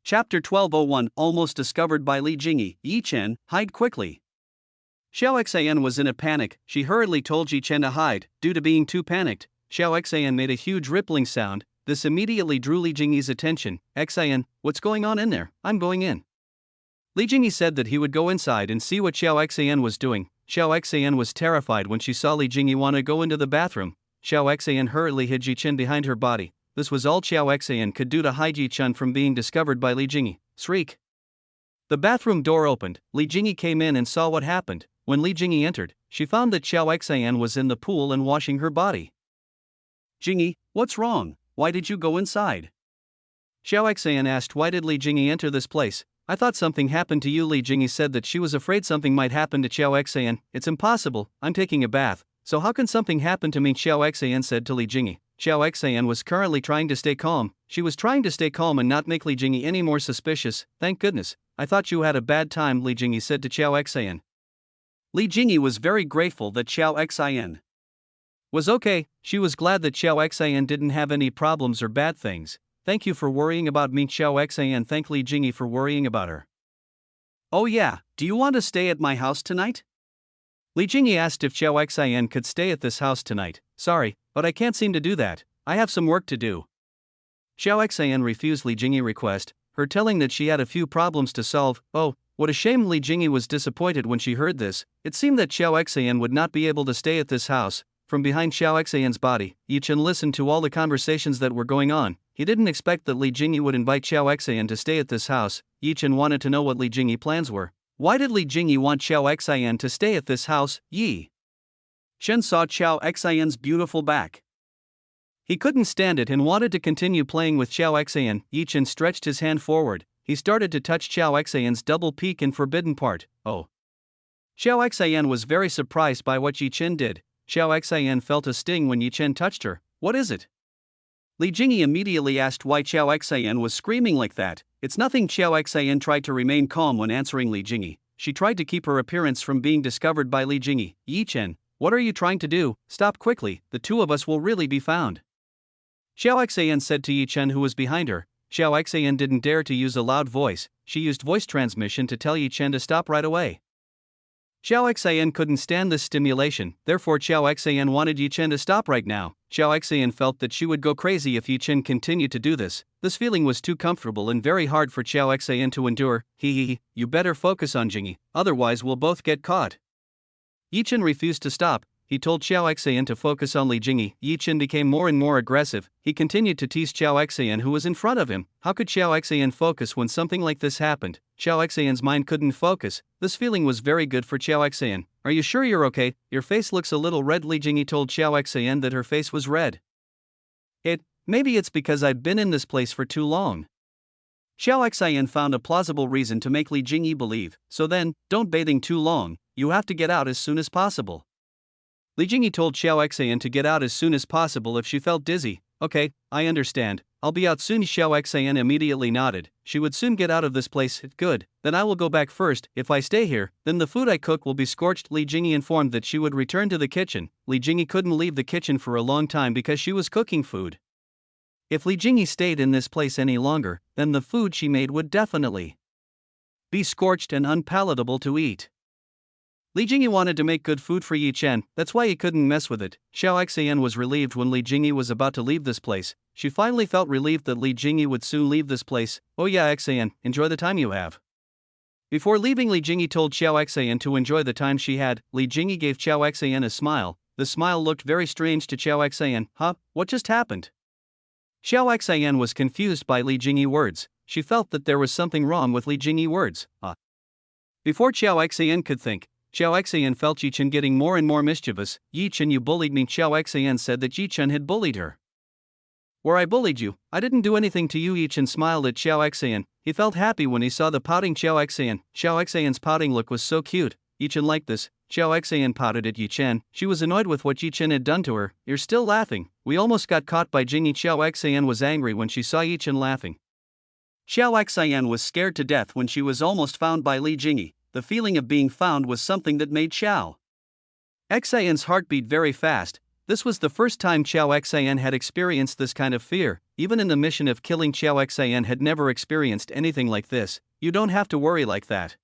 Chapter 1201 Almost discovered by Li Jingyi. Yi Chen, hide quickly. Xiao Xian was in a panic. She hurriedly told Yi Chen to hide. Due to being too panicked, Xiao Xian made a huge rippling sound. This immediately drew Li Jingyi's attention. Xian, what's going on in there? I'm going in. Li Jingyi said that he would go inside and see what Xiao Xian was doing. Xiao Xian was terrified when she saw Li Jingyi want to go into the bathroom. Xiao Xian hurriedly hid Yi Chen behind her body. This was all Xiao Xian could do to hide Yi Chen from being discovered by Li Jingyi. Shriek. The bathroom door opened. Li Jingyi came in and saw what happened. When Li Jingyi entered, she found that Xiao Xian was in the pool and washing her body. Jingyi, what's wrong? Why did you go inside? Xiao Xian asked. Why did Li Jingyi enter this place? I thought something happened to you. Li Jingyi said that she was afraid something might happen to Xiao Xian. It's impossible, I'm taking a bath, so how can something happen to me? Xiao Xian said to Li Jingyi. Xiao Xian was currently trying to stay calm. She was trying to stay calm and not make Li Jingyi any more suspicious. Thank goodness, I thought you had a bad time, Li Jingyi said to Xiao Xian. Li Jingyi was very grateful that Xiao Xian was okay. She was glad that Xiao Xian didn't have any problems or bad things. Thank you for worrying about me. Xiao Xian thanked Li Jingyi for worrying about her. Oh yeah, do you want to stay at my house tonight? Li Jingyi asked if Xiao Xian could stay at this house tonight. Sorry, but I can't seem to do that. I have some work to do. Xiao Xian refused Li Jingyi's request, her telling that she had a few problems to solve. Oh, what a shame. Li Jingyi was disappointed when she heard this. It seemed that Xiao Xian would not be able to stay at this house. From behind Xiao Xian's body, Yi Chen listened to all the conversations that were going on. He didn't expect that Li Jingyi would invite Xiao Xian to stay at this house. Yi Chen wanted to know what Li Jingyi's plans were. Why did Li Jingyi want Xiao Xian to stay at this house? Yi Chen saw Xiao Xian's beautiful back. He couldn't stand it and wanted to continue playing with Xiao Xian. Yi Chen stretched his hand forward. He started to touch Xiao Xian's double peak and forbidden part. Oh. Xiao Xian was very surprised by what Yi Chen did. Xiao Xian felt a sting when Yi Chen touched her. What is it? Li Jingyi immediately asked why Xiao Xian was screaming like that. It's nothing. Xiao Xian tried to remain calm when answering Li Jingyi. She tried to keep her appearance from being discovered by Li Jingyi. Yi Chen, what are you trying to do? Stop quickly, the two of us will really be found. Xiao Xian said to Yi Chen, who was behind her. Xiao Xian didn't dare to use a loud voice. She used voice transmission to tell Yi Chen to stop right away. Xiao Xian couldn't stand this stimulation, therefore Xiao Xian wanted Yi Chen to stop right now. Xiao Xian felt that she would go crazy if Yi Chen continued to do this. This feeling was too comfortable and very hard for Xiao Xian to endure. You better focus on Jingyi, otherwise we'll both get caught. Yi Chen refused to stop. He told Xiao Xian to focus on Li Jingyi. Yi Chen became more and more aggressive. He continued to tease Xiao Xian, who was in front of him. How could Xiao Xian focus when something like this happened? Xiao Xian's mind couldn't focus. This feeling was very good for Xiao Xian. Are you sure you're okay? Your face looks a little red. Li Jingyi told Xiao Xian that her face was red. Maybe it's because I've been in this place for too long. Xiao Xian found a plausible reason to make Li Jingyi believe. So then, don't bathing too long. You have to get out as soon as possible. Li Jingyi told Xiao Xian to get out as soon as possible if she felt dizzy. Okay, I understand. I'll be out soon. Xiao Xian immediately nodded. She would soon get out of this place. Good, then I will go back first. If I stay here, then the food I cook will be scorched. Li Jingyi informed that she would return to the kitchen. Li Jingyi couldn't leave the kitchen for a long time because she was cooking food. If Li Jingyi stayed in this place any longer, then the food she made would definitely be scorched and unpalatable to eat. Li Jingyi wanted to make good food for Yi Chen, that's why he couldn't mess with it. Xiao Xian was relieved when Li Jingyi was about to leave this place. She finally felt relieved that Li Jingyi would soon leave this place. Oh yeah, Xian, enjoy the time you have. Before leaving, Li Jingyi told Xiao Xian to enjoy the time she had. Li Jingyi gave Xiao Xian a smile. The smile looked very strange to Xiao Xian. Huh? What just happened? Xiao Xian was confused by Li Jingyi's words. She felt that there was something wrong with Li Jingyi's words. Before Xiao Xian could think, Xiao Xian felt Yi Chen getting more and more mischievous. Yi Chen, you bullied me. Xiao Xian said that Yi Chen had bullied her. Where I bullied you? I didn't do anything to you. Yi Chen smiled at Xiao Xian. He felt happy when he saw the pouting Xiao Xian. Xiao Xian's pouting look was so cute. Yi Chen liked this. Xiao Xian pouted at Yi Chen. She was annoyed with what Yi Chen had done to her. You're still laughing. We almost got caught by Jingyi. Xiao Xian was angry when she saw Yi Chen laughing. Xiao Xian was scared to death when she was almost found by Li Jingyi. The feeling of being found was something that made Xiao Xian's heart beat very fast. This was the first time Xiao Xian had experienced this kind of fear. even in the mission of killing Xiao Xian had never experienced anything like this. You don't have to worry like that.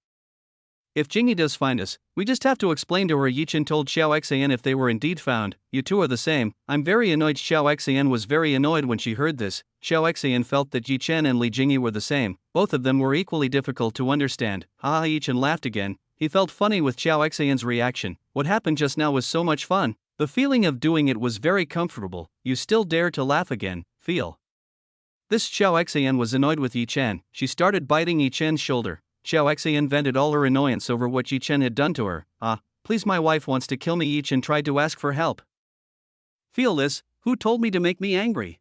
If Jingyi does find us, we just have to explain to her. Yi Chen told Xiao Xian if they were indeed found. You two are the same. I'm very annoyed. Xiao Xian was very annoyed when she heard this. Xiao Xian felt that Yi Chen and Li Jingyi were the same. Both of them were equally difficult to understand. Yi Chen laughed again. He felt funny with Xiao Xian's reaction. What happened just now was so much fun. The feeling of doing it was very comfortable. You still dare to laugh again, feel. This Xiao Xian was annoyed with Yi Chen. She started biting Yi Chen's shoulder. Xiao Xian vented all her annoyance over what Yi Chen had done to her. Please, my wife wants to kill me. Yi Chen tried to ask for help. Feel this, who told me to make me angry?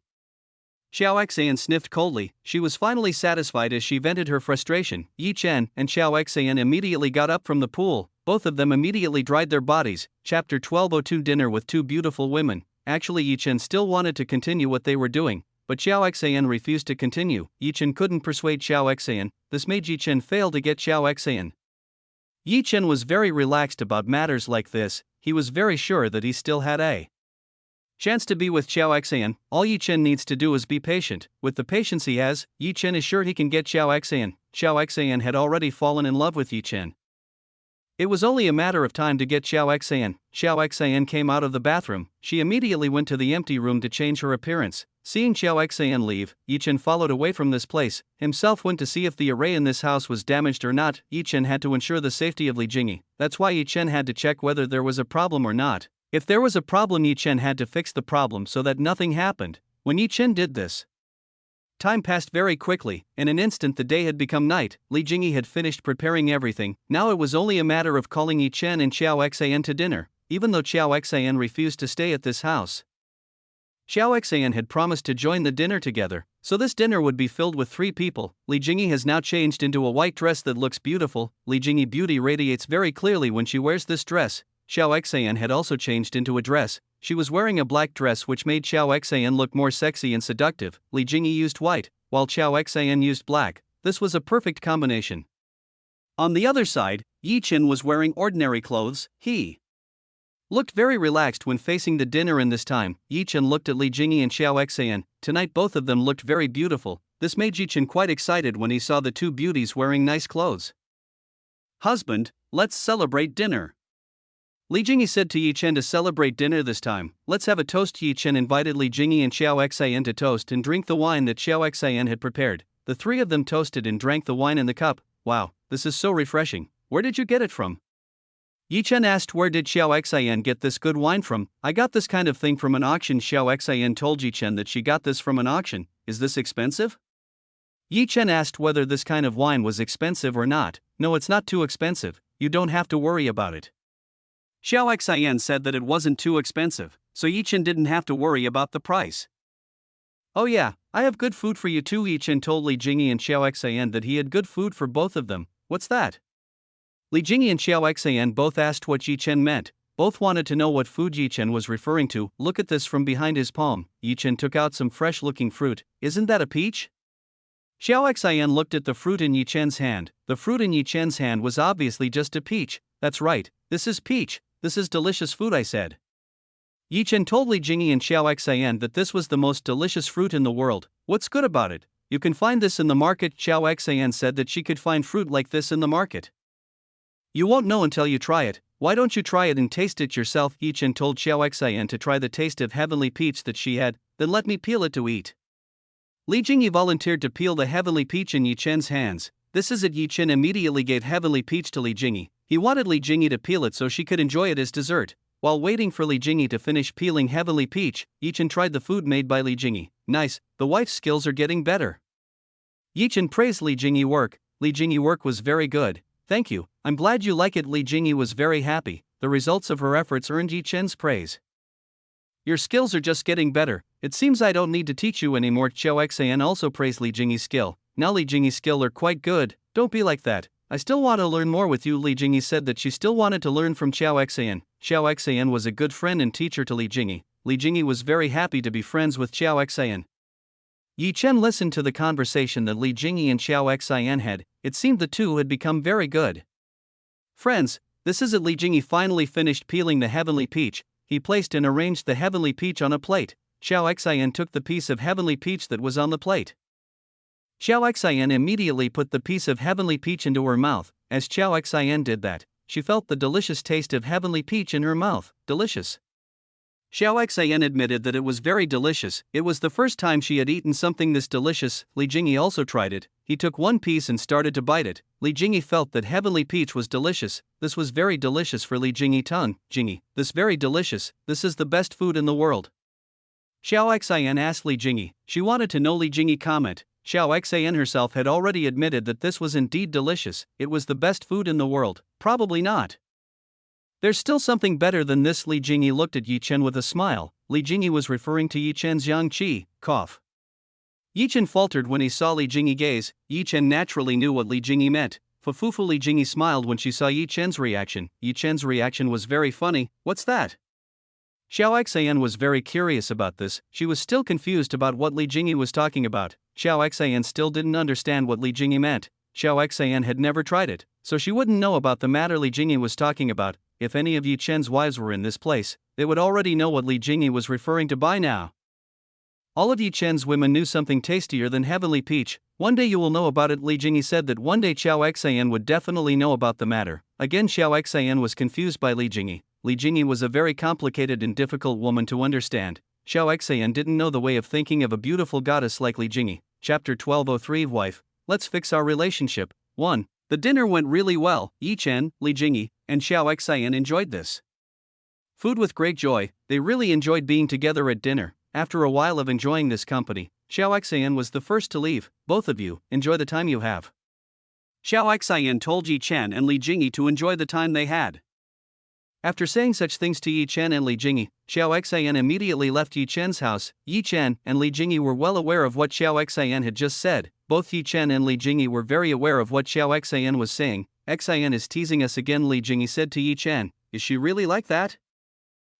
Xiao Xian sniffed coldly. She was finally satisfied as she vented her frustration. Yi Chen and Xiao Xian immediately got up from the pool. Both of them immediately dried their bodies. Chapter 1202 Dinner with Two Beautiful Women. Actually, Yi Chen still wanted to continue what they were doing, but Xiao Xian refused to continue. Yi Chen couldn't persuade Xiao Xian. This made Yi Chen fail to get Xiao Xian. Yi Chen was very relaxed about matters like this. He was very sure that he still had a chance to be with Xiao Xian. All Yi Chen needs to do is be patient. With the patience he has, Yi Chen is sure he can get Xiao Xian. Xiao Xian had already fallen in love with Yi Chen. It was only a matter of time to get Xiao Xian. Xiao Xian came out of the bathroom. She immediately went to the empty room to change her appearance. Seeing Xiao Xian leave, Yi Chen followed away from this place. Himself went to see if the array in this house was damaged or not. Yi Chen had to ensure the safety of Li Jingyi. That's why Yi Chen had to check whether there was a problem or not. If there was a problem, Yi Chen had to fix the problem so that nothing happened. When Yi Chen did this, time passed very quickly. In an instant the day had become night. Li Jingyi had finished preparing everything. Now it was only a matter of calling Yi Chen and Xiao Xian to dinner, even though Xiao Xian refused to stay at this house. Xiao Xian had promised to join the dinner together, so this dinner would be filled with 3 people. Li Jingyi has now changed into a white dress that looks beautiful. Li Jingyi beauty radiates very clearly when she wears this dress. Xiao Xian had also changed into a dress. She was wearing a black dress which made Xiao Xian look more sexy and seductive. Li Jingyi used white, while Xiao Xian used black. This was a perfect combination. On the other side, Yi Chen was wearing ordinary clothes. He looked very relaxed when facing the dinner. In this time, Yi Chen looked at Li Jingyi and Xiao Xian. Tonight both of them looked very beautiful. This made Yi Chen quite excited when he saw the 2 beauties wearing nice clothes. Husband, let's celebrate dinner. Li Jingyi said to Yi Chen to celebrate dinner this time. Let's have a toast. Yi Chen invited Li Jingyi and Xiao Xian to toast and drink the wine that Xiao Xian had prepared. The 3 of them toasted and drank the wine in the cup. Wow, this is so refreshing. Where did you get it from? Yi Chen asked. Where did Xiao Xian get this good wine from? I got this kind of thing from an auction. Xiao Xian told Yi Chen that she got this from an auction. Is this expensive? Yi Chen asked whether this kind of wine was expensive or not. No, it's not too expensive. You don't have to worry about it. Xiao Xian said that it wasn't too expensive, so Yi Chen didn't have to worry about the price. Oh yeah, I have good food for you too. Yi Chen told Li Jingyi and Xiao Xian that he had good food for both of them. What's that? Li Jingyi and Xiao Xian both asked what Yi Chen meant. Both wanted to know what food Yi Chen was referring to. Look at this from behind his palm. Yi Chen took out some fresh-looking fruit. Isn't that a peach? Xiao Xian looked at the fruit in Yi Chen's hand. The fruit in Yi Chen's hand was obviously just a peach. That's right, this is peach. This is delicious food, I said. Yi Chen told Li Jingyi and Xiao Xian that this was the most delicious fruit in the world. What's good about it? You can find this in the market. Xiao Xian said that she could find fruit like this in the market. You won't know until you try it. Why don't you try it and taste it yourself? Yi Chen told Xiao Xian to try the taste of heavenly peach that she had, then let me peel it to eat. Li Jingyi volunteered to peel the heavenly peach in Yi Chen's hands. This is it. Yi Chen immediately gave heavenly peach to Li Jingyi. He wanted Li Jingyi to peel it so she could enjoy it as dessert. While waiting for Li Jingyi to finish peeling heavenly peach, Yi Chen tried the food made by Li Jingyi. Nice, the wife's skills are getting better. Yi Chen praised Li Jingyi work. Li Jingyi work was very good. Thank you, I'm glad you like it. Li Jingyi was very happy. The results of her efforts earned Yi Chen's praise. Your skills are just getting better. It seems I don't need to teach you anymore. Xiao Xian also praised Li Jingyi's skill. Now Li Jingyi's skill are quite good. Don't be like that. I still want to learn more with you. Li Jingyi said that she still wanted to learn from Xiao Xian. Xiao Xian was a good friend and teacher to Li Jingyi. Li Jingyi was very happy to be friends with Xiao Xian. Yi Chen listened to the conversation that Li Jingyi and Xiao Xian had. It seemed the two had become very good friends. This is it. Li Jingyi finally finished peeling the heavenly peach. He placed and arranged the heavenly peach on a plate. Xiao Xian took the piece of heavenly peach that was on the plate. Xiao Xian immediately put the piece of heavenly peach into her mouth. As Xiao Xian did that, she felt the delicious taste of heavenly peach in her mouth. Delicious. Xiao Xian admitted that it was very delicious. It was the first time she had eaten something this delicious. Li Jingyi also tried it. He took one piece and started to bite it. Li Jingyi felt that heavenly peach was delicious. This was very delicious for Li Jingyi. Tongue, Jingyi, this very delicious. This is the best food in the world. Xiao Xian asked Li Jingyi. She wanted to know Li Jingyi comment. Xiao Xian herself had already admitted that this was indeed delicious. It was the best food in the world. Probably not. There's still something better than this. Li Jingyi looked at Yi Chen with a smile. Li Jingyi was referring to Yi Chen's yang qi, cough. Yi Chen faltered when he saw Li Jingyi gaze. Yi Chen naturally knew what Li Jingyi meant. Fufufu. Li Jingyi smiled when she saw Yi Chen's reaction. Yi Chen's reaction was very funny. What's that? Xiao Xian was very curious about this. She was still confused about what Li Jingyi was talking about. Xiao Xian still didn't understand what Li Jingyi meant. Xiao Xian had never tried it, so she wouldn't know about the matter Li Jingyi was talking about. If any of Yi Chen's wives were in this place, they would already know what Li Jingyi was referring to by now. All of Yi Chen's women knew something tastier than heavenly peach. One day you will know about it. Li Jingyi said that one day Xiao Xian would definitely know about the matter. Again Xiao Xian was confused by Li Jingyi. Li Jingyi was a very complicated and difficult woman to understand. Xiao Xian didn't know the way of thinking of a beautiful goddess like Li Jingyi. Chapter 1203 Wife, let's fix our relationship. 1. The dinner went really well. Yi Chen, Li Jingyi, and Xiao Xian enjoyed this food with great joy. They really enjoyed being together at dinner. After a while of enjoying this company, Xiao Xian was the first to leave. Both of you, enjoy the time you have. Xiao Xian told Yi Chen and Li Jingyi to enjoy the time they had. After saying such things to Yi Chen and Li Jingyi, Xiao Xian immediately left Yi Chen's house. Yi Chen and Li Jingyi were well aware of what Xiao Xian had just said. Both Yi Chen and Li Jingyi were very aware of what Xiao Xian was saying. Xian is teasing us again, Li Jingyi said to Yi Chen. Is she really like that?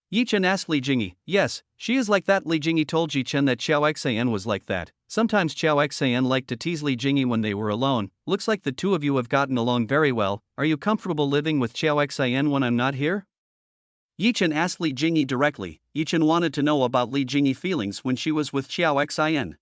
Yi Chen asked Li Jingyi. Yes, she is like that. Li Jingyi told Yi Chen that Xiao Xian was like that. Sometimes Xiao Xian liked to tease Li Jingyi when they were alone. Looks like the two of you have gotten along very well. Are you comfortable living with Xiao Xian when I'm not here? Yi Chen asked Li Jingyi directly. Yi Chen wanted to know about Li Jingyi feelings when she was with Xiao Xian.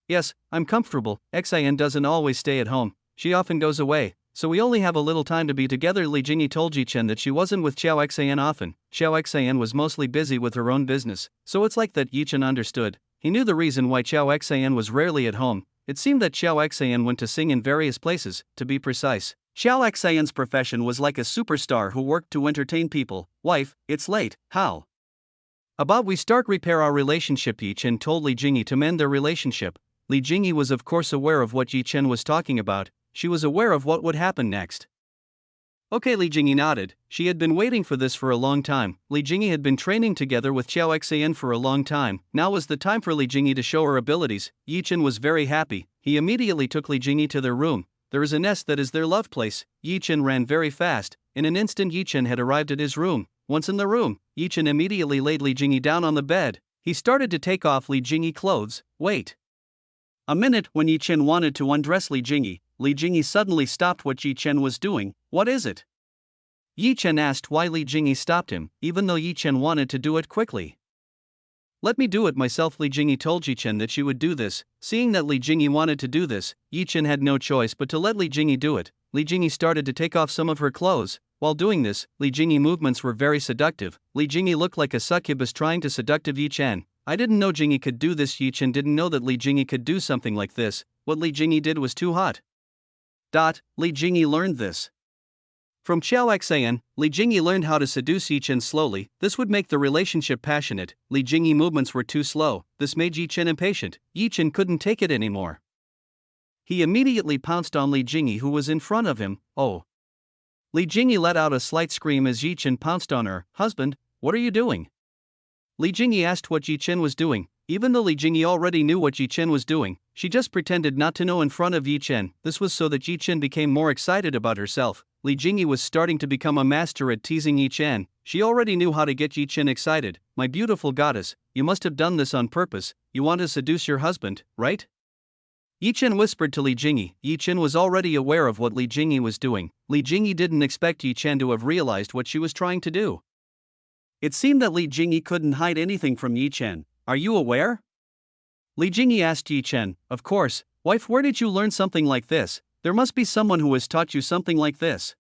Yes, I'm comfortable. Xian doesn't always stay at home. She often goes away, so we only have a little time to be together. Li Jingyi told Yi Chen that she wasn't with Xiao Xian often. Xiao Xian was mostly busy with her own business, so it's like that. Yi Chen understood. He knew the reason why Xiao Xian was rarely at home. It seemed that Xiao Xian went to sing in various places. To be precise, Xiao Xian's profession was like a superstar who worked to entertain people. Wife, it's late. How about we start repair our relationship? Yi Chen told Li Jingyi to mend their relationship. Li Jingyi was of course aware of what Yi Chen was talking about. She was aware of what would happen next. Okay, Li Jingyi nodded. She had been waiting for this for a long time. Li Jingyi had been training together with Xiao Xian for a long time. Now was the time for Li Jingyi to show her abilities. Yi Chen was very happy. He immediately took Li Jingyi to their room. There is a nest that is their love place. Yi Chen ran very fast. In an instant Yi Chen had arrived at his room. Once in the room, Yi Chen immediately laid Li Jingyi down on the bed. He started to take off Li Jingyi clothes. Wait a minute. When Yi Chen wanted to undress Li Jingyi suddenly stopped what Yi Chen was doing. What is it? Yi Chen asked why Li Jingyi stopped him, even though Yi Chen wanted to do it quickly. Let me do it myself. Li Jingyi told Yi Chen that she would do this. Seeing that Li Jingyi wanted to do this, Yi Chen had no choice but to let Li Jingyi do it. Li Jingyi started to take off some of her clothes. While doing this, Li Jingyi movements were very seductive. Li Jingyi looked like a succubus trying to seductive Yi Chen. I didn't know Jingyi could do this. Yi Chen didn't know that Li Jingyi could do something like this. What Li Jingyi did was too hot. Li Jingyi learned this from Xiao Xian. Li Jingyi learned how to seduce Yi Chen slowly. This would make the relationship passionate. Li Jingyi movements were too slow. This made Yi Chen impatient. Yi Chen couldn't take it anymore. He immediately pounced on Li Jingyi, who was in front of him. Oh! Li Jingyi let out a slight scream as Yi Chen pounced on her. Husband, what are you doing? Li Jingyi asked what Yi Chen was doing. Even though Li Jingyi already knew what Yi Chen was doing, she just pretended not to know in front of Yi Chen. This was so that Yi Chen became more excited about herself. Li Jingyi was starting to become a master at teasing Yi Chen. She already knew how to get Yi Chen excited. My beautiful goddess, you must have done this on purpose. You want to seduce your husband, right? Yi Chen whispered to Li Jingyi. Yi Chen was already aware of what Li Jingyi was doing. Li Jingyi didn't expect Yi Chen to have realized what she was trying to do. It seemed that Li Jingyi couldn't hide anything from Yi Chen. are you aware? Li Jingyi asked Yi Chen. Of course, wife, where did you learn something like this? There must be someone who has taught you something like this.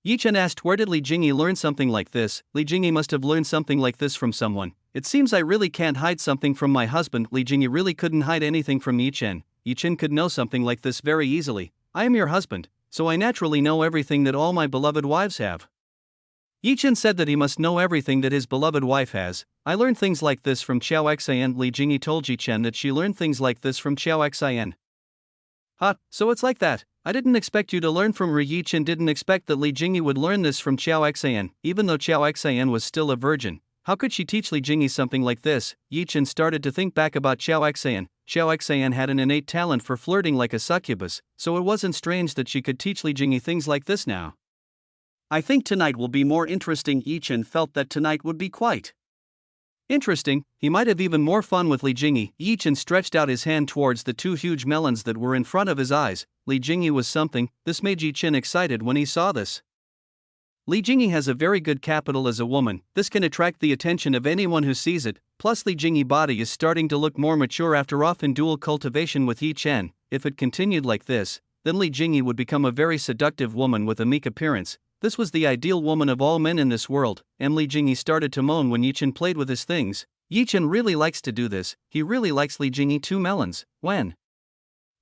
Yi Chen asked where did Li Jingyi learn something like this. Li Jingyi must have learned something like this from someone. It seems I really can't hide something from my husband. Li Jingyi really couldn't hide anything from Yi Chen. Yi Chen could know something like this very easily. I am your husband, so I naturally know everything that all my beloved wives have. Yi Chen said that he must know everything that his beloved wife has. I learned things like this from Xiao Xian. Li Jingyi told Yi Chen that she learned things like this from Xiao Xian. So it's like that. I didn't expect you to learn from her. Yi Chen didn't expect that Li Jingyi would learn this from Xiao Xian, even though Xiao Xian was still a virgin. How could she teach Li Jingyi something like this? Yi Chen started to think back about Xiao Xian. Xiao Xian had an innate talent for flirting like a succubus, so it wasn't strange that she could teach Li Jingyi things like this now. I think tonight will be more interesting. Yi Chen felt that tonight would be quite interesting. He might have even more fun with Li Jingyi. Yi Chen stretched out his hand towards the two huge melons that were in front of his eyes. Li Jingyi was something. This made Yi Chen excited when he saw this. Li Jingyi has a very good capital as a woman. This can attract the attention of anyone who sees it. Plus Li Jingyi's body is starting to look more mature after often dual cultivation with Yi Chen. If it continued like this, then Li Jingyi would become a very seductive woman with a meek appearance. This was the ideal woman of all men in this world. Li Jingyi started to moan when Yi Chen played with his things. Yi Chen really likes to do this. He really likes Li Jingyi two melons. When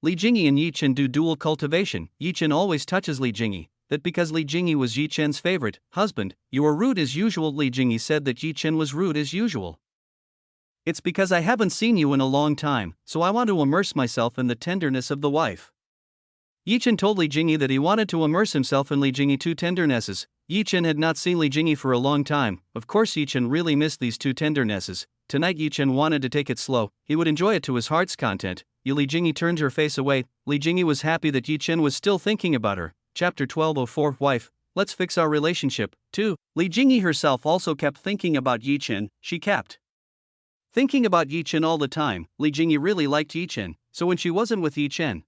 Li Jingyi and Yi Chen do dual cultivation, Yi Chen always touches Li Jingyi. That because Li Jingyi was Yi Chen's favorite husband. You are rude as usual. Li Jingyi said that Yi Chen was rude as usual. It's because I haven't seen you in a long time, so I want to immerse myself in the tenderness of the wife. Yi Chen told Li Jingyi that he wanted to immerse himself in Li Jingyi two tendernesses. Yi Chen had not seen Li Jingyi for a long time. Of course Yi Chen really missed these two tendernesses. Tonight Yi Chen wanted to take it slow. He would enjoy it to his heart's content. Li Jingyi turned her face away. Li Jingyi was happy that Yi Chen was still thinking about her. Chapter 1204 Wife, let's fix our relationship. 2. Li Jingyi herself also kept thinking about Yi Chen. She kept thinking about Yi Chen all the time. Li Jingyi really liked Yi Chen, so when she wasn't with Yi Chen,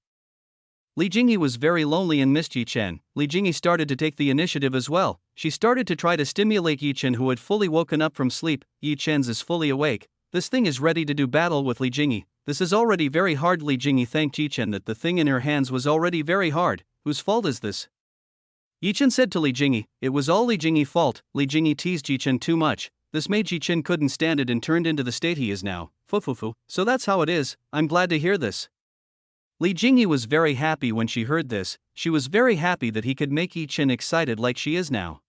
Li Jingyi was very lonely and missed Yi Chen. Li Jingyi started to take the initiative as well. She started to try to stimulate Yi Chen, who had fully woken up from sleep. Yi Chen's is fully awake. This thing is ready to do battle with Li Jingyi. This is already very hard. Li Jingyi thanked Yi Chen that the thing in her hands was already very hard. Whose fault is this? Yi Chen said to Li Jingyi. It was all Li Jingyi's fault. Li Jingyi teased Yi Chen too much. This made Yi Chen couldn't stand it and turned into the state he is now. Fufufu. So that's how it is. I'm glad to hear this. Li Jingyi was very happy when she heard this. She was very happy that he could make Yi Chen excited like she is now.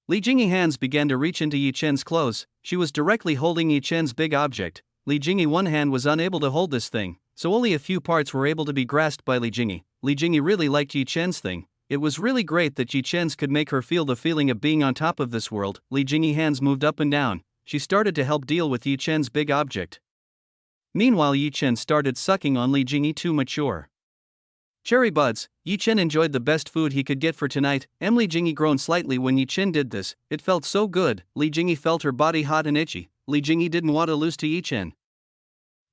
Li Jingyi's hands began to reach into Yi Chen's clothes. She was directly holding Yi Chen's big object. Li Jingyi's one hand was unable to hold this thing, so only a few parts were able to be grasped by Li Jingyi. Li Jingyi really liked Yi Chen's thing. It was really great that Yi Chen's could make her feel the feeling of being on top of this world. Li Jingyi's hands moved up and down. She started to help deal with Yi Chen's big object. Meanwhile Yi Chen started sucking on Li Jingyi too mature cherry buds. Yi Chen enjoyed the best food he could get for tonight. Li Jingyi groaned slightly when Yi Chen did this. It felt so good. Li Jingyi felt her body hot and itchy. Li Jingyi didn't want to lose to Yi Chen.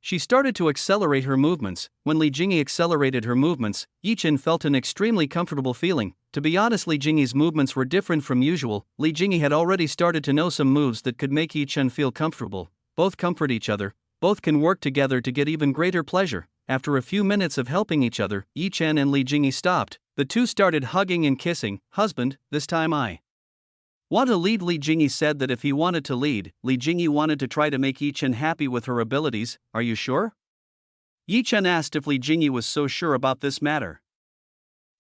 She started to accelerate her movements. When Li Jingyi accelerated her movements, Yi Chen felt an extremely comfortable feeling. To be honest, Li Jingyi's movements were different from usual. Li Jingyi had already started to know some moves that could make Yi Chen feel comfortable. Both comfort each other. Both can work together to get even greater pleasure. After a few minutes of helping each other, Yi Chen and Li Jingyi stopped. The two started hugging and kissing. Husband, this time I want to lead. Li Jingyi said that if he wanted to lead, Li Jingyi wanted to try to make Yi Chen happy with her abilities. Are you sure? Yi Chen asked if Li Jingyi was so sure about this matter.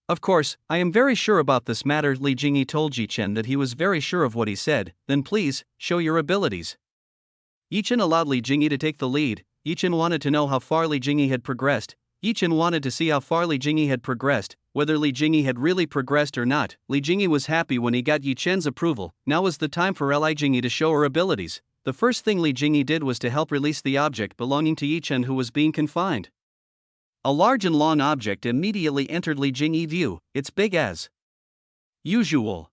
Of course, I am very sure about this matter. Li Jingyi told Yi Chen that he was very sure of what he said. Then please, show your abilities. Yi Chen allowed Li Jingyi to take the lead. Yi Chen wanted to know how far Li Jingyi had progressed. Yi Chen wanted to see how far Li Jingyi had progressed, whether Li Jingyi had really progressed or not. Li Jingyi was happy when he got Yi Chen's approval. Now was the time for Li Jingyi to show her abilities. The first thing Li Jingyi did was to help release the object belonging to Yi Chen, who was being confined. A large and long object immediately entered Li Jingyi's view. It's big as usual.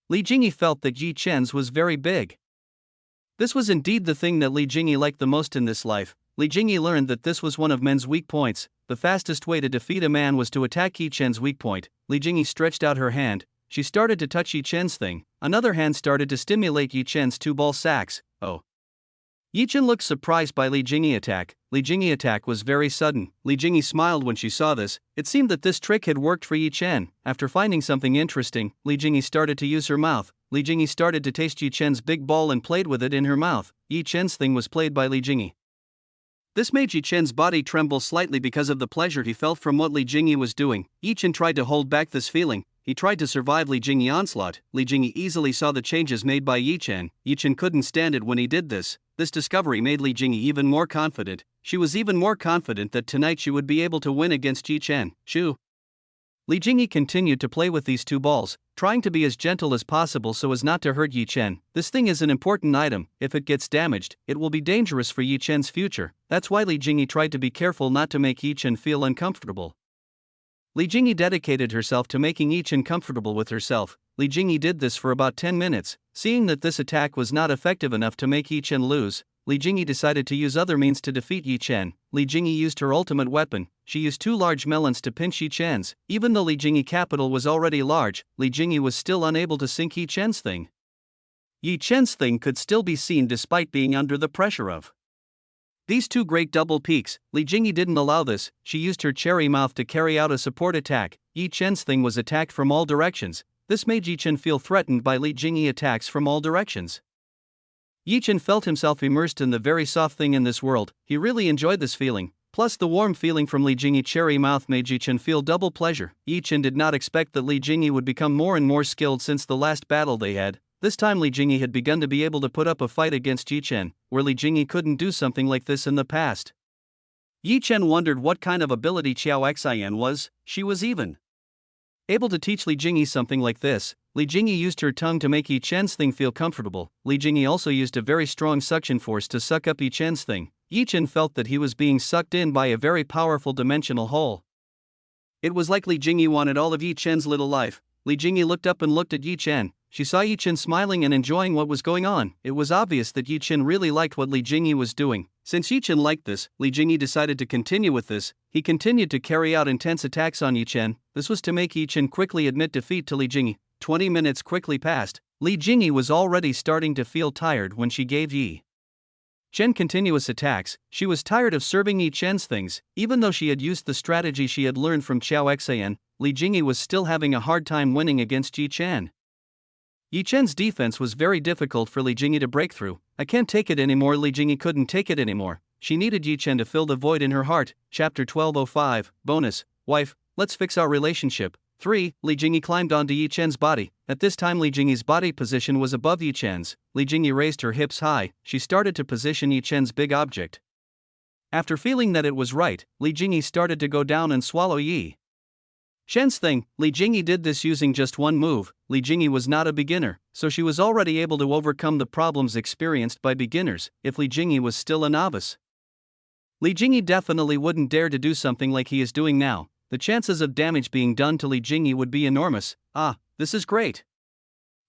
Li Jingyi felt that Yi Chen's was very big. This was indeed the thing that Li Jingyi liked the most in this life. Li Jingyi learned that this was one of men's weak points. The fastest way to defeat a man was to attack Yi Chen's weak point. Li Jingyi stretched out her hand. She started to touch Yi Chen's thing. Another hand started to stimulate Yi Chen's two ball sacks. Oh. Yi Chen looked surprised by Li Jingyi attack. Li Jingyi attack was very sudden. Li Jingyi smiled when she saw this. It seemed that this trick had worked for Yi Chen. After finding something interesting, Li Jingyi started to use her mouth. Li Jingyi started to taste Yi Chen's big ball and played with it in her mouth. Yi Chen's thing was played by Li Jingyi. This made Yi Chen's body tremble slightly because of the pleasure he felt from what Li Jingyi was doing. Yi Chen tried to hold back this feeling. He tried to survive Li Jingyi onslaught. Li Jingyi easily saw the changes made by Yi Chen. Yi Chen couldn't stand it when he did this. This discovery made Li Jingyi even more confident. She was even more confident that tonight she would be able to win against Yi Chen. Shoo! Li Jingyi continued to play with these two balls, trying to be as gentle as possible so as not to hurt Yi Chen. This thing is an important item. If it gets damaged, it will be dangerous for Yi Chen's future. That's why Li Jingyi tried to be careful not to make Yi Chen feel uncomfortable. Li Jingyi dedicated herself to making Yi Chen comfortable with herself. Li Jingyi did this for about 10 minutes. Seeing that this attack was not effective enough to make Yi Chen lose, Li Jingyi decided to use other means to defeat Yi Chen. Li Jingyi used her ultimate weapon. She used two large melons to pinch Yi Chen's. Even though Li Jingyi capital was already large, Li Jingyi was still unable to sink Yi Chen's thing. Yi Chen's thing could still be seen despite being under the pressure of these two great double peaks. Li Jingyi didn't allow this. She used her cherry mouth to carry out a support attack. Yi Chen's thing was attacked from all directions. This made Yi Chen feel threatened by Li Jingyi attacks from all directions. Yi Chen felt himself immersed in the very soft thing in this world. He really enjoyed this feeling. Plus the warm feeling from Li Jingyi cherry mouth made Yi Chen feel double pleasure. Yi Chen did not expect that Li Jingyi would become more and more skilled since the last battle they had. This time Li Jingyi had begun to be able to put up a fight against Yi Chen, where Li Jingyi couldn't do something like this in the past. Yi Chen wondered what kind of ability Xiao Xian was. She was even able to teach Li Jingyi something like this. Li Jingyi used her tongue to make Yi Chen's thing feel comfortable. Li Jingyi also used a very strong suction force to suck up Yi Chen's thing. Yi Chen felt that he was being sucked in by a very powerful dimensional hole. It was like Li Jingyi wanted all of Yi Chen's little life. Li Jingyi looked up and looked at Yi Chen. She saw Yi Chen smiling and enjoying what was going on. It was obvious that Yi Chen really liked what Li Jingyi was doing. Since Yi Chen liked this, Li Jingyi decided to continue with this. He continued to carry out intense attacks on Yi Chen. This was to make Yi Chen quickly admit defeat to Li Jingyi. 20 minutes quickly passed. Li Jingyi was already starting to feel tired when she gave Yi Chen continuous attacks. She was tired of serving Yi Chen's things. Even though she had used the strategy she had learned from Xiao Xian, Li Jingyi was still having a hard time winning against Yi Chen. Yi Chen's defense was very difficult for Li Jingyi to break through. I can't take it anymore. Li Jingyi couldn't take it anymore. She needed Yi Chen to fill the void in her heart. Chapter 1205, Bonus, Wife, let's fix our relationship. 3. Li Jingyi climbed onto Yi Chen's body. At this time Li Jingyi's body position was above Yi Chen's. Li Jingyi raised her hips high. She started to position Yi Chen's big object. After feeling that it was right, Li Jingyi started to go down and swallow Yi Chen's thing. Li Jingyi did this using just one move. Li Jingyi was not a beginner, so she was already able to overcome the problems experienced by beginners. If Li Jingyi was still a novice, Li Jingyi definitely wouldn't dare to do something like he is doing now. The chances of damage being done to Li Jingyi would be enormous. Ah, this is great.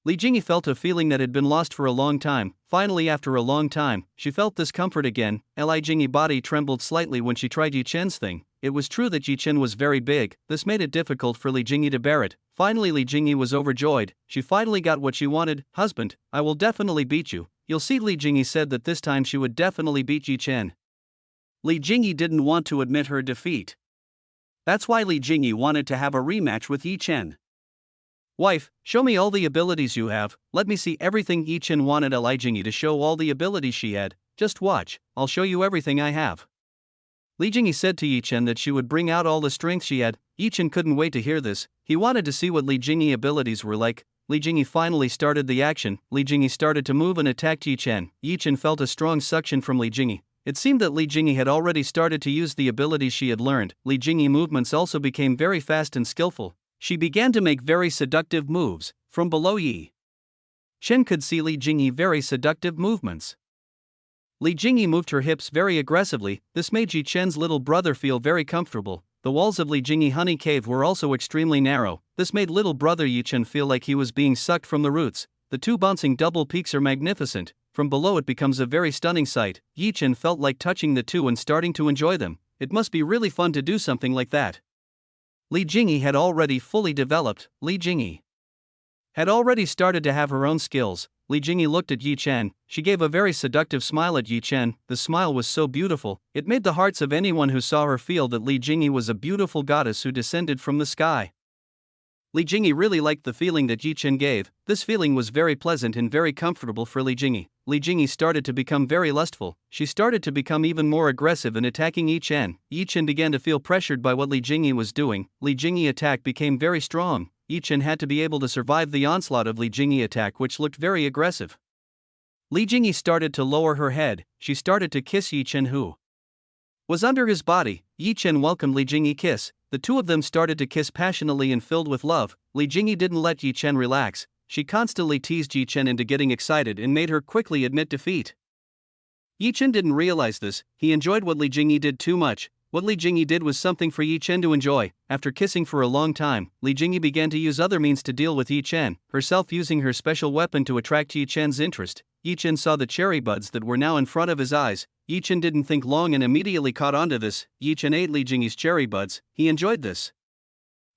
Li Jingyi felt a feeling that had been lost for a long time. Finally, after a long time, she felt this comfort again. Li Jingyi's body trembled slightly when she tried Yi Chen's thing. It was true that Yi Chen was very big. This made it difficult for Li Jingyi to bear it. Finally, Li Jingyi was overjoyed. She finally got what she wanted. Husband, I will definitely beat you. You'll see. Li Jingyi said that this time she would definitely beat Yi Chen. Li Jingyi didn't want to admit her defeat. That's why Li Jingyi wanted to have a rematch with Yi Chen. Wife, show me all the abilities you have. Let me see everything. Yi Chen wanted Li Jingyi to show all the abilities she had. Just watch, I'll show you everything I have. Li Jingyi said to Yi Chen that she would bring out all the strength she had. Yi Chen couldn't wait to hear this. He wanted to see what Li Jingyi's abilities were like. Li Jingyi finally started the action. Li Jingyi started to move and attacked Yi Chen. Yi Chen felt a strong suction from Li Jingyi. It seemed that Li Jingyi had already started to use the abilities she had learned. Li Jingyi's movements also became very fast and skillful. She began to make very seductive moves. From below, Yi Chen could see Li Jingyi's very seductive movements. Li Jingyi moved her hips very aggressively. This made Yi Chen's little brother feel very comfortable. The walls of Li Jingyi's honey cave were also extremely narrow. This made little brother Yi Chen feel like he was being sucked from the roots. The two bouncing double peaks are magnificent. From below it becomes a very stunning sight. Yi Chen felt like touching the two and starting to enjoy them. It must be really fun to do something like that. Li Jingyi had already fully developed. Li Jingyi had already started to have her own skills. Li Jingyi looked at Yi Chen. She gave a very seductive smile at Yi Chen. The smile was so beautiful, it made the hearts of anyone who saw her feel that Li Jingyi was a beautiful goddess who descended from the sky. Li Jingyi really liked the feeling that Yi Chen gave. This feeling was very pleasant and very comfortable for Li Jingyi. Li Jingyi started to become very lustful. She started to become even more aggressive in attacking Yi Chen. Yi Chen began to feel pressured by what Li Jingyi was doing. Li Jingyi attack became very strong. Yi Chen had to be able to survive the onslaught of Li Jingyi attack, which looked very aggressive. Li Jingyi started to lower her head. She started to kiss Yi Chen, who was under his body. Yi Chen welcomed Li Jingyi kiss. The two of them started to kiss passionately and filled with love. Li Jingyi didn't let Yi Chen relax. She constantly teased Yi Chen into getting excited and made her quickly admit defeat. Yi Chen didn't realize this. He enjoyed what Li Jingyi did too much. What Li Jingyi did was something for Yi Chen to enjoy. After kissing for a long time, Li Jingyi began to use other means to deal with Yi Chen, herself using her special weapon to attract Yi Chen's interest. Yi Chen saw the cherry buds that were now in front of his eyes. Yi Chen didn't think long and immediately caught onto this. Yi Chen ate Li Jingyi's cherry buds. He enjoyed this.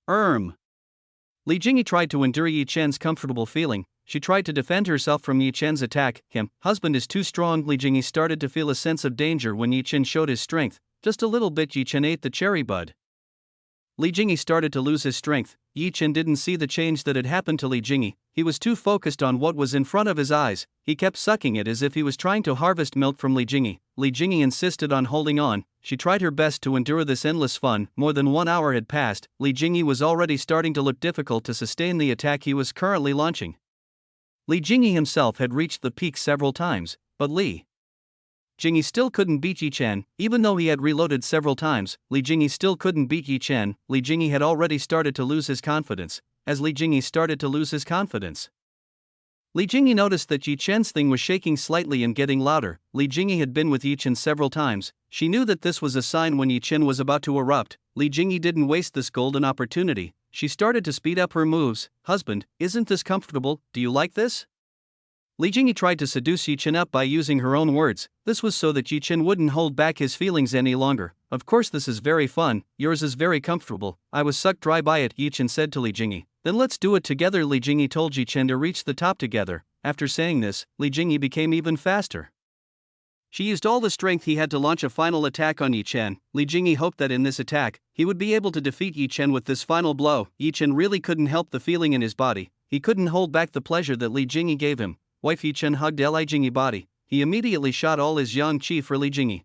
Li Jingyi tried to endure Yi Chen's comfortable feeling. She tried to defend herself from Yi Chen's attack. Husband is too strong. Li Jingyi started to feel a sense of danger when Yi Chen showed his strength. Just a little bit. Yi Chen ate the cherry bud. Li Jingyi started to lose his strength. Yi Chen didn't see the change that had happened to Li Jingyi. He was too focused on what was in front of his eyes. He kept sucking it as if he was trying to harvest milk from Li Jingyi. Li Jingyi insisted on holding on. She tried her best to endure this endless fun. More than 1 hour had passed. Li Jingyi was already starting to look difficult to sustain the attack he was currently launching. Li Jingyi himself had reached the peak several times, but Li Jingyi still couldn't beat Yi Chen. Even though he had reloaded several times, Li Jingyi still couldn't beat Yi Chen. Li Jingyi had already started to lose his confidence. As Li Jingyi started to lose his confidence, Li Jingyi noticed that Yi Chen's thing was shaking slightly and getting louder. Li Jingyi had been with Yi Chen several times. She knew that this was a sign when Yi Chen was about to erupt. Li Jingyi didn't waste this golden opportunity. She started to speed up her moves. Husband, isn't this comfortable? Do you like this? Li Jingyi tried to seduce Yi Chen up by using her own words. This was so that Yi Chen wouldn't hold back his feelings any longer. Of course, this is very fun. Yours is very comfortable. I was sucked dry by it, Yi Chen said to Li Jingyi. Then let's do it together. Li Jingyi told Yi Chen to reach the top together. After saying this, Li Jingyi became even faster. She used all the strength he had to launch a final attack on Yi Chen. Li Jingyi hoped that in this attack, he would be able to defeat Yi Chen with this final blow. Yi Chen really couldn't help the feeling in his body. He couldn't hold back the pleasure that Li Jingyi gave him. Wife Yi Chen hugged Li Jingyi body. He immediately shot all his yang qi for Li Jingyi.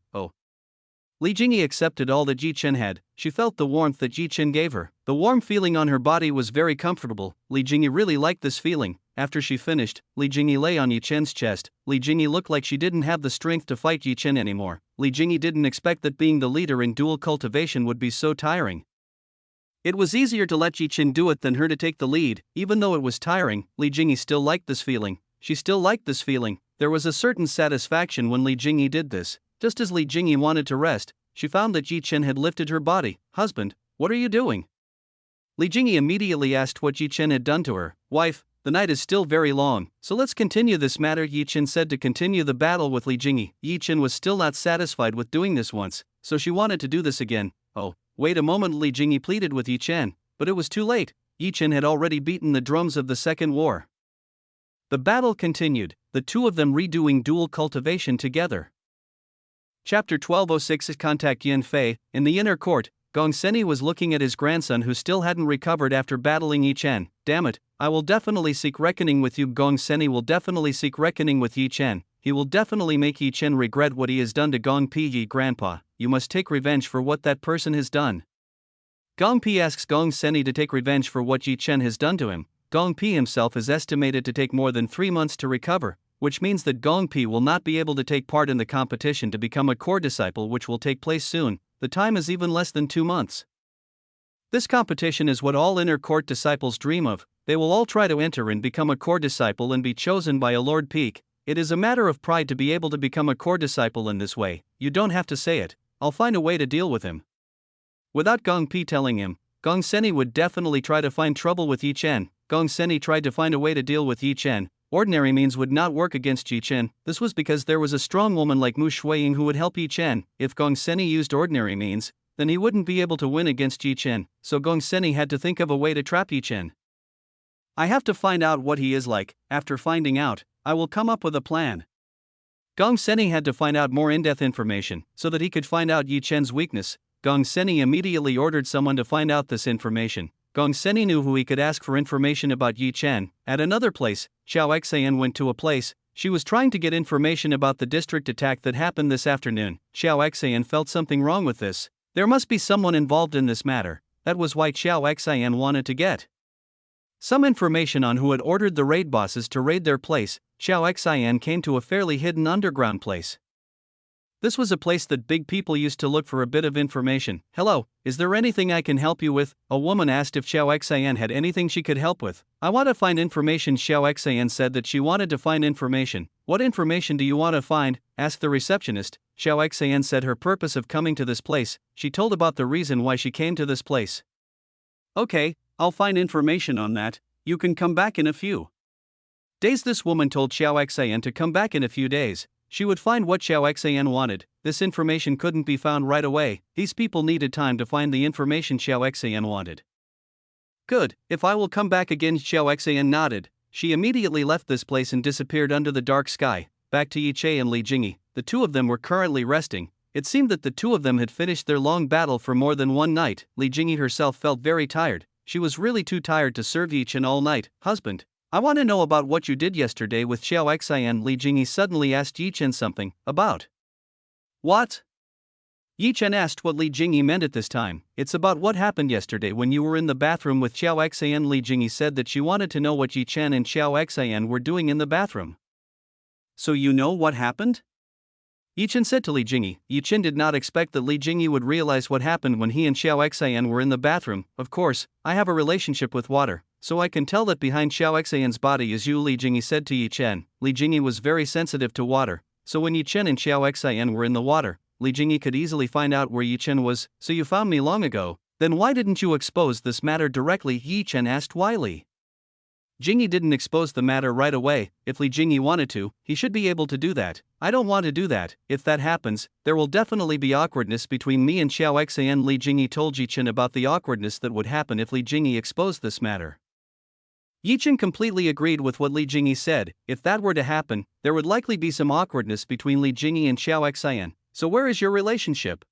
Li Jingyi accepted all that Yi Chen had. She felt the warmth that Yi Chen gave her. The warm feeling on her body was very comfortable. Li Jingyi really liked this feeling. After she finished, Li Jingyi lay on Yi Chen's chest. Li Jingyi looked like she didn't have the strength to fight Yi Chen anymore. Li Jingyi didn't expect that being the leader in dual cultivation would be so tiring. It was easier to let Yi Chen do it than her to take the lead. Even though it was tiring, Li Jingyi still liked this feeling. She still liked this feeling. There was a certain satisfaction when Li Jingyi did this. Just as Li Jingyi wanted to rest, she found that Yi Chen had lifted her body. Husband, what are you doing? Li Jingyi immediately asked what Yi Chen had done to her. Wife, the night is still very long, so let's continue this matter, Yi Chen said to continue the battle with Li Jingyi. Yi Chen was still not satisfied with doing this once, so she wanted to do this again. Oh, wait a moment, Li Jingyi pleaded with Yi Chen, but it was too late. Yi Chen had already beaten the drums of the second war. The battle continued, the two of them redoing dual cultivation together. Chapter 1206 Contact Yin Fei. In the inner court, Gong Seni was looking at his grandson who still hadn't recovered after battling Yi Chen. Damn it, I will definitely seek reckoning with you. Gong Seni will definitely seek reckoning with Yi Chen. He will definitely make Yi Chen regret what he has done to Gong Pi. Yi grandpa, you must take revenge for what that person has done. Gong Pi asks Gong Seni to take revenge for what Yi Chen has done to him. Gong Pi himself is estimated to take more than 3 months to recover, which means that Gong Pi will not be able to take part in the competition to become a core disciple, which will take place soon. The time is even less than 2 months. This competition is what all inner court disciples dream of. They will all try to enter and become a core disciple and be chosen by a Lord Peak. It is a matter of pride to be able to become a core disciple in this way. You don't have to say it. I'll find a way to deal with him. Without Gong Pi telling him, Gong Seni would definitely try to find trouble with Yi Chen. Gong Seni tried to find a way to deal with Yi Chen. Ordinary means would not work against Yi Chen. This was because there was a strong woman like Mu Shuiying who would help Yi Chen. If Gong Seni used ordinary means, then he wouldn't be able to win against Yi Chen, so Gong Seni had to think of a way to trap Yi Chen. I have to find out what he is like. After finding out, I will come up with a plan. Gong Seni had to find out more in-depth information, so that he could find out Yi Chen's weakness. Gong Seni immediately ordered someone to find out this information. Gong Seni knew who he could ask for information about Yi Chen. At another place, Xiao Xian went to a place. She was trying to get information about the district attack that happened this afternoon. Xiao Xian felt something wrong with this. There must be someone involved in this matter. That was why Xiao Xian wanted to get some information on who had ordered the raid bosses to raid their place. Xiao Xian came to a fairly hidden underground place. This was a place that big people used to look for a bit of information. "Hello, is there anything I can help you with?" A woman asked if Xiao Xian had anything she could help with. "I want to find information." Xiao Xian said that she wanted to find information. "What information do you want to find?" asked the receptionist. Xiao Xian said her purpose of coming to this place. She told about the reason why she came to this place. "Okay, I'll find information on that. You can come back in a few days." This woman told Xiao Xian to come back in a few days. She would find what Xiao Xian wanted. This information couldn't be found right away. These people needed time to find the information Xiao Xian wanted. "Good, if I will come back again." Xiao Xian nodded. She immediately left this place and disappeared under the dark sky. Back to Yi Che and Li Jingyi. The two of them were currently resting. It seemed that the two of them had finished their long battle for more than one night. Li Jingyi herself felt very tired. She was really too tired to serve Yi Chen all night. "Husband, I want to know about what you did yesterday with Xiao Xian." Li Jingyi suddenly asked Yi Chen something. "About what?" Yi Chen asked what Li Jingyi meant at this time. "It's about what happened yesterday when you were in the bathroom with Xiao Xian." Li Jingyi said that she wanted to know what Yi Chen and Xiao Xian were doing in the bathroom. "So you know what happened?" Yi Chen said to Li Jingyi. Yi Chen did not expect that Li Jingyi would realize what happened when he and Xiao Xian were in the bathroom. "Of course, I have a relationship with water, so I can tell that behind Xiao Xian's body is you," Li Jingyi said to Yi Chen. Li Jingyi was very sensitive to water, so when Yi Chen and Xiao Xian were in the water, Li Jingyi could easily find out where Yi Chen was. "So you found me long ago, then why didn't you expose this matter directly?" Yi Chen asked. "Why Li Jingyi didn't expose the matter right away? If Li Jingyi wanted to, he should be able to do that. I don't want to do that. If that happens, there will definitely be awkwardness between me and Xiao Xian." Li Jingyi told Yi Chen about the awkwardness that would happen if Li Jingyi exposed this matter. Yi Chen completely agreed with what Li Jingyi said. If that were to happen, there would likely be some awkwardness between Li Jingyi and Xiao Xian. "So where is your relationship?"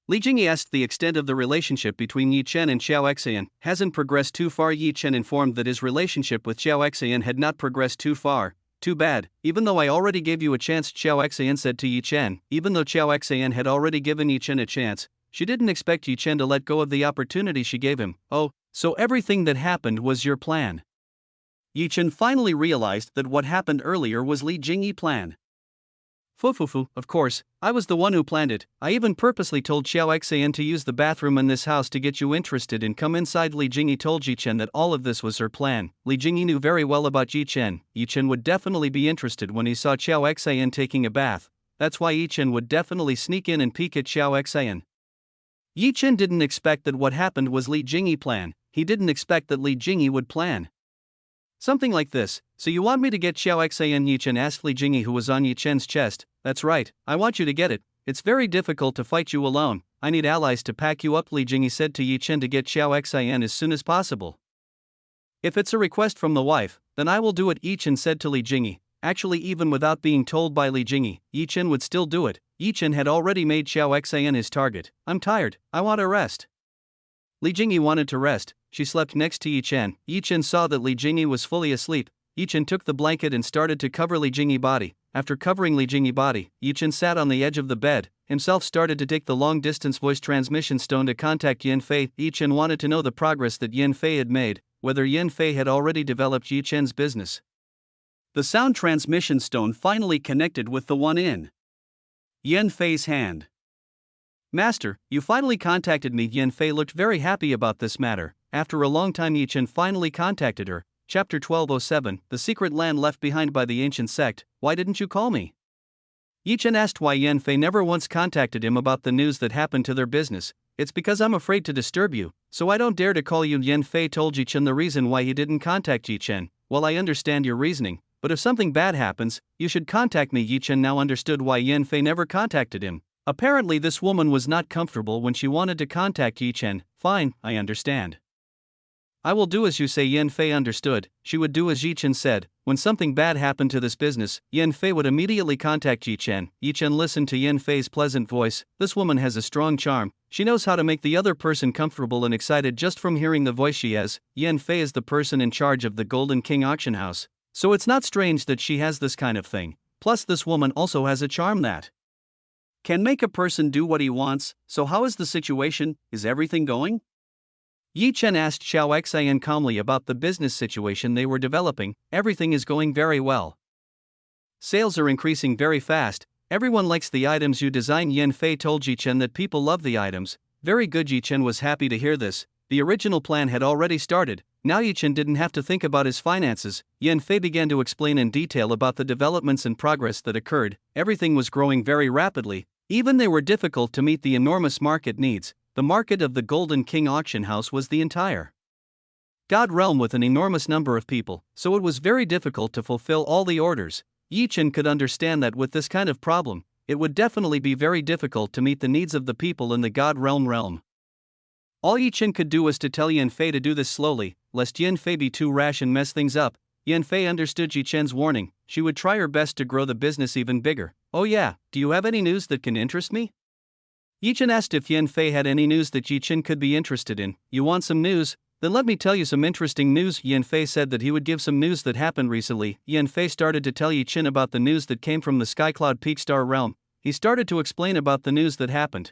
Li Jingyi asked. The extent of the relationship between Yi Chen and Xiao Xian hasn't progressed too far. Yi Chen informed that his relationship with Xiao Xian had not progressed too far. "Too bad, even though I already gave you a chance," Xiao Xian said to Yi Chen. Even though Xiao Xian had already given Yi Chen a chance, she didn't expect Yi Chen to let go of the opportunity she gave him. "Oh, so everything that happened was your plan?" Yi Chen finally realized that what happened earlier was Li Jingyi's plan. "Fufufu, of course, I was the one who planned it. I even purposely told Xiao Xian to use the bathroom in this house to get you interested and come inside." Li Jingyi told Yi Chen that all of this was her plan. Li Jingyi knew very well about Yi Chen. Yi Chen would definitely be interested when he saw Xiao Xian taking a bath. That's why Yi Chen would definitely sneak in and peek at Xiao Xian. Yi Chen didn't expect that what happened was Li Jingyi's plan. He didn't expect that Li Jingyi would plan something like this. "So you want me to get Xiao Xian?" Yi Chen asked Li Jingyi, who was on Yi Chen's chest. "That's right, I want you to get it. It's very difficult to fight you alone. I need allies to pack you up." Li Jingyi said to Yi Chen to get Xiao Xian as soon as possible. "If it's a request from the wife, then I will do it," Yi Chen said to Li Jingyi. Actually, even without being told by Li Jingyi, Yi Chen would still do it. Yi Chen had already made Xiao Xian his target. "I'm tired, I want to rest." Li Jingyi wanted to rest. She slept next to Yi Chen. Yi Chen saw that Li Jingyi was fully asleep. Yi Chen took the blanket and started to cover Li Jingyi's body. After covering Li Jingyi's body, Yi Chen sat on the edge of the bed, himself started to take the long-distance voice transmission stone to contact Yin Fei. Yi Chen wanted to know the progress that Yin Fei had made, whether Yin Fei had already developed Yi Chen's business. The sound transmission stone finally connected with the one in Yin Fei's hand. "Master, you finally contacted me." Yin Fei looked very happy about this matter. After a long time, Yi Chen finally contacted her. Chapter 1207, The Secret Land Left Behind by the Ancient Sect. "Why didn't you call me?" Yi Chen asked why Yin Fei never once contacted him about the news that happened to their business. "It's because I'm afraid to disturb you, so I don't dare to call you." Yin Fei told Yi Chen the reason why he didn't contact Yi Chen. "Well, I understand your reasoning, but if something bad happens, you should contact me." Yi Chen now understood why Yin Fei never contacted him. Apparently this woman was not comfortable when she wanted to contact Yi Chen. "Fine, I understand. I will do as you say. Yan Fei understood. She would do as Yi Chen said. When something bad happened to this business, Yan Fei would immediately contact Yi Chen. Yi Chen listened to Yan Fei's pleasant voice. This woman has a strong charm. She knows how to make the other person comfortable and excited just from hearing the voice she has. Yan Fei is the person in charge of the Golden King auction house, so it's not strange that she has this kind of thing. Plus, this woman also has a charm that can make a person do what he wants. So how is the situation? Is everything going? Yi Chen asked Xiao Xian calmly about the business situation they were developing. Everything is going very well. Sales are increasing very fast. Everyone likes the items you design. Yan Fei told Yi Chen that people love the items. Very good. Yi Chen was happy to hear this. The original plan had already started. Now Yi Chen didn't have to think about his finances. Yan Fei began to explain in detail about the developments and progress that occurred. Everything was growing very rapidly. Even they were difficult to meet the enormous market needs. The market of the Golden King auction house was the entire God realm with an enormous number of people, so it was very difficult to fulfill all the orders. Yi Chen could understand that with this kind of problem, it would definitely be very difficult to meet the needs of the people in the God realm. All Yi Chen could do was to tell Yan Fei to do this slowly, lest Yan Fei be too rash and mess things up. Yan Fei understood Yi Chen's warning. She would try her best to grow the business even bigger. Oh yeah, do you have any news that can interest me? Yi Chen asked if Yan Fei had any news that Yi Chen could be interested in. You want some news? Then let me tell you some interesting news. Yan Fei said that he would give some news that happened recently. Yan Fei started to tell Yi Chen about the news that came from the Skycloud Peak Star realm. He started to explain about the news that happened.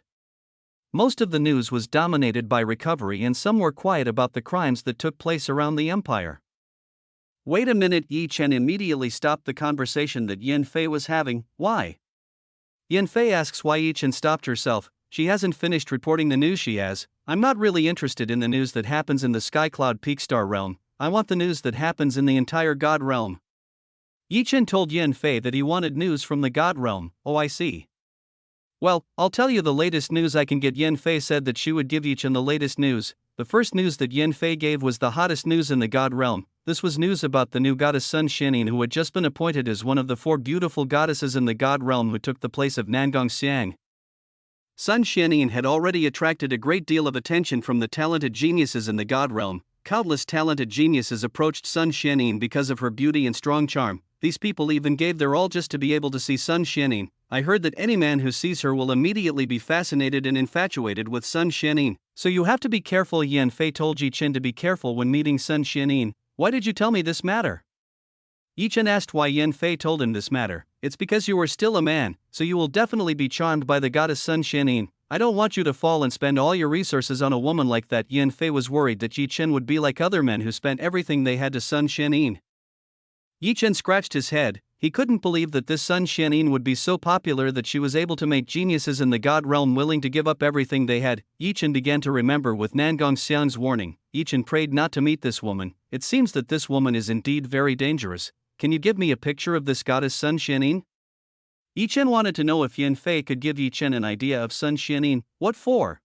Most of the news was dominated by recovery and some were quiet about the crimes that took place around the empire. Wait a minute. Yi Chen immediately stopped the conversation that Yan Fei was having. Why? Yan Fei asks why Yi Chen stopped herself. She hasn't finished reporting the news she has. I'm not really interested in the news that happens in the Skycloud Peak Star realm. I want the news that happens in the entire God realm. Yi Chen told Yan Fei that he wanted news from the God realm. Oh, I see. Well, I'll tell you the latest news I can get. Yan Fei said that she would give Yi Chen the latest news. The first news that Yan Fei gave was the hottest news in the God realm. This was news about the new goddess Sun Xianin, who had just been appointed as one of the 4 beautiful goddesses in the God realm who took the place of Nangong Xiang. Sun Xianin had already attracted a great deal of attention from the talented geniuses in the God realm. Countless talented geniuses approached Sun Xianin because of her beauty and strong charm. These people even gave their all just to be able to see Sun Xianin. I heard that any man who sees her will immediately be fascinated and infatuated with Sun Xianin. So you have to be careful. Yan Fei told Yi Chen to be careful when meeting Sun Xianin. Why did you tell me this matter? Yi Chen asked why Yan Fei told him this matter. It's because you are still a man, so you will definitely be charmed by the goddess Sun Xianin. I don't want you to fall and spend all your resources on a woman like that. Yan Fei was worried that Yi Chen would be like other men who spent everything they had to Sun Xianin. Yi Chen scratched his head. He couldn't believe that this Sun Xianin would be so popular that she was able to make geniuses in the God realm willing to give up everything they had. Yi Chen began to remember with Nangong Xiang's warning. Yi Chen prayed not to meet this woman. It seems that this woman is indeed very dangerous. Can you give me a picture of this goddess Sun Xianin? Yi Chen wanted to know if Yan Fei could give Yi Chen an idea of Sun Xianin. What for?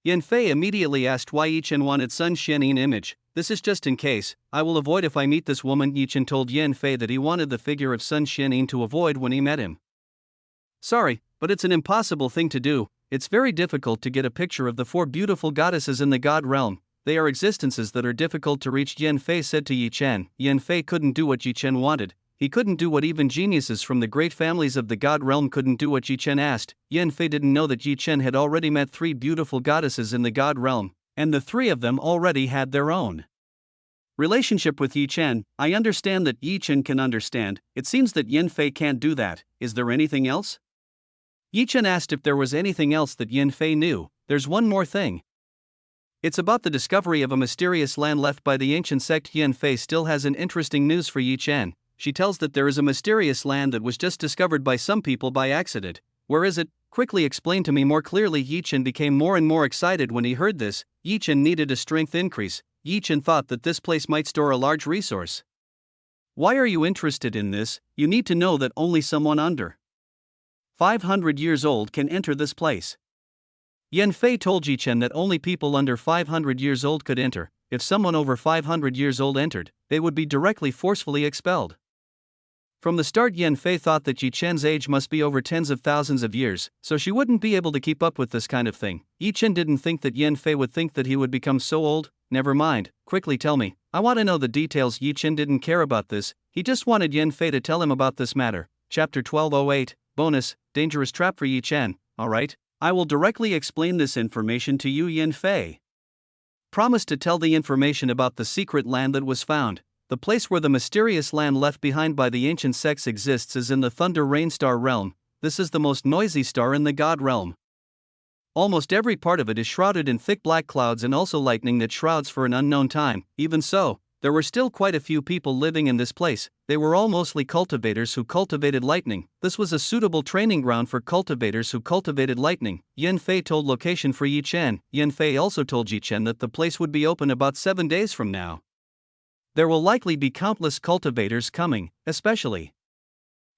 Yan Fei immediately asked why Yi Chen wanted Sun Xianin image. This is just in case. I will avoid if I meet this woman. Yi Chen told Yan Fei that he wanted the figure of Sun Xianin to avoid when he met him. Sorry, but it's an impossible thing to do. It's very difficult to get a picture of the 4 beautiful goddesses in the God realm. They are existences that are difficult to reach. Yan Fei said to Yi Chen. Yan Fei couldn't do what Yi Chen wanted. He couldn't do what even geniuses from the great families of the God realm couldn't do what Yi Chen asked. Yan Fei didn't know that Yi Chen had already met 3 beautiful goddesses in the God realm, and the 3 of them already had their own relationship with Yi Chen. I understand that Yi Chen can understand. It seems that Yan Fei can't do that. Is there anything else? Yi Chen asked if there was anything else that Yan Fei knew. There's one more thing. It's about the discovery of a mysterious land left by the ancient sect. Yan Fei still has an interesting news for Yi Chen. She tells that there is a mysterious land that was just discovered by some people by accident. Where is it? Quickly explain to me more clearly. Yi Chen became more and more excited when he heard this. Yi Chen needed a strength increase. Yi Chen thought that this place might store a large resource. Why are you interested in this? You need to know that only someone under 500 years old can enter this place. Yan Fei told Yi Chen that only people under 500 years old could enter. If someone over 500 years old entered, they would be directly forcefully expelled. From the start, Yan Fei thought that Yi Chen's age must be over tens of thousands of years, so she wouldn't be able to keep up with this kind of thing. Yi Chen didn't think that Yan Fei would think that he would become so old. never mind, quickly tell me, I want to know the details. Yi Chen didn't care about this, he just wanted Yan Fei to tell him about this matter. Chapter 1208, Bonus, Dangerous Trap for Yi Chen. Alright, I will directly explain this information to you, Yan Fei. Promise to tell the information about the secret land that was found. The place where the mysterious land left behind by the ancient sects exists is in the Thunder Rain Star realm. This is the most noisy star in the God realm. Almost every part of it is shrouded in thick black clouds and also lightning that shrouds for an unknown time. Even so, there were still quite a few people living in this place. They were all mostly cultivators who cultivated lightning. This was a suitable training ground for cultivators who cultivated lightning. Yan Fei told location for Yi Chen. Yan Fei also told Yi Chen that the place would be open about 7 days from now. There will likely be countless cultivators coming, especially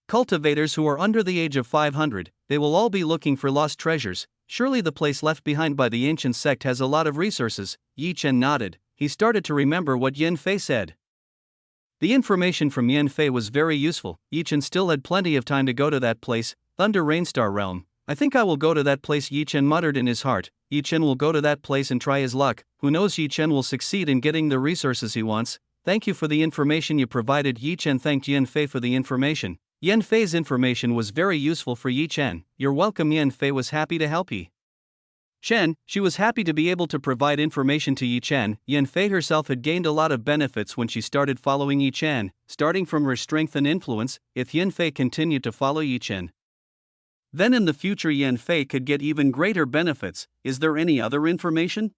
cultivators who are under the age of 500. They will all be looking for lost treasures. Surely the place left behind by the ancient sect has a lot of resources. Yi Chen nodded. He started to remember what Yan Fei said. The information from Yan Fei was very useful. Yi Chen still had plenty of time to go to that place, Thunder Rainstar Realm. I think I will go to that place, Yi Chen muttered in his heart. Yi Chen will go to that place and try his luck. Who knows, Yi Chen will succeed in getting the resources he wants. Thank you for the information you provided. Yi Chen thanked Yan Fei for the information. Yan Fei's information was very useful for Yi Chen. You're welcome. Yan Fei was happy to help Yi Chen. She was happy to be able to provide information to Yi Chen. Yan Fei herself had gained a lot of benefits when she started following Yi Chen, starting from her strength and influence. If Yan Fei continued to follow Yi Chen, then in the future Yan Fei could get even greater benefits. Is there any other information?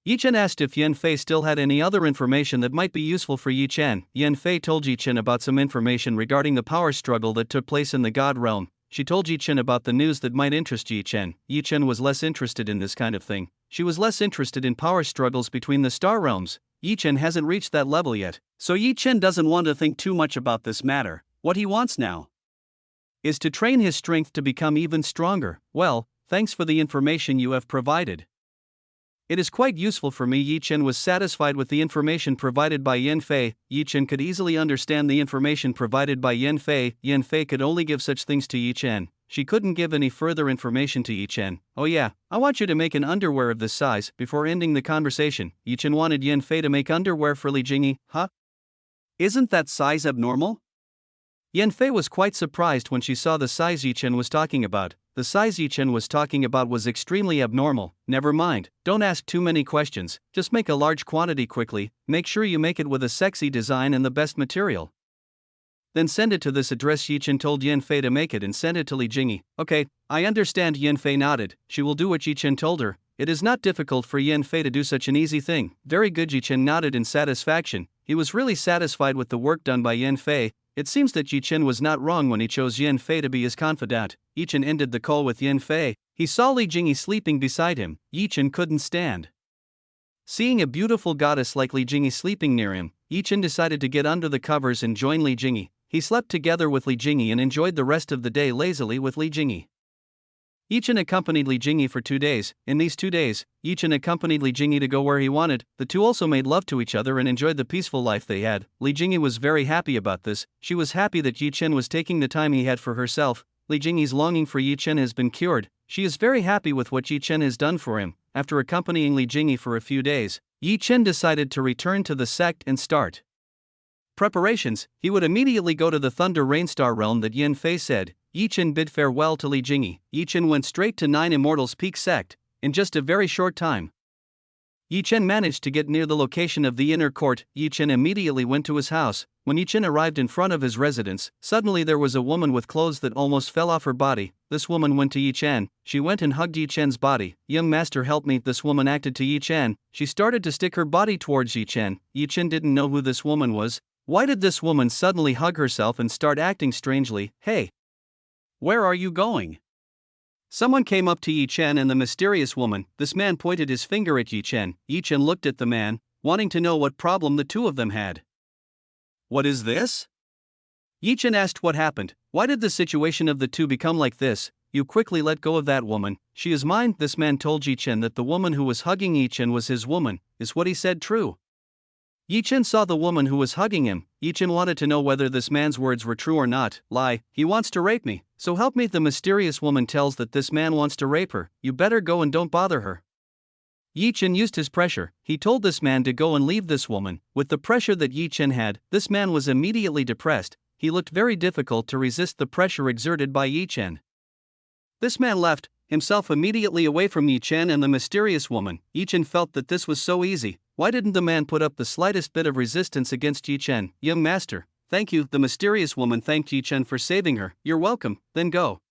Yi Chen asked if Yan Fei still had any other information that might be useful for Yi Chen. Yan Fei told Yi Chen about some information regarding the power struggle that took place in the God realm. She told Yi Chen about the news that might interest Yi Chen. Yi Chen was less interested in this kind of thing. She was less interested in power struggles between the star realms. Yi Chen hasn't reached that level yet, so Yi Chen doesn't want to think too much about this matter. What he wants now is to train his strength to become even stronger. Well, thanks for the information you have provided. It is quite useful for me. Yi Chen was satisfied with the information provided by Yan Fei. Yi Chen could easily understand the information provided by Yan Fei. Yan Fei could only give such things to Yi Chen. She couldn't give any further information to Yi Chen. Oh yeah, I want you to make an underwear of this size. Before ending the conversation, Yi Chen wanted Yan Fei to make underwear for Li Jingyi. Huh? Isn't that size abnormal? Yan Fei was quite surprised when she saw the size Yi Chen was talking about. The size Yi Chen was talking about was extremely abnormal. Never mind, don't ask too many questions, just make a large quantity quickly. Make sure you make it with a sexy design and the best material. Then send it to this address. Yi Chen told Yan Fei to make it and send it to Li Jingyi. Okay, I understand. Yan Fei nodded. She will do what Yi Chen told her. It is not difficult for Yan Fei to do such an easy thing. Very good. Yi Chen nodded in satisfaction. He was really satisfied with the work done by Yan Fei. It seems that Yi Chen was not wrong when he chose Yan Fei to be his confidant. Yi Chen ended the call with Yan Fei. He saw Li Jingyi sleeping beside him. Yi Chen couldn't stand seeing a beautiful goddess like Li Jingyi sleeping near him. Yi Chen decided to get under the covers and join Li Jingyi. He slept together with Li Jingyi and enjoyed the rest of the day lazily with Li Jingyi. Yi Chen accompanied Li Jingyi for 2 days. In these 2 days, Yi Chen accompanied Li Jingyi to go where he wanted. The two also made love to each other and enjoyed the peaceful life they had. Li Jingyi was very happy about this. She was happy that Yi Chen was taking the time he had for herself. Li Jingyi's longing for Yi Chen has been cured. She is very happy with what Yi Chen has done for him. After accompanying Li Jingyi for a few days, Yi Chen decided to return to the sect and start preparations. He would immediately go to the Thunder Rainstar realm that Yan Fei said. Yi Chen bid farewell to Li Jingyi. Yi Chen went straight to Nine Immortals Peak sect. In just a very short time, Yi Chen managed to get near the location of the inner court. Yi Chen immediately went to his house. When Yi Chen arrived in front of his residence, suddenly there was a woman with clothes that almost fell off her body. This woman went to Yi Chen. She went and hugged Yi Chen's body. Young master, help me. This woman acted to Yi Chen. She started to stick her body towards Yi Chen. Yi Chen didn't know who this woman was. Why did this woman suddenly hug herself and start acting strangely? Hey, where are you going? Someone came up to Yi Chen and the mysterious woman. This man pointed his finger at Yi Chen. Yi Chen looked at the man, wanting to know what problem the two of them had. What is this? Yi Chen asked what happened. Why did the situation of the two become like this? You quickly let go of that woman. She is mine. This man told Yi Chen that the woman who was hugging Yi Chen was his woman. Is what he said true? Yi Chen saw the woman who was hugging him. Yi Chen wanted to know whether this man's words were true or not. Lie. He wants to rape me. So help me. The mysterious woman tells that this man wants to rape her. You better go and don't bother her. Yi Chen used his pressure. He told this man to go and leave this woman. With the pressure that Yi Chen had, this man was immediately depressed. He looked very difficult to resist the pressure exerted by Yi Chen. This man left himself immediately away from Yi Chen and the mysterious woman. Yi Chen felt that this was so easy. Why didn't the man put up the slightest bit of resistance against Yi Chen? Young master, thank you. The mysterious woman thanked Yi Chen for saving her. You're welcome, then go.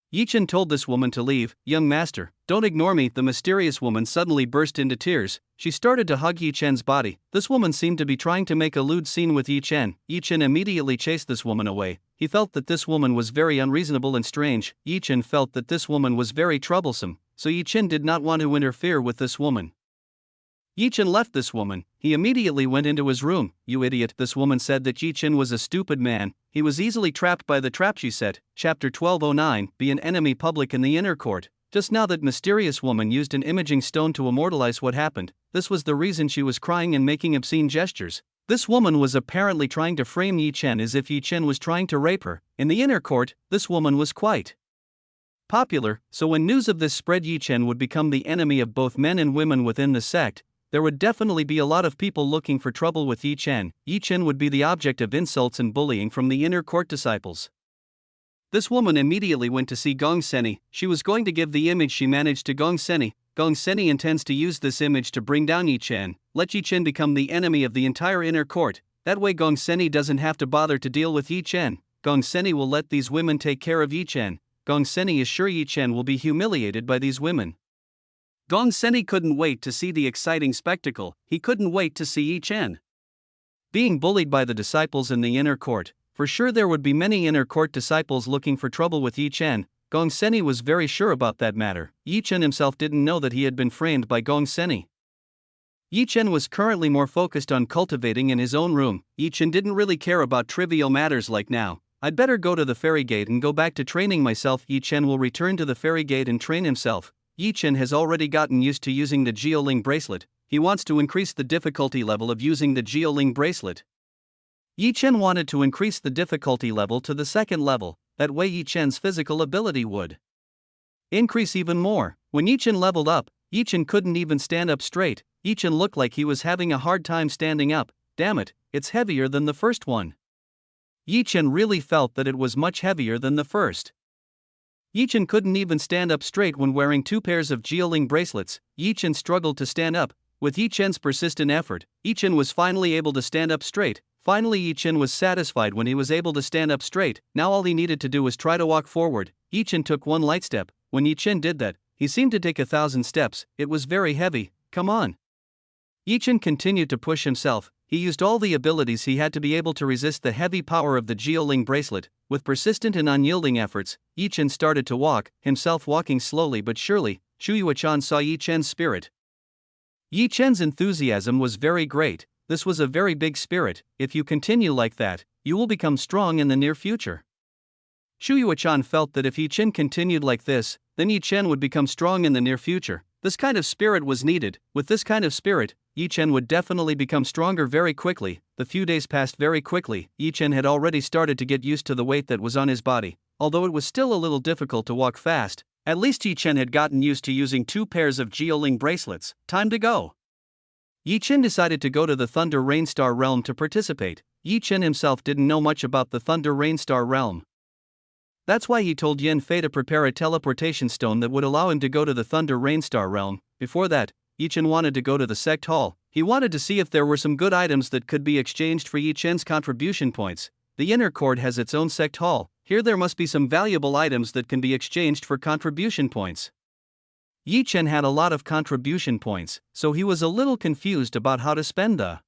Yi Chen told this woman to leave. Young master, don't ignore me. The mysterious woman suddenly burst into tears. She started to hug Yi Chen's body. This woman seemed to be trying to make a lewd scene with Yi Chen. Yi Chen immediately chased this woman away. He felt that this woman was very unreasonable and strange. Yi Chen felt that this woman was very troublesome, so Yi Chen did not want to interfere with this woman. Yi Chen left this woman. He immediately went into his room. You idiot, this woman said that Yi Chen was a stupid man. He was easily trapped by the trap she set. Chapter 1209, Be an enemy public in the inner court. Just now that mysterious woman used an imaging stone to immortalize what happened. This was the reason she was crying and making obscene gestures. This woman was apparently trying to frame Yi Chen as if Yi Chen was trying to rape her. In the inner court, this woman was quite popular, so when news of this spread, Yi Chen would become the enemy of both men and women within the sect. There would definitely be a lot of people looking for trouble with Yi Chen. Yi Chen would be the object of insults and bullying from the inner court disciples. This woman immediately went to see Gong Seni. She was going to give the image she managed to Gong Seni. Gong Seni intends to use this image to bring down Yi Chen. Let Yi Chen become the enemy of the entire inner court. That way Gong Seni doesn't have to bother to deal with Yi Chen. Gong Seni will let these women take care of Yi Chen. Gong Seni is sure Yi Chen will be humiliated by these women. Gong Seni couldn't wait to see the exciting spectacle. He couldn't wait to see Yi Chen being bullied by the disciples in the inner court. For sure there would be many inner court disciples looking for trouble with Yi Chen. Gong Seni was very sure about that matter. Yi Chen himself didn't know that he had been framed by Gong Seni. Yi Chen was currently more focused on cultivating in his own room. Yi Chen didn't really care about trivial matters like now. I'd better go to the fairy gate and go back to training myself. Yi Chen will return to the fairy gate and train himself. Yi Chen has already gotten used to using the Geoling bracelet. He wants to increase the difficulty level of using the Geoling bracelet. Yi Chen wanted to increase the difficulty level to the second level. That way Yi Chen's physical ability would increase even more. When Yi Chen leveled up, Yi Chen couldn't even stand up straight. Yi Chen looked like he was having a hard time standing up. Damn it, it's heavier than the first one. Yi Chen really felt that it was much heavier than the first. Yi Chen couldn't even stand up straight when wearing 2 pairs of Geoling bracelets. Yi Chen struggled to stand up. With Yi Chen's persistent effort, Yi Chen was finally able to stand up straight. Finally Yi Chen was satisfied when he was able to stand up straight. Now all he needed to do was try to walk forward. Yi Chen took one light step. When Yi Chen did that, he seemed to take 1,000 steps. It was very heavy. Come on. Yi Chen continued to push himself. He used all the abilities he had to be able to resist the heavy power of the Geoling bracelet. With persistent and unyielding efforts, Yi Chen started to walk, himself walking slowly but surely. Shu Yuechan saw Yi Chen's spirit. Yi Chen's enthusiasm was very great. This was a very big spirit. If you continue like that, you will become strong in the near future. Shu Yuechan felt that if Yi Chen continued like this, then Yi Chen would become strong in the near future. This kind of spirit was needed. With this kind of spirit, Yi Chen would definitely become stronger very quickly. The few days passed very quickly. Yi Chen had already started to get used to the weight that was on his body. Although it was still a little difficult to walk fast, at least Yi Chen had gotten used to using 2 pairs of Geoling bracelets. Time to go. Yi Chen decided to go to the Thunder Rainstar realm to participate. Yi Chen himself didn't know much about the Thunder Rainstar realm. That's why he told Yan Fei to prepare a teleportation stone that would allow him to go to the Thunder Rainstar realm. Before that, Yi Chen wanted to go to the sect hall. He wanted to see if there were some good items that could be exchanged for Yi Chen's contribution points. The inner court has its own sect hall. Here there must be some valuable items that can be exchanged for contribution points. Yi Chen had a lot of contribution points, so he was a little confused about how to spend the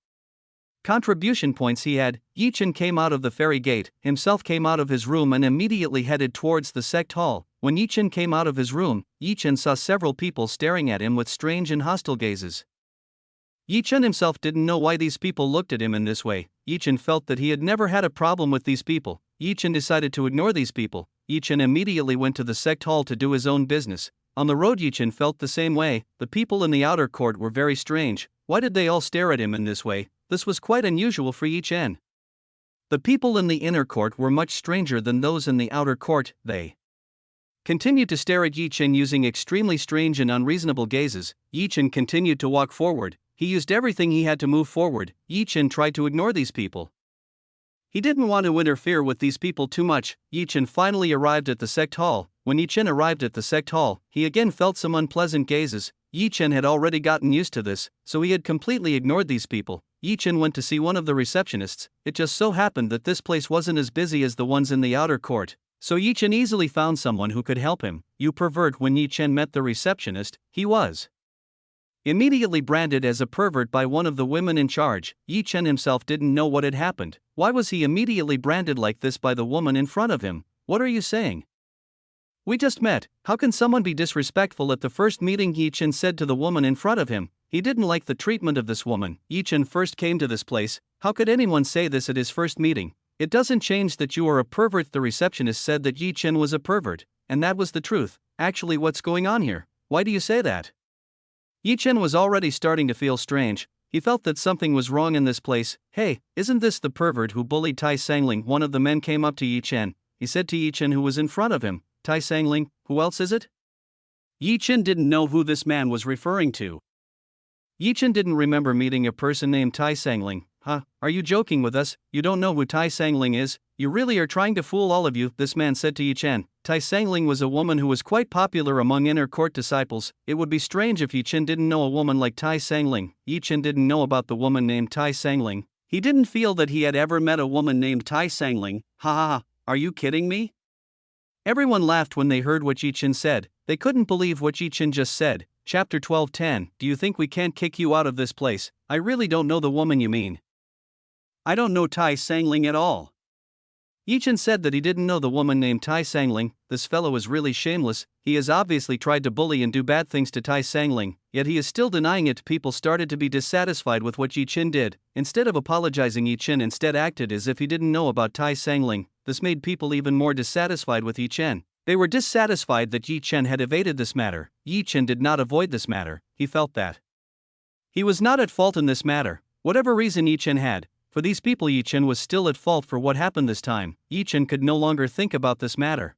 contribution points he had. Yi Chen came out of the fairy gate, himself came out of his room and immediately headed towards the sect hall. When Yi Chen came out of his room, Yi Chen saw several people staring at him with strange and hostile gazes. Yi Chen himself didn't know why these people looked at him in this way. Yi Chen felt that he had never had a problem with these people. Yi Chen decided to ignore these people. Yi Chen immediately went to the sect hall to do his own business. On the road Yi Chen felt the same way. The people in the outer court were very strange. Why did they all stare at him in this way? This was quite unusual for Yi Chen. The people in the inner court were much stranger than those in the outer court. They continued to stare at Yi Chen using extremely strange and unreasonable gazes. Yi Chen continued to walk forward. He used everything he had to move forward. Yi Chen tried to ignore these people. He didn't want to interfere with these people too much. Yi Chen finally arrived at the sect hall. When Yi Chen arrived at the sect hall, he again felt some unpleasant gazes. Yi Chen had already gotten used to this, so he had completely ignored these people. Yi Chen went to see one of the receptionists. It just so happened that this place wasn't as busy as the ones in the outer court, so Yi Chen easily found someone who could help him. You pervert. When Yi Chen met the receptionist, he was immediately branded as a pervert by one of the women in charge. Yi Chen himself didn't know what had happened. Why was he immediately branded like this by the woman in front of him? What are you saying? We just met. How can someone be disrespectful at the first meeting? Yi Chen said to the woman in front of him. He didn't like the treatment of this woman. Yi Chen first came to this place. How could anyone say this at his first meeting? It doesn't change that you are a pervert. The receptionist said that Yi Chen was a pervert, and that was the truth. Actually, what's going on here? Why do you say that? Yi Chen was already starting to feel strange. He felt that something was wrong in this place. Hey, isn't this the pervert who bullied Tai Sangling? One of the men came up to Yi Chen. He said to Yi Chen, who was in front of him, Tai Sangling, who else is it? Yi Chen didn't know who this man was referring to. Yi Chen didn't remember meeting a person named Tai Sangling. Huh, are you joking with us? You don't know who Tai Sangling is? You really are trying to fool all of you, this man said to Yi Chen. Tai Sangling was a woman who was quite popular among inner court disciples. It would be strange if Yi Chen didn't know a woman like Tai Sangling. Yi Chen didn't know about the woman named Tai Sangling. He didn't feel that he had ever met a woman named Tai Sangling. Ha ha ha, are you kidding me? Everyone laughed when they heard what Yi Chen said. They couldn't believe what Yi Chen just said. Chapter 12:10. Do you think we can't kick you out of this place? I really don't know the woman you mean. I don't know Tai Sangling at all. Yi Chen said that he didn't know the woman named Tai Sangling. This fellow is really shameless. He has obviously tried to bully and do bad things to Tai Sangling, yet he is still denying it. People started to be dissatisfied with what Yi Chen did. Instead of apologizing, Yi Chen instead acted as if he didn't know about Tai Sangling. This made people even more dissatisfied with Yi Chen. They were dissatisfied that Yi Chen had evaded this matter. Yi Chen did not avoid this matter. He felt that he was not at fault in this matter. Whatever reason Yi Chen had, for these people Yi Chen was still at fault for what happened this time. Yi Chen could no longer think about this matter.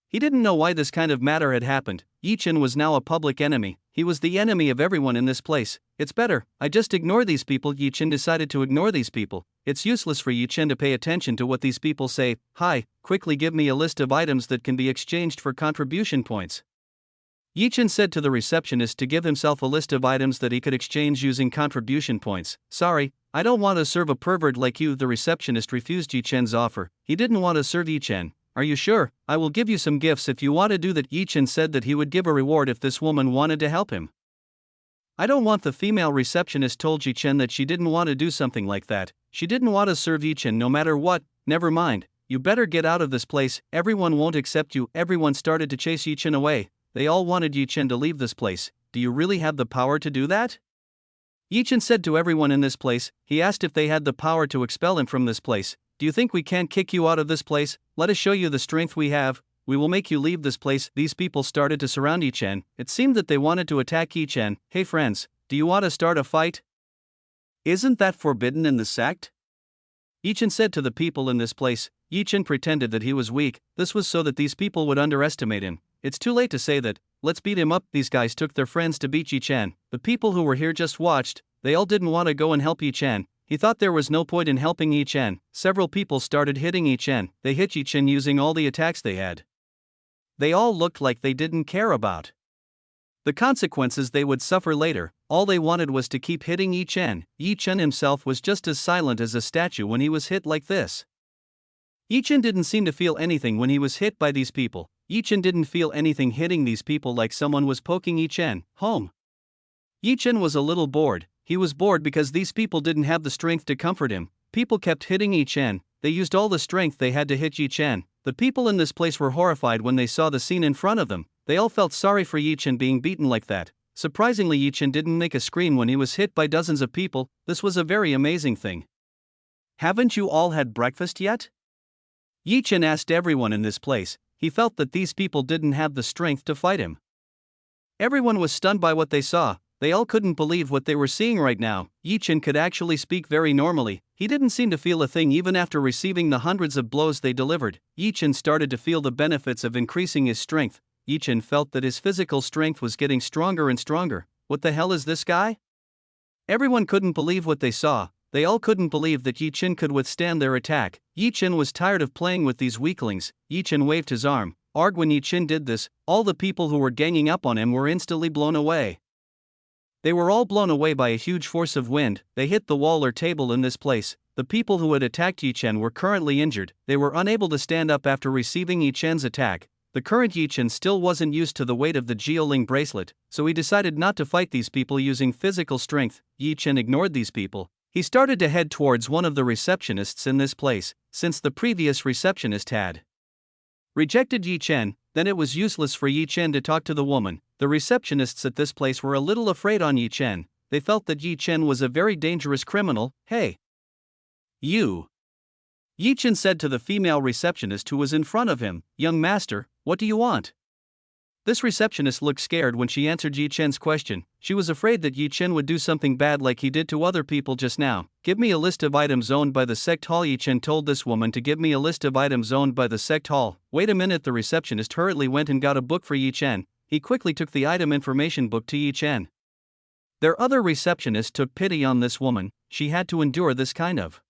He didn't know why this kind of matter had happened. Yi Chen was now a public enemy. He was the enemy of everyone in this place. It's better, I just ignore these people. Yi Chen decided to ignore these people. It's useless for Yi Chen to pay attention to what these people say. Hi, quickly give me a list of items that can be exchanged for contribution points. Yi Chen said to the receptionist to give himself a list of items that he could exchange using contribution points. Sorry, I don't want to serve a pervert like you. The receptionist refused Yi Chen's offer. He didn't want to serve Yi Chen. Are you sure? I will give you some gifts if you want to do that. Yi Chen said that he would give a reward if this woman wanted to help him. I don't want. The female receptionist told Yi Chen that she didn't want to do something like that. She didn't want to serve Yi Chen no matter what. Never mind, you better get out of this place. Everyone won't accept you. Everyone started to chase Yi Chen away. They all wanted Yi Chen to leave this place. Do you really have the power to do that? Yi Chen said to everyone in this place. He asked if they had the power to expel him from this place. Do you think we can't kick you out of this place? Let us show you the strength we have. We will make you leave this place. These people started to surround Yi Chen. It seemed that they wanted to attack Yi Chen. Hey friends, do you want to start a fight? Isn't that forbidden in the sect? Yi Chen said to the people in this place. Yi Chen pretended that he was weak. This was so that these people would underestimate him. It's too late to say that. Let's beat him up. These guys took their friends to beat Yi Chen. The people who were here just watched. They all didn't want to go and help Yi Chen. He thought there was no point in helping Yi Chen. Several people started hitting Yi Chen. They hit Yi Chen using all the attacks they had. They all looked like they didn't care about the consequences they would suffer later. All they wanted was to keep hitting Yi Chen. Yi Chen himself was just as silent as a statue when he was hit like this. Yi Chen didn't seem to feel anything when he was hit by these people. Yi Chen didn't feel anything hitting these people like someone was poking Yi Chen. Home. Yi Chen was a little bored. He was bored because these people didn't have the strength to comfort him. People kept hitting Yi Chen. They used all the strength they had to hit Yi Chen. The people in this place were horrified when they saw the scene in front of them. They all felt sorry for Yi Chen being beaten like that. Surprisingly, Yi Chen didn't make a scream when he was hit by dozens of people. This was a very amazing thing. Haven't you all had breakfast yet? Yi Chen asked everyone in this place. He felt that these people didn't have the strength to fight him. Everyone was stunned by what they saw. They all couldn't believe what they were seeing right now. Yi Chen could actually speak very normally. He didn't seem to feel a thing even after receiving the hundreds of blows they delivered. Yi Chen started to feel the benefits of increasing his strength. Yi Chen felt that his physical strength was getting stronger and stronger. What the hell is this guy? Everyone couldn't believe what they saw. They all couldn't believe that Yi Chen could withstand their attack. Yi Chen was tired of playing with these weaklings. Yi Chen waved his arm. When Yi Chen did this, all the people who were ganging up on him were instantly blown away. They were all blown away by a huge force of wind. They hit the wall or table in this place. The people who had attacked Yi Chen were currently injured. They were unable to stand up after receiving Yi Chen's attack. The current Yi Chen still wasn't used to the weight of the Geoling bracelet, so he decided not to fight these people using physical strength. Yi Chen ignored these people. He started to head towards one of the receptionists in this place. Since the previous receptionist had rejected Yi Chen, then it was useless for Yi Chen to talk to the woman. The receptionists at this place were a little afraid on Yi Chen. They felt that Yi Chen was a very dangerous criminal. Hey, you! Yi Chen said to the female receptionist who was in front of him, "Young master, what do you want?" This receptionist looked scared when she answered Yi Chen's question. She was afraid that Yi Chen would do something bad like he did to other people just now. "Give me a list of items owned by the sect hall." Yi Chen told this woman to give me a list of items owned by the sect hall. Wait a minute, the receptionist hurriedly went and got a book for Yi Chen. He quickly took the item information book to Yi Chen. Their other receptionist took pity on this woman. She had to endure this kind of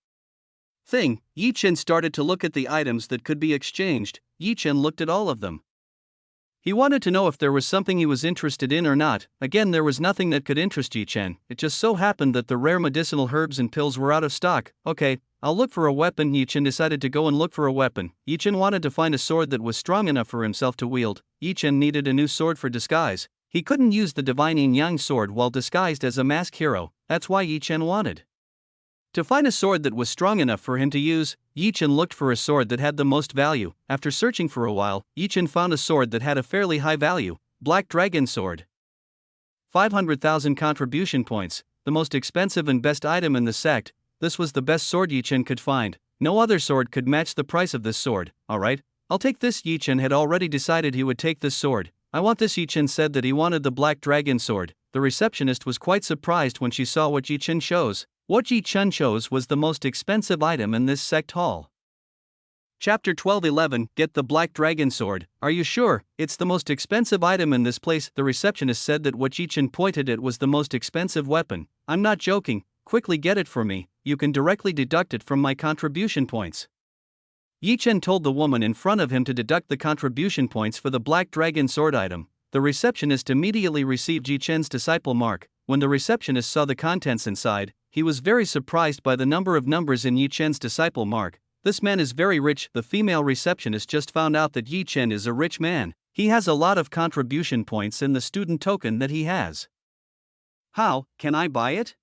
thing. Yi Chen started to look at the items that could be exchanged. Yi Chen looked at all of them. He wanted to know if there was something he was interested in or not. Again, there was nothing that could interest Yi Chen. It just so happened that the rare medicinal herbs and pills were out of stock. Okay, I'll look for a weapon. Yi Chen decided to go and look for a weapon. Yi Chen wanted to find a sword that was strong enough for himself to wield. Yi Chen needed a new sword for disguise. He couldn't use the divine yin-yang sword while disguised as a masked hero. That's why Yi Chen wanted to find a sword that was strong enough for him to use. Yi Chen looked for a sword that had the most value. After searching for a while, Yi Chen found a sword that had a fairly high value. Black Dragon Sword. 500,000 contribution points. The most expensive and best item in the sect. This was the best sword Yi Chen could find. No other sword could match the price of this sword. Alright, I'll take this. Yi Chen had already decided he would take this sword. I want this. Yi Chen said that he wanted the Black Dragon Sword. The receptionist was quite surprised when she saw what Yi Chen chose. What Yi Chen chose was the most expensive item in this sect hall. Chapter 12:11 Get the Black Dragon Sword. Are you sure? It's the most expensive item in this place. The receptionist said that what Yi Chen pointed at was the most expensive weapon. I'm not joking. Quickly get it for me. You can directly deduct it from my contribution points. Yi Chen told the woman in front of him to deduct the contribution points for the Black Dragon Sword item. The receptionist immediately received Yi Chen's disciple mark. When the receptionist saw the contents inside, he was very surprised by the number of numbers in Yi Chen's disciple mark. This man is very rich. The female receptionist just found out that Yi Chen is a rich man. He has a lot of contribution points in the student token that he has. How can I buy it?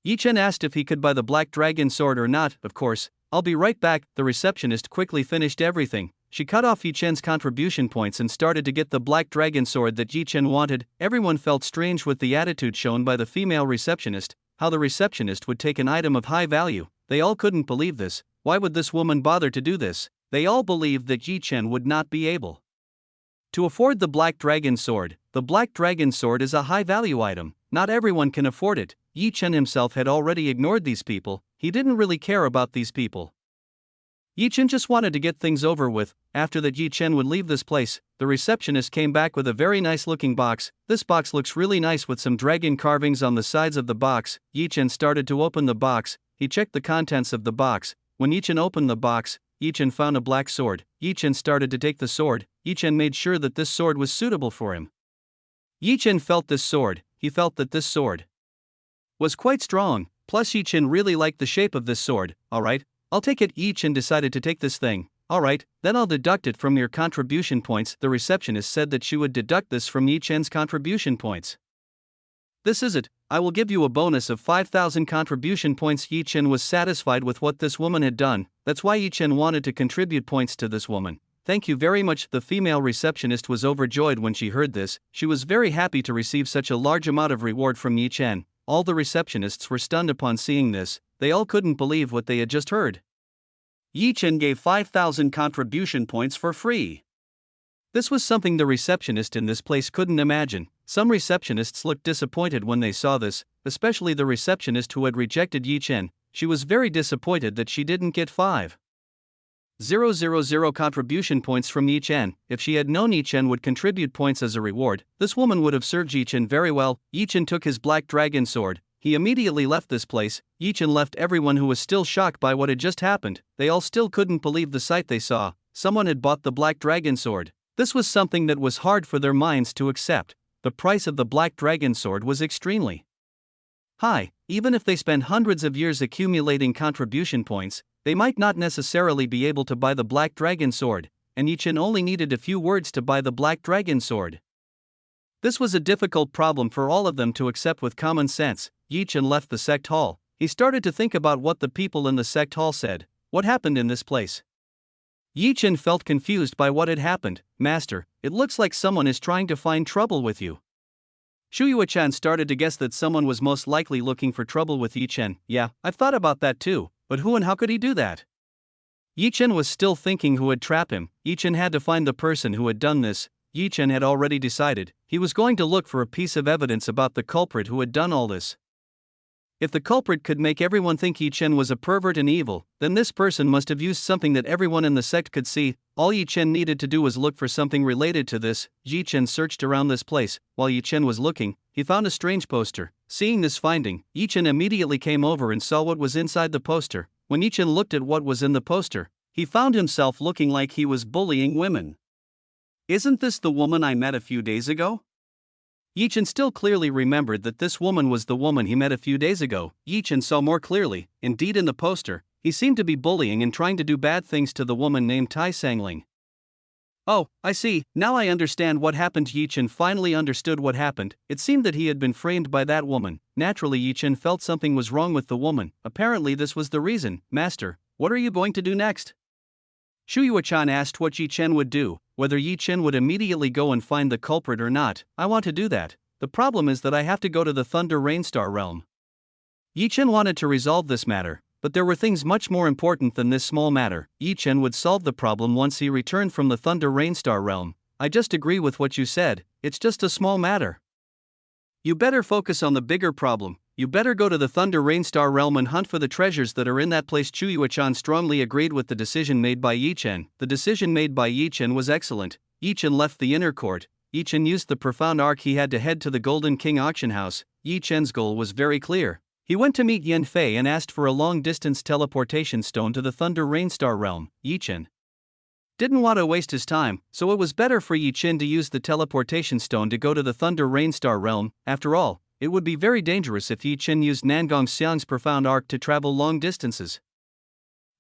Yi Chen asked if he could buy the Black Dragon Sword or not. Of course, I'll be right back. The receptionist quickly finished everything. She cut off Yi Chen's contribution points and started to get the Black Dragon Sword that Yi Chen wanted. Everyone felt strange with the attitude shown by the female receptionist. How the receptionist would take an item of high value. They all couldn't believe this. Why would this woman bother to do this? They all believed that Yi Chen would not be able to afford the Black Dragon Sword. The Black Dragon Sword is a high value item. Not everyone can afford it. Yi Chen himself had already ignored these people. He didn't really care about these people. Yi Chen just wanted to get things over with. After that, Yi Chen would leave this place. The receptionist came back with a very nice looking box. This box looks really nice with some dragon carvings on the sides of the box. Yi Chen started to open the box. He checked the contents of the box. When Yi Chen opened the box, Yi Chen found a black sword. Yi Chen started to take the sword. Yi Chen made sure that this sword was suitable for him. Yi Chen felt this sword. He felt that this sword was quite strong. Plus Yi Chen really liked the shape of this sword. Alright, I'll take it. Yi Chen decided to take this thing. Alright, then I'll deduct it from your contribution points. The receptionist said that she would deduct this from Yi Chen's contribution points. This is it. I will give you a bonus of 5,000 contribution points. Yi Chen was satisfied with what this woman had done. That's why Yi Chen wanted to contribute points to this woman. Thank you very much. The female receptionist was overjoyed when she heard this. She was very happy to receive such a large amount of reward from Yi Chen. All the receptionists were stunned upon seeing this. They all couldn't believe what they had just heard. Yi Chen gave 5,000 contribution points for free. This was something the receptionist in this place couldn't imagine. Some receptionists looked disappointed when they saw this, especially the receptionist who had rejected Yi Chen. she was very disappointed that she didn't get 5,000 contribution points from Yi Chen. If she had known Yi Chen would contribute points as a reward, this woman would have served Yi Chen very well. Yi Chen took his black dragon sword. He immediately left this place. Yi Chen left everyone who was still shocked by what had just happened. They all still couldn't believe the sight they saw. Someone had bought the black dragon sword. This was something that was hard for their minds to accept. The price of the black dragon sword was extremely high. Even if they spend hundreds of years accumulating contribution points, they might not necessarily be able to buy the black dragon sword, and Yi Chen only needed a few words to buy the black dragon sword. This was a difficult problem for all of them to accept with common sense. Yi Chen left the sect hall. He started to think about what the people in the sect hall said. What happened in this place? Yi Chen felt confused by what had happened. Master, it looks like someone is trying to find trouble with you. Shu Yuechan started to guess that someone was most likely looking for trouble with Yi Chen. Yeah, I've thought about that too, but who and how could he do that? Yi Chen was still thinking who would trap him. Yi Chen had to find the person who had done this. Yi Chen had already decided. He was going to look for a piece of evidence about the culprit who had done all this. If the culprit could make everyone think Yi Chen was a pervert and evil, then this person must have used something that everyone in the sect could see. All Yi Chen needed to do was look for something related to this. Yi Chen searched around this place. While Yi Chen was looking, he found a strange poster. Seeing this finding, Yi Chen immediately came over and saw what was inside the poster. When Yi Chen looked at what was in the poster, he found himself looking like he was bullying women. Isn't this the woman I met a few days ago? Yi Chen still clearly remembered that this woman was the woman he met a few days ago. Yi Chen saw more clearly. Indeed, in the poster, he seemed to be bullying and trying to do bad things to the woman named Tai Sangling. Oh, I see, now I understand what happened. Yi Chen finally understood what happened. It seemed that he had been framed by that woman. Naturally, Yi Chen felt something was wrong with the woman. Apparently this was the reason. Master, what are you going to do next? Shu Yuechan asked what Yi Chen would do, whether Yi Chen would immediately go and find the culprit or not. I want to do that. The problem is that I have to go to the Thunder Rainstar realm. Yi Chen wanted to resolve this matter, but there were things much more important than this small matter. Yi Chen would solve the problem once he returned from the Thunder Rainstar realm. I just agree with what you said, it's just a small matter. You better focus on the bigger problem. You better go to the Thunder Rainstar realm and hunt for the treasures that are in that place. Shu Yuechan strongly agreed with the decision made by Yi Chen. The decision made by Yi Chen was excellent. Yi Chen left the inner court. Yi Chen used the profound arc he had to head to the Golden King auction house. Yi Chen's goal was very clear. He went to meet Yan Fei and asked for a long-distance teleportation stone to the Thunder Rainstar realm. Yi Chen didn't want to waste his time, so it was better for Yi Chen to use the teleportation stone to go to the Thunder Rainstar realm. After all, it would be very dangerous if Yi Chen used Nangong Xiang's profound arc to travel long distances.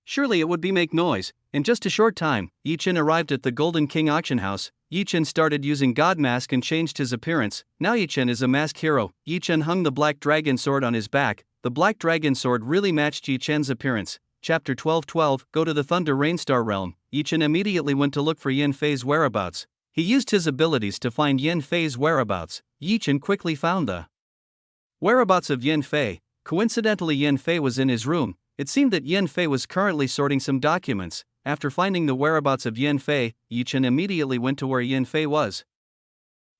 Surely it would be make noise. In just a short time, Yi Chen arrived at the Golden King auction house. Yi Chen started using God Mask and changed his appearance. Now Yi Chen is a mask hero. Yi Chen hung the black dragon sword on his back. The black dragon sword really matched Yi Chen's appearance. Chapter 12:12. Go to the Thunder Rainstar realm. Yi Chen immediately went to look for Yan Fei's whereabouts. He used his abilities to find Yan Fei's whereabouts. Yi Chen quickly found the whereabouts of Yan Fei. Coincidentally, Yan Fei was in his room. It seemed that Yan Fei was currently sorting some documents. After finding the whereabouts of Yan Fei, Yi Chen immediately went to where Yan Fei was.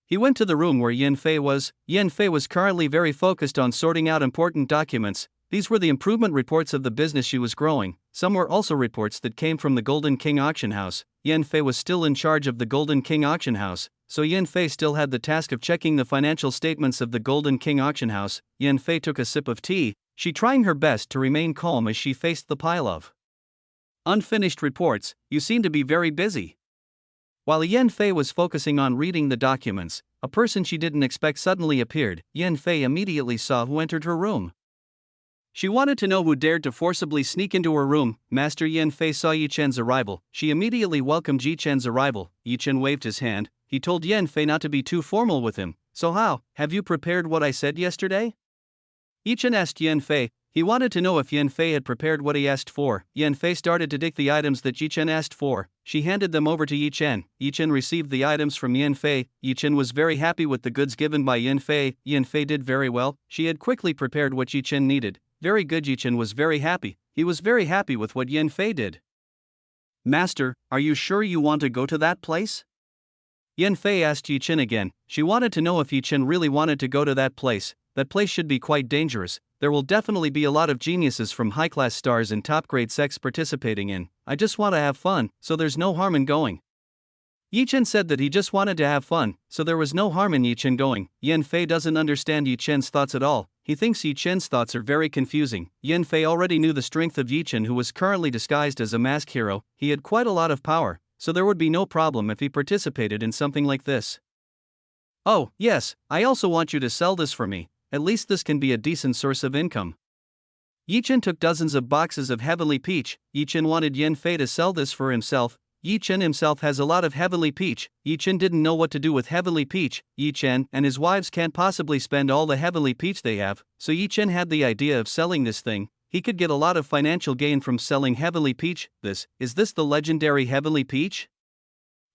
He went to the room where Yan Fei was. Yan Fei was currently very focused on sorting out important documents. These were the improvement reports of the business she was growing. Some were also reports that came from the Golden King auction house. Yan Fei was still in charge of the Golden King auction house, so Yan Fei still had the task of checking the financial statements of the Golden King auction house. Yan Fei took a sip of tea, she trying her best to remain calm as she faced the pile of unfinished reports. You seem to be very busy. While Yan Fei was focusing on reading the documents, a person she didn't expect suddenly appeared. Yan Fei immediately saw who entered her room. She wanted to know who dared to forcibly sneak into her room. Master Yan Fei saw Yi Chen's arrival. She immediately welcomed Yi Chen's arrival. Yi Chen waved his hand. He told Yan Fei not to be too formal with him. So how, have you prepared what I said yesterday? Yi Chen asked Yan Fei. He wanted to know if Yan Fei had prepared what he asked for. Yan Fei started to dig the items that Yi Chen asked for. She handed them over to Yi Chen. Yi Chen received the items from Yan Fei. Yi Chen was very happy with the goods given by Yan Fei. Yan Fei did very well. She had quickly prepared what Yi Chen needed. Very good. Yi Chen was very happy. He was very happy with what Yan Fei did. Master, are you sure you want to go to that place? Yan Fei asked Yi Chen again. She wanted to know if Yi Chen really wanted to go to that place. that place should be quite dangerous. There will definitely be a lot of geniuses from high-class stars and top-grade sects participating in. I just want to have fun, so there's no harm in going. Yi Chen said that he just wanted to have fun, so there was no harm in Yi Chen going. Yan Fei doesn't understand Yi Chen's thoughts at all. He thinks Yi Chen's thoughts are very confusing. Yan Fei already knew the strength of Yi Chen, who was currently disguised as a masked hero. He had quite a lot of power, so there would be no problem if he participated in something like this. Oh, yes, I also want you to sell this for me. At least this can be a decent source of income. Yi Chen took dozens of boxes of heavenly peach. Yi Chen wanted Yan Fei to sell this for himself. Yi Chen himself has a lot of heavenly peach. Yi Chen didn't know what to do with heavenly peach. Yi Chen and his wives can't possibly spend all the heavenly peach they have, so Yi Chen had the idea of selling this thing. He could get a lot of financial gain from selling heavenly peach. Is this the legendary heavenly peach?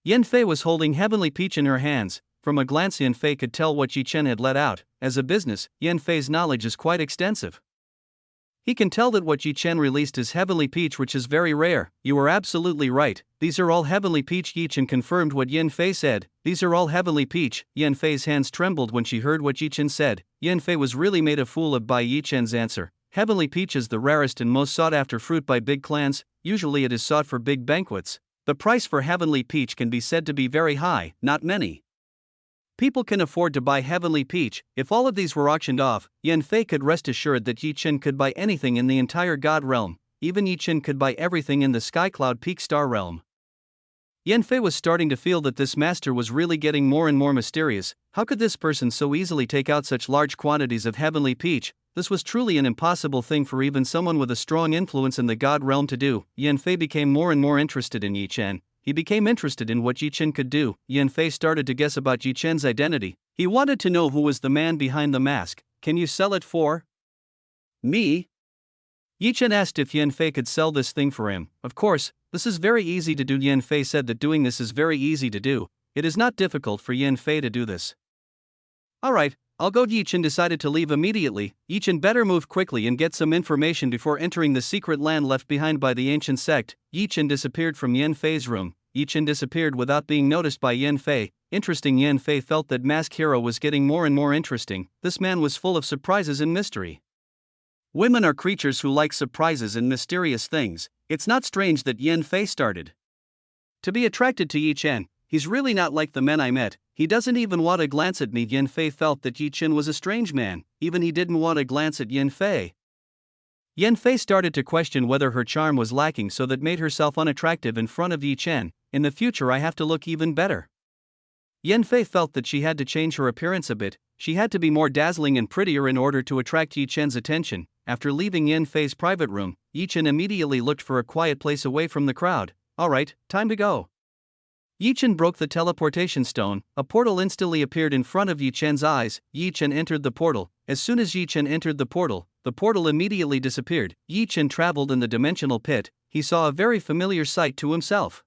Yan Fei was holding heavenly peach in her hands. From a glance, Yan Fei could tell what Yi Chen had let out. As a business, Yan Fei's knowledge is quite extensive. He can tell that what Yi Chen released is heavenly peach, which is very rare. You are absolutely right. These are all heavenly peach. Yi Chen confirmed what Yan Fei said. These are all heavenly peach. Yan Fei's hands trembled when she heard what Yi Chen said. Yan Fei was really made a fool of by Yi Chen's answer. Heavenly peach is the rarest and most sought after fruit by big clans. Usually it is sought for big banquets. The price for heavenly peach can be said to be very high. Not many people can afford to buy heavenly peach. If all of these were auctioned off, Yan Fei could rest assured that Yi Chen could buy anything in the entire God realm. Even Yi Chen could buy everything in the Sky Cloud Peak Star realm. Yan Fei was starting to feel that this master was really getting more and more mysterious. How could this person so easily take out such large quantities of heavenly peach? This was truly an impossible thing for even someone with a strong influence in the God realm to do. Yan Fei became more and more interested in Yi Chen. He became interested in what Yi Chen could do. Yan Fei started to guess about Yi Chen's identity. He wanted to know who was the man behind the mask. Can you sell it for me? Yi Chen asked if Yan Fei could sell this thing for him. Of course, this is very easy to do. Yan Fei said that doing this is very easy to do. It is not difficult for Yan Fei to do this. Alright, I'll go. Yi Chen decided to leave immediately. Yi Chen better move quickly and get some information before entering the secret land left behind by the ancient sect. Yi Chen disappeared from Yan Fei's room. Yi Chen disappeared without being noticed by Yan Fei. Interesting. Yan Fei felt that Mask Hero was getting more and more interesting. This man was full of surprises and mystery. Women are creatures who like surprises and mysterious things. It's not strange that Yan Fei started to be attracted to Yi Chen. He's really not like the men I met. He doesn't even want to glance at me. Yan Fei felt that Yi Chen was a strange man. Even he didn't want to glance at Yan Fei. Yan Fei started to question whether her charm was lacking, so that made herself unattractive in front of Yi Chen. In the future I have to look even better. Yan Fei felt that she had to change her appearance a bit. She had to be more dazzling and prettier in order to attract Yi Chen's attention. After leaving Yan Fei's private room, Yi Chen immediately looked for a quiet place away from the crowd. Alright, time to go. Yi Chen broke the teleportation stone. A portal instantly appeared in front of Yi Chen's eyes. Yi Chen entered the portal. As soon as Yi Chen entered the portal immediately disappeared. Yi Chen traveled in the dimensional pit. He saw a very familiar sight to himself.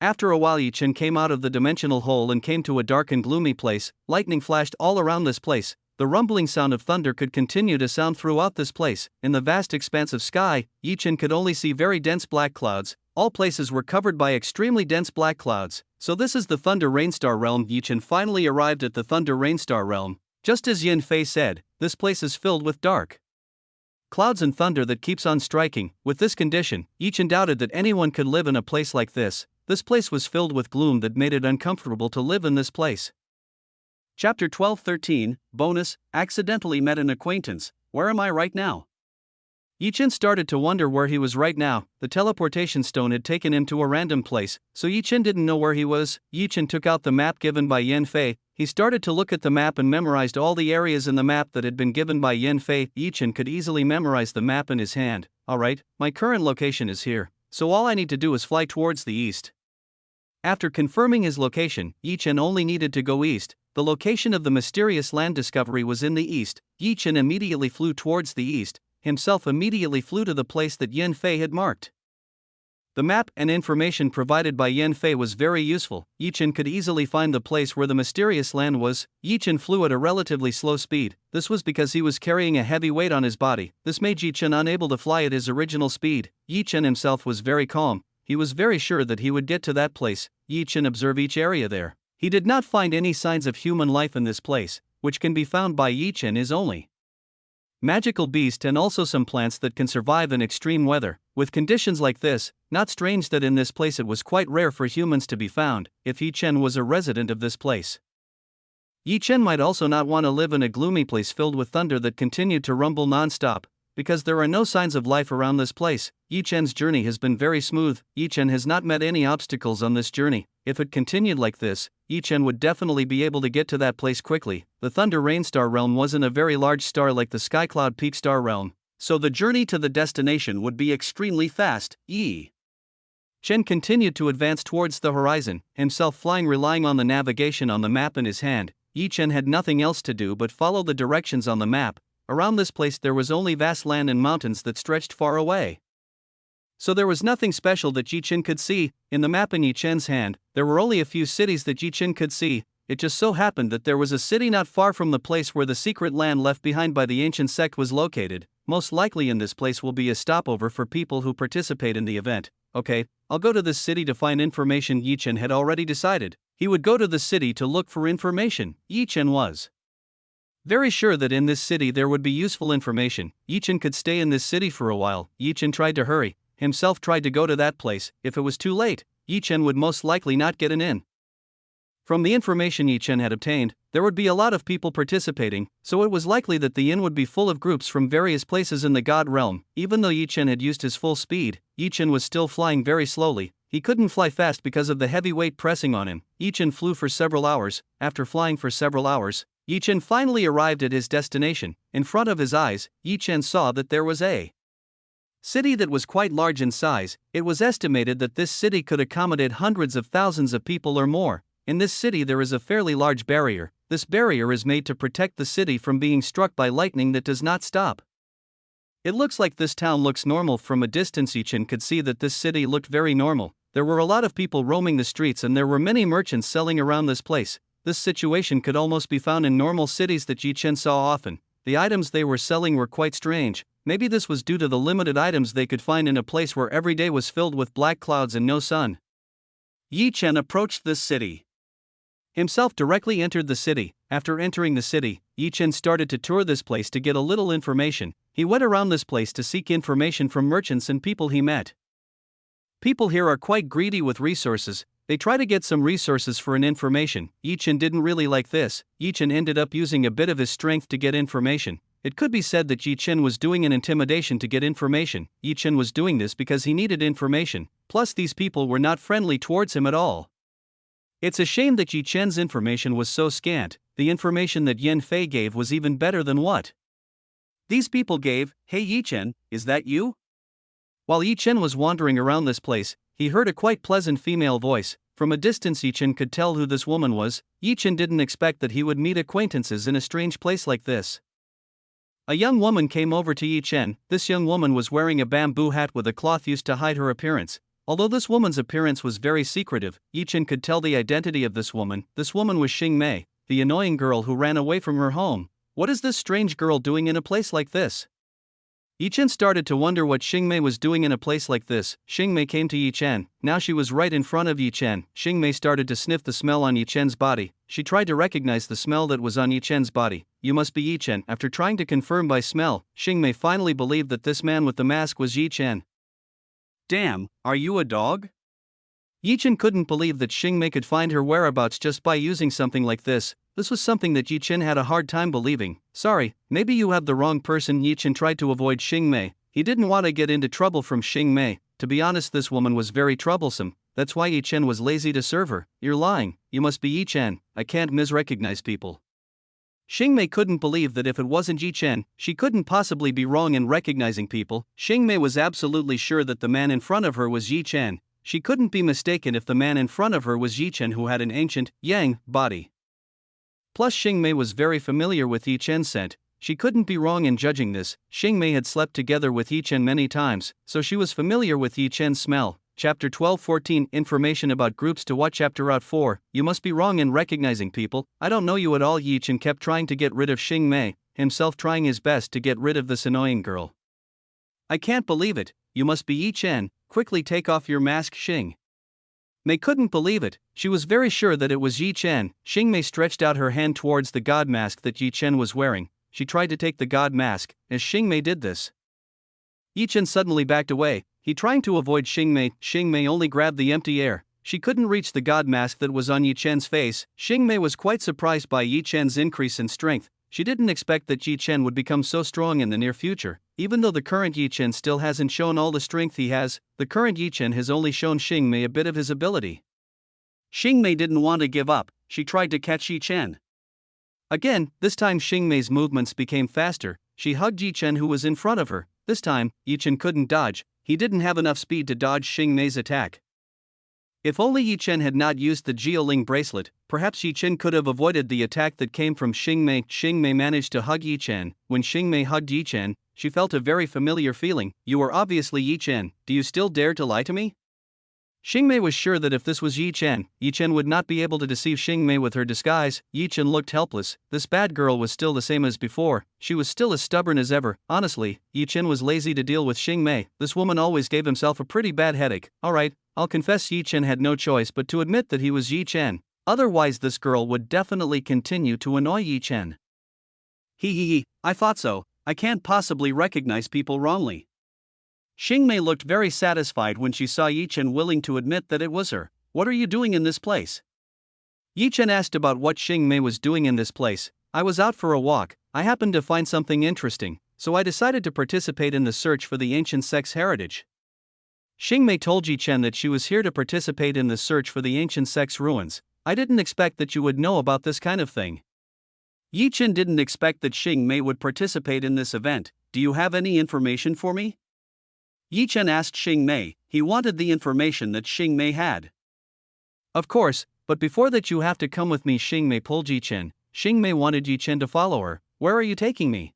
After a while, Yi Chen came out of the dimensional hole and came to a dark and gloomy place. Lightning flashed all around this place. The rumbling sound of thunder could continue to sound throughout this place. In the vast expanse of sky, Yi Chen could only see very dense black clouds. All places were covered by extremely dense black clouds. So this is the Thunder Rainstar realm. Yi Chen finally arrived at the Thunder Rainstar realm. Just as Yan Fei said, this place is filled with dark clouds and thunder that keeps on striking. With this condition, Yi Chen doubted that anyone could live in a place like this. This place was filled with gloom that made it uncomfortable to live in this place. Chapter 12:13, Bonus, Accidentally Met an Acquaintance. Where am I right now? Yi Chen started to wonder where he was right now. The teleportation stone had taken him to a random place, so Yi Chen didn't know where he was. Yi Chen took out the map given by Yan Fei. He started to look at the map and memorized all the areas in the map that had been given by Yan Fei. Yi Chen could easily memorize the map in his hand. Alright, my current location is here, so all I need to do is fly towards the east. After confirming his location, Yi Chen only needed to go east. The location of the mysterious land discovery was in the east. Yi Chen immediately flew towards the east. Himself immediately flew to the place that Yan Fei had marked. The map and information provided by Yan Fei was very useful. Yi Chen could easily find the place where the mysterious land was. Yi Chen flew at a relatively slow speed. This was because he was carrying a heavy weight on his body. This made Yi Chen unable to fly at his original speed. Yi Chen himself was very calm. He was very sure that he would get to that place. Yi Chen observed each area there. He did not find any signs of human life in this place. which can be found by Yi Chen, is only magical beast and also some plants that can survive in extreme weather. With conditions like this, not strange that in this place it was quite rare for humans to be found, if Yi Chen was a resident of this place. Yi Chen might also not want to live in a gloomy place filled with thunder that continued to rumble non-stop, because there are no signs of life around this place. Yi Chen's journey has been very smooth. Yi Chen has not met any obstacles on this journey. If it continued like this, Yi Chen would definitely be able to get to that place quickly. The Thunder Rain Star realm wasn't a very large star like the Skycloud Peak Star realm, so the journey to the destination would be extremely fast. Yi Chen continued to advance towards the horizon, himself flying, relying on the navigation on the map in his hand. Yi Chen had nothing else to do but follow the directions on the map. Around this place there was only vast land and mountains that stretched far away. So there was nothing special that Yi Chen could see. In the map in Yi Chen's hand, there were only a few cities that Yi Chen could see. It just so happened that there was a city not far from the place where the secret land left behind by the ancient sect was located. Most likely in this place will be a stopover for people who participate in the event. Okay, I'll go to this city to find information. Yi Chen had already decided he would go to the city to look for information. Yi Chen was very sure that in this city there would be useful information. Yi Chen could stay in this city for a while. Yi Chen tried to hurry, himself tried to go to that place. If it was too late, Yi Chen would most likely not get an in. From the information Yi Chen had obtained, there would be a lot of people participating, so it was likely that the inn would be full of groups from various places in the God realm. Even though Yi Chen had used his full speed, Yi Chen was still flying very slowly. He couldn't fly fast because of the heavy weight pressing on him. Yi Chen flew for several hours. After flying for several hours, Yi Chen finally arrived at his destination. In front of his eyes, Yi Chen saw that there was a city that was quite large in size. It was estimated that this city could accommodate hundreds of thousands of people or more. In this city there is a fairly large barrier. This barrier is made to protect the city from being struck by lightning that does not stop. It looks like this town looks normal from a distance. Yi Chen could see that this city looked very normal. There were a lot of people roaming the streets and there were many merchants selling around this place. This situation could almost be found in normal cities that Yi Chen saw often. The items they were selling were quite strange. Maybe this was due to the limited items they could find in a place where every day was filled with black clouds and no sun. Yi Chen approached this city. Himself directly entered the city. After entering the city, Yi Chen started to tour this place to get a little information. He went around this place to seek information from merchants and people he met. People here are quite greedy with resources. They try to get some resources for an information. Yi Chen didn't really like this. Yi Chen ended up using a bit of his strength to get information. It could be said that Yi Chen was doing an intimidation to get information. Yi Chen was doing this because he needed information. Plus these people were not friendly towards him at all. It's a shame that Yi Chen's information was so scant. The information that Yan Fei gave was even better than what these people gave. Hey Yi Chen, is that you? While Yi Chen was wandering around this place, he heard a quite pleasant female voice. From a distance Yi Chen could tell who this woman was. Yi Chen didn't expect that he would meet acquaintances in a strange place like this. A young woman came over to Yi Chen. This young woman was wearing a bamboo hat with a cloth used to hide her appearance. Although this woman's appearance was very secretive, Yi Chen could tell the identity of this woman. This woman was Xing Mei, the annoying girl who ran away from her home. What is this strange girl doing in a place like this? Yi Chen started to wonder what Xing Mei was doing in a place like this. Xing Mei came to Yi Chen. Now she was right in front of Yi Chen. Xing Mei started to sniff the smell on Yi Chen's body. She tried to recognize the smell that was on Yi Chen's body. You must be Yi Chen. After trying to confirm by smell, Xing Mei finally believed that this man with the mask was Yi Chen. Damn, are you a dog? Yi Chen couldn't believe that Xing Mei could find her whereabouts just by using something like this. This was something that Yi Chen had a hard time believing. Sorry, maybe you have the wrong person. Yi Chen tried to avoid Xing Mei. He didn't want to get into trouble from Xing Mei. To be honest, this woman was very troublesome. That's why Yi Chen was lazy to serve her. You're lying. You must be Yi Chen. I can't misrecognize people. Xing Mei couldn't believe that if it wasn't Yi Chen, she couldn't possibly be wrong in recognizing people. Xing Mei was absolutely sure that the man in front of her was Yi Chen. She couldn't be mistaken if the man in front of her was Yi Chen, who had an ancient, yang, body. Plus Xing Mei was very familiar with Yi Chen's scent. She couldn't be wrong in judging this. Xing Mei had slept together with Yi Chen many times, so she was familiar with Yi Chen's smell. Chapter 12-14 Information about groups to watch. Chapter out 4 You must be wrong in recognizing people. I don't know you at all. Yi Chen kept trying to get rid of Xing Mei, himself trying his best to get rid of this annoying girl. I can't believe it. You must be Yi Chen. Quickly take off your mask, Xing Mei couldn't believe it. She was very sure that it was Yi Chen. Mei stretched out her hand towards the god mask that Yi Chen was wearing. She tried to take the god mask. As Mei did this, Yi Chen suddenly backed away. He trying to avoid Mei. Mei only grabbed the empty air. She couldn't reach the god mask that was on Yi Chen's face. Mei was quite surprised by Yi Chen's increase in strength. She didn't expect that Yi Chen would become so strong in the near future. Even though the current Yi Chen still hasn't shown all the strength he has, the current Yi Chen has only shown Mei a bit of his ability. Mei didn't want to give up. She tried to catch Yi Chen. Again, this time Mei's movements became faster. She hugged Yi Chen who was in front of her. This time, Yi Chen couldn't dodge. He didn't have enough speed to dodge Mei's attack. If only Yi Chen had not used the Geoling bracelet, perhaps Yi Chen could have avoided the attack that came from Mei. Mei managed to hug Yi Chen. When Mei hugged Yi Chen, she felt a very familiar feeling. You are obviously Yi Chen. Do you still dare to lie to me? Mei was sure that if this was Yi Chen would not be able to deceive Mei with her disguise. Yi Chen looked helpless. This bad girl was still the same as before. She was still as stubborn as ever. Honestly, Yi Chen was lazy to deal with Mei. This woman always gave himself a pretty bad headache. Alright, I'll confess Yi Chen had no choice but to admit that he was Yi Chen. Otherwise this girl would definitely continue to annoy Yi Chen. I thought so. I can't possibly recognize people wrongly. Mei looked very satisfied when she saw Yi Chen willing to admit that it was her. What are you doing in this place? Yi Chen asked about what Mei was doing in this place. I was out for a walk. I happened to find something interesting, so I decided to participate in the search for the ancient sect's heritage. Mei told Yi Chen that she was here to participate in the search for the ancient sect's ruins. I didn't expect that you would know about this kind of thing. Yi Chen didn't expect that Mei would participate in this event. Do you have any information for me? Yi Chen asked Mei. He wanted the information that Mei had. Of course, but before that you have to come with me. Mei pulled Yi Chen. Mei wanted Yi Chen to follow her. Where are you taking me?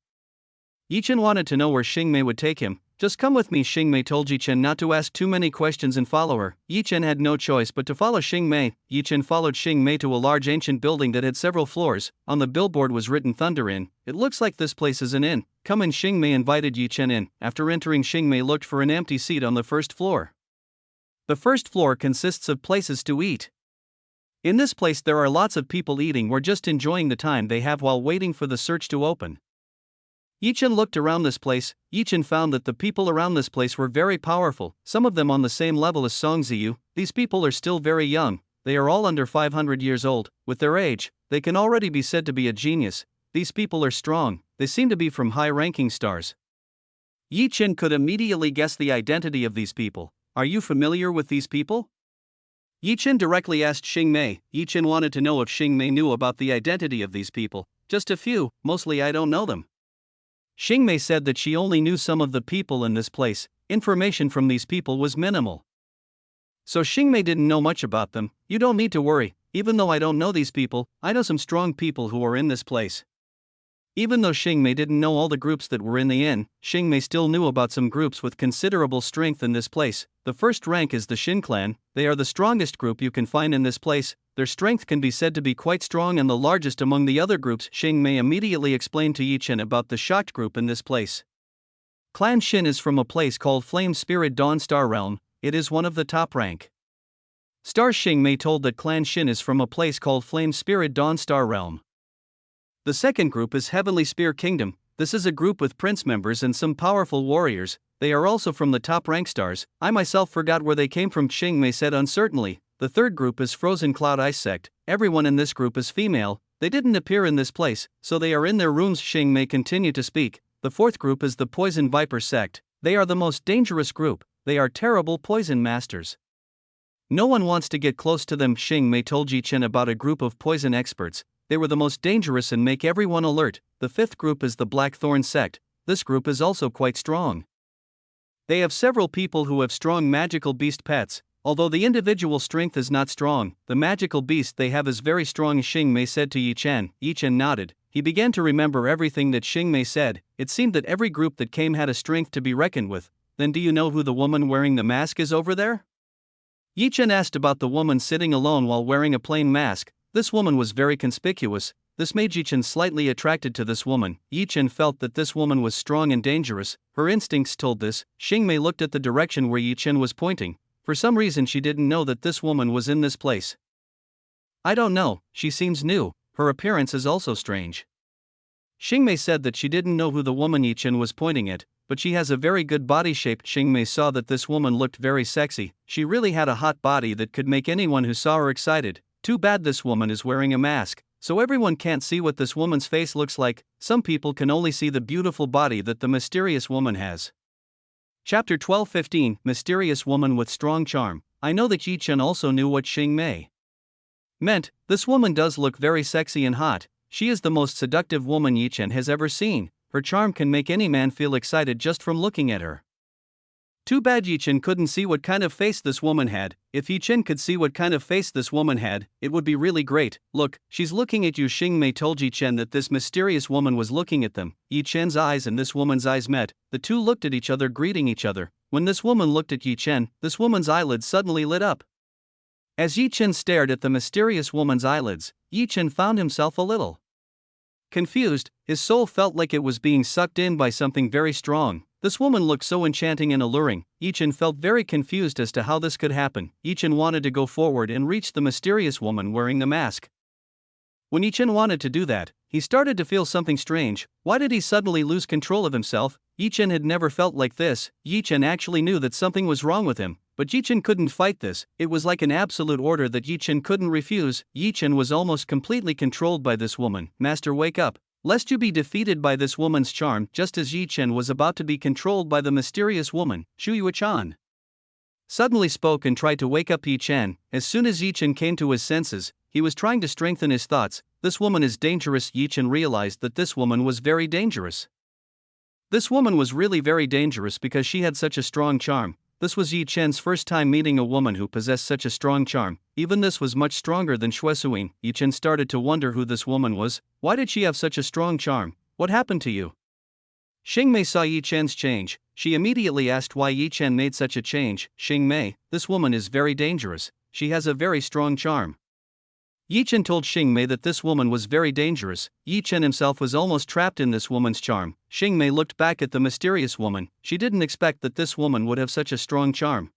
Yi Chen wanted to know where Mei would take him. Just come with me. Mei told Yi Chen not to ask too many questions and follow her. Yi Chen had no choice but to follow Mei. Yi Chen followed Mei to a large ancient building that had several floors. On the billboard was written Thunder Inn. It looks like this place is an inn. Come in. Mei invited Yi Chen in. After entering, Mei looked for an empty seat on the first floor. The first floor consists of places to eat. In this place there are lots of people eating or just enjoying the time they have while waiting for the search to open. Yi Chen looked around this place. Yi Chen found that the people around this place were very powerful, some of them on the same level as Song Ziyu. These people are still very young. They are all under 500 years old. With their age, they can already be said to be a genius. These people are strong. They seem to be from high-ranking stars. Yi Chen could immediately guess the identity of these people. Are you familiar with these people? Yi Chen directly asked Mei. Yi Chen wanted to know if Mei knew about the identity of these people. Just a few, mostly I don't know them. Mei said that she only knew some of the people in this place. Information from these people was minimal. So Mei didn't know much about them. You don't need to worry. Even though I don't know these people, I know some strong people who are in this place. Even though Mei didn't know all the groups that were in the inn, Mei still knew about some groups with considerable strength in this place. The first rank is the Xin clan. They are the strongest group you can find in this place. Their strength can be said to be quite strong and the largest among the other groups. Mei immediately explained to Yi Chen about the shocked group in this place. Clan Xin is from a place called Flame Spirit Dawn Star Realm. It is one of the top rank. Star Mei told that Clan Xin is from a place called Flame Spirit Dawn Star Realm. The second group is Heavenly Spear Kingdom. This is a group with prince members and some powerful warriors. They are also from the top rank stars. I myself forgot where they came from, Mei said uncertainly. The third group is Frozen Cloud Ice Sect. Everyone in this group is female. They didn't appear in this place, so they are in their rooms. Mei continued to speak. The fourth group is the Poison Viper Sect. They are the most dangerous group. They are terrible poison masters. No one wants to get close to them. Mei told Yi Chen about a group of poison experts. They were the most dangerous and make everyone alert. The fifth group is the Blackthorn Sect. This group is also quite strong. They have several people who have strong magical beast pets. Although the individual strength is not strong, the magical beast they have is very strong. Mei said to Yi Chen. Yi Chen nodded. He began to remember everything that Mei said. It seemed that every group that came had a strength to be reckoned with. Then do you know who the woman wearing the mask is over there? Yi Chen asked about the woman sitting alone while wearing a plain mask. This woman was very conspicuous. This made Yi Chen slightly attracted to this woman. Yi Chen felt that this woman was strong and dangerous. Her instincts told this. Mei looked at the direction where Yi Chen was pointing. For some reason she didn't know that this woman was in this place. I don't know, she seems new, her appearance is also strange. Xingmei said that she didn't know who the woman Yi Chen was pointing at, but she has a very good body shape. Xingmei saw that this woman looked very sexy, she really had a hot body that could make anyone who saw her excited. Too bad this woman is wearing a mask, so everyone can't see what this woman's face looks like, some people can only see the beautiful body that the mysterious woman has. Chapter 12:15 Mysterious Woman with Strong Charm. I know that Yi Chen also knew what Xingmei meant. This woman does look very sexy and hot, she is the most seductive woman Yi Chen has ever seen, her charm can make any man feel excited just from looking at her. Too bad Yi Chen couldn't see what kind of face this woman had. If Yi Chen could see what kind of face this woman had, it would be really great. Look, she's looking at you. Xingmei told Yi Chen that this mysterious woman was looking at them. Yi Chen's eyes and this woman's eyes met, the two looked at each other, greeting each other. When this woman looked at Yi Chen, this woman's eyelids suddenly lit up. As Yi Chen stared at the mysterious woman's eyelids, Yi Chen found himself a little confused, his soul felt like it was being sucked in by something very strong. This woman looked so enchanting and alluring, Yi Chen felt very confused as to how this could happen. Yi Chen wanted to go forward and reach the mysterious woman wearing the mask. When Yi Chen wanted to do that, he started to feel something strange. Why did he suddenly lose control of himself? Yi Chen had never felt like this. Yi Chen actually knew that something was wrong with him, but Yi Chen couldn't fight this. It was like an absolute order that Yi Chen couldn't refuse. Yi Chen was almost completely controlled by this woman. Master, wake up, lest you be defeated by this woman's charm. Just as Yi Chen was about to be controlled by the mysterious woman, Shu Yuechan suddenly spoke and tried to wake up Yi Chen. As soon as Yi Chen came to his senses, he was trying to strengthen his thoughts. This woman is dangerous. Yi Chen realized that this woman was very dangerous. This woman was really very dangerous because she had such a strong charm. This was Yi Chen's first time meeting a woman who possessed such a strong charm. Even this was much stronger than Shuesuing. Yi Chen started to wonder who this woman was. Why did she have such a strong charm? What happened to you? Xingmei saw Yi Chen's change. She immediately asked why Yi Chen made such a change. Xingmei, this woman is very dangerous. She has a very strong charm. Yi Chen told Xingmei that this woman was very dangerous. Yi Chen himself was almost trapped in this woman's charm. Xingmei looked back at the mysterious woman. She didn't expect that this woman would have such a strong charm.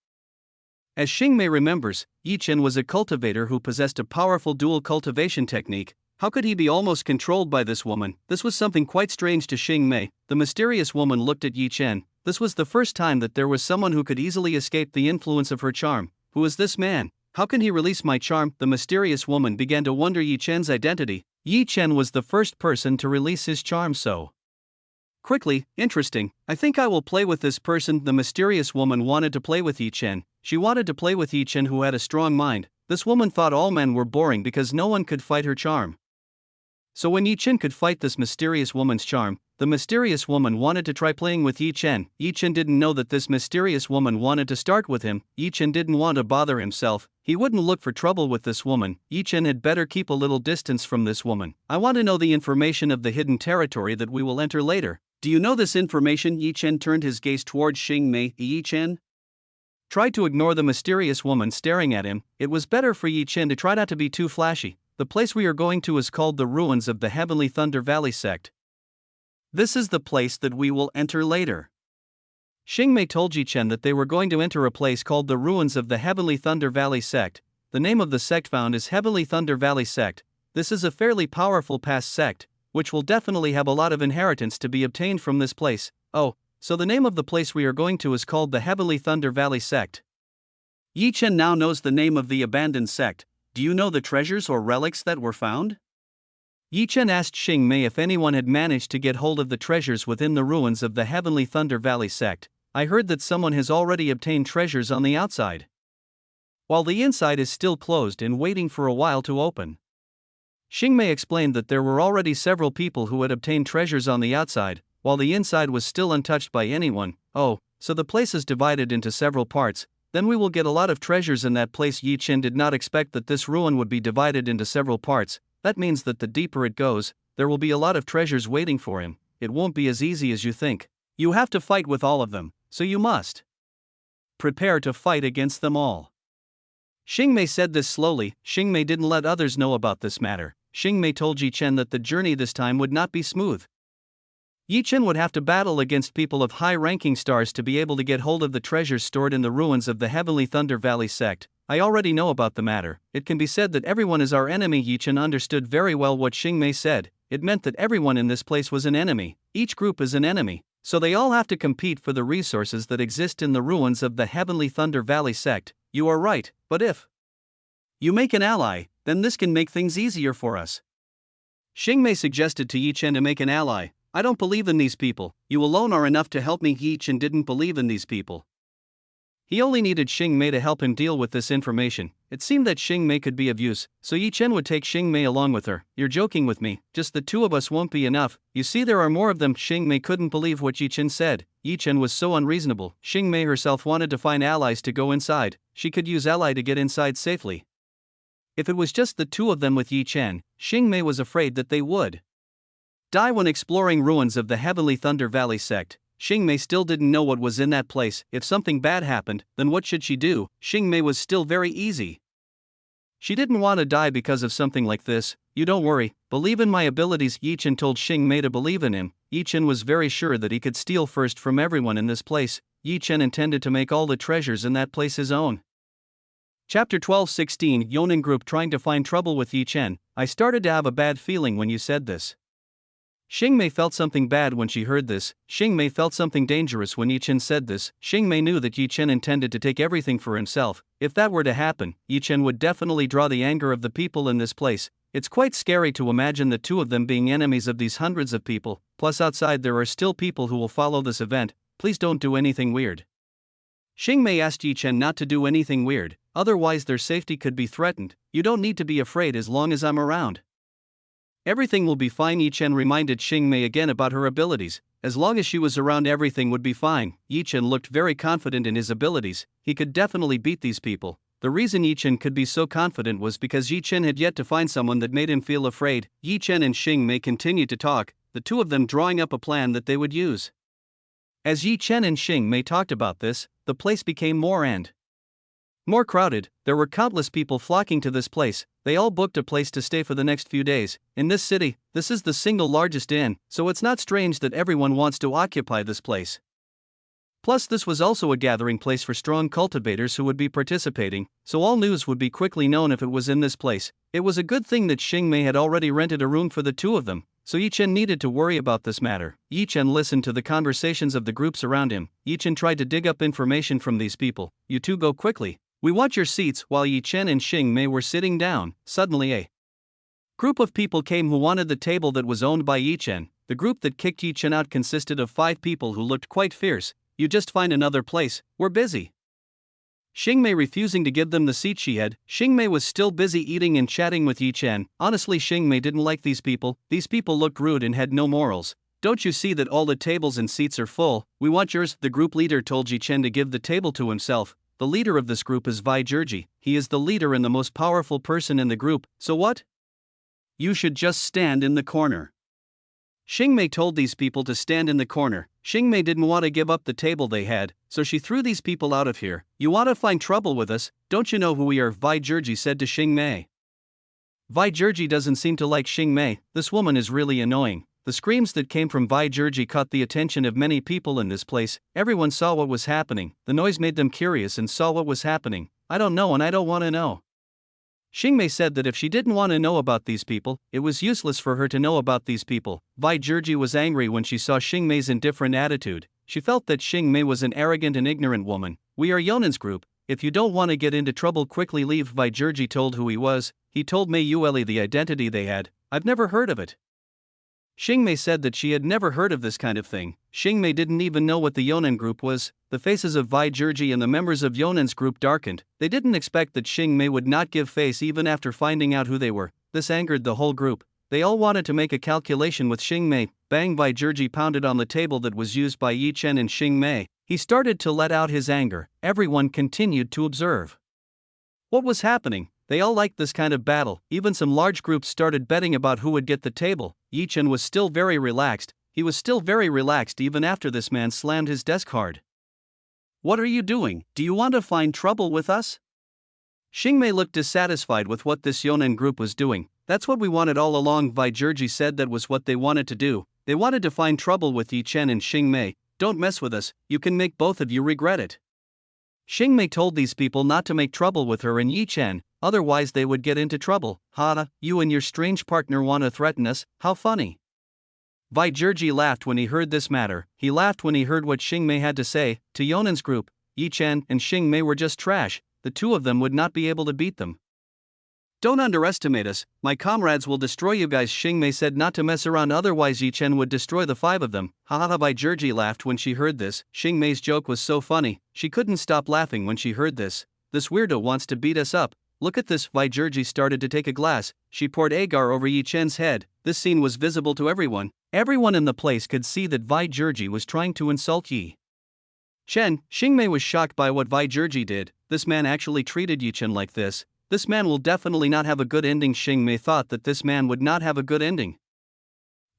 As Xingmei remembers, Yi Chen was a cultivator who possessed a powerful dual cultivation technique. How could he be almost controlled by this woman? This was something quite strange to Xingmei. The mysterious woman looked at Yi Chen. This was the first time that there was someone who could easily escape the influence of her charm. Who is this man? How can he release my charm? The mysterious woman began to wonder Yi Chen's identity. Yi Chen was the first person to release his charm so quickly. Interesting, I think I will play with this person. The mysterious woman wanted to play with Yi Chen. She wanted to play with Yi Chen, who had a strong mind. This woman thought all men were boring because no one could fight her charm. So when Yi Chen could fight this mysterious woman's charm, the mysterious woman wanted to try playing with Yi Chen. Yi Chen didn't know that this mysterious woman wanted to start with him. Yi Chen didn't want to bother himself. He wouldn't look for trouble with this woman. Yi Chen had better keep a little distance from this woman. I want to know the information of the hidden territory that we will enter later. Do you know this information? Yi Chen turned his gaze towards Xingmei. Yi Chen tried to ignore the mysterious woman staring at him. It was better for Yi Chen to try not to be too flashy. The place we are going to is called the ruins of the Heavenly Thunder Valley sect. This is the place that we will enter later. Xingmei told Yi Chen that they were going to enter a place called the ruins of the Heavenly Thunder Valley sect. The name of the sect found is Heavenly Thunder Valley sect. This is a fairly powerful past sect, which will definitely have a lot of inheritance to be obtained from this place. Oh, so the name of the place we are going to is called the Heavenly Thunder Valley sect. Yi Chen now knows the name of the abandoned sect. Do you know the treasures or relics that were found? Yi Chen asked Xingmei if anyone had managed to get hold of the treasures within the ruins of the Heavenly Thunder Valley sect. I heard that someone has already obtained treasures on the outside, while the inside is still closed and waiting for a while to open. Xingmei explained that there were already several people who had obtained treasures on the outside, while the inside was still untouched by anyone. Oh, so the place is divided into several parts. Then we will get a lot of treasures in that place. Yi Chen did not expect that this ruin would be divided into several parts. That means that the deeper it goes, there will be a lot of treasures waiting for him. It won't be as easy as you think. You have to fight with all of them, so you must prepare to fight against them all. Xingmei said this slowly. Xingmei didn't let others know about this matter. Xingmei told Yi Chen that the journey this time would not be smooth. Yi Chen would have to battle against people of high-ranking stars to be able to get hold of the treasures stored in the ruins of the Heavenly Thunder Valley sect. I already know about the matter. It can be said that everyone is our enemy. Yi Chen understood very well what Xing Mei said. It meant that everyone in this place was an enemy. Each group is an enemy, so they all have to compete for the resources that exist in the ruins of the Heavenly Thunder Valley sect. You are right, but if you make an ally, then this can make things easier for us. Xing Mei suggested to Yi Chen to make an ally. I don't believe in these people. You alone are enough to help me. Yi Chen didn't believe in these people. He only needed Xing Mei to help him deal with this information. It seemed that Xing Mei could be of use, so Yi Chen would take Xing Mei along with her. You're joking with me, just the two of us won't be enough. You see, there are more of them. Xing Mei couldn't believe what Yi Chen said. Yi Chen was so unreasonable. Xing Mei herself wanted to find allies to go inside. She could use ally to get inside safely. If it was just the two of them with Yi Chen, Xing Mei was afraid that they would die when exploring ruins of the Heavenly Thunder Valley sect. Xing Mei still didn't know what was in that place. If something bad happened, then what should she do? Xing Mei was still very easy. She didn't want to die because of something like this. You don't worry, believe in my abilities. Yi Chen told Xing Mei to believe in him. Yi Chen was very sure that he could steal first from everyone in this place. Yi Chen intended to make all the treasures in that place his own. Chapter 12:16 Yonan Group trying to find trouble with Yi Chen. I started to have a bad feeling when you said this. Xing Mei felt something bad when she heard this. Xing Mei felt something dangerous when Yi Chen said this. Xing Mei knew that Yi Chen intended to take everything for himself. If that were to happen, Yi Chen would definitely draw the anger of the people in this place. It's quite scary to imagine the two of them being enemies of these hundreds of people. Plus outside there are still people who will follow this event. Please don't do anything weird. Xing Mei asked Yi Chen not to do anything weird, otherwise their safety could be threatened. You don't need to be afraid as long as I'm around. Everything will be fine. Yi Chen reminded Xing Mei again about her abilities. As long as she was around, everything would be fine. Yi Chen looked very confident in his abilities. He could definitely beat these people. The reason Yi Chen could be so confident was because Yi Chen had yet to find someone that made him feel afraid. Yi Chen and Xing Mei continued to talk, the two of them drawing up a plan that they would use. As Yi Chen and Xing Mei talked about this, the place became more and more crowded. There were countless people flocking to this place. They all booked a place to stay for the next few days. In this city, this is the single largest inn, so it's not strange that everyone wants to occupy this place. Plus, this was also a gathering place for strong cultivators who would be participating, so all news would be quickly known if it was in this place. It was a good thing that Xing Mei had already rented a room for the two of them, so Yi Chen needed to worry about this matter. Yi Chen listened to the conversations of the groups around him. Yi Chen tried to dig up information from these people. You two go quickly. We want your seats. While Yi Chen and Xing Mei were sitting down, suddenly a group of people came who wanted the table that was owned by Yi Chen. The group that kicked Yi Chen out consisted of 5 people who looked quite fierce. You just find another place, we're busy. Xing Mei refusing to give them the seat she had. Xing Mei was still busy eating and chatting with Yi Chen. Honestly, Xing Mei didn't like these people. These people looked rude and had no morals. Don't you see that all the tables and seats are full? We want yours. The group leader told Yi Chen to give the table to himself. The leader of this group is Vi Zhiji. He is the leader and the most powerful person in the group. So what? You should just stand in the corner. Xing Mei told these people to stand in the corner. Xing Mei didn't want to give up the table they had, so she threw these people out of here. You want to find trouble with us? Don't you know who we are? Vi Zhiji said to Xing Mei. Vi Zhiji doesn't seem to like Xing Mei. This woman is really annoying. The screams that came from Vi Zhiji caught the attention of many people in this place. Everyone saw what was happening. The noise made them curious and saw what was happening. I don't know and I don't want to know. Xing Mei said that if she didn't want to know about these people, it was useless for her to know about these people. Vi Zhiji was angry when she saw Xing Mei's indifferent attitude. She felt that Xing Mei was an arrogant and ignorant woman. We are Yonan's group. If you don't want to get into trouble, quickly leave. Vi Zhiji told who he was. He told Mei Yueli the identity they had. I've never heard of it. Xing Mei said that she had never heard of this kind of thing. Xing Mei didn't even know what the Yonan group was. The faces of Vi Zhiji and the members of Yonan's group darkened. They didn't expect that Xing Mei would not give face even after finding out who they were. This angered the whole group. They all wanted to make a calculation with Xing Mei. Bang! Vi Zhiji pounded on the table that was used by Yi Chen and Xing Mei. He started to let out his anger. Everyone continued to observe what was happening. They all liked this kind of battle. Even some large groups started betting about who would get the table. Yi Chen was still very relaxed. He was still very relaxed even after this man slammed his desk hard. What are you doing? Do you want to find trouble with us? Xing Mei looked dissatisfied with what this Yonan group was doing. That's what we wanted all along. Vi Zhiji said that was what they wanted to do. They wanted to find trouble with Yi Chen and Xing Mei. Don't mess with us, you can make both of you regret it. Xing Mei told these people not to make trouble with her and Yi Chen, otherwise they would get into trouble. Ha, you and your strange partner want to threaten us, how funny. Vai Zhiji laughed when he heard this matter. He laughed when he heard what Xing Mei had to say. To Yonan's group, Yi Chen and Xing Mei were just trash, the two of them would not be able to beat them. Don't underestimate us, my comrades will destroy you guys. Xing Mei said not to mess around, otherwise Yi Chen would destroy the five of them. Haha. Vai Zhiji laughed when she heard this. Xing Mei's joke was so funny, she couldn't stop laughing when she heard this. This weirdo wants to beat us up. Look at this. Vai Zhiji started to take a glass. She poured agar over Yi Chen's head. This scene was visible to everyone. Everyone in the place could see that Vai Zhiji was trying to insult Yi Chen. Xing Mei was shocked by what Vai Zhiji did. This man actually treated Yi Chen like this. This man will definitely not have a good ending. Xing Mei thought that this man would not have a good ending.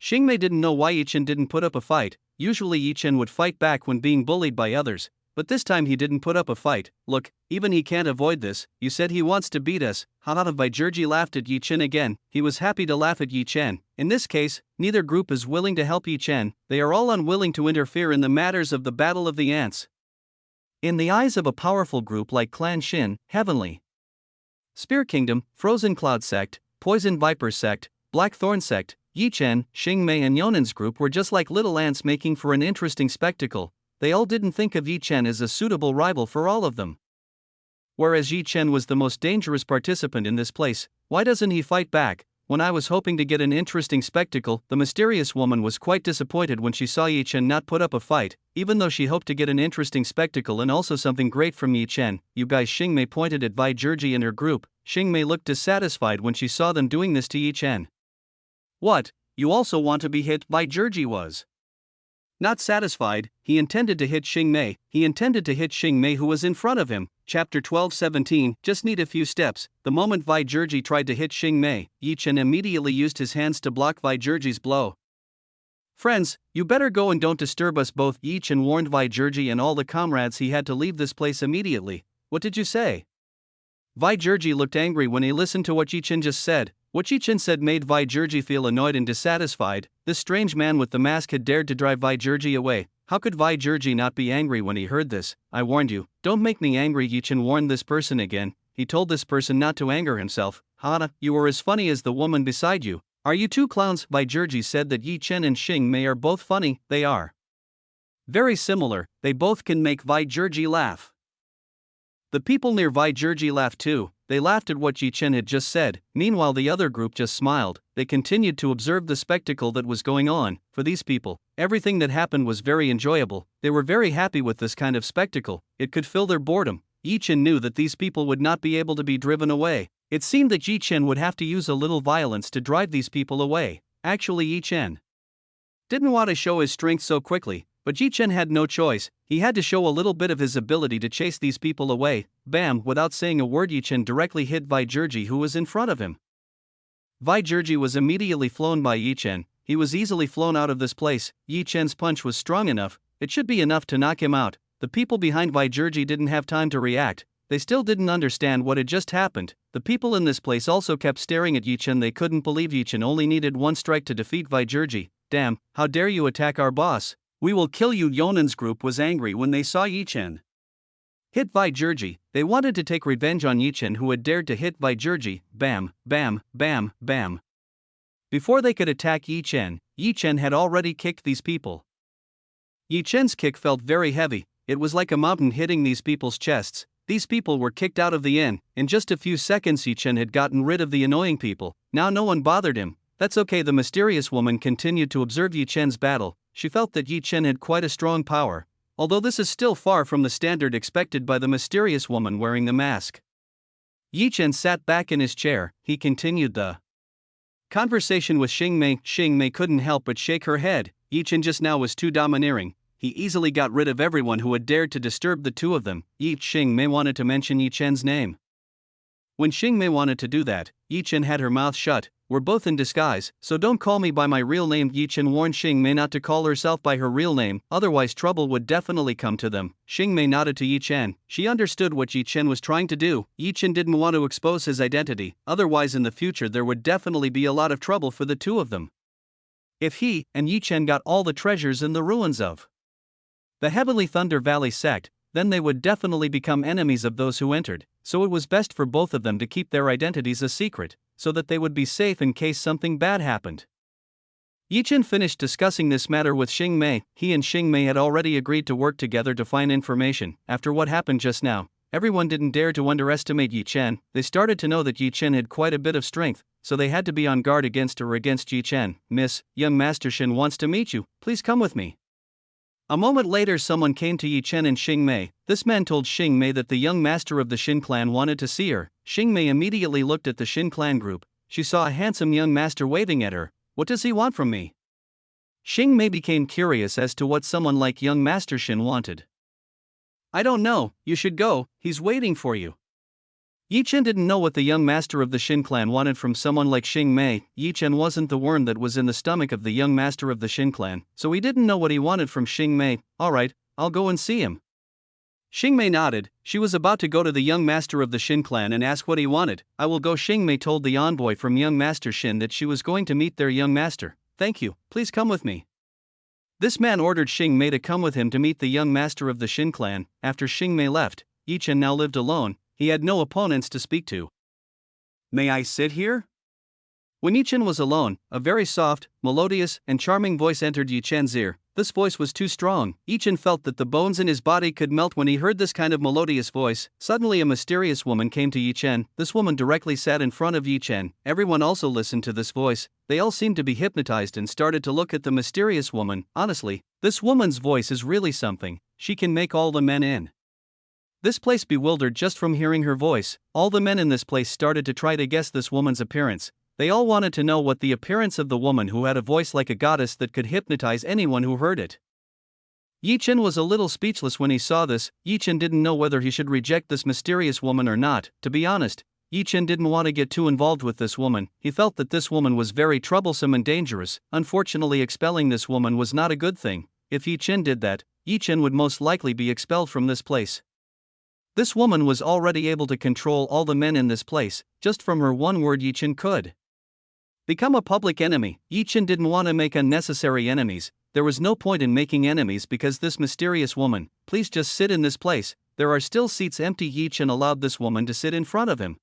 Xing Mei didn't know why Yi Chen didn't put up a fight. Usually Yi Chen would fight back when being bullied by others, but this time he didn't put up a fight. Look, even he can't avoid this. You said he wants to beat us. Haha. Vai Zhiji laughed at Yi Chen again. He was happy to laugh at Yi Chen. In this case, neither group is willing to help Yi Chen. They are all unwilling to interfere in the matters of the Battle of the Ants. In the eyes of a powerful group like Clan Shin, Heavenly Spear Kingdom, Frozen Cloud Sect, Poison Viper Sect, Black Thorn Sect, Yi Chen, Xing Mei and Yonan's group were just like little ants making for an interesting spectacle. They all didn't think of Yi Chen as a suitable rival for all of them. Whereas Yi Chen was the most dangerous participant in this place, why doesn't he fight back? When I was hoping to get an interesting spectacle, the mysterious woman was quite disappointed when she saw Yi Chen not put up a fight, even though she hoped to get an interesting spectacle and also something great from Yi Chen. You guys. Xing Mei pointed at Vai Zhiji and her group. Xing Mei looked dissatisfied when she saw them doing this to Yi Chen. What, you also want to be hit? Vai Zhiji was not satisfied. He intended to hit Xing Mei. He intended to hit Xing Mei who was in front of him. Chapter 12:17. Just need a few steps. The moment Vai Zhiji tried to hit Xing Mei, Yi Chen immediately used his hands to block Vai Zhiji's blow. Friends, you better go and don't disturb us both. Yi Chen warned Vai Zhiji and all the comrades he had to leave this place immediately. What did you say? Vai Zhiji looked angry when he listened to what Yi Chen just said. What Yi Chen said made Vai Zhiji feel annoyed and dissatisfied. This strange man with the mask had dared to drive Vai Zhiji away. How could Vai Zhiji not be angry when he heard this? I warned you, don't make me angry. Yi Chen warned this person again. He told this person not to anger himself. Hana, you are as funny as the woman beside you. Are you two clowns? Vai Zhiji said that Yi Chen and Xing Mei are both funny. They are very similar. They both can make Vai Zhiji laugh. The people near Vai Zhiji laughed too. They laughed at what Yi Chen had just said. Meanwhile the other group just smiled. They continued to observe the spectacle that was going on. For these people, everything that happened was very enjoyable. They were very happy with this kind of spectacle. It could fill their boredom. Yi Chen knew that these people would not be able to be driven away. It seemed that Yi Chen would have to use a little violence to drive these people away. Actually, Yi Chen didn't want to show his strength so quickly, but Yi Chen had no choice. He had to show a little bit of his ability to chase these people away. Bam! Without saying a word, Yi Chen directly hit Vai Zhiji who was in front of him. Vai Zhiji was immediately flown by Yi Chen. He was easily flown out of this place. Yi Chen's punch was strong enough. It should be enough to knock him out. The people behind Vai Zhiji didn't have time to react. They still didn't understand what had just happened. The people in this place also kept staring at Yi Chen. They couldn't believe Yi Chen only needed one strike to defeat Vai Zhiji. Damn, how dare you attack our boss? We will kill you. Yonan's group was angry when they saw Yi Chen hit Vai Zhiji. They wanted to take revenge on Yi Chen who had dared to hit Vai Zhiji. Bam, bam, bam, bam. Before they could attack Yi Chen had already kicked these people. Yi Chen's kick felt very heavy. It was like a mountain hitting these people's chests. These people were kicked out of the inn. In just a few seconds Yi Chen had gotten rid of the annoying people. Now no one bothered him. That's okay. The mysterious woman continued to observe Yi Chen's battle. She felt that Yi Chen had quite a strong power, although this is still far from the standard expected by the mysterious woman wearing the mask. Yi Chen sat back in his chair. He continued the conversation with Xing Mei. Xing Mei couldn't help but shake her head. Yi Chen just now was too domineering. He easily got rid of everyone who had dared to disturb the two of them. Xing Mei wanted to mention Yi Chen's name. When Xing Mei wanted to do that, Yi Chen had her mouth shut. We're both in disguise, so don't call me by my real name. Yi Chen warned Xing Mei not to call herself by her real name, otherwise trouble would definitely come to them. Xing Mei nodded to Yi Chen. She understood what Yi Chen was trying to do. Yi Chen didn't want to expose his identity, otherwise in the future there would definitely be a lot of trouble for the two of them. If he and Yi Chen got all the treasures in the ruins of the Heavenly Thunder Valley sect, then they would definitely become enemies of those who entered, so it was best for both of them to keep their identities a secret, so that they would be safe in case something bad happened. Yi Chen finished discussing this matter with Xing Mei. He and Xing Mei had already agreed to work together to find information. After what happened just now, everyone didn't dare to underestimate Yi Chen. They started to know that Yi Chen had quite a bit of strength, so they had to be on guard against her or against Yi Chen. "Miss, young Master Chen wants to meet you, please come with me." A moment later someone came to Yi Chen and Xing Mei. This man told Xing Mei that the young master of the Xin clan wanted to see her. Xing Mei immediately looked at the Xin clan group. She saw a handsome young master waving at her. "What does he want from me?" Xing Mei became curious as to what someone like young Master Chen wanted. "I don't know, you should go, he's waiting for you." Yi Chen didn't know what the young master of the Xin clan wanted from someone like Xing Mei. Yi Chen wasn't the worm that was in the stomach of the young master of the Xin clan, so he didn't know what he wanted from Xing Mei. "Alright, I'll go and see him." Xing Mei nodded. She was about to go to the young master of the Xin clan and ask what he wanted. "I will go." Xing Mei told the envoy from young Master Xin that she was going to meet their young master. "Thank you, please come with me." This man ordered Xing Mei to come with him to meet the young master of the Xin clan. After Xing Mei left, Yi Chen now lived alone. He had no opponents to speak to. "May I sit here?" When Yi Chen was alone, a very soft, melodious, and charming voice entered Yi Chen's ear. This voice was too strong. Yi Chen felt that the bones in his body could melt when he heard this kind of melodious voice. Suddenly a mysterious woman came to Yi Chen. This woman directly sat in front of Yi Chen. Everyone also listened to this voice. They all seemed to be hypnotized and started to look at the mysterious woman. Honestly, this woman's voice is really something. She can make all the men in this place bewildered just from hearing her voice. All the men in this place started to try to guess this woman's appearance. They all wanted to know what the appearance of the woman who had a voice like a goddess that could hypnotize anyone who heard it. Yi Chen was a little speechless when he saw this. Yi Chen didn't know whether he should reject this mysterious woman or not. To be honest, Yi Chen didn't want to get too involved with this woman. He felt that this woman was very troublesome and dangerous. Unfortunately, expelling this woman was not a good thing. If Yi Chen did that, Yi Chen would most likely be expelled from this place. This woman was already able to control all the men in this place. Just from her one word, Yi Chen could become a public enemy. Yi Chen didn't want to make unnecessary enemies. There was no point in making enemies because this mysterious woman. "Please just sit in this place, there are still seats empty." Yi Chen allowed this woman to sit in front of him.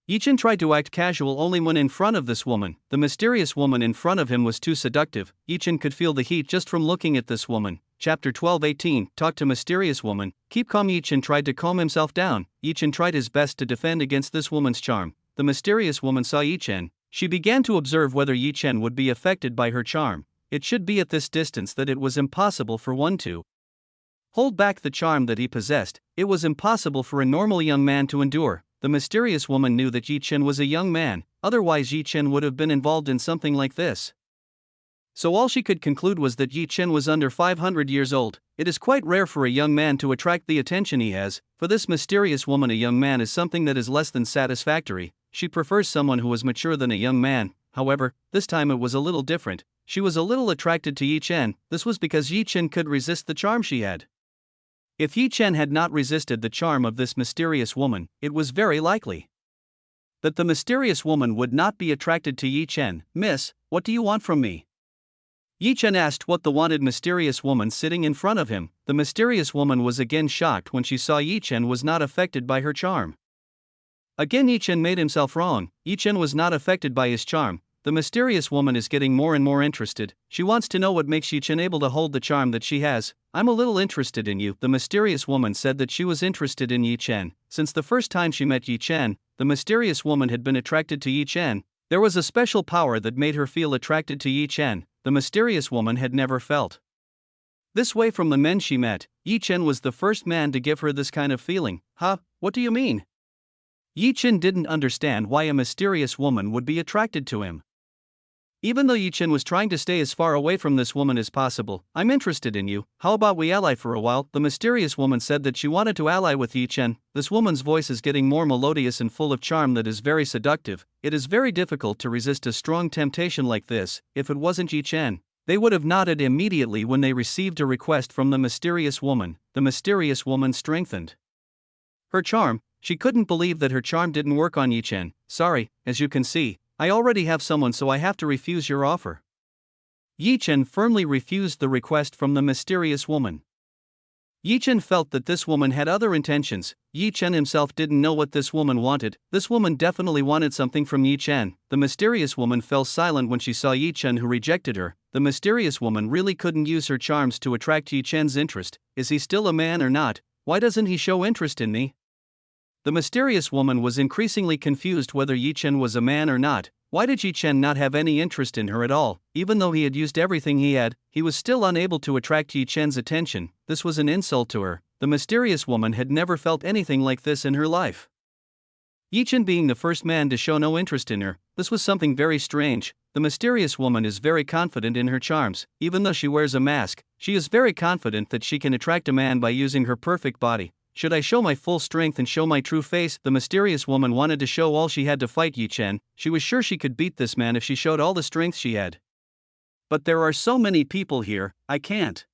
Yi Chen tried to act casual only when in front of this woman. The mysterious woman in front of him was too seductive. Yi Chen could feel the heat just from looking at this woman. Chapter 12:18 Talk to mysterious woman. Keep calm. Yi Chen tried to calm himself down. Yi Chen tried his best to defend against this woman's charm. The mysterious woman saw Yi Chen. She began to observe whether Yi Chen would be affected by her charm. It should be at this distance that it was impossible for one to hold back the charm that he possessed. It was impossible for a normal young man to endure. The mysterious woman knew that Yi Chen was a young man, otherwise Yi Chen would have been involved in something like this. So all she could conclude was that Yi Chen was under 500 years old. It is quite rare for a young man to attract the attention he has. For this mysterious woman, a young man is something that is less than satisfactory. She prefers someone who is mature than a young man. However, this time it was a little different. She was a little attracted to Yi Chen. This was because Yi Chen could resist the charm she had. If Yi Chen had not resisted the charm of this mysterious woman, it was very likely that the mysterious woman would not be attracted to Yi Chen. "Miss, what do you want from me?" Yi Chen asked what the wanted mysterious woman sitting in front of him. The mysterious woman was again shocked when she saw Yi Chen was not affected by her charm. Again Yi Chen made himself wrong. Yi Chen was not affected by his charm. The mysterious woman is getting more and more interested. She wants to know what makes Yi Chen able to hold the charm that she has. "I'm a little interested in you." The mysterious woman said that she was interested in Yi Chen. Since the first time she met Yi Chen, the mysterious woman had been attracted to Yi Chen. There was a special power that made her feel attracted to Yi Chen. The mysterious woman had never felt this way from the men she met. Yi Chen was the first man to give her this kind of feeling. "Huh? What do you mean?" Yi Chen didn't understand why a mysterious woman would be attracted to him. Even though Yi Chen was trying to stay as far away from this woman as possible. "I'm interested in you, how about we ally for a while?" The mysterious woman said that she wanted to ally with Yi Chen. This woman's voice is getting more melodious and full of charm that is very seductive. It is very difficult to resist a strong temptation like this. If it wasn't Yi Chen, they would have nodded immediately when they received a request from the mysterious woman. The mysterious woman strengthened her charm. She couldn't believe that her charm didn't work on Yi Chen. "Sorry, as you can see, I already have someone, so I have to refuse your offer." Yi Chen firmly refused the request from the mysterious woman. Yi Chen felt that this woman had other intentions. Yi Chen himself didn't know what this woman wanted. This woman definitely wanted something from Yi Chen. The mysterious woman fell silent when she saw Yi Chen, who rejected her. The mysterious woman really couldn't use her charms to attract Yi Chen's interest. Is he still a man or not? Why doesn't he show interest in me? The mysterious woman was increasingly confused whether Yi Chen was a man or not. Why did Yi Chen not have any interest in her at all? Even though he had used everything he had, he was still unable to attract Yi Chen's attention. This was an insult to her. The mysterious woman had never felt anything like this in her life. Yi Chen being the first man to show no interest in her, this was something very strange. The mysterious woman is very confident in her charms. Even though she wears a mask, she is very confident that she can attract a man by using her perfect body. Should I show my full strength and show my true face? The mysterious woman wanted to show all she had to fight Yi Chen. She was sure she could beat this man if she showed all the strength she had. But there are so many people here, I can't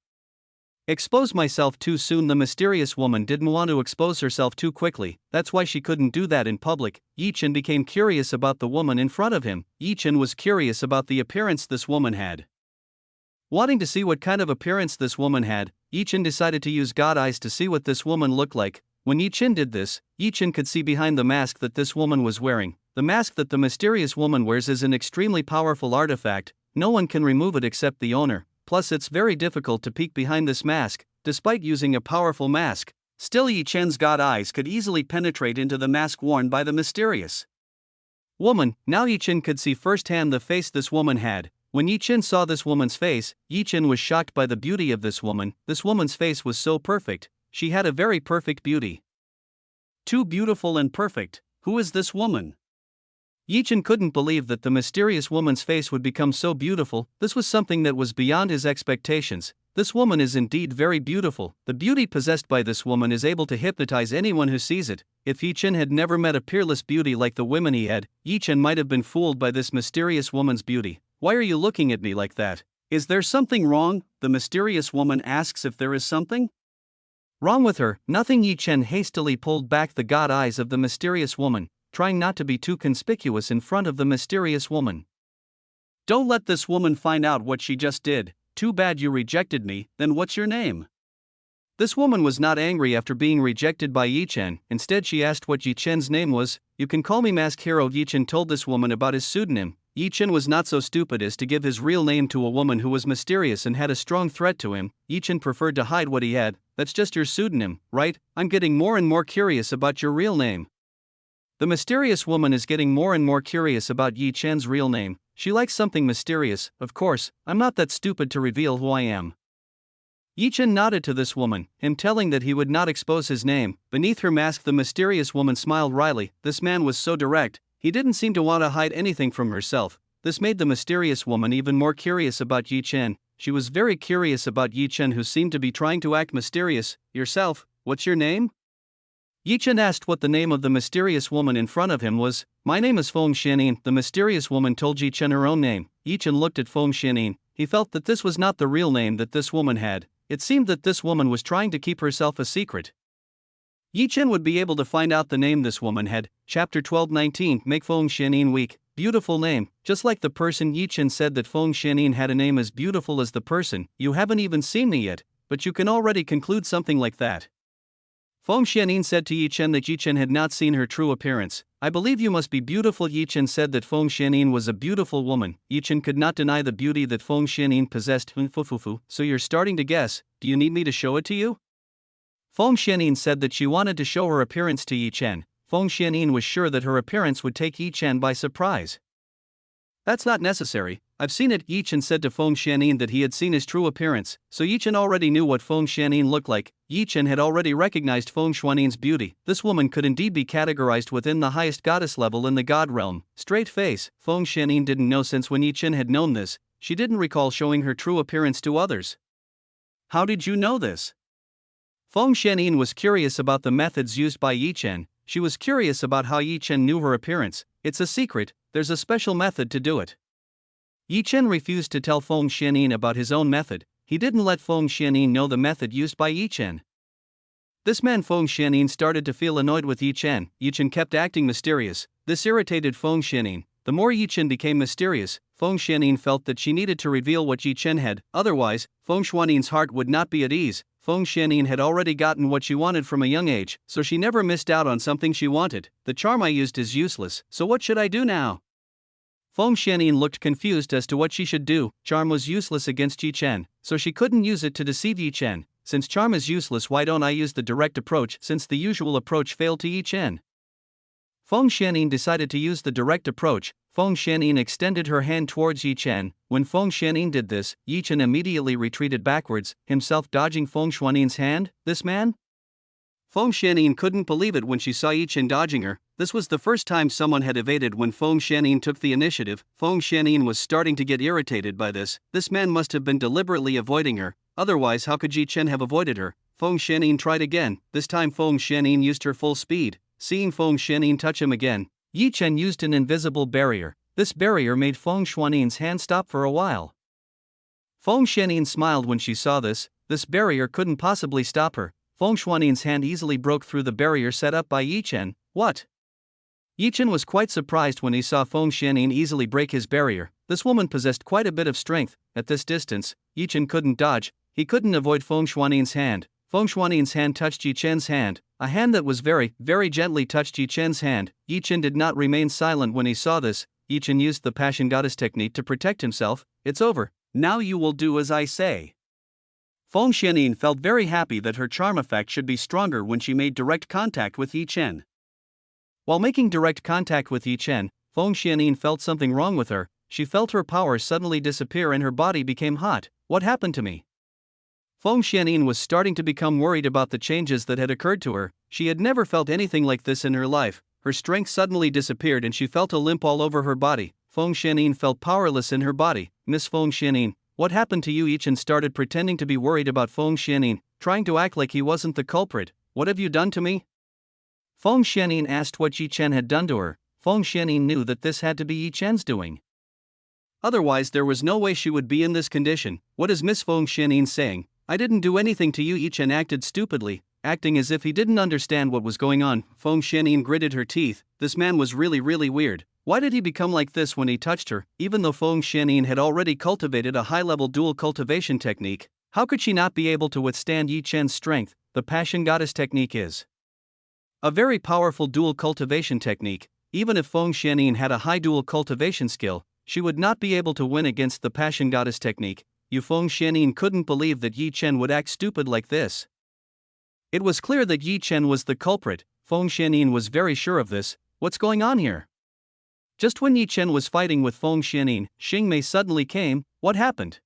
expose myself too soon. The mysterious woman didn't want to expose herself too quickly, that's why she couldn't do that in public. Yi Chen became curious about the woman in front of him. Yi Chen was curious about the appearance this woman had. Wanting to see what kind of appearance this woman had, Yi Chen decided to use God eyes to see what this woman looked like. When Yi Chen did this, Yi Chen could see behind the mask that this woman was wearing. The mask that the mysterious woman wears is an extremely powerful artifact. No one can remove it except the owner. Plus, it's very difficult to peek behind this mask. Despite using a powerful mask, still Yi Chen's God eyes could easily penetrate into the mask worn by the mysterious woman. Now Yi Chen could see firsthand the face this woman had. When Yi Chen saw this woman's face, Yi Chen was shocked by the beauty of this woman. This woman's face was so perfect. She had a very perfect beauty. Too beautiful and perfect. Who is this woman? Yi Chen couldn't believe that the mysterious woman's face would become so beautiful. This was something that was beyond his expectations. This woman is indeed very beautiful. The beauty possessed by this woman is able to hypnotize anyone who sees it. If Yi Chen had never met a peerless beauty like the women he had, Yi Chen might have been fooled by this mysterious woman's beauty. Why are you looking at me like that? Is there something wrong? The mysterious woman asks if there is something wrong with her. Nothing. Yi Chen hastily pulled back the God eyes of the mysterious woman, trying not to be too conspicuous in front of the mysterious woman. Don't let this woman find out what she just did. Too bad you rejected me. Then what's your name? This woman was not angry after being rejected by Yi Chen. Instead, she asked what Yi Chen's name was. You can call me Mask Hero. Yi Chen told this woman about his pseudonym. Yi Chen was not so stupid as to give his real name to a woman who was mysterious and had a strong threat to him. Yi Chen preferred to hide what he had. That's just your pseudonym, right? I'm getting more and more curious about your real name. The mysterious woman is getting more and more curious about Yi Chen's real name. She likes something mysterious. Of course, I'm not that stupid to reveal who I am. Yi Chen nodded to this woman, him telling that he would not expose his name. Beneath her mask, the mysterious woman smiled wryly. This man was so direct. He didn't seem to want to hide anything from herself. This made the mysterious woman even more curious about Yi Chen. She was very curious about Yi Chen, who seemed to be trying to act mysterious. Yourself, what's your name? Yi Chen asked what the name of the mysterious woman in front of him was. My name is Feng Xianin. The mysterious woman told Yi Chen her own name. Yi Chen looked at Feng Xianin. He felt that this was not the real name that this woman had. It seemed that this woman was trying to keep herself a secret. Yi Chen would be able to find out the name this woman had. Chapter 12:19. Make Feng Xianin weak. Beautiful name. Just like the person. Yi Chen said that Feng Xianin had a name as beautiful as the person. You haven't even seen me yet, but you can already conclude something like that. Feng Xianin said to Yi Chen that Yi Chen had not seen her true appearance. I believe you must be beautiful. Yi Chen said that Feng Xianin was a beautiful woman. Yi Chen could not deny the beauty that Feng Xianin possessed. So you're starting to guess. Do you need me to show it to you? Feng Xianin said that she wanted to show her appearance to Yi Chen. Feng Xianin was sure that her appearance would take Yi Chen by surprise. That's not necessary. I've seen it. Yi Chen said to Feng Xianin that he had seen his true appearance, so Yi Chen already knew what Feng Xianin looked like. Yi Chen had already recognized Feng Xianin's beauty. This woman could indeed be categorized within the highest goddess level in the god realm. Straight face. Feng Xianin didn't know, since when Yi Chen had known this, she didn't recall showing her true appearance to others. How did you know this? Feng Xianin was curious about the methods used by Yi Chen. She was curious about how Yi Chen knew her appearance. It's a secret, there's a special method to do it. Yi Chen refused to tell Feng Xianin about his own method. He didn't let Feng Xianin know the method used by Yi Chen. This man Feng Xianin started to feel annoyed with Yi Chen. Yi Chen kept acting mysterious. This irritated Feng Xianin. The more Yi Chen became mysterious, Feng Xianyin felt that she needed to reveal what Yi Chen had, otherwise, Feng Xuanyin's heart would not be at ease. Feng Xianyin had already gotten what she wanted from a young age, so she never missed out on something she wanted. The charm I used is useless, so what should I do now? Feng Xianyin looked confused as to what she should do. Charm was useless against Yi Chen, so she couldn't use it to deceive Yi Chen. Since charm is useless, why don't I use the direct approach since the usual approach failed to Yi Chen? Feng Xianyin decided to use the direct approach. Feng Xianyin extended her hand towards Yi Chen. When Feng Xianyin did this, Yi Chen immediately retreated backwards, himself dodging Feng Xuanyin's hand. This man? Feng Xianyin couldn't believe it when she saw Yi Chen dodging her. This was the first time someone had evaded when Feng Xianyin took the initiative. Feng Xianyin was starting to get irritated by this. This man must have been deliberately avoiding her, otherwise how could Yi Chen have avoided her? Feng Xianyin tried again. This time Feng Xianyin used her full speed. Seeing Feng Xianyin touch him again, Yi Chen used an invisible barrier. This barrier made Feng Xuanyin's hand stop for a while. Feng Xianyin smiled when she saw this. This barrier couldn't possibly stop her. Feng Xuanyin's hand easily broke through the barrier set up by Yi Chen. What? Yi Chen was quite surprised when he saw Feng Xianyin easily break his barrier. This woman possessed quite a bit of strength. At this distance, Yi Chen couldn't dodge. He couldn't avoid Feng Xuanyin's hand. Feng Xuanyin's hand touched Yi Chen's hand. A hand that was very, very gently touched Yi Chen's hand. Yi Chen did not remain silent when he saw this. Yi Chen used the Passion Goddess technique to protect himself. It's over. Now you will do as I say. Feng Xianyin felt very happy that her charm effect should be stronger when she made direct contact with Yi Chen. While making direct contact with Yi Chen, Feng Xianyin felt something wrong with her. She felt her power suddenly disappear and her body became hot. What happened to me? Feng Xianyin was starting to become worried about the changes that had occurred to her. She had never felt anything like this in her life. Her strength suddenly disappeared and she felt a limp all over her body. Feng Xianyin felt powerless in her body. Miss Feng Xianyin, what happened to you? Yi Chen started pretending to be worried about Feng Xianyin, trying to act like he wasn't the culprit. What have you done to me? Feng Xianyin asked what Yi Chen had done to her. Feng Xianyin knew that this had to be Yi Chen's doing. Otherwise there was no way she would be in this condition. What is Miss Feng Xianyin saying? I didn't do anything to you. Yi Chen acted stupidly, acting as if he didn't understand what was going on. Feng Xianyin gritted her teeth. This man was really weird. Why did he become like this when he touched her? Even though Feng Xianyin had already cultivated a high-level dual cultivation technique, how could she not be able to withstand Yi Chen's strength? The Passion Goddess technique is a very powerful dual cultivation technique. Even if Feng Xianyin had a high dual cultivation skill, she would not be able to win against the Passion Goddess technique. Feng Xianyin couldn't believe that Yi Chen would act stupid like this. It was clear that Yi Chen was the culprit. Feng Xianyin was very sure of this. What's going on here? Just when Yi Chen was fighting with Feng Xianyin, Xing Mei suddenly came. What happened?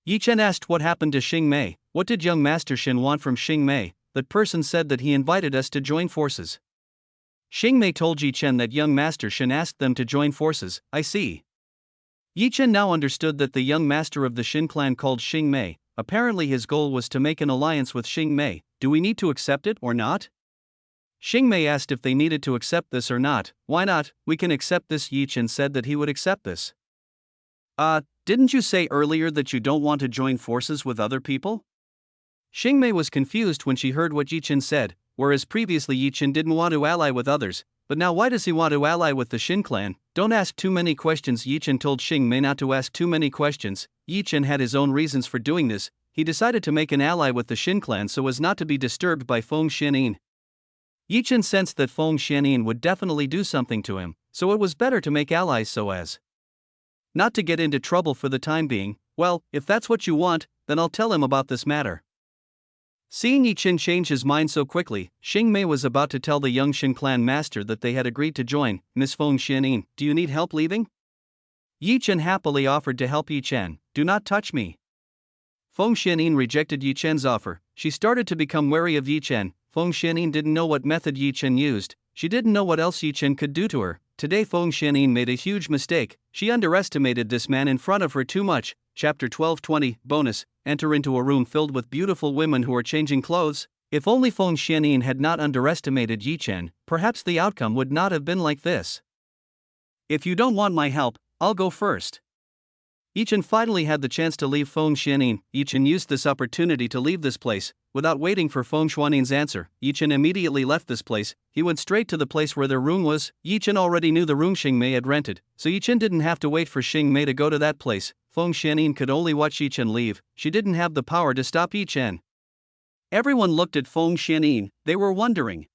Yi Chen asked what happened to Xing Mei. What did young Master Chen want from Xing Mei? That person said that he invited us to join forces. Xing Mei told Yi Chen that young Master Chen asked them to join forces. I see. Yi Chen now understood that the young master of the Xin clan called Xing Mei. Apparently his goal was to make an alliance with Xing Mei. Do we need to accept it or not? Xing Mei asked if they needed to accept this or not. Why not? We can accept this. Yi Chen said that he would accept this. Didn't you say earlier that you don't want to join forces with other people? Xing Mei was confused when she heard what Yi Chen said, whereas previously Yi Chen didn't want to ally with others. But now why does he want to ally with the Xin clan? Don't ask too many questions. Yi Chen told Xing Mei not to ask too many questions. Yi Chen had his own reasons for doing this. He decided to make an ally with the Xin clan so as not to be disturbed by Feng Xianyin. Yi Chen sensed that Feng Xianyin would definitely do something to him, so it was better to make allies so as not to get into trouble for the time being. Well, if that's what you want, then I'll tell him about this matter. Seeing Yi Chen change his mind so quickly, Xing Mei was about to tell the young Xin clan master that they had agreed to join. Miss Feng Xianyin, do you need help leaving? Yi Chen happily offered to help Yi Chen. Do not touch me. Feng Xianyin rejected Yi Chen's offer. She started to become wary of Yi Chen. Feng Xianyin didn't know what method Yi Chen used. She didn't know what else Yi Chen could do to her. Today Feng Xianyin made a huge mistake. She underestimated this man in front of her too much. Chapter 12:20, bonus, enter into a room filled with beautiful women who are changing clothes. If only Feng Xianyin had not underestimated Yi Chen, perhaps the outcome would not have been like this. If you don't want my help, I'll go first. Yi Chen finally had the chance to leave Feng Xianyin. Yi Chen used this opportunity to leave this place. Without waiting for Feng Shuanin's answer, Yi Chen immediately left this place. He went straight to the place where their room was. Yi Chen already knew the room Xing Mei had rented, so Yi Chen didn't have to wait for Xing Mei to go to that place. Feng Shuanin could only watch Yi Chen leave. She didn't have the power to stop Yi Chen. Everyone looked at Feng Shuanin. They were wondering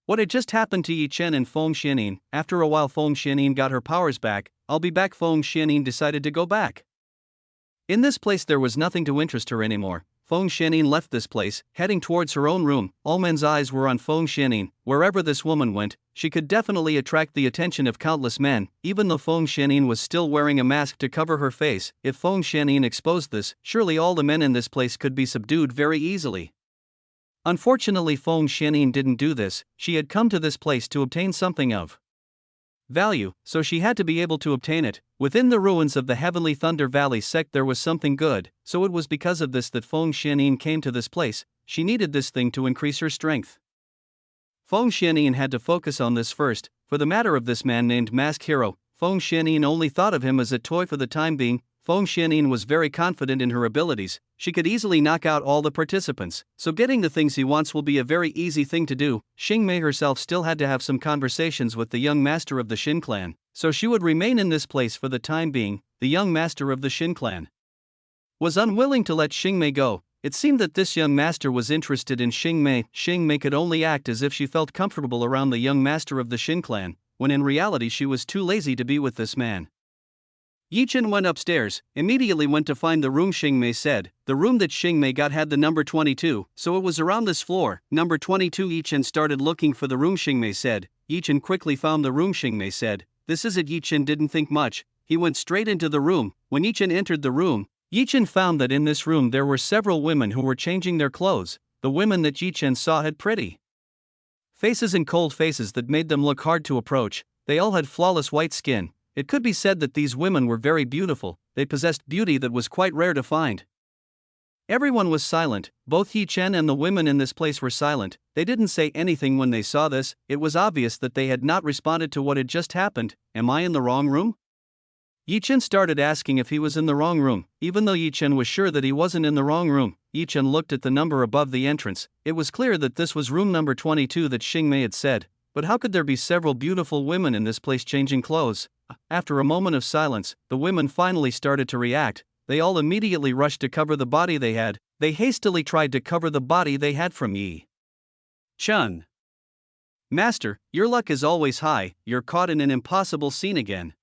what had just happened to Yi Chen and Feng Shuanin. After a while, Feng Shuanin got her powers back. I'll be back. Feng Shuanin decided to go back. In this place there was nothing to interest her anymore. Feng Shuanin left this place, heading towards her own room. All men's eyes were on Feng Shuanin. Wherever this woman went, she could definitely attract the attention of countless men. Even though Feng Shuanin was still wearing a mask to cover her face, if Feng Shuanin exposed this, surely all the men in this place could be subdued very easily. Unfortunately, Feng Shuanin didn't do this. She had come to this place to obtain something of value, so she had to be able to obtain it. Within the ruins of the Heavenly Thunder Valley sect there was something good, so it was because of this that Feng Shuanin came to this place. She needed this thing to increase her strength. Feng Shuanin had to focus on this first. For the matter of this man named Mask Hero, Feng Shuanin only thought of him as a toy for the time being. Feng Shuanin was very confident in her abilities. She could easily knock out all the participants, so getting the things he wants will be a very easy thing to do. Xing Mei herself still had to have some conversations with the young master of the Shin clan, so she would remain in this place for the time being. The young master of the Shin clan was unwilling to let Xing Mei go. It seemed that this young master was interested in Xing Mei. Xing Mei could only act as if she felt comfortable around the young master of the Shin clan, when in reality she was too lazy to be with this man. Yi Chen went upstairs, immediately went to find the room Xing Mei said. The room that Xing Mei got had the number 22, so it was around this floor. Number 22. Yi Chen started looking for the room Xing Mei said. Yi Chen quickly found the room Xing Mei said. This is it. Yi Chen didn't think much. He went straight into the room. When Yi Chen entered the room, Yi Chen found that in this room there were several women who were changing their clothes. The women that Yi Chen saw had pretty faces and cold faces that made them look hard to approach. They all had flawless white skin. It could be said that these women were very beautiful. They possessed beauty that was quite rare to find. Everyone was silent. Both Yi Chen and the women in this place were silent. They didn't say anything when they saw this. It was obvious that they had not responded to what had just happened. Am I in the wrong room? Yi Chen started asking if he was in the wrong room. Even though Yi Chen was sure that he wasn't in the wrong room, Yi Chen looked at the number above the entrance. It was clear that this was room number 22 that Xing Mei had said. But how could there be several beautiful women in this place changing clothes? After a moment of silence, the women finally started to react. They all immediately rushed to cover the body they had. They hastily tried to cover the body they had from Yi Chen. Master, your luck is always high. You're caught in an impossible scene again.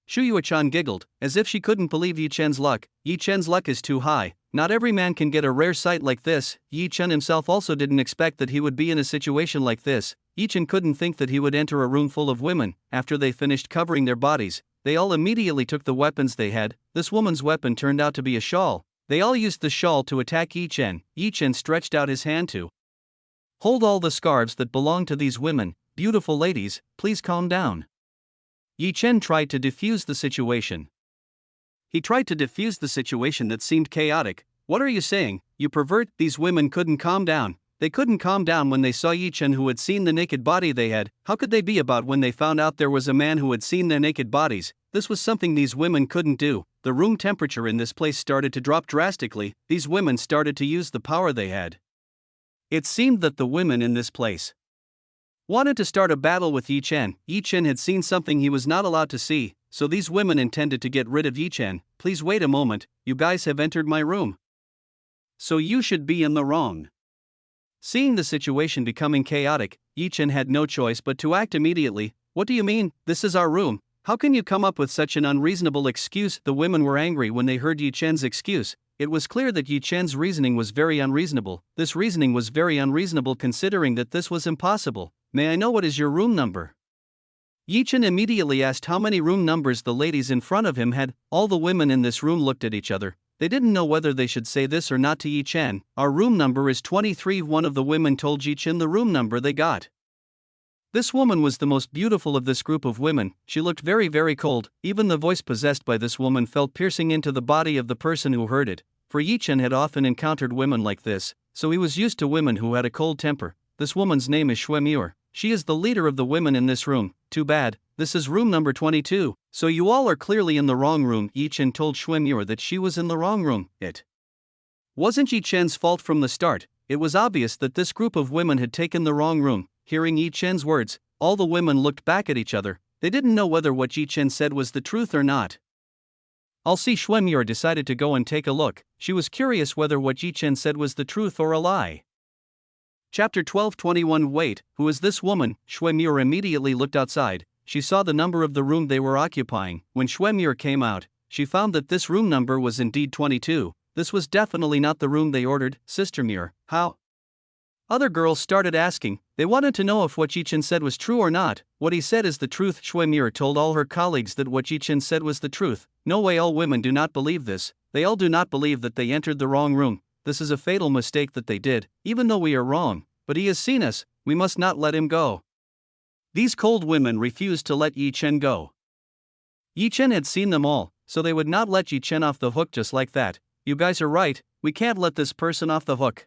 Shu Yuechan giggled, as if she couldn't believe Yi Chen's luck. Yi Chen's luck is too high. Not every man can get a rare sight like this. Yi Chen himself also didn't expect that he would be in a situation like this. Yi Chen couldn't think that he would enter a room full of women. After they finished covering their bodies, they all immediately took the weapons they had. This woman's weapon turned out to be a shawl. They all used the shawl to attack Yi Chen. Yi Chen stretched out his hand to hold all the scarves that belonged to these women. Beautiful ladies, please calm down. Yi Chen tried to defuse the situation. He tried to defuse the situation that seemed chaotic. What are you saying, you pervert? These women couldn't calm down. They couldn't calm down when they saw Yi Chen who had seen the naked body they had. How could they be about when they found out there was a man who had seen their naked bodies? This was something these women couldn't do. The room temperature in this place started to drop drastically. These women started to use the power they had. It seemed that the women in this place wanted to start a battle with Yi Chen. Yi Chen had seen something he was not allowed to see, so these women intended to get rid of Yi Chen. Please wait a moment, you guys have entered my room, so you should be in the wrong. Seeing the situation becoming chaotic, Yi Chen had no choice but to act immediately. What do you mean? This is our room. How can you come up with such an unreasonable excuse? The women were angry when they heard Yi Chen's excuse. It was clear that Yi Chen's reasoning was very unreasonable. This reasoning was very unreasonable considering that this was impossible. May I know what is your room number? Yi Chen immediately asked how many room numbers the ladies in front of him had. All the women in this room looked at each other. They didn't know whether they should say this or not to Yi Chen. Our room number is 23. One of the women told Yi Chen the room number they got. This woman was the most beautiful of this group of women. She looked very, very cold. Even the voice possessed by this woman felt piercing into the body of the person who heard it. For Yi Chen had often encountered women like this, so he was used to women who had a cold temper. This woman's name is Xue Muir. She is the leader of the women in this room. Too bad, this is room number 22. So you all are clearly in the wrong room. Yi Chen told Xue Muir that she was in the wrong room. It Wasn't Yi Chen's fault from the start. It was obvious that this group of women had taken the wrong room. Hearing Yi Chen's words, all the women looked back at each other. They didn't know whether what Yi Chen said was the truth or not. I'll see. Xuemure decided to go and take a look. She was curious whether what Yi Chen said was the truth or a lie. Chapter 1221. Wait, who is this woman? Xuemure immediately looked outside. She saw the number of the room they were occupying. When Xuemure came out, she found that this room number was indeed 22. This was definitely not the room they ordered. Sister Muir, how? Other girls started asking. They wanted to know if what Yi Chen said was true or not. What he said is the truth. Xuemure told all her colleagues that what Yi Chen said was the truth. No way, all women do not believe this. They all do not believe that they entered the wrong room. This is a fatal mistake that they did, even though we are wrong. But he has seen us, we must not let him go. These cold women refused to let Yi Chen go. Yi Chen had seen them all, so they would not let Yi Chen off the hook just like that. You guys are right, we can't let this person off the hook.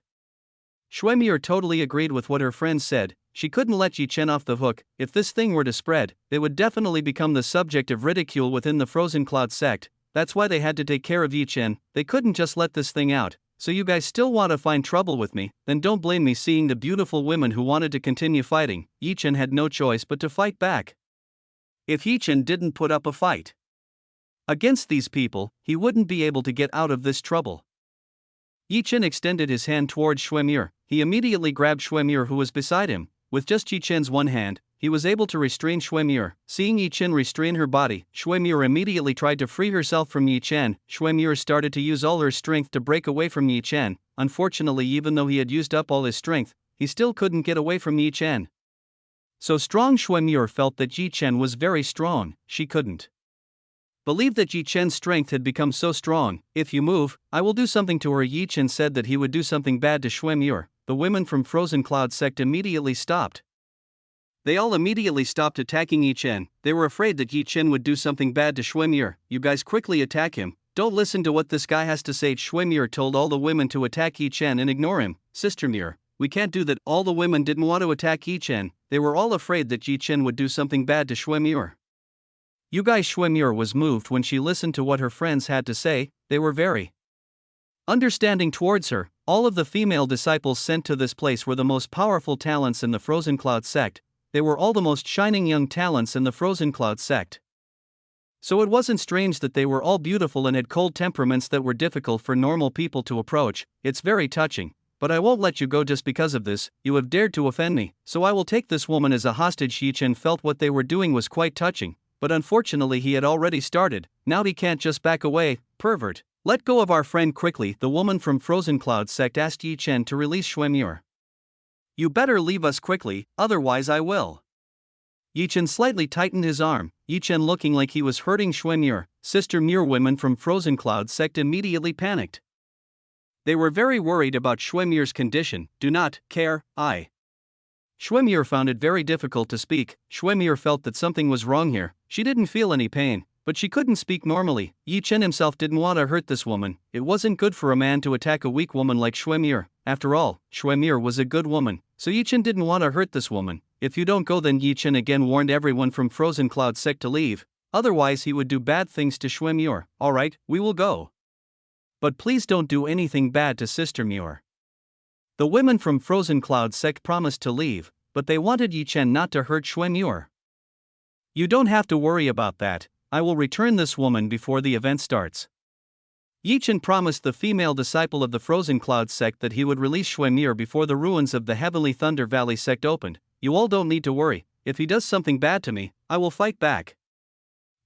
Xuemure totally agreed with what her friends said. She couldn't let Yi Chen off the hook. If this thing were to spread, it would definitely become the subject of ridicule within the Frozen Cloud sect. That's why they had to take care of Yi Chen. They couldn't just let this thing out. So you guys still want to find trouble with me? Then don't blame me. Seeing the beautiful women who wanted to continue fighting, Yi Chen had no choice but to fight back. If Yi Chen didn't put up a fight against these people, he wouldn't be able to get out of this trouble. Yi Chen extended his hand towards Xuemure. He immediately grabbed Xuemure, who was beside him. With just Yi Chen's one hand, he was able to restrain Xuemure. Seeing Yi Chen restrain her body, Xuemure immediately tried to free herself from Yi Chen. Xuemure started to use all her strength to break away from Yi Chen. Unfortunately, even though he had used up all his strength, he still couldn't get away from Yi Chen. So strong, Xuemure felt that Yi Chen was very strong. She couldn't believe that Yi Chen's strength had become so strong. If you move, I will do something to her. Yi Chen said that he would do something bad to Xuemure. The women from Frozen Cloud sect immediately stopped. They all immediately stopped attacking Yi Chen. They were afraid that Yi Chen would do something bad to Xuemure. You guys quickly attack him. Don't listen to what this guy has to say. Xuemure told all the women to attack Yi Chen and ignore him. Sister Muir, we can't do that. All the women didn't want to attack Yi Chen. They were all afraid that Yi Chen would do something bad to Xuemure. You guys, Xuemure was moved when she listened to what her friends had to say. They were very understanding towards her. All of the female disciples sent to this place were the most powerful talents in the Frozen Cloud sect. They were all the most shining young talents in the Frozen Cloud sect. So it wasn't strange that they were all beautiful and had cold temperaments that were difficult for normal people to approach. It's very touching. But I won't let you go just because of this. You have dared to offend me, so I will take this woman as a hostage. Yi Chen felt what they were doing was quite touching. But unfortunately he had already started. Now he can't just back away. Pervert. Let go of our friend quickly. The woman from Frozen Cloud sect asked Yi Chen to release Xuemure. You better leave us quickly, otherwise I will. Yi Chen slightly tightened his arm. Yi Chen looking like he was hurting Xuemure. Sister Muir, women from Frozen Cloud sect immediately panicked. They were very worried about Xuemure's condition. Do not care, Xuemure found it very difficult to speak. Xuemure felt that something was wrong here. She didn't feel any pain, but she couldn't speak normally. Yi Chen himself didn't want to hurt this woman. It wasn't good for a man to attack a weak woman like Xuemure. After all, Xuemure was a good woman, so Yi Chen didn't want to hurt this woman. If you don't go, then Yi Chen again warned everyone from Frozen Cloud sect to leave. Otherwise he would do bad things to Xuemure. Alright, we will go. But please don't do anything bad to Sister Muir. The women from Frozen Cloud sect promised to leave, but they wanted Yi Chen not to hurt Xuemure. You don't have to worry about that. I will return this woman before the event starts. Yi Chen promised the female disciple of the Frozen Cloud sect that he would release Xuemure before the ruins of the Heavenly Thunder Valley sect opened. You all don't need to worry. If he does something bad to me, I will fight back.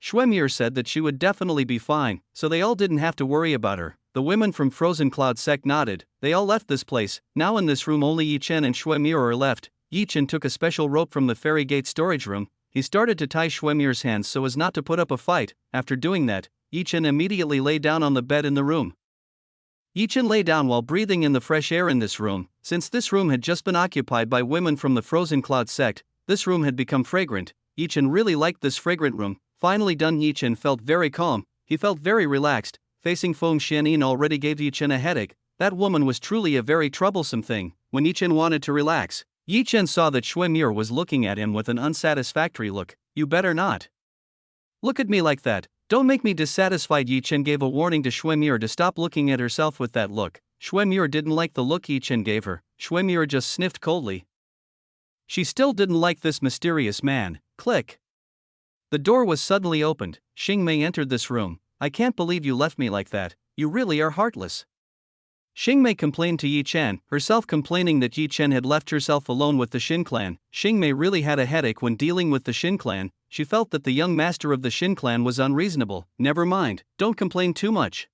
Xuemure said that she would definitely be fine, so they all didn't have to worry about her. The women from Frozen Cloud sect nodded. They all left this place. Now in this room only Yi Chen and Xuemure are left. Yi Chen took a special rope from the fairy gate storage room. He started to tie Xuemure's hands so as not to put up a fight. After doing that, Yi Chen immediately lay down on the bed in the room. Yi Chen lay down while breathing in the fresh air in this room. Since this room had just been occupied by women from the Frozen Cloud sect, this room had become fragrant. Yi Chen really liked this fragrant room. Finally done, Yi Chen felt very calm. He felt very relaxed. Facing Feng Xianyin already gave Yi Chen a headache. That woman was truly a very troublesome thing. When Yi Chen wanted to relax, Yi Chen saw that Xuemure was looking at him with an unsatisfactory look. You better not look at me like that. Don't make me dissatisfied. Yi Chen gave a warning to Xuemure to stop looking at herself with that look. Xuemure didn't like the look Yi Chen gave her. Xuemure just sniffed coldly. She still didn't like this mysterious man. Click. The door was suddenly opened. Xingmei entered this room. I can't believe you left me like that. You really are heartless. Xingmei complained to Yi Chen, herself complaining that Yi Chen had left herself alone with the Xin clan. Xingmei really had a headache when dealing with the Xin clan. She felt that the young master of the Xin clan was unreasonable. Never mind, don't complain too much.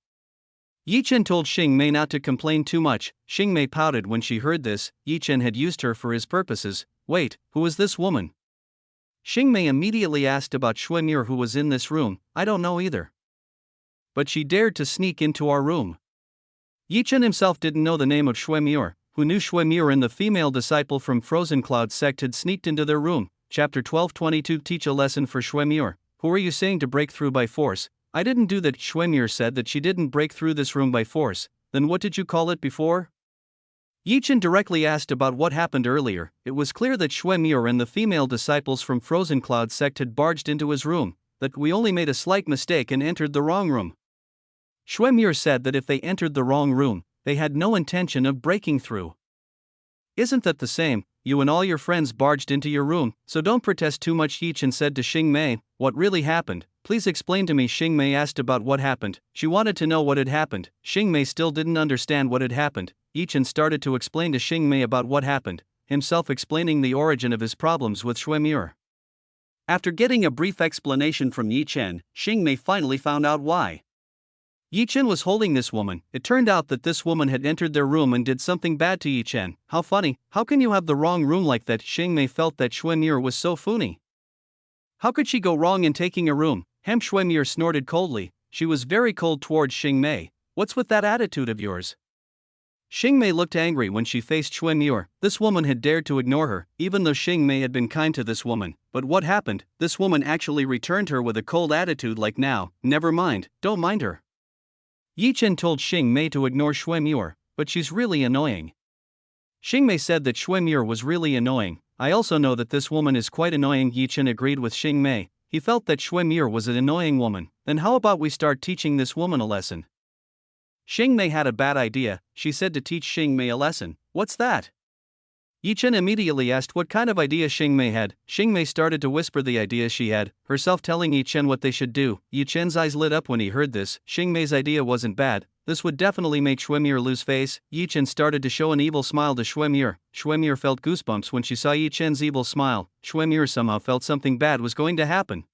Yi Chen told Xingmei not to complain too much. Xingmei pouted when she heard this. Yi Chen had used her for his purposes. Wait, who is this woman? Xingmei immediately asked about Xuemure, who was in this room. I don't know either. But she dared to sneak into our room. Yi Chen himself didn't know the name of Xuemure. Who knew Xuemure and the female disciple from Frozen Cloud sect had sneaked into their room. Chapter 12:22 Teach a lesson for Xuemure. Who are you saying to break through by force? I didn't do that. Xuemure said that she didn't break through this room by force. Then what did you call it before? Yi Chen directly asked about what happened earlier. It was clear that Xuemure and the female disciples from Frozen Cloud sect had barged into his room, that we only made a slight mistake and entered the wrong room. Xuemure said that if they entered the wrong room, they had no intention of breaking through. Isn't that the same? You and all your friends barged into your room, so don't protest too much. Yi Chen said to Xingmei. What really happened? Please explain to me. Xingmei asked about what happened. She wanted to know what had happened. Xingmei still didn't understand what had happened. Yi Chen started to explain to Xingmei about what happened, himself explaining the origin of his problems with Xuemure. After getting a brief explanation from Yi Chen, Xingmei finally found out why. Yi Chen was holding this woman. It turned out that this woman had entered their room and did something bad to Yi Chen. How funny, how can you have the wrong room like that? Xingmei felt that Xuemure was so funny. How could she go wrong in taking a room? Xuemure snorted coldly. She was very cold towards Xingmei. What's with that attitude of yours? Xingmei looked angry when she faced Xuemure. This woman had dared to ignore her, even though Xingmei had been kind to this woman. But what happened? This woman actually returned her with a cold attitude like now. Never mind, don't mind her. Yi Chen told Xingmei to ignore Xuemure, but she's really annoying. Xingmei said that Xuemure was really annoying. I also know that this woman is quite annoying. Yi Chen agreed with Xingmei. He felt that Xuemure was an annoying woman. Then how about we start teaching this woman a lesson? Xingmei had a bad idea. She said to teach Xingmei a lesson. What's that? Yi Chen immediately asked what kind of idea Xingmei had. Xingmei started to whisper the idea she had, herself telling Yi Chen what they should do. Yi Chen's eyes lit up when he heard this. Xingmei's idea wasn't bad. This would definitely make Xuemure lose face. Yi Chen started to show an evil smile to Xuemure. Xuemure felt goosebumps when she saw Yi Chen's evil smile. Xuemure somehow felt something bad was going to happen.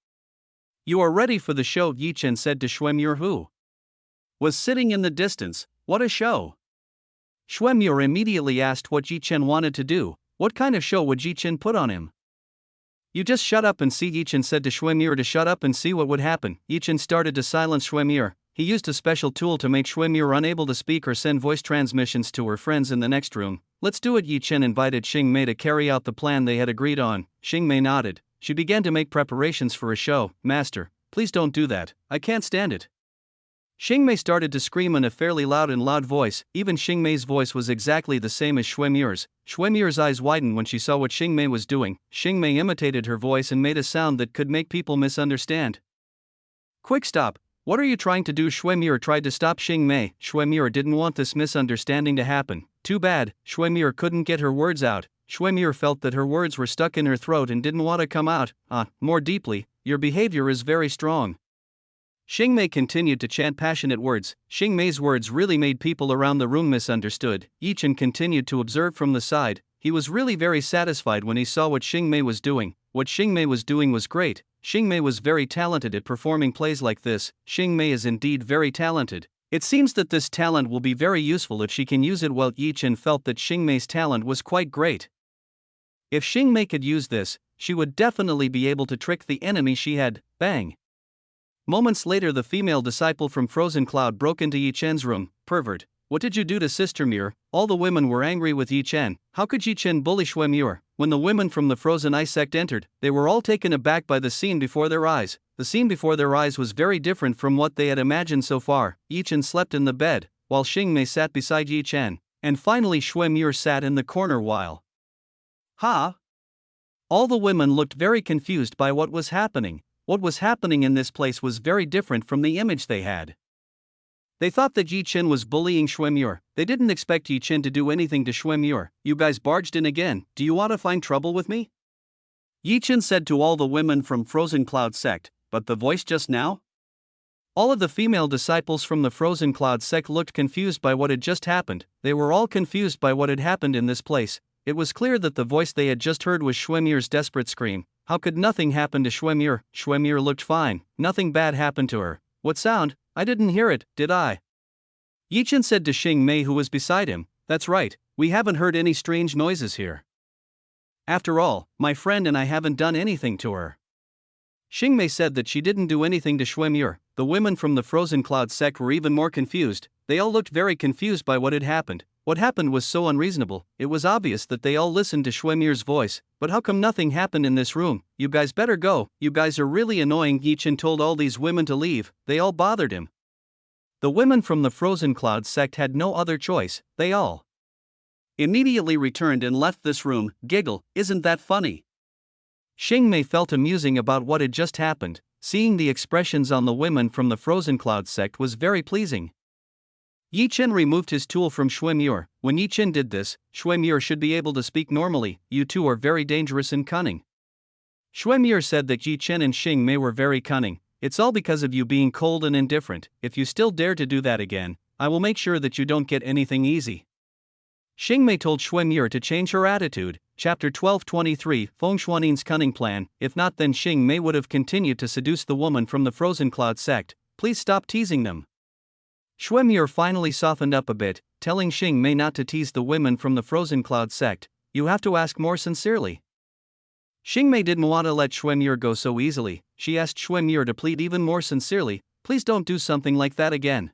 You are ready for the show, Yi Chen said to Xuemure, who was sitting in the distance. What a show! Xuemure immediately asked what Yi Chen wanted to do. What kind of show would Yi Chen put on him? You just shut up and see, Yi Chen said to Xuemure to shut up and see what would happen. Yi Chen started to silence Xuemure. He used a special tool to make Xuemure unable to speak or send voice transmissions to her friends in the next room. Let's do it. Yi Chen invited Xingmei to carry out the plan they had agreed on. Xingmei nodded. She began to make preparations for a show. Master, please don't do that. I can't stand it. Xingmei started to scream in a fairly loud voice. Even Xingmei's voice was exactly the same as Xuemure's. Xuemure's eyes widened when she saw what Xingmei was doing. Xingmei imitated her voice and made a sound that could make people misunderstand. Quick stop! What are you trying to do? Xuemure tried to stop Xingmei. Xuemure didn't want this misunderstanding to happen. Too bad, Xuemure couldn't get her words out. Xuemure felt that her words were stuck in her throat and didn't want to come out. More deeply, your behavior is very strong. Xingmei continued to chant passionate words. Xingmei's words really made people around the room misunderstood. Yi Chen continued to observe from the side. He was really very satisfied when he saw what Xingmei was doing. What Xingmei was doing was great. Xingmei was very talented at performing plays like this. Xingmei is indeed very talented. It seems that this talent will be very useful if she can use it well. Yi Chen felt that Xingmei's talent was quite great. If Xingmei could use this, she would definitely be able to trick the enemy she had. Bang! Moments later, the female disciple from Frozen Cloud broke into Yi Chen's room. Pervert, what did you do to Sister Muir? All the women were angry with Yi Chen. How could Yi Chen bully Xuemure? When the women from the Frozen Ice sect entered, they were all taken aback by the scene before their eyes. The scene before their eyes was very different from what they had imagined so far. Yi Chen slept in the bed, while Xingmei sat beside Yi Chen. And finally Xuemure sat in the corner while all the women looked very confused by what was happening. What was happening in this place was very different from the image they had. They thought that Yi Chen was bullying Xuemure. They didn't expect Yi Chen to do anything to Xuemure. You guys barged in again. Do you want to find trouble with me? Yi Chen said to all the women from Frozen Cloud sect, but the voice just now? All of the female disciples from the Frozen Cloud sect looked confused by what had just happened. They were all confused by what had happened in this place. It was clear that the voice they had just heard was Xuemure's desperate scream. How could nothing happen to Xuemure? Xuemure looked fine. Nothing bad happened to her. What sound? I didn't hear it, did I? Yi Chen said to Xing Mei, who was beside him. That's right, we haven't heard any strange noises here. After all, my friend and I haven't done anything to her. Xing Mei said that she didn't do anything to Xuemure. The women from the Frozen Cloud sect were even more confused. They all looked very confused by what had happened. What happened was so unreasonable. It was obvious that they all listened to Xuemure's voice. But how come nothing happened in this room? You guys better go. You guys are really annoying. Yi Chen told all these women to leave. They all bothered him. The women from the Frozen Cloud sect had no other choice. They all immediately returned and left this room. Giggle, isn't that funny? Xing Mei felt amusing about what had just happened. Seeing the expressions on the women from the Frozen Cloud sect was very pleasing. Yi Chen removed his tool from Xuemure. When Yi Chen did this, Xuemure should be able to speak normally. You two are very dangerous and cunning. Xuemure said that Yi Chen and Xing Mei were very cunning. It's all because of you being cold and indifferent. If you still dare to do that again, I will make sure that you don't get anything easy. Xing Mei told Xuemure to change her attitude. Chapter 1223, Feng Xuanin's cunning plan. If not, then Xing Mei would have continued to seduce the woman from the Frozen Cloud sect. Please stop teasing them. Xuemure finally softened up a bit, telling Xing Mei not to tease the women from the Frozen Cloud sect. You have to ask more sincerely. Xing Mei didn't want to let Xuemure go so easily. She asked Xuemure to plead even more sincerely. Please don't do something like that again.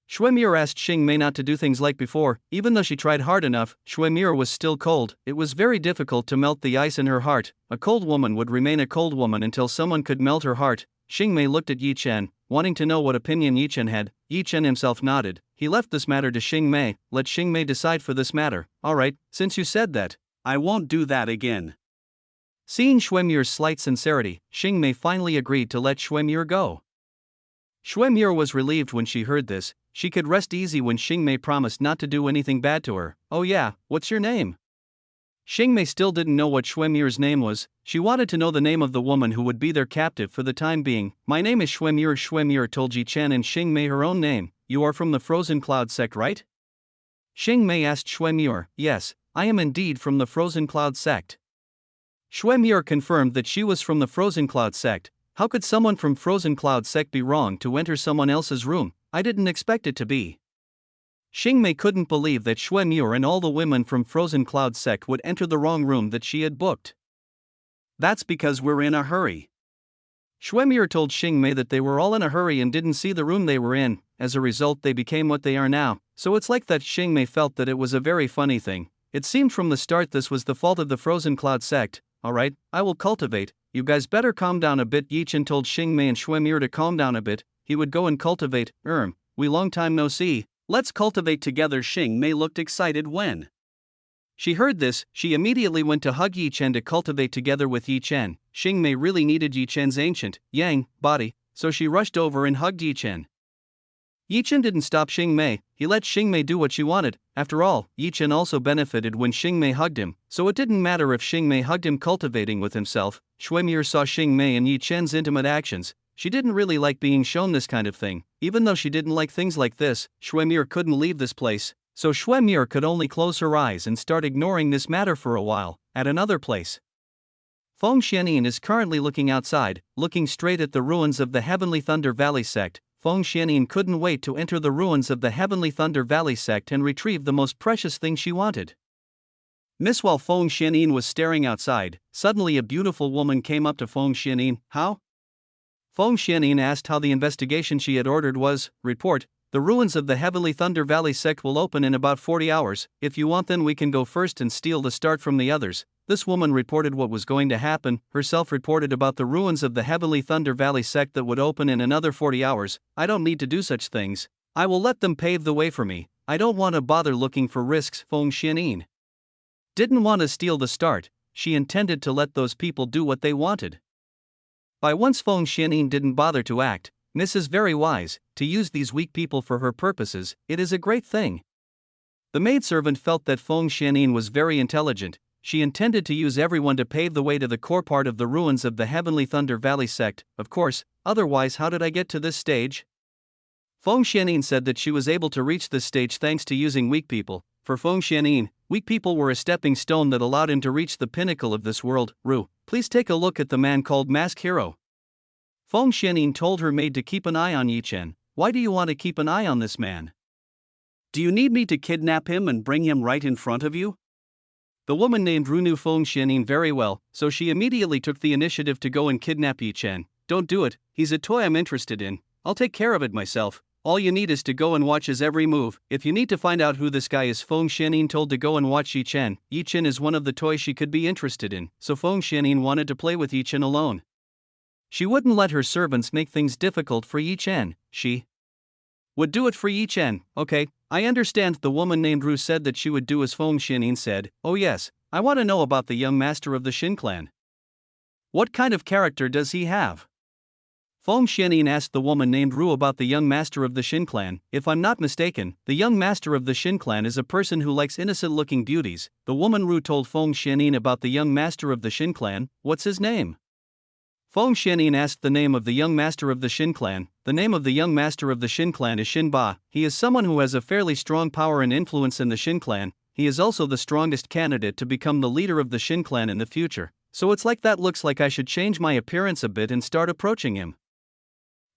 Xuemure asked Xing Mei not to do things like before. Even though she tried hard enough, Xuemure was still cold. It was very difficult to melt the ice in her heart. A cold woman would remain a cold woman until someone could melt her heart. Xing Mei looked at Yi Chen, wanting to know what opinion Yi Chen had. Yi Chen himself nodded. He left this matter to Xing Mei. Let Xing Mei decide for this matter. Alright, since you said that, I won't do that again. Seeing Xuemure's slight sincerity, Xing Mei finally agreed to let Xuemure go. Xuemure was relieved when she heard this. She could rest easy when Xing Mei promised not to do anything bad to her. Oh yeah, what's your name? Xing Mei still didn't know what Xuemure's name was. She wanted to know the name of the woman who would be their captive for the time being. My name is Xuemure. Xuemure told Yi Chen and Xing Mei her own name. You are from the Frozen Cloud sect, right? Xing Mei asked Xuemure. Yes, I am indeed from the Frozen Cloud sect. Xuemure confirmed that she was from the Frozen Cloud sect. How could someone from Frozen Cloud sect be wrong to enter someone else's room? I didn't expect it to be. Xing Mei couldn't believe that Xuemure and all the women from Frozen Cloud sect would enter the wrong room that she had booked. That's because we're in a hurry. Xuemure told Xing Mei that they were all in a hurry and didn't see the room they were in. As a result, they became what they are now. So it's like that. Xing Mei felt that it was a very funny thing. It seemed from the start this was the fault of the Frozen Cloud sect. Alright, I will cultivate. You guys better calm down a bit. Yi Chen told Xing Mei and Xuemure to calm down a bit. He would go and cultivate. We long time no see. Let's cultivate together. Xing Mei looked excited when she heard this. She immediately went to hug Yi Chen to cultivate together with Yi Chen. Xing Mei really needed Yi Chen's ancient yang body, so she rushed over and hugged Yi Chen. Yi Chen didn't stop Xing Mei. He let Xing Mei do what she wanted. After all, Yi Chen also benefited when Xing Mei hugged him, so it didn't matter if Xing Mei hugged him cultivating with himself. Xuemure saw Xing Mei and Yi Chen's intimate actions. She didn't really like being shown this kind of thing. Even though she didn't like things like this, Xuemure couldn't leave this place, so Xuemure could only close her eyes and start ignoring this matter for a while. At another place, Feng Xianin is currently looking outside, looking straight at the ruins of the Heavenly Thunder Valley sect. Feng Xianin couldn't wait to enter the ruins of the Heavenly Thunder Valley sect and retrieve the most precious thing she wanted. While Feng Xianin was staring outside, suddenly a beautiful woman came up to Feng Xianin. How? Feng Xianin asked how the investigation she had ordered was. Report, the ruins of the Heavenly Thunder Valley sect will open in about 40 hours. If you want, then we can go first and steal the start from the others. This woman reported what was going to happen, herself reported about the ruins of the Heavenly Thunder Valley sect that would open in another 40 hours. I don't need to do such things. I will let them pave the way for me. I don't want to bother looking for risks. Feng Xianin didn't want to steal the start. She intended to let those people do what they wanted. By once Feng Xianin didn't bother to act, Miss is very wise, to use these weak people for her purposes, it is a great thing. The maidservant felt that Feng Xianyin was very intelligent. She intended to use everyone to pave the way to the core part of the ruins of the Heavenly Thunder Valley sect, of course, otherwise how did I get to this stage? Feng Xianyin said that she was able to reach this stage thanks to using weak people. For Feng Xianyin, weak people were a stepping stone that allowed him to reach the pinnacle of this world. Ru, please take a look at the man called Mask Hero. Feng Xianyin told her maid to keep an eye on Yi Chen. Why do you want to keep an eye on this man? Do you need me to kidnap him and bring him right in front of you? The woman named Ru knew Feng Xianyin very well, so she immediately took the initiative to go and kidnap Yi Chen. Don't do it, he's a toy I'm interested in. I'll take care of it myself. All you need is to go and watch his every move. If you need to find out who this guy is, Feng Xianyin told to go and watch Yi Chen. Yi Chen is one of the toys she could be interested in, so Feng Xianyin wanted to play with Yi Chen alone. She wouldn't let her servants make things difficult for Yi Chen. She would do it for Yi Chen. Okay, I understand. The woman named Ru said that she would do as Feng Xianyin said. Oh yes, I want to know about the young master of the Shin clan. What kind of character does he have? Feng Xianyin asked the woman named Ru about the young master of the Shin clan. If I'm not mistaken, the young master of the Shin clan is a person who likes innocent-looking beauties. The woman Ru told Feng Xianyin about the young master of the Shin clan. What's his name? Feng Xianyin asked the name of the young master of the Shin clan. The name of the young master of the Shin clan is Shin Ba. He is someone who has a fairly strong power and influence in the Shin clan. He is also the strongest candidate to become the leader of the Shin clan in the future. So it's like that. Looks like I should change my appearance a bit and start approaching him.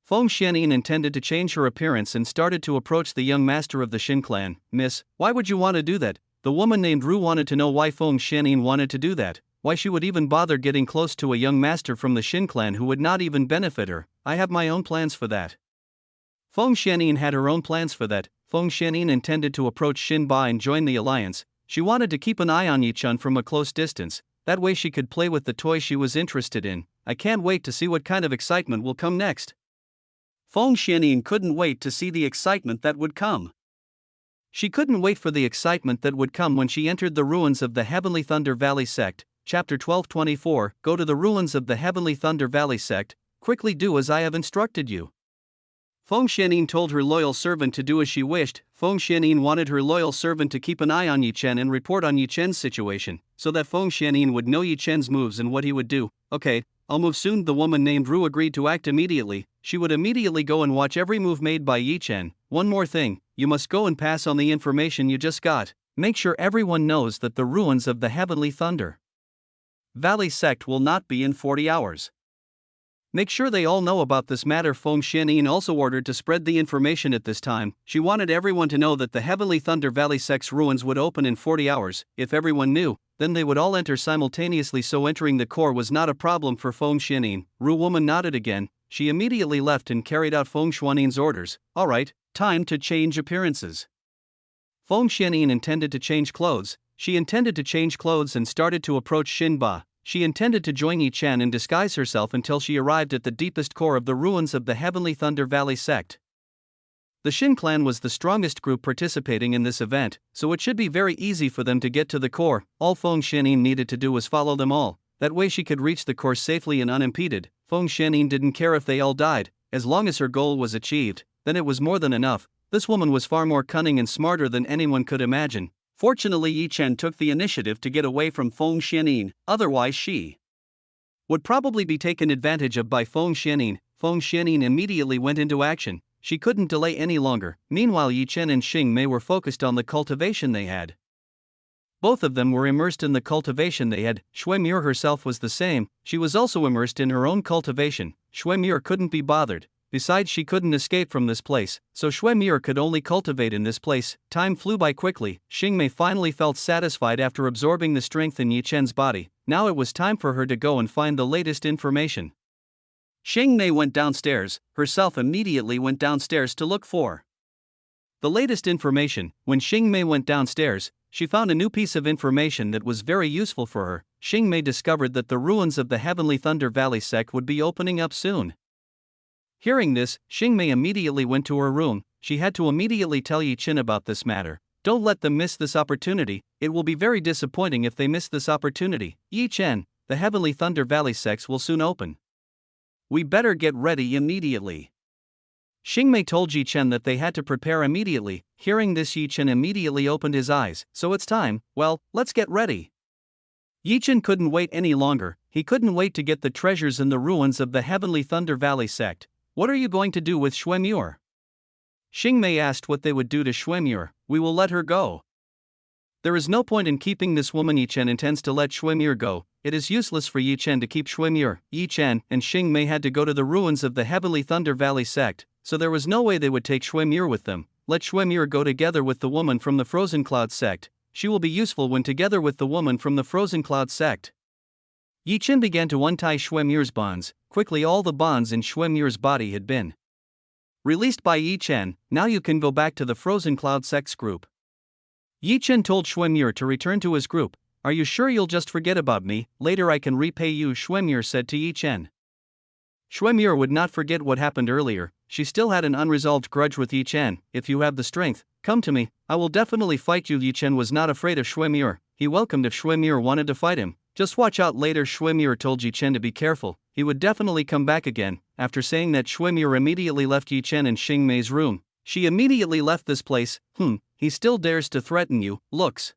Feng Xianyin intended to change her appearance and started to approach the young master of the Shin clan. Miss, why would you want to do that? The woman named Ru wanted to know why Feng Xianyin wanted to do that. Why she would even bother getting close to a young master from the Shin clan who would not even benefit her. I have my own plans for that. Feng Xianyin had her own plans for that. Feng Xianyin intended to approach Shin Ba and join the alliance. She wanted to keep an eye on Yi Chen from a close distance. That way she could play with the toy she was interested in. I can't wait to see what kind of excitement will come next. Feng Xianyin couldn't wait to see the excitement that would come. She couldn't wait for the excitement that would come when she entered the ruins of the Heavenly Thunder Valley sect. Chapter 12:24. Go to the ruins of the Heavenly Thunder Valley sect. Quickly do as I have instructed you. Feng Xianyin told her loyal servant to do as she wished. Feng Xianyin wanted her loyal servant to keep an eye on Yi Chen and report on Yi Chen's situation, so that Feng Xianyin would know Yi Chen's moves and what he would do. Okay, I'll move soon. The woman named Ru agreed to act immediately. She would immediately go and watch every move made by Yi Chen. One more thing, you must go and pass on the information you just got. Make sure everyone knows that the ruins of the Heavenly Thunder Valley sect will not be in 40 hours. Make sure they all know about this matter. Feng Xianyin also ordered to spread the information at this time. She wanted everyone to know that the Heavenly Thunder Valley sect's ruins would open in 40 hours. If everyone knew, then they would all enter simultaneously, so entering the core was not a problem for Feng Xianyin. Ru woman nodded again. She immediately left and carried out Feng Xianyin's orders. Alright, time to change appearances. Feng Xianyin intended to change clothes. She intended to change clothes and started to approach Shin Ba. She intended to join Yi Chen and disguise herself until she arrived at the deepest core of the ruins of the Heavenly Thunder Valley sect. The Shin clan was the strongest group participating in this event, so it should be very easy for them to get to the core. All Feng Xianyin needed to do was follow them all. That way she could reach the core safely and unimpeded. Feng Xianyin didn't care if they all died, as long as her goal was achieved, then it was more than enough. This woman was far more cunning and smarter than anyone could imagine. Fortunately, Yi Chen took the initiative to get away from Feng Xianyin, otherwise she would probably be taken advantage of by Feng Xianyin. Feng Xianyin immediately went into action. She couldn't delay any longer. Meanwhile, Yi Chen and Xing Mei were focused on the cultivation they had. Both of them were immersed in the cultivation they had. Shui Mir herself was the same. She was also immersed in her own cultivation. Shui Mir couldn't be bothered. Besides, she couldn't escape from this place, so Shui Mir could only cultivate in this place. Time flew by quickly. Xing Mei finally felt satisfied after absorbing the strength in Yi Chen's body. Now it was time for her to go and find the latest information. Xing Mei went downstairs, herself immediately went downstairs to look for the latest information. When Xing Mei went downstairs, she found a new piece of information that was very useful for her. Xing Mei discovered that the ruins of the Heavenly Thunder Valley sect would be opening up soon. Hearing this, Xing Mei immediately went to her room. She had to immediately tell Yi Chen about this matter. Don't let them miss this opportunity. It will be very disappointing if they miss this opportunity. Yi Chen, the Heavenly Thunder Valley sects will soon open. We better get ready immediately. Xingmei told Yi Chen that they had to prepare immediately. Hearing this, Yi Chen immediately opened his eyes. So it's time, well, let's get ready. Yi Chen couldn't wait any longer. He couldn't wait to get the treasures in the ruins of the Heavenly Thunder Valley sect. What are you going to do with Xuemure? Xingmei asked what they would do to Xuemure. We will let her go. There is no point in keeping this woman. Yi Chen intends to let Xuemure go. It is useless for Yi Chen to keep Xuemure. Yi Chen and Xingmei had to go to the ruins of the Heavenly Thunder Valley sect, so there was no way they would take Xuemure with them. Let Xuemure go together with the woman from the Frozen Cloud sect. She will be useful when together with the woman from the Frozen Cloud sect. Yi Chen began to untie Xuemure's bonds. Quickly all the bonds in Xuemure's body had been released by Yi Chen. Now you can go back to the Frozen Cloud sect's group. Yi Chen told Xuemure to return to his group. Are you sure you'll just forget about me? Later I can repay you, Xuemure said to Yi Chen. Xuemure would not forget what happened earlier. She still had an unresolved grudge with Yi Chen. If you have the strength, come to me. I will definitely fight you. Yi Chen was not afraid of Xuemure. He welcomed if Xuemure wanted to fight him. Just watch out. Later Xuemure told Yi Chen to be careful. He would definitely come back again. After saying that, Xuemure immediately left Yi Chen in Xingmei's room. She immediately left this place. He still dares to threaten you. Looks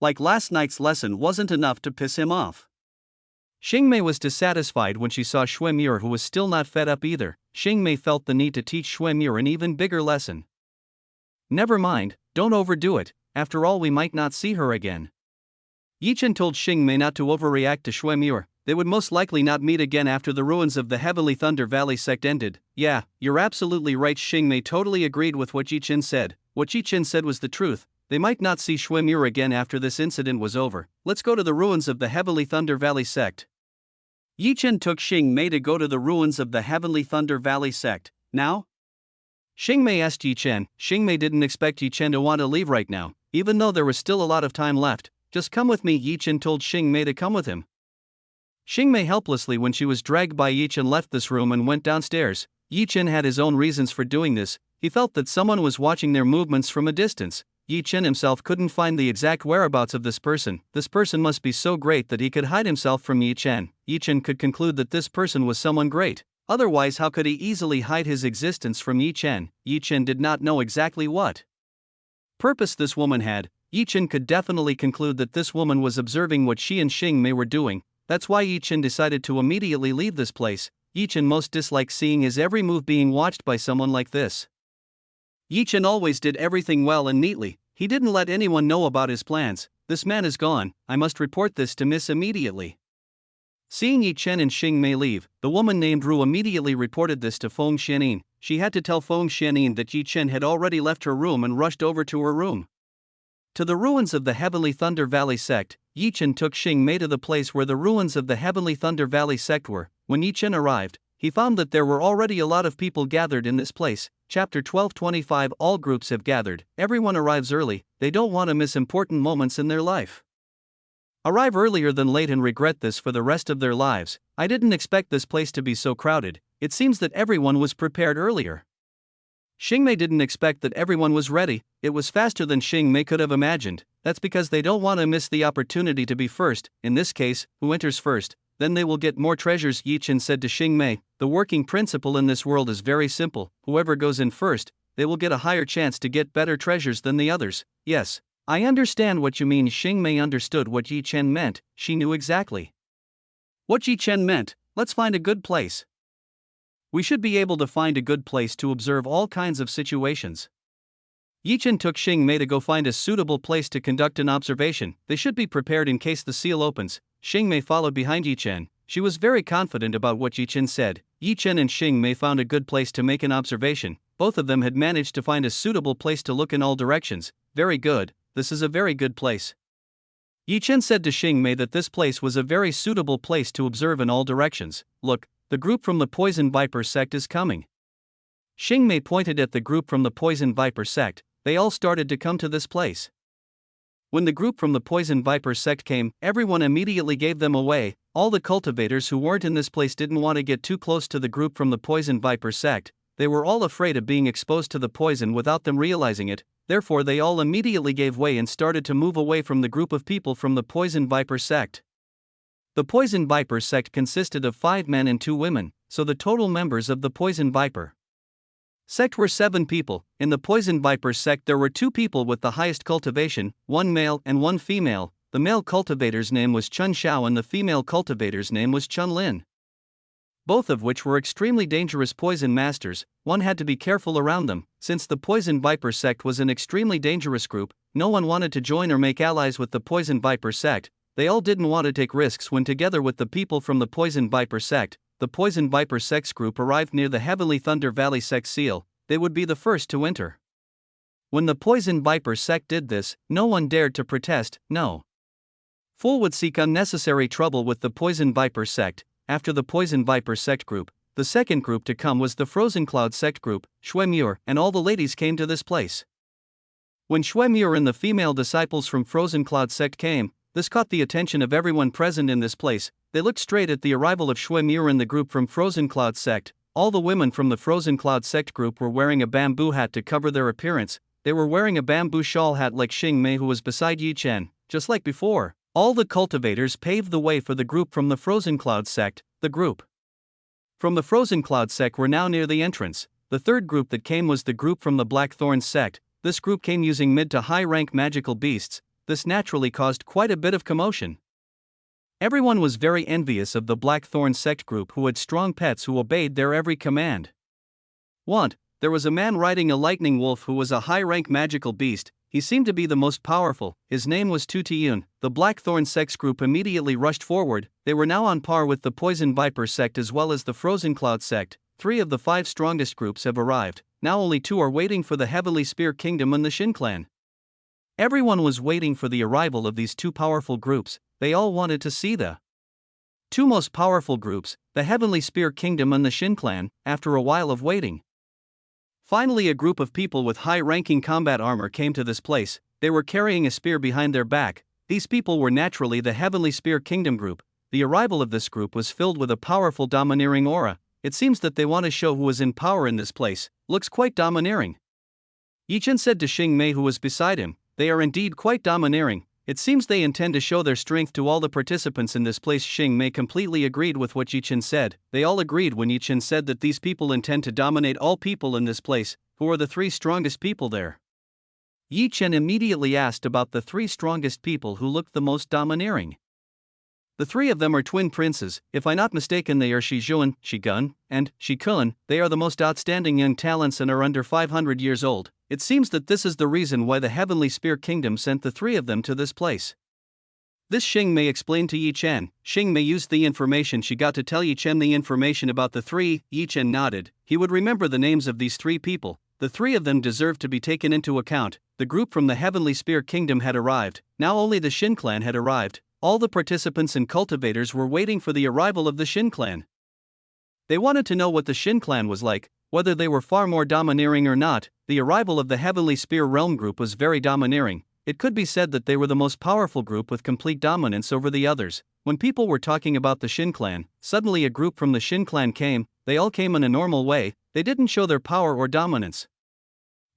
like last night's lesson wasn't enough to piss him off. Xingmei was dissatisfied when she saw Xuemure, who was still not fed up either. Xingmei felt the need to teach Xuemure an even bigger lesson. Never mind, don't overdo it. After all, we might not see her again. Yi Chen told Xingmei not to overreact to Xuemure. They would most likely not meet again after the ruins of the Heavenly Thunder Valley sect ended. Yeah, you're absolutely right. Xingmei totally agreed with what Yi Chen said. What Yi Chen said was the truth. They might not see Xuemure again after this incident was over. Let's go to the ruins of the Heavenly Thunder Valley sect. Yi Chen took Xingmei to go to the ruins of the Heavenly Thunder Valley sect. Now? Xingmei asked Yi Chen. Xingmei didn't expect Yi Chen to want to leave right now, even though there was still a lot of time left. Just come with me. Yi Chen told Xingmei to come with him. Xingmei helplessly, when she was dragged by Yi Chen, left this room and went downstairs. Yi Chen had his own reasons for doing this. He felt that someone was watching their movements from a distance. Yi Chen himself couldn't find the exact whereabouts of this person. This person must be so great that he could hide himself from Yi Chen. Yi Chen could conclude that this person was someone great. Otherwise, how could he easily hide his existence from Yi Chen? Yi Chen did not know exactly what purpose this woman had. Yi Chen could definitely conclude that this woman was observing what she and Xingmei were doing. That's why Yi Chen decided to immediately leave this place. Yi Chen most disliked seeing his every move being watched by someone like this. Yi Chen always did everything well and neatly. He didn't let anyone know about his plans. This man is gone. I must report this to Miss immediately. Seeing Yi Chen and Xingmei leave, the woman named Ru immediately reported this to Feng Xianin. She had to tell Feng Xianin that Yi Chen had already left her room and rushed over to her room. To the ruins of the Heavenly Thunder Valley sect, Yi Chen took Xingmei to the place where the ruins of the Heavenly Thunder Valley sect were. When Yi Chen arrived, he found that there were already a lot of people gathered in this place. Chapter 12:25. All groups have gathered. Everyone arrives early. They don't want to miss important moments in their life. Arrive earlier than late and regret this for the rest of their lives. I didn't expect this place to be so crowded. It seems that everyone was prepared earlier. Xingmei didn't expect that everyone was ready. It was faster than Xingmei could have imagined. That's because they don't want to miss the opportunity to be first. In this case, who enters first, then they will get more treasures. Yi Chen said to Xingmei, the working principle in this world is very simple. Whoever goes in first, they will get a higher chance to get better treasures than the others. Yes, I understand what you mean. Xingmei understood what Yi Chen meant. She knew exactly what Yi Chen meant. Let's find a good place. We should be able to find a good place to observe all kinds of situations. Yi Chen took Xingmei to go find a suitable place to conduct an observation. They should be prepared in case the seal opens. Xingmei followed behind Yi Chen. She was very confident about what Yi Chen said. Yi Chen and Xingmei found a good place to make an observation. Both of them had managed to find a suitable place to look in all directions. Very good, this is a very good place. Yi Chen said to Xingmei that this place was a very suitable place to observe in all directions. Look, the group from the Poison Viper sect is coming. Xingmei pointed at the group from the Poison Viper sect. They all started to come to this place. When the group from the Poison Viper sect came, everyone immediately gave them away. All the cultivators who weren't in this place didn't want to get too close to the group from the Poison Viper sect. They were all afraid of being exposed to the poison without them realizing it. Therefore they all immediately gave way and started to move away from the group of people from the Poison Viper sect. The Poison Viper sect consisted of 5 men and 2 women, so the total members of the Poison Viper Sect were 7 people. In the Poison Viper sect there were 2 people with the highest cultivation, 1 male and 1 female. The male cultivator's name was Chun Xiao and the female cultivator's name was Chun Lin. Both of which were extremely dangerous poison masters. One had to be careful around them. Since the Poison Viper sect was an extremely dangerous group, no one wanted to join or make allies with the Poison Viper sect. They all didn't want to take risks when together with the people from the Poison Viper sect. The Poison Viper sect's group arrived near the Heavenly Thunder Valley sect seal. They would be the first to enter. When the Poison Viper sect did this, no one dared to protest. No fool would seek unnecessary trouble with the Poison Viper sect. After the Poison Viper sect group, the second group to come was the Frozen Cloud sect group. Shui and all the ladies came to this place. When Shui and the female disciples from Frozen Cloud sect came, this caught the attention of everyone present in this place. They looked straight at the arrival of Shui and the group from Frozen Cloud sect. All the women from the Frozen Cloud sect group were wearing a bamboo hat to cover their appearance. They were wearing a bamboo shawl hat like Xing Mei, who was beside Yi Chen. Just like before, all the cultivators paved the way for the group from the Frozen Cloud sect. The group from the Frozen Cloud sect were now near the entrance. The third group that came was the group from the Black Thorns sect. This group came using mid to high rank magical beasts. This naturally caused quite a bit of commotion. Everyone was very envious of the Black Thorns sect group, who had strong pets who obeyed their every command. There was a man riding a lightning wolf who was a high rank magical beast. He seemed to be the most powerful. His name was Tu Tiyun. The Blackthorn sect's group immediately rushed forward. They were now on par with the Poison Viper sect as well as the Frozen Cloud sect. 3 of the 5 strongest groups have arrived. Now only 2 are waiting for the Heavenly Spear Kingdom and the Shin Clan. Everyone was waiting for the arrival of these 2 powerful groups. They all wanted to see the 2 most powerful groups, the Heavenly Spear Kingdom and the Shin Clan. After a while of waiting, finally a group of people with high-ranking combat armor came to this place. They were carrying a spear behind their back. These people were naturally the Heavenly Spear Kingdom group. The arrival of this group was filled with a powerful domineering aura. It seems that they want to show who is in power in this place. Looks quite domineering. Yi Chen said to Xing Mei, who was beside him. They are indeed quite domineering. It seems they intend to show their strength to all the participants in this place. Xing Mei completely agreed with what Yi Chen said. They all agreed when Yi Chen said that these people intend to dominate all people in this place. Who are the 3 strongest people there? Yi Chen immediately asked about the 3 strongest people who looked the most domineering. The 3 of them are twin princes. If I'm not mistaken, they are Shi Zhuan, Shi Gun, and Shi Kun. They are the most outstanding young talents and are under 500 years old. It seems that this is the reason why the Heavenly Spear Kingdom sent the 3 of them to this place. This Xing Mei explained to Yi Chen. Xing Mei used the information she got to tell Yi Chen the information about the 3. Yi Chen nodded. He would remember the names of these 3 people. The 3 of them deserved to be taken into account. The group from the Heavenly Spear Kingdom had arrived. Now only the Shin Clan had arrived. All the participants and cultivators were waiting for the arrival of the Shin Clan. They wanted to know what the Shin Clan was like, whether they were far more domineering or not. The arrival of the Heavenly Spear Realm group was very domineering. It could be said that they were the most powerful group with complete dominance over the others. When people were talking about the Shin Clan, suddenly a group from the Shin Clan came. They all came in a normal way. They didn't show their power or dominance.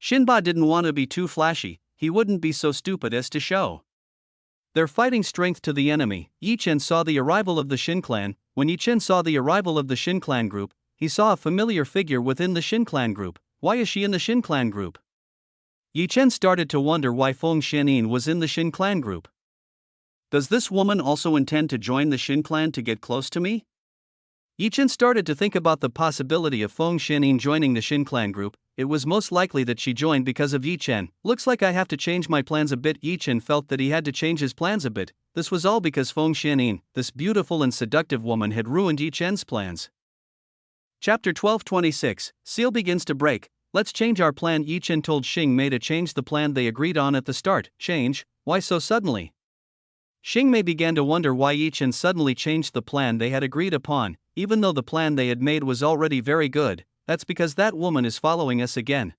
Shinba didn't want to be too flashy. He wouldn't be so stupid as to show their fighting strength to the enemy. Yi Chen saw the arrival of the Shin Clan. When Yi Chen saw the arrival of the Shin Clan group, he saw a familiar figure within the Shin Clan group. Why is she in the Shin Clan group? Yi Chen started to wonder why Feng Xianyin was in the Shin Clan group. Does this woman also intend to join the Shin Clan to get close to me? Yi Chen started to think about the possibility of Feng Xianyin joining the Shin Clan group. It was most likely that she joined because of Yi Chen. Looks like I have to change my plans a bit. Yi Chen felt that he had to change his plans a bit. This was all because Feng Xianyin, this beautiful and seductive woman, had ruined Yi Chen's plans. Chapter 12:26. Seal begins to break. Let's change our plan. Yi Chen told Xing Mei to change the plan they agreed on at the start. Change? Why so suddenly? Xing Mei began to wonder why Yi Chen suddenly changed the plan they had agreed upon, even though the plan they had made was already very good. That's because that woman is following us again.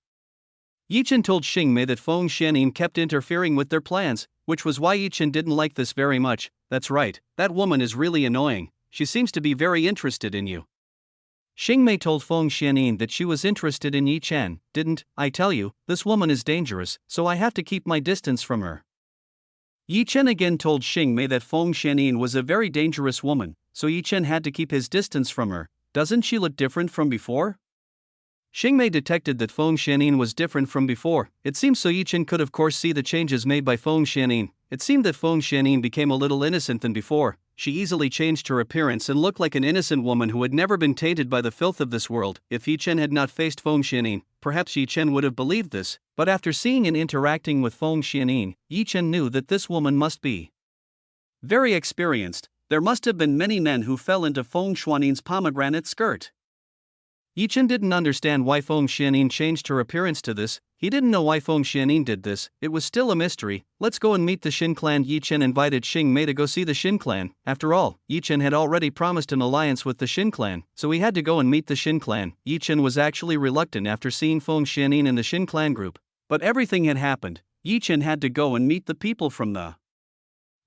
Yi Chen told Xing Mei that Feng Xianyin kept interfering with their plans, which was why Yi Chen didn't like this very much. That's right, that woman is really annoying. She seems to be very interested in you. Xing Mei told Feng Xianyin that she was interested in Yi Chen. Didn't I tell you, this woman is dangerous, so I have to keep my distance from her. Yi Chen again told Xing Mei that Feng Xianyin was a very dangerous woman, so Yi Chen had to keep his distance from her. Doesn't she look different from before? Xingmei detected that Feng Xianyin was different from before. It seemed so. Yi Chen could of course see the changes made by Feng Xianyin. It seemed that Feng Xianyin became a little innocent than before. She easily changed her appearance and looked like an innocent woman who had never been tainted by the filth of this world. If Yi Chen had not faced Feng Xianyin, perhaps Yi Chen would have believed this, but after seeing and interacting with Feng Xianyin, Yi Chen knew that this woman must be very experienced. There must have been many men who fell into Feng Xianyin's pomegranate skirt. Yi Chen didn't understand why Feng Xianyin changed her appearance to this. He didn't know why Feng Xianyin did this. It was still a mystery. Let's go and meet the Xin clan. Yi Chen invited Xingmei to go see the Xin clan. After all, Yi Chen had already promised an alliance with the Xin clan, so he had to go and meet the Xin clan. Yi Chen was actually reluctant after seeing Feng Xianyin in the Xin clan group. But everything had happened. Yi Chen had to go and meet the people from the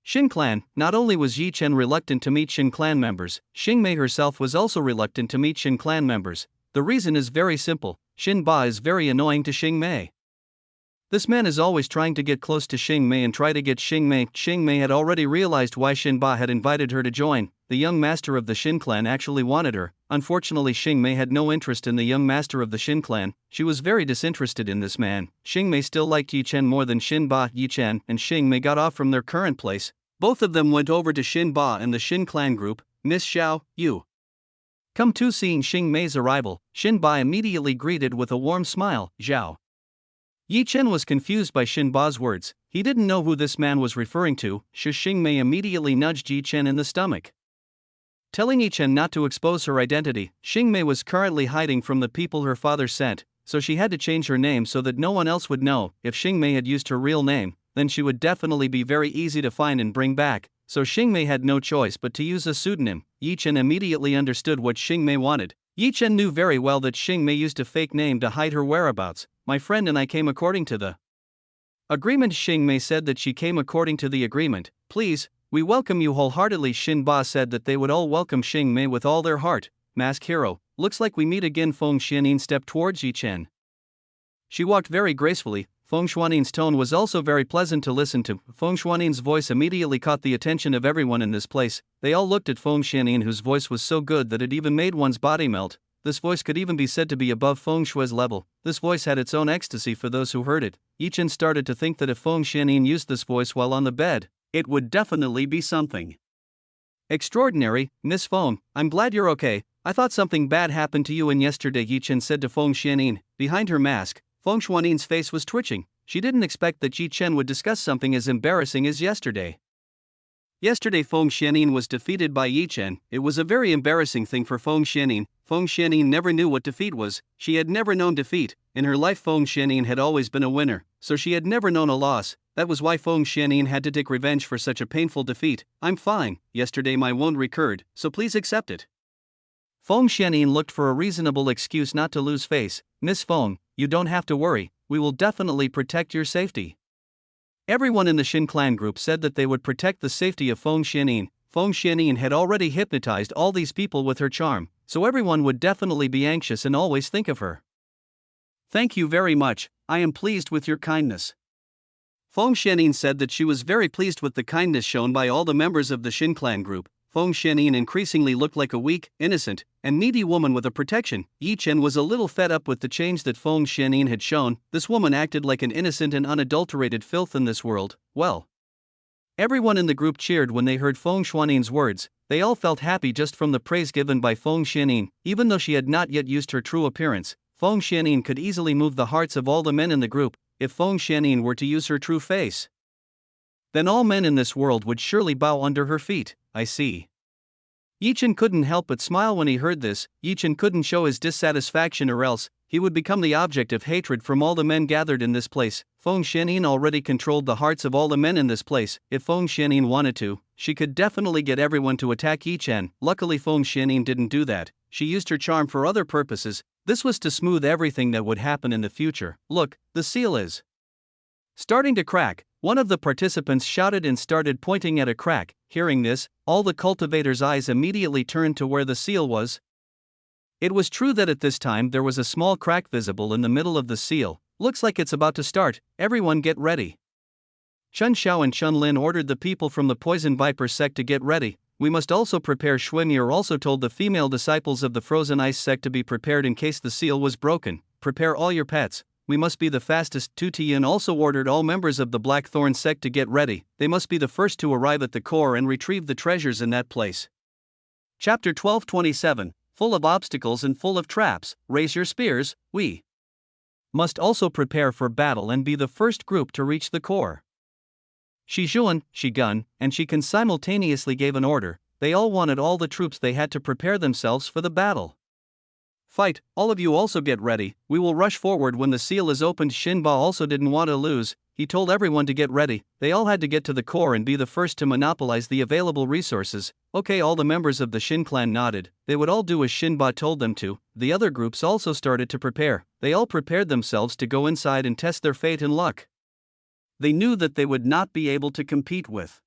Xin clan. Not only was Yi Chen reluctant to meet Xin clan members, Xingmei herself was also reluctant to meet Xin clan members. The reason is very simple. Xin Ba is very annoying to Xingmei. This man is always trying to get close to Xingmei and try to get Xingmei. Xingmei had already realized why Xin Ba had invited her to join. The young master of the Xin clan actually wanted her. Unfortunately, Xingmei had no interest in the young master of the Xin clan. She was very disinterested in this man. Xingmei still liked Yi Chen more than Xin Ba. Yi Chen and Xingmei got off from their current place. Both of them went over to Xin Ba and the Xin clan group. Miss Xiao, you come to. Seeing Xingmei's arrival, Xin Ba immediately greeted with a warm smile. Zhao. Yi Chen was confused by Xin Ba's words. He didn't know who this man was referring to. Xingmei immediately nudged Yi Chen in the stomach, telling Yi Chen not to expose her identity. Xingmei was currently hiding from the people her father sent, so she had to change her name so that no one else would know. If Xingmei had used her real name, then she would definitely be very easy to find and bring back. So Xingmei had no choice but to use a pseudonym. Yi Chen immediately understood what Xingmei wanted. Yi Chen knew very well that Xingmei used a fake name to hide her whereabouts. My friend and I came according to the agreement. Xingmei said that she came according to the agreement. Please, we welcome you wholeheartedly. Xin Ba said that they would all welcome Xingmei with all their heart. Mask hero, looks like we meet again. Feng Xianyin stepped towards Yi Chen. She walked very gracefully. Feng Xianyin's tone was also very pleasant to listen to. Feng Xianyin's voice immediately caught the attention of everyone in this place. They all looked at Feng Xianyin, whose voice was so good that it even made one's body melt. This voice could even be said to be above Feng Shui's level. This voice had its own ecstasy for those who heard it. Yi Chen started to think that if Feng Xianyin used this voice while on the bed, it would definitely be something extraordinary. Miss Feng, I'm glad you're okay. I thought something bad happened to you yesterday, Yi Chen said to Feng Xianyin. Behind her mask, Feng Xianyin's face was twitching. She didn't expect that Yi Chen would discuss something as embarrassing as yesterday. Yesterday Feng Xianyin was defeated by Yi Chen. It was a very embarrassing thing for Feng Xianyin. Feng Xianyin never knew what defeat was. She had never known defeat. In her life Feng Xianyin had always been a winner, so she had never known a loss. That was why Feng Xianyin had to take revenge for such a painful defeat. I'm fine. Yesterday my wound recurred, so please accept it. Feng Xianyin looked for a reasonable excuse not to lose face. Miss Feng, you don't have to worry. We will definitely protect your safety. Everyone in the Xin clan group said that they would protect the safety of Feng Xianyin. Feng Xianyin had already hypnotized all these people with her charm, so everyone would definitely be anxious and always think of her. Thank you very much. I am pleased with your kindness. Feng Xianyin said that she was very pleased with the kindness shown by all the members of the Xin clan group. Feng Xianyin increasingly looked like a weak, innocent, and needy woman with a protection. Yi Chen was a little fed up with the change that Feng Xianyin had shown. This woman acted like an innocent and unadulterated filth in this world. Well, everyone in the group cheered when they heard Feng Xianyin's words. They all felt happy just from the praise given by Feng Xianyin. Even though she had not yet used her true appearance, Feng Xianyin could easily move the hearts of all the men in the group. If Feng Xianyin were to use her true face, then all men in this world would surely bow under her feet. I see. Yi Chen couldn't help but smile when he heard this. Yi Chen couldn't show his dissatisfaction or else he would become the object of hatred from all the men gathered in this place. Feng Xianyin already controlled the hearts of all the men in this place. If Feng Xianyin wanted to, she could definitely get everyone to attack Yi Chen. Luckily Feng Xianyin didn't do that. She used her charm for other purposes. This was to smooth everything that would happen in the future. Look, the seal is starting to crack. One of the participants shouted and started pointing at a crack. Hearing this, all the cultivators' eyes immediately turned to where the seal was. It was true that at this time there was a small crack visible in the middle of the seal. Looks like it's about to start. Everyone get ready. Chen Xiao and Chen Lin ordered the people from the Poison Viper sect to get ready. We must also prepare Schwimir also told the female disciples of the frozen ice sect to be prepared in case the seal was broken. Prepare all your pets. We must be the fastest. Tutian also ordered all members of the Blackthorn sect to get ready. They must be the first to arrive at the core and retrieve the treasures in that place. Chapter 12:27, full of obstacles and full of traps. Raise your spears. We must also prepare for battle and be the first group to reach the core. Shi Zhuan, Shi Gun, and Shi Kan simultaneously gave an order. They all wanted all the troops they had to prepare themselves for the battle. Fight, all of you also get ready, we will rush forward when the seal is opened. Shin Ba also didn't want to lose, he told everyone to get ready. They all had to get to the core and be the first to monopolize the available resources. Okay, all the members of the Shin clan nodded. They would all do as Shin Ba told them to. The other groups also started to prepare. They all prepared themselves to go inside and test their fate and luck. They knew that they would not be able to compete with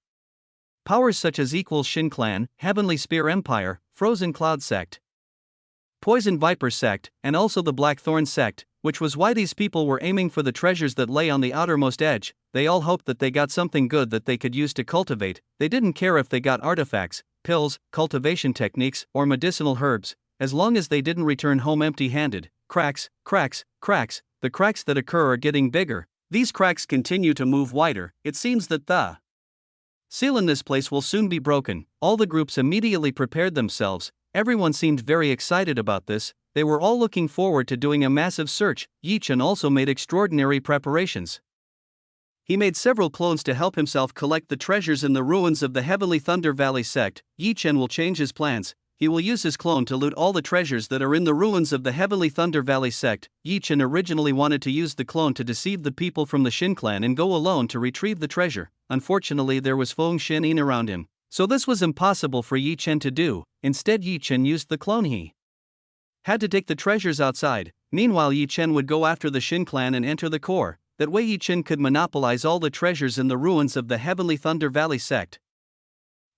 powers such as equal Shin clan, Heavenly Spear Empire, Frozen Cloud sect, Poison Viper sect, and also the Blackthorn sect, which was why these people were aiming for the treasures that lay on the outermost edge. They all hoped that they got something good that they could use to cultivate. They didn't care if they got artifacts, pills, cultivation techniques, or medicinal herbs, as long as they didn't return home empty-handed. Cracks, cracks, cracks. The cracks that occur are getting bigger. These cracks continue to move wider. It seems that the seal in this place will soon be broken. All the groups immediately prepared themselves. Everyone seemed very excited about this. They were all looking forward to doing a massive search. Yi Chen also made extraordinary preparations. He made several clones to help himself collect the treasures in the ruins of the Heavenly Thunder Valley sect. Yi Chen will change his plans. He will use his clone to loot all the treasures that are in the ruins of the Heavenly Thunder Valley sect. Yi Chen originally wanted to use the clone to deceive the people from the Shin clan and go alone to retrieve the treasure. Unfortunately, there was Feng Xianyin around him, so this was impossible for Yi Chen to do. Instead, Yi Chen used the clone. He had to take the treasures outside. Meanwhile, Yi Chen would go after the Shin clan and enter the core. That way Yi Chen could monopolize all the treasures in the ruins of the Heavenly Thunder Valley sect.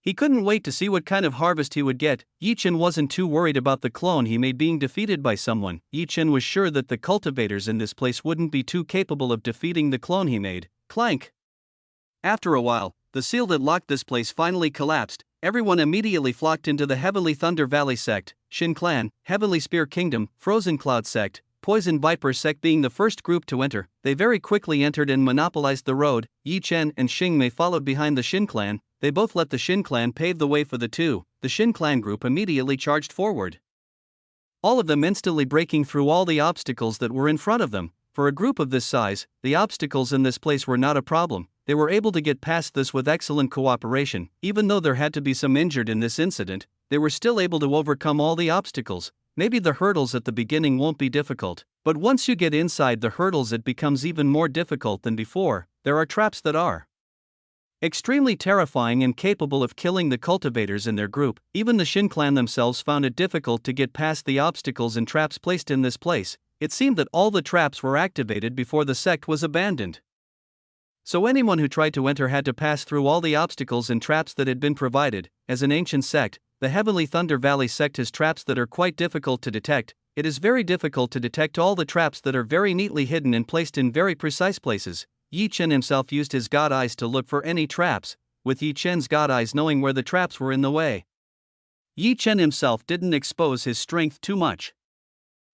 He couldn't wait to see what kind of harvest he would get. Yi Chen wasn't too worried about the clone he made being defeated by someone. Yi Chen was sure that the cultivators in this place wouldn't be too capable of defeating the clone he made. Clank! After a while, the seal that locked this place finally collapsed. Everyone immediately flocked into the Heavenly Thunder Valley sect, Shin clan, Heavenly Spear Kingdom, Frozen Cloud sect, Poison Viper sect being the first group to enter. They very quickly entered and monopolized the road. Yi Chen and Xing Mei followed behind the Shin clan. They both let the Shin clan pave the way for the two. The Shin clan group immediately charged forward, all of them instantly breaking through all the obstacles that were in front of them. For a group of this size, the obstacles in this place were not a problem. They were able to get past this with excellent cooperation. Even though there had to be some injured in this incident, they were still able to overcome all the obstacles. Maybe the hurdles at the beginning won't be difficult, but once you get inside the hurdles it becomes even more difficult than before. There are traps that are extremely terrifying and capable of killing the cultivators in their group. Even the Shin clan themselves found it difficult to get past the obstacles and traps placed in this place. It seemed that all the traps were activated before the sect was abandoned. So anyone who tried to enter had to pass through all the obstacles and traps that had been provided. As an ancient sect, the Heavenly Thunder Valley sect has traps that are quite difficult to detect. It is very difficult to detect all the traps that are very neatly hidden and placed in very precise places. Yi Chen himself used his god eyes to look for any traps, with Yi Chen's god eyes knowing where the traps were in the way. Yi Chen himself didn't expose his strength too much.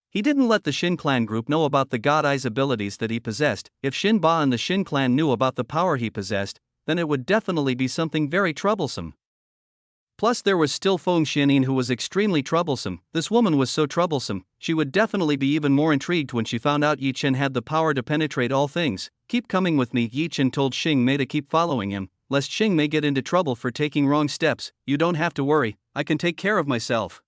He didn't let the Shin clan group know about the god eyes abilities that he possessed. If Shin Ba and the Shin clan knew about the power he possessed, then it would definitely be something very troublesome. Plus there was still Feng Xianyin who was extremely troublesome. This woman was so troublesome, she would definitely be even more intrigued when she found out Yi Chen had the power to penetrate all things. Keep coming with me, Yi Chen told Xing Mei to keep following him, lest Xing Mei get into trouble for taking wrong steps. You don't have to worry, I can take care of myself.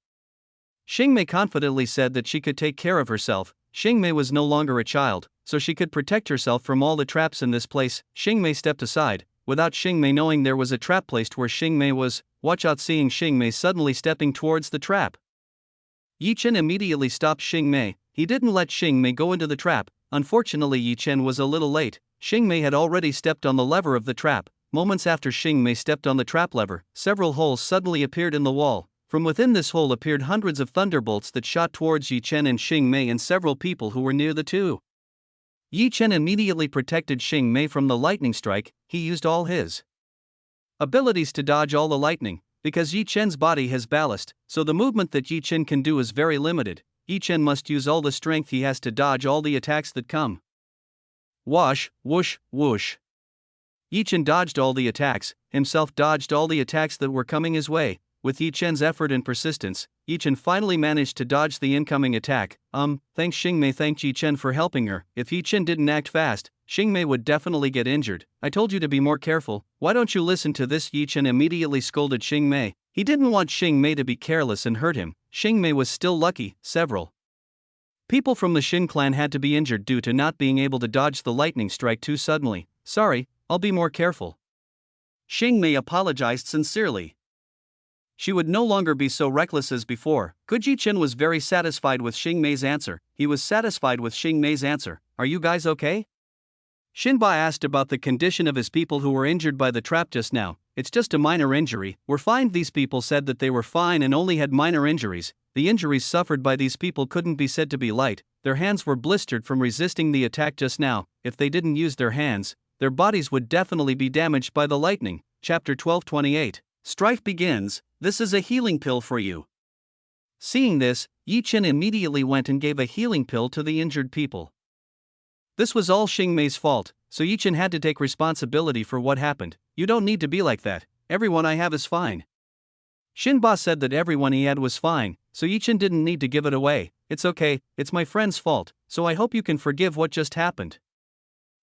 Xing Mei confidently said that she could take care of herself. Xing Mei was no longer a child, so she could protect herself from all the traps in this place. Xing Mei stepped aside, without Xing Mei knowing there was a trap placed where Xing Mei was. Watch out, seeing Xing Mei suddenly stepping towards the trap, Yi Chen immediately stopped Xing Mei. He didn't let Xing Mei go into the trap. Unfortunately, Yi Chen was a little late. Xing Mei had already stepped on the lever of the trap. Moments after Xing Mei stepped on the trap lever, several holes suddenly appeared in the wall. From within this hole appeared hundreds of thunderbolts that shot towards Yi Chen and Xing Mei and several people who were near the two. Yi Chen immediately protected Xing Mei from the lightning strike. He used all his abilities to dodge all the lightning. because Yi Chen's body has ballast, so the movement that Yi Chen can do is very limited. Yi Chen must use all the strength he has to dodge all the attacks that come. Wash, whoosh, whoosh. Yi Chen dodged all the attacks, himself dodged all the attacks that were coming his way. With Yi Chen's effort and persistence, Yi Chen finally managed to dodge the incoming attack. Thanks Xingmei thanked Yi Chen for helping her. If Yi Chen didn't act fast, Xingmei would definitely get injured. I told you to be more careful, why don't you listen to this? Yi Chen immediately scolded Xingmei. He didn't want Xingmei to be careless and hurt him. Xingmei was still lucky. Several people from the Xin clan had to be injured due to not being able to dodge the lightning strike too suddenly. Sorry, I'll be more careful. Xingmei apologized sincerely. She would no longer be so reckless as before. Yi Chen was very satisfied with Xingmei's answer. He was satisfied with Xingmei's answer. Are you guys okay? Xinba asked about the condition of his people who were injured by the trap just now. It's just a minor injury. We're fine. These people said that they were fine and only had minor injuries. The injuries suffered by these people couldn't be said to be light. Their hands were blistered from resisting the attack just now. If they didn't use their hands, their bodies would definitely be damaged by the lightning. Chapter 12:28. Strife begins. This is a healing pill for you. Seeing this, Yi Chen immediately went and gave a healing pill to the injured people. This was all Xingmei's fault, so Yi Chen had to take responsibility for what happened. You don't need to be like that. Everyone I have is fine. Xinba said that everyone he had was fine, so Yi Chen didn't need to give it away. It's okay, it's my friend's fault, so I hope you can forgive what just happened.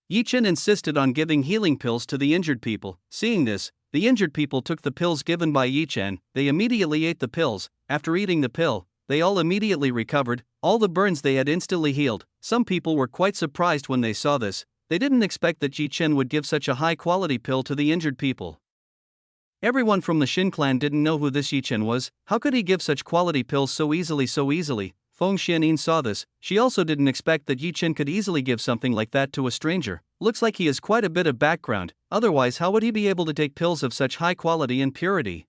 Yi Chen insisted on giving healing pills to the injured people. Seeing this, the injured people took the pills given by Yi Chen. They immediately ate the pills. After eating the pill, they all immediately recovered. All the burns they had instantly healed. Some people were quite surprised when they saw this. They didn't expect that Yi Chen would give such a high-quality pill to the injured people. Everyone from the Xin clan didn't know who this Yi Chen was. How could he give such quality pills so easily? Feng Xianin saw this. She also didn't expect that Yi Chen could easily give something like that to a stranger. Looks like he has quite a bit of background, otherwise how would he be able to take pills of such high quality and purity?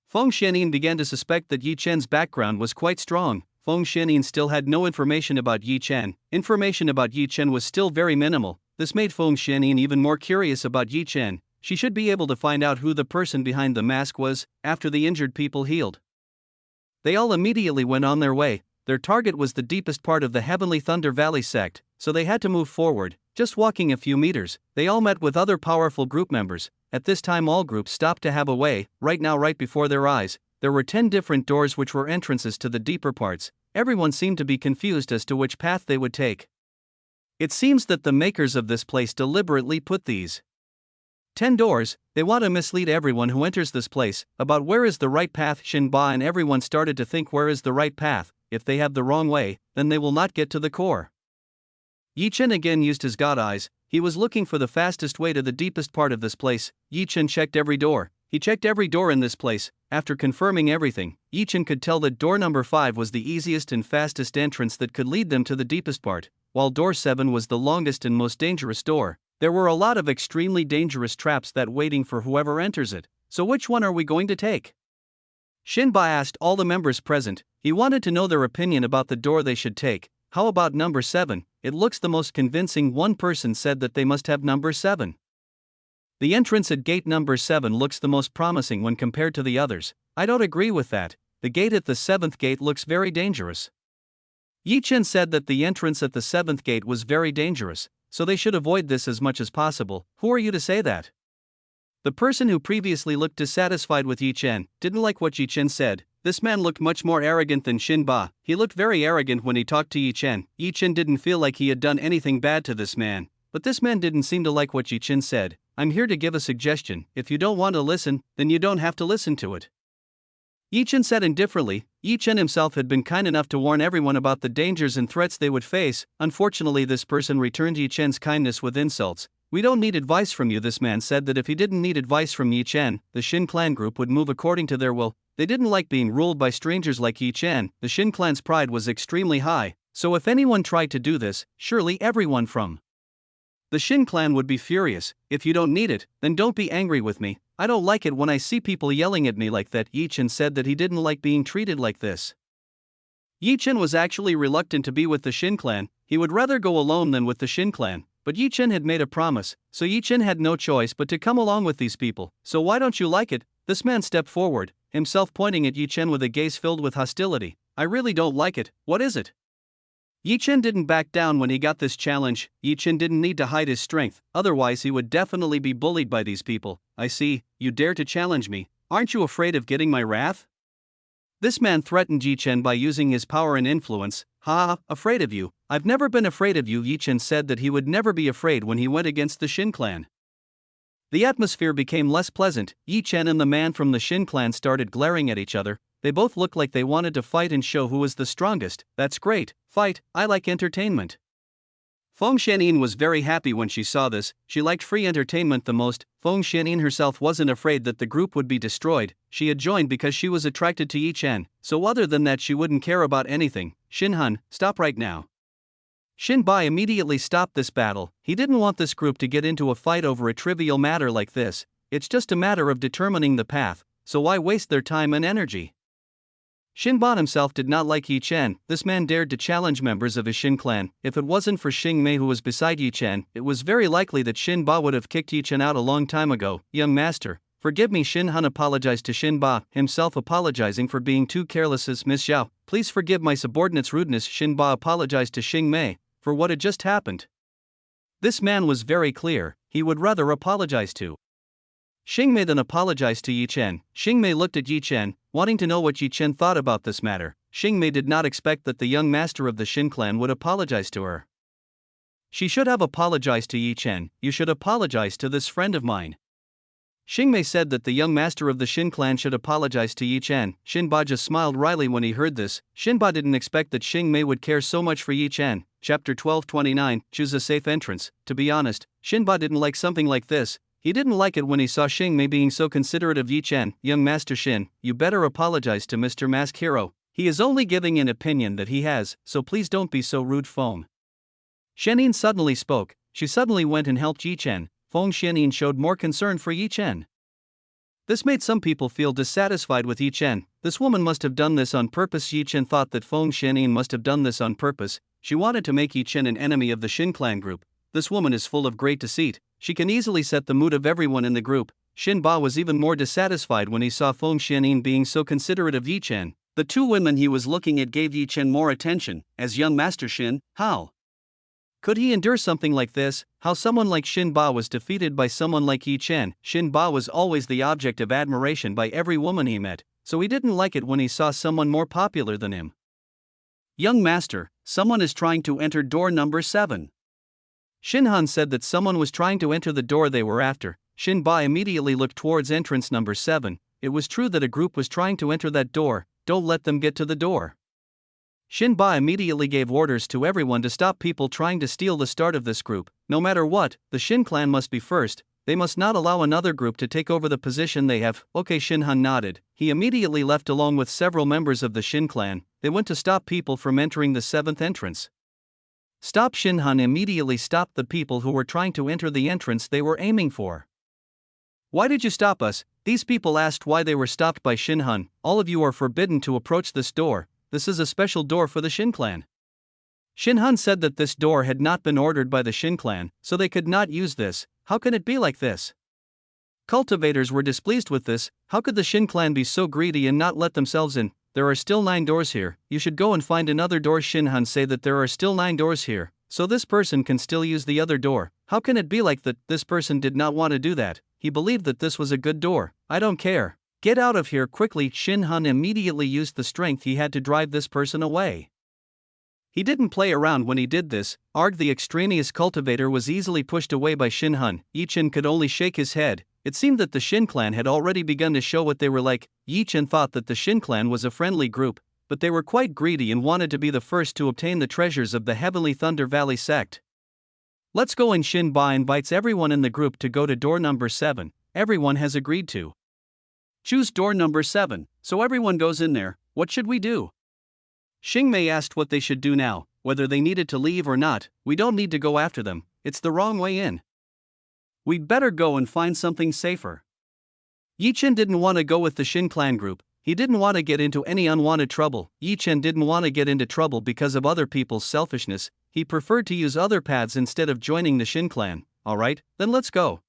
Feng Xianin began to suspect that Yi Chen's background was quite strong. Feng Xianin still had no information about Yi Chen. Information about Yi Chen was still very minimal. This made Feng Xianin even more curious about Yi Chen. She should be able to find out who the person behind the mask was, after the injured people healed. They all immediately went on their way. Their target was the deepest part of the Heavenly Thunder Valley sect, so they had to move forward. Just walking a few meters, they all met with other powerful group members. At this time all groups stopped to have a way. Right now, right before their eyes, there were 10 different doors which were entrances to the deeper parts. Everyone seemed to be confused as to which path they would take. It seems that the makers of this place deliberately put these 10 doors. They want to mislead everyone who enters this place about where is the right path. Xinba and everyone started to think where is the right path. If they have the wrong way, then they will not get to the core. Yi Chen again used his god eyes. He was looking for the fastest way to the deepest part of this place. Yi Chen checked every door. He checked every door in this place. After confirming everything, Yi Chen could tell that door number 5 was the easiest and fastest entrance that could lead them to the deepest part, while door 7 was the longest and most dangerous door. There were a lot of extremely dangerous traps that waiting for whoever enters it. So which one are we going to take? Xinba asked all the members present. He wanted to know their opinion about the door they should take. How about number 7? It looks the most convincing. One person said that they must have number 7. The entrance at gate number 7 looks the most promising when compared to the others. I don't agree with that. The gate at the 7th gate looks very dangerous. Yi Chen said that the entrance at the 7th gate was very dangerous, so they should avoid this as much as possible. Who are you to say that? The person who previously looked dissatisfied with Yi Chen didn't like what Yi Chen said. This man looked much more arrogant than Xinba. He looked very arrogant when he talked to Yi Chen. Yi Chen didn't feel like he had done anything bad to this man, but this man didn't seem to like what Yi Chen said. I'm here to give a suggestion. If you don't want to listen, then you don't have to listen to it. Yi Chen said indifferently. Yi Chen himself had been kind enough to warn everyone about the dangers and threats they would face. Unfortunately, this person returned Yi Chen's kindness with insults. We don't need advice from you. This man said that if he didn't need advice from Yi Chen, the Xin clan group would move according to their will. They didn't like being ruled by strangers like Yi Chen. The Xin clan's pride was extremely high, so if anyone tried to do this, surely everyone from the Xin clan would be furious. If you don't need it, then don't be angry with me. I don't like it when I see people yelling at me like that. Yi Chen said that he didn't like being treated like this. Yi Chen was actually reluctant to be with the Xin clan. He would rather go alone than with the Xin clan. But Yi Chen had made a promise, so Yi Chen had no choice but to come along with these people. So why don't you like it? This man stepped forward, himself pointing at Yi Chen with a gaze filled with hostility. I really don't like it, what is it? Yi Chen didn't back down when he got this challenge. Yi Chen didn't need to hide his strength, otherwise he would definitely be bullied by these people. I see, you dare to challenge me, aren't you afraid of getting my wrath? This man threatened Yi Chen by using his power and influence. Ha, afraid of you? I've never been afraid of you. Yi Chen said that he would never be afraid when he went against the Shin clan. The atmosphere became less pleasant. Yi Chen and the man from the Shin clan started glaring at each other. They both looked like they wanted to fight and show who was the strongest. That's great, fight, I like entertainment. Feng Xianyin was very happy when she saw this. She liked free entertainment the most. Feng Xianyin herself wasn't afraid that the group would be destroyed. She had joined because she was attracted to Yi Chen, so other than that she wouldn't care about anything. Shin Han, stop right now. Shin Bai immediately stopped this battle. He didn't want this group to get into a fight over a trivial matter like this. It's just a matter of determining the path, so why waste their time and energy? Shin Ba himself did not like Yi Chen. This man dared to challenge members of his Shin clan. If it wasn't for Xing Mei who was beside Yi Chen, it was very likely that Shin Ba would have kicked Yi Chen out a long time ago. Young master, forgive me. Shin Han apologized to Shin Ba, himself apologizing for being too careless as Miss Xiao. Please forgive my subordinate's rudeness. Shin Ba apologized to Xing Mei for what had just happened. This man was very clear, he would rather apologize to Xing Mei then apologized to Yi Chen. Xing Mei looked at Yi Chen, wanting to know what Yi Chen thought about this matter. Xing Mei did not expect that the young master of the Shin clan would apologize to her. She should have apologized to Yi Chen. You should apologize to this friend of mine. Xing Mei said that the young master of the Shin clan should apologize to Yi Chen. Shin Ba just smiled wryly when he heard this. Shin Ba didn't expect that Xing Mei would care so much for Yi Chen. Chapter 12:29, choose a safe entrance. To be honest, Shin Ba didn't like something like this. He didn't like it when he saw Xing Mei being so considerate of Yi Chen. Young Master Shin, you better apologize to Mr. Mask Hero. He is only giving an opinion that he has, so please don't be so rude. Feng Xianyin suddenly spoke. She suddenly went and helped Yi Chen. Feng Xianyin showed more concern for Yi Chen. This made some people feel dissatisfied with Yi Chen. This woman must have done this on purpose. Yi Chen thought that Feng Xianyin must have done this on purpose. She wanted to make Yi Chen an enemy of the Shin clan group. This woman is full of great deceit. She can easily set the mood of everyone in the group. Shin Ba was even more dissatisfied when he saw Feng Xianyin being so considerate of Yi Chen. The two women he was looking at gave Yi Chen more attention. As young Master Shin, how could he endure something like this? How someone like Shin Ba was defeated by someone like Yi Chen? Shin Ba was always the object of admiration by every woman he met, so he didn't like it when he saw someone more popular than him. Young Master, someone is trying to enter door number 7. Shin Han said that someone was trying to enter the door they were after. Shin Ba immediately looked towards entrance number 7. It was true that a group was trying to enter that door. Don't let them get to the door. Shin Ba immediately gave orders to everyone to stop people trying to steal the start of this group. No matter what, the Shin clan must be first. They must not allow another group to take over the position they have. Okay, Shin Han nodded. He immediately left along with several members of the Shin clan. They went to stop people from entering the 7th entrance. Stop. Shin Han immediately stopped the people who were trying to enter the entrance they were aiming for. Why did you stop us? These people asked why they were stopped by Shin Han. All of you are forbidden to approach this door. This is a special door for the Shin clan. Shin Han said that this door had not been ordered by the Shin clan, so they could not use this. How can it be like this? Cultivators were displeased with this. How could the Shin clan be so greedy and not let themselves in? There are still 9 doors here. You should go and find another door. Shin Han say that there are still 9 doors here, so this person can still use the other door. How can it be like that? This person did not want to do that. He believed that this was a good door. I don't care. Get out of here quickly. Shin Han immediately used the strength he had to drive this person away. He didn't play around when he did this. Arg, the extraneous cultivator, was easily pushed away by Shin Han. Yi Chen could only shake his head. It seemed that the Shin clan had already begun to show what they were like. Yi Chen thought that the Shin clan was a friendly group, but they were quite greedy and wanted to be the first to obtain the treasures of the Heavenly Thunder Valley sect. Let's go. And Shin Ba invites everyone in the group to go to door number 7. Everyone has agreed to choose door number 7, so everyone goes in there. What should we do? Xing Mei asked what they should do now, whether they needed to leave or not. We don't need to go after them, it's the wrong way in. We'd better go and find something safer. Yi Chen didn't want to go with the Shin clan group. He didn't want to get into any unwanted trouble. Yi Chen didn't want to get into trouble because of other people's selfishness. He preferred to use other paths instead of joining the Shin clan. Alright, then let's go.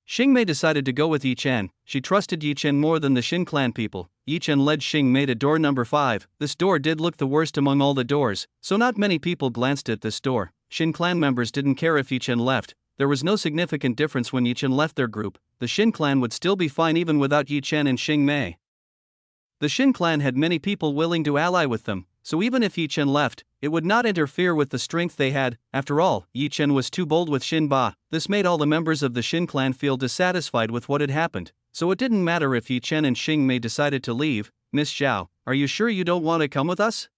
Xingmei decided to go with Yi Chen. She trusted Yi Chen more than the Xin clan people. Yi Chen led Xingmei to door number 5. This door did look the worst among all the doors, so not many people glanced at this door. Xin clan members didn't care if Yi Chen left. There was no significant difference when Yi Chen left their group. The Xin clan would still be fine even without Yi Chen and Xingmei. The Xin clan had many people willing to ally with them, so even if Yi Chen left, it would not interfere with the strength they had. After all, Yi Chen was too bold with Xin Ba. This made all the members of the Xin clan feel dissatisfied with what had happened, so it didn't matter if Yi Chen and Xingmei decided to leave. Miss Zhao, are you sure you don't want to come with us?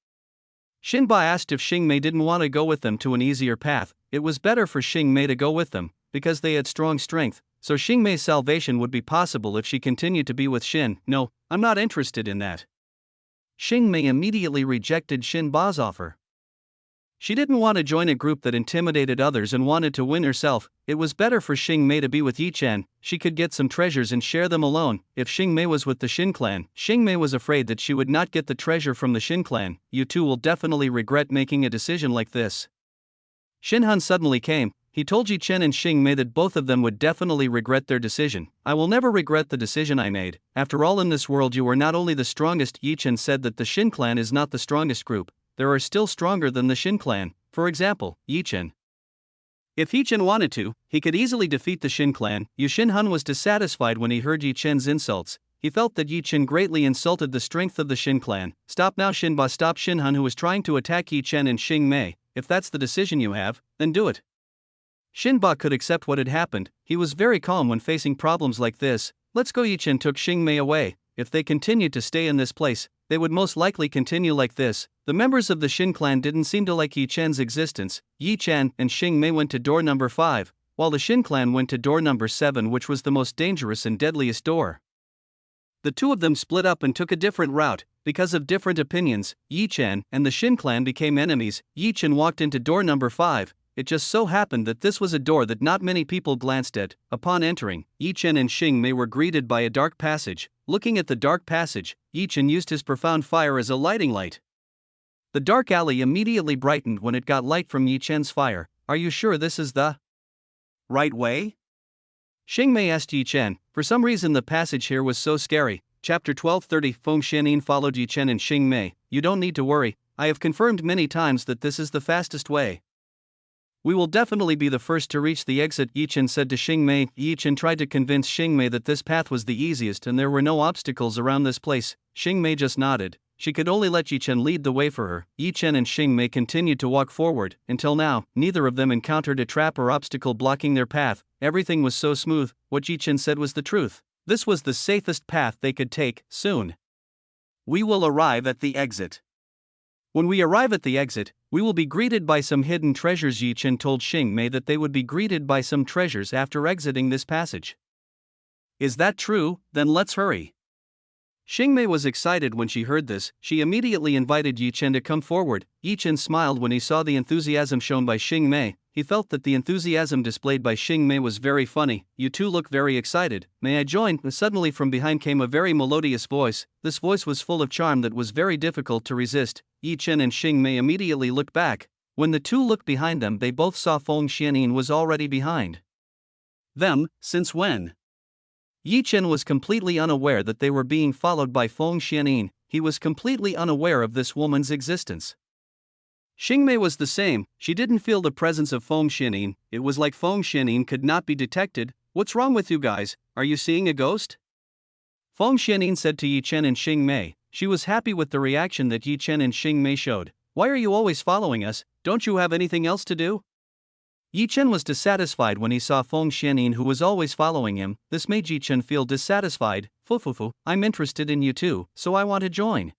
Xin Ba asked if Xingmei didn't want to go with them to an easier path. It was better for Xingmei to go with them, because they had strong strength, so Xingmei's salvation would be possible if she continued to be with Xin. No, I'm not interested in that. Xingmei immediately rejected Xin Ba's offer. She didn't want to join a group that intimidated others and wanted to win herself. It was better for Xingmei to be with Yi Chen. She could get some treasures and share them alone. If Xingmei was with the Xin clan, Xingmei was afraid that she would not get the treasure from the Xin clan. You two will definitely regret making a decision like this. Xin Han suddenly came. He told Yi Chen and Xingmei that both of them would definitely regret their decision. I will never regret the decision I made. After all, in this world you are not only the strongest. Yi Chen said that the Xin clan is not the strongest group. There are still stronger than the Xin clan, for example, Yi Chen. If Yi Chen wanted to, he could easily defeat the Xin clan. Xin Han was dissatisfied when he heard Yi Chen's insults. He felt that Yi Chen greatly insulted the strength of the Xin clan. Stop now, Xin Ba, stop. Xin Han, who was trying to attack Yi Chen and Xingmei. If that's the decision you have, then do it. Xin Ba could accept what had happened. He was very calm when facing problems like this. Let's go. Yi Chen took Xingmei away. If they continued to stay in this place, they would most likely continue like this. The members of the Xin clan didn't seem to like Yi Chen's existence. Yi Chen and Xingmei went to door number 5, while the Xin clan went to door number 7, which was the most dangerous and deadliest door. The two of them split up and took a different route. Because of different opinions, Yi Chen and the Xin clan became enemies. Yi Chen walked into door number 5. It just so happened that this was a door that not many people glanced at. Upon entering, Yi Chen and Xingmei were greeted by a dark passage. Looking at the dark passage, Yi Chen used his profound fire as a lighting light. The dark alley immediately brightened when it got light from Yi Chen's fire. Are you sure this is the right way? Xingmei asked Yi Chen. For some reason the passage here was so scary. Chapter 12:30. Feng Xianin followed Yi Chen and Xingmei. You don't need to worry. I have confirmed many times that this is the fastest way. We will definitely be the first to reach the exit, Yi Chen said to Xingmei. Yi Chen tried to convince Xingmei that this path was the easiest and there were no obstacles around this place. Xingmei just nodded. She could only let Yi Chen lead the way for her. Yi Chen and Xingmei continued to walk forward. Until now, neither of them encountered a trap or obstacle blocking their path. Everything was so smooth. What Yi Chen said was the truth. This was the safest path they could take. Soon we will arrive at the exit. When we arrive at the exit, we will be greeted by some hidden treasures. Yi Chen told Xingmei that they would be greeted by some treasures after exiting this passage. Is that true? Then let's hurry. Xingmei was excited when she heard this. She immediately invited Yi Chen to come forward. Yi Chen smiled when he saw the enthusiasm shown by Xingmei. He felt that the enthusiasm displayed by Xingmei was very funny. You two look very excited. May I join? Suddenly from behind came a very melodious voice. This voice was full of charm that was very difficult to resist. Yi Chen and Xingmei immediately looked back. When the two looked behind them, they both saw Feng Xianin was already behind them. Since when? Yi Chen was completely unaware that they were being followed by Feng Xianin. He was completely unaware of this woman's existence. Xingmei was the same. She didn't feel the presence of Feng Xianin. It was like Feng Xianin could not be detected. What's wrong with you guys? Are you seeing a ghost? Feng Xianin said to Yi Chen and Xingmei. She was happy with the reaction that Yi Chen and Xingmei showed. Why are you always following us? Don't you have anything else to do? Yi Chen was dissatisfied when he saw Feng Xianin, who was always following him. This made Yi Chen feel dissatisfied. Fufufu, I'm interested in you too, so I want to join.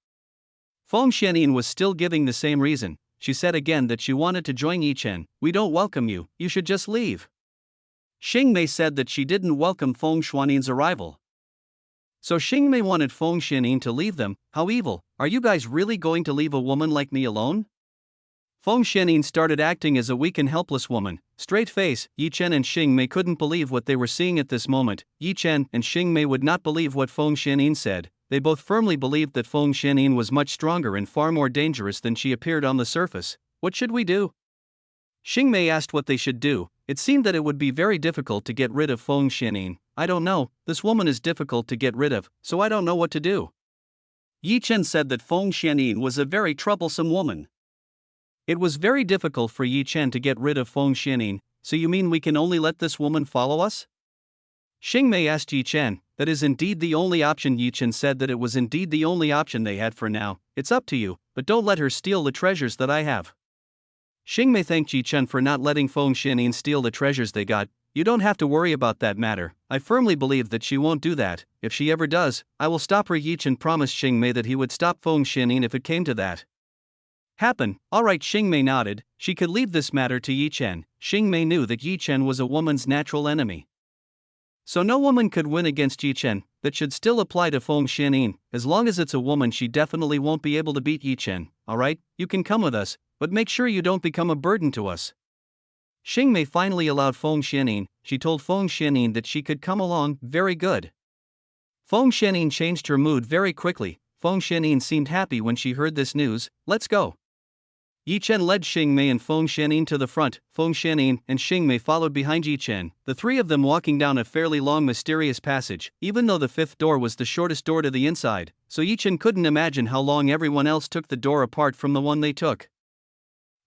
Feng Xianin was still giving the same reason. She said again that she wanted to join Yi Chen. We don't welcome you, you should just leave. Xingmei said that she didn't welcome Feng Xianin's arrival. So Xingmei wanted Feng Xianin to leave them. How evil. Are you guys really going to leave a woman like me alone? Feng Xianin started acting as a weak and helpless woman. Straight face, Yi Chen and Xingmei couldn't believe what they were seeing at this moment. Yi Chen and Xingmei would not believe what Feng Xianin said. They both firmly believed that Feng Xianin was much stronger and far more dangerous than she appeared on the surface. What should we do? Xingmei asked what they should do. It seemed that it would be very difficult to get rid of Feng Xianin. I don't know, this woman is difficult to get rid of, so I don't know what to do. Yi Chen said that Feng Xianyin was a very troublesome woman. It was very difficult for Yi Chen to get rid of Feng Xianyin, so you mean we can only let this woman follow us? Xingmei asked Yi Chen. That is indeed the only option. Yi Chen said that it was indeed the only option they had for now. It's up to you, but don't let her steal the treasures that I have. Xingmei thanked Yi Chen for not letting Feng Xianyin steal the treasures they got. You don't have to worry about that matter. I firmly believe that she won't do that. If she ever does, I will stop her. Yi Chen promised Xingmei that he would stop Feng Xianyin if it came to that. Happen. Alright, Xingmei nodded. She could leave this matter to Yi Chen. Xingmei knew that Yi Chen was a woman's natural enemy. So no woman could win against Yi Chen. That should still apply to Feng Xianyin. As long as it's a woman, she definitely won't be able to beat Yi Chen. Alright, you can come with us, but make sure you don't become a burden to us. Xingmei finally allowed Feng Xianyin. She told Feng Xianyin that she could come along. Very good. Feng Xianyin changed her mood very quickly. Feng Xianyin seemed happy when she heard this news. Let's go. Yi Chen led Xingmei and Feng Xianyin to the front. Feng Xianyin and Xingmei followed behind Yi Chen, the three of them walking down a fairly long mysterious passage. Even though the fifth door was the shortest door to the inside, so Yi Chen couldn't imagine how long everyone else took the door apart from the one they took.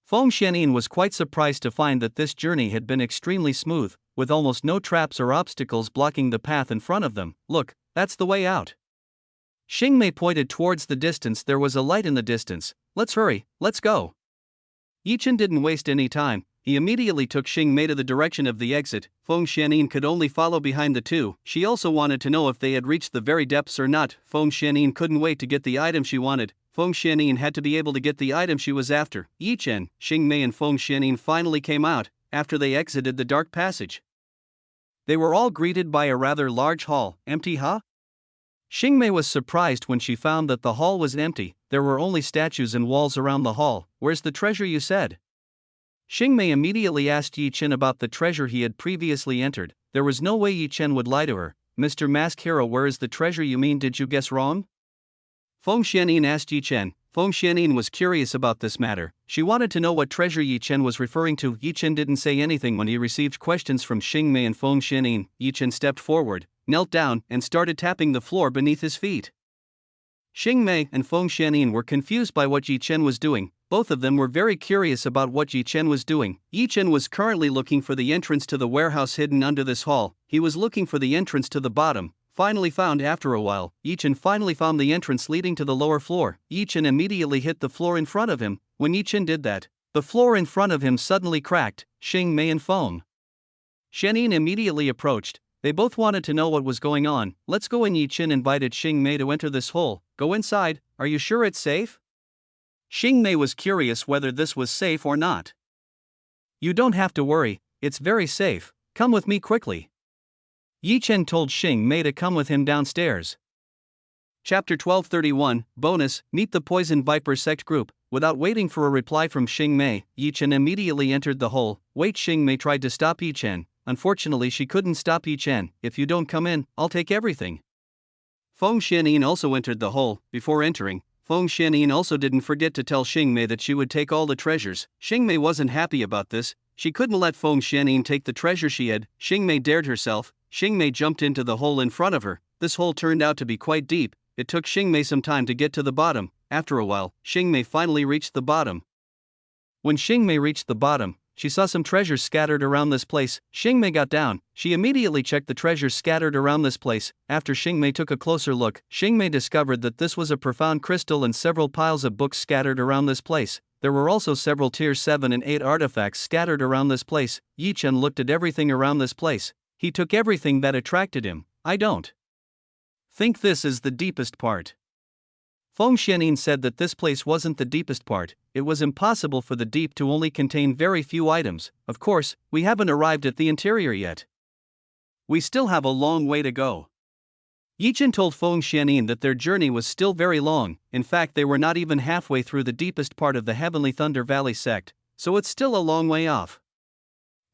Feng Xianyin was quite surprised to find that this journey had been extremely smooth, with almost no traps or obstacles blocking the path in front of them. Look, that's the way out. Xingmei pointed towards the distance. There was a light in the distance. Let's hurry, let's go. Yi Chen didn't waste any time. He immediately took Xingmei to the direction of the exit. Feng Xianyin could only follow behind the two. She also wanted to know if they had reached the very depths or not. Feng Xianyin couldn't wait to get the item she wanted. Feng Xianyin had to be able to get the item she was after. Yi Chen, Xingmei and Feng Xianyin finally came out, after they exited the dark passage. They were all greeted by a rather large hall. Empty, huh? Xingmei was surprised when she found that the hall was empty. There were only statues and walls around the hall. Where's the treasure you said? Xingmei immediately asked Yi Chen about the treasure he had previously entered. There was no way Yi Chen would lie to her. Mr. Mask Hero, where is the treasure you mean? Did you guess wrong? Feng Xianyin asked Yi Chen. Feng Xianyin was curious about this matter. She wanted to know what treasure Yi Chen was referring to. Yi Chen didn't say anything when he received questions from Xingmei and Feng Xianyin. Yi Chen stepped forward, knelt down, and started tapping the floor beneath his feet. Xingmei and Feng Xianyin were confused by what Yi Chen was doing. Both of them were very curious about what Yi Chen was doing. Yi Chen was currently looking for the entrance to the warehouse hidden under this hall. He was looking for the entrance to the bottom. Finally found after a while, Yi Chen finally found the entrance leading to the lower floor. Yi Chen immediately hit the floor in front of him. When Yi Chen did that, the floor in front of him suddenly cracked. Xingmei and Feng Xianyin immediately approached. They both wanted to know what was going on. Let's go in. Yi Chen invited Xingmei to enter this hole. Go inside. Are you sure it's safe? Xingmei was curious whether this was safe or not. You don't have to worry, it's very safe. Come with me quickly. Yi Chen told Xingmei to come with him downstairs. Chapter 1231, Bonus, Meet the Poison Viper Sect Group. Without waiting for a reply from Xingmei, Yi Chen immediately entered the hole. Wait, Xingmei tried to stop Yi Chen. Unfortunately, she couldn't stop Yi Chen. If you don't come in, I'll take everything. Feng Xianyin also entered the hole. Before entering, Feng Xianyin also didn't forget to tell Xingmei that she would take all the treasures. Xingmei wasn't happy about this. She couldn't let Feng Xianyin take the treasure she had. Xingmei dared herself. Xingmei jumped into the hole in front of her. This hole turned out to be quite deep. It took Xingmei some time to get to the bottom. After a while, Xingmei finally reached the bottom. When Xingmei reached the bottom, she saw some treasures scattered around this place. Xingmei got down. She immediately checked the treasures scattered around this place. After Xingmei took a closer look, Xingmei discovered that this was a profound crystal and several piles of books scattered around this place. There were also several tier 7 and 8 artifacts scattered around this place. Yi Chen looked at everything around this place. He took everything that attracted him. I don't think this is the deepest part. Feng Xianyin said that this place wasn't the deepest part. It was impossible for the deep to only contain very few items. Of course, we haven't arrived at the interior yet. We still have a long way to go. Yi Chen told Feng Xianyin that their journey was still very long. In fact, they were not even halfway through the deepest part of the Heavenly Thunder Valley sect, so it's still a long way off.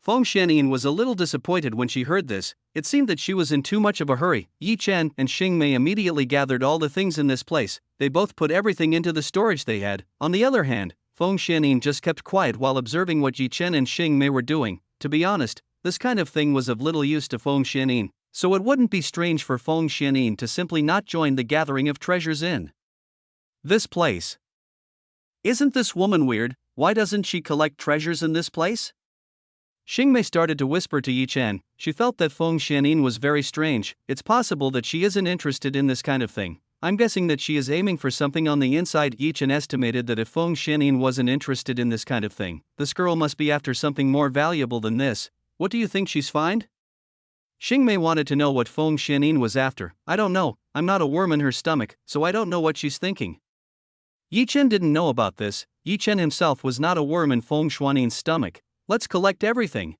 Feng Xianyin was a little disappointed when she heard this. It seemed that she was in too much of a hurry. Yi Chen and Xingmei immediately gathered all the things in this place. They both put everything into the storage they had. On the other hand, Feng Xianyin just kept quiet while observing what Yi Chen and Xingmei were doing. To be honest, this kind of thing was of little use to Feng Xianyin. So it wouldn't be strange for Feng Xianyin to simply not join the gathering of treasures in this place. Isn't this woman weird? Why doesn't she collect treasures in this place? Xingmei started to whisper to Yi Chen. She felt that Feng Xianyin was very strange. It's possible that she isn't interested in this kind of thing. I'm guessing that she is aiming for something on the inside. Yi Chen estimated that if Feng Xianyin wasn't interested in this kind of thing, this girl must be after something more valuable than this. What do you think she's find? Xingmei wanted to know what Feng Xianyin was after. I don't know, I'm not a worm in her stomach, so I don't know what she's thinking. Yi Chen didn't know about this. Yi Chen himself was not a worm in Feng Xianyin's stomach. Let's collect everything.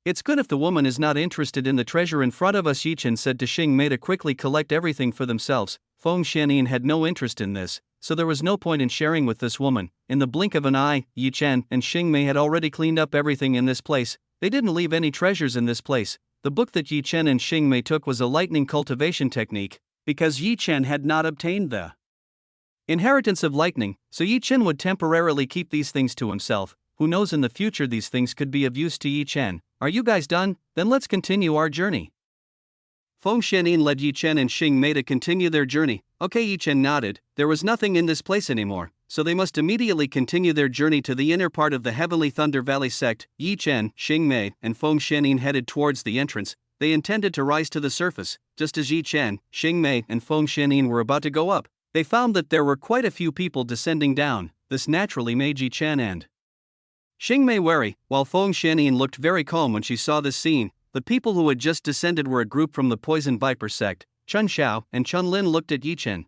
It's good if the woman is not interested in the treasure in front of us, Yi Chen said to Xingmei to quickly collect everything for themselves. Feng Xianyin had no interest in this, so there was no point in sharing with this woman. In the blink of an eye, Yi Chen and Xingmei had already cleaned up everything in this place. They didn't leave any treasures in this place. The book that Yi Chen and Xingmei took was a lightning cultivation technique, because Yi Chen had not obtained the inheritance of lightning, so Yi Chen would temporarily keep these things to himself. Who knows, in the future these things could be of use to Yi Chen. Are you guys done? Then let's continue our journey. Feng Xianyin led Yi Chen and Xingmei to continue their journey. Okay, Yi Chen nodded. There was nothing in this place anymore, so they must immediately continue their journey to the inner part of the Heavenly Thunder Valley sect. Yi Chen, Xingmei, and Feng Xianyin headed towards the entrance. They intended to rise to the surface. Just as Yi Chen, Xingmei, and Feng Xianyin were about to go up, they found that there were quite a few people descending down. This naturally made Yi Chen and Xingmei wary, while Feng Xianyin looked very calm when she saw this scene. The people who had just descended were a group from the Poison Viper sect. Chen Xiao and Chen Lin looked at Yi Chen,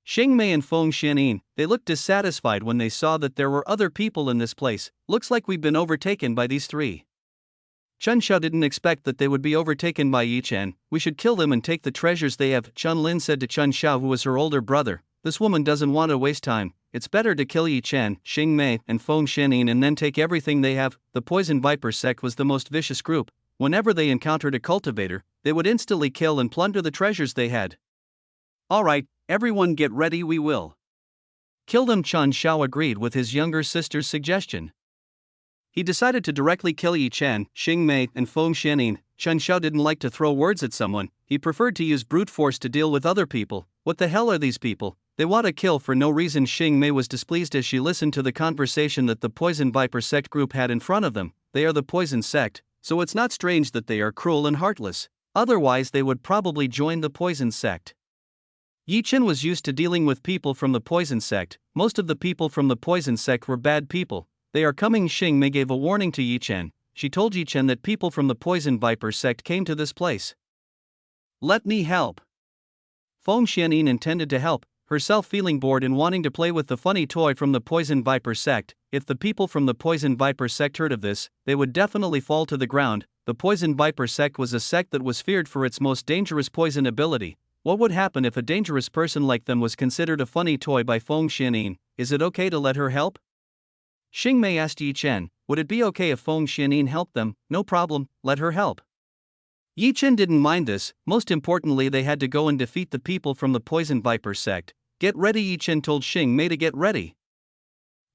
Xingmei, and Feng Xianyin. They looked dissatisfied when they saw that there were other people in this place. Looks like we've been overtaken by these three. Chen Xiao didn't expect that they would be overtaken by Yi Chen. We should kill them and take the treasures they have, Chen Lin said to Chen Xiao, who was her older brother. This woman doesn't want to waste time. It's better to kill Yi Chen, Xingmei, and Feng Xianyin and then take everything they have. The Poison Viper sect was the most vicious group. Whenever they encountered a cultivator, they would instantly kill and plunder the treasures they had. Alright, everyone get ready, we will kill them. Chen Xiao agreed with his younger sister's suggestion. He decided to directly kill Yi Chen, Xingmei, and Feng Xianyin. Chen Xiao didn't like to throw words at someone. He preferred to use brute force to deal with other people. What the hell are these people? They want to kill for no reason. Xingmei was displeased as she listened to the conversation that the Poison Viper sect group had in front of them. They are the Poison sect, so it's not strange that they are cruel and heartless. Otherwise they would probably join the Poison sect. Yi Chen was used to dealing with people from the Poison sect. Most of the people from the Poison sect were bad people. They are coming. Xingmei gave a warning to Yi Chen. She told Yi Chen that people from the Poison Viper sect came to this place. Let me help. Feng Xianyin intended to help, herself feeling bored and wanting to play with the funny toy from the Poison Viper sect. If the people from the Poison Viper sect heard of this, they would definitely fall to the ground. The Poison Viper sect was a sect that was feared for its most dangerous poison ability. What would happen if a dangerous person like them was considered a funny toy by Feng Xianyin? Is it okay to let her help? Xingmei asked Yi Chen. Would it be okay if Feng Xianyin helped them? No problem, let her help. Yi Chen didn't mind this. Most importantly, they had to go and defeat the people from the Poison Viper sect. Get ready, Yi Chen told Xingmei to get ready.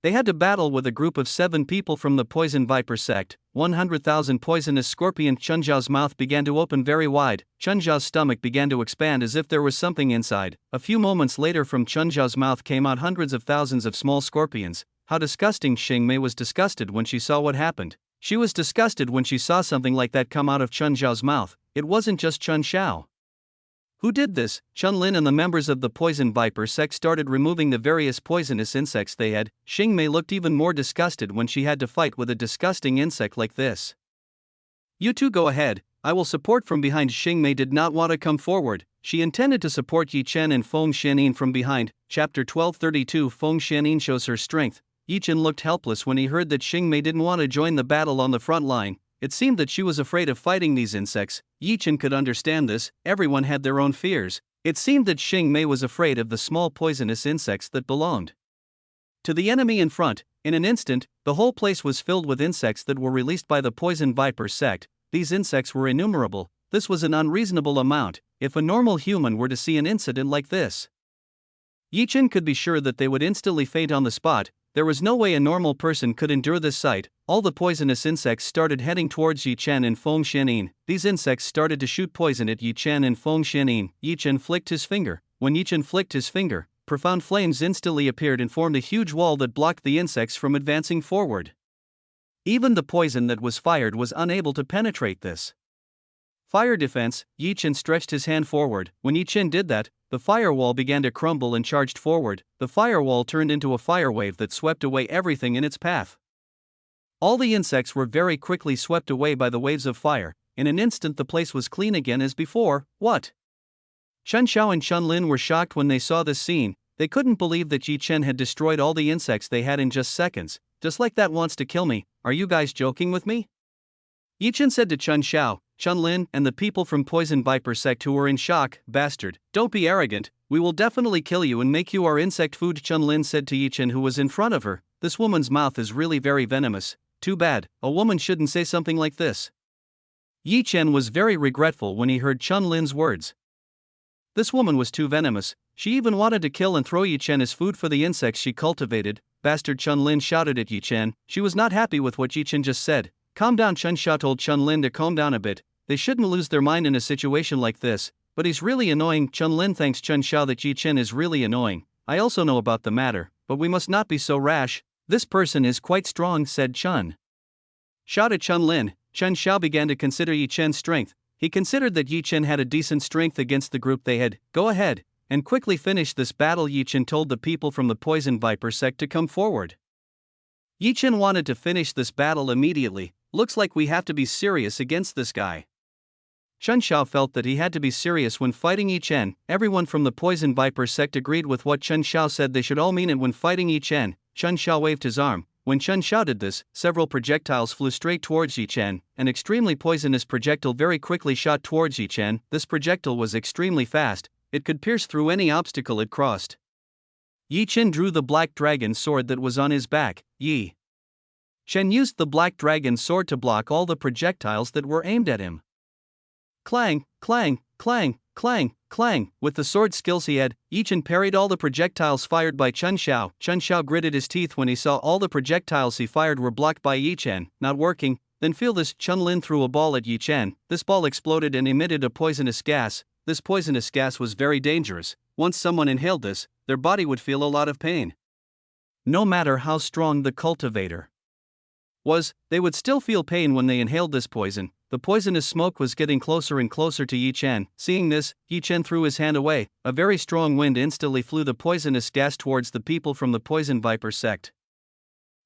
They had to battle with a group of 7 people from the Poison Viper sect. 100,000 poisonous scorpions. Chen Zhao's mouth began to open very wide. Chen Zhao's stomach began to expand as if there was something inside. A few moments later, from Chen Zhao's mouth came out hundreds of thousands of small scorpions. How disgusting! Xingmei was disgusted when she saw what happened. She was disgusted when she saw something like that come out of Chen Zhao's mouth. It wasn't just Chen Xiao who did this. Chen Lin and the members of the Poison Viper sect started removing the various poisonous insects they had. Xingmei looked even more disgusted when she had to fight with a disgusting insect like this. You two go ahead, I will support from behind. Xingmei did not want to come forward. She intended to support Yi Chen and Feng Xianyin from behind. Chapter 1232. Feng Xianyin shows her strength. Yi Chen looked helpless when he heard that Xingmei didn't want to join the battle on the front line. It seemed that she was afraid of fighting these insects. Yi Chen could understand this. Everyone had their own fears. It seemed that Xingmei was afraid of the small poisonous insects that belonged to the enemy in front. In an instant, the whole place was filled with insects that were released by the Poison Viper sect. These insects were innumerable. This was an unreasonable amount. If a normal human were to see an incident like this, Yi Chen could be sure that they would instantly faint on the spot. There was no way a normal person could endure this sight. All the poisonous insects started heading towards Yi Chen and Feng Xianyin. These insects started to shoot poison at Yi Chen and Feng Xianyin. Yi Chen flicked his finger. When Yi Chen flicked his finger, profound flames instantly appeared and formed a huge wall that blocked the insects from advancing forward. Even the poison that was fired was unable to penetrate this. Fire defense. Yi Chen stretched his hand forward. When Yi Chen did that, the firewall began to crumble and charged forward. The firewall turned into a fire wave that swept away everything in its path. All the insects were very quickly swept away by the waves of fire. In an instant the place was clean again as before. What? Chen Xiao and Chen Lin were shocked when they saw this scene. They couldn't believe that Yi Chen had destroyed all the insects they had in just seconds. Just like that wants to kill me. Are you guys joking with me? Yi Chen said to Chen Xiao, Chen Lin, and the people from Poison Viper sect who were in shock. Bastard, don't be arrogant, we will definitely kill you and make you our insect food. Chen Lin said to Yi Chen who was in front of her, this woman's mouth is really very venomous. Too bad, a woman shouldn't say something like this. Yi Chen was very regretful when he heard Chen Lin's words. This woman was too venomous. She even wanted to kill and throw Yi Chen as food for the insects she cultivated. Bastard, Chen Lin shouted at Yi Chen. She was not happy with what Yi Chen just said. Calm down. Chen Xiao told Chen Lin to calm down a bit. They shouldn't lose their mind in a situation like this. But he's really annoying. Chen Lin thanks Chen Xiao that Yi Chen is really annoying. I also know about the matter, but we must not be so rash. This person is quite strong, said Chen. Shouted Chen Lin. Chen Xiao began to consider Yi Chen's strength. He considered that Yi Chen had a decent strength against the group they had. Go ahead and quickly finish this battle. Yi Chen told the people from the Poison Viper sect to come forward. Yi Chen wanted to finish this battle immediately. Looks like we have to be serious against this guy. Chen Xiao felt that he had to be serious when fighting Yi Chen. Everyone from the Poison Viper sect agreed with what Chen Xiao said. They should all mean it when fighting Yi Chen. Chen Xiao waved his arm. When Chen Xiao did this, several projectiles flew straight towards Yi Chen. An extremely poisonous projectile very quickly shot towards Yi Chen. This projectile was extremely fast. It could pierce through any obstacle it crossed. Yi Chen drew the black dragon sword that was on his back. Yi Chen used the black dragon sword to block all the projectiles that were aimed at him. Clang, clang, clang, clang, clang. With the sword skills he had, Yi Chen parried all the projectiles fired by Chen Xiao. Chen Xiao gritted his teeth when he saw all the projectiles he fired were blocked by Yi Chen. Not working. Then feel this. Chen Lin threw a ball at Yi Chen. This ball exploded and emitted a poisonous gas. This poisonous gas was very dangerous. Once someone inhaled this, their body would feel a lot of pain. No matter how strong the cultivator was, they would still feel pain when they inhaled this poison. The poisonous smoke was getting closer and closer to Yi Chen. Seeing this, Yi Chen threw his hand away. A very strong wind instantly flew the poisonous gas towards the people from the Poison Viper sect.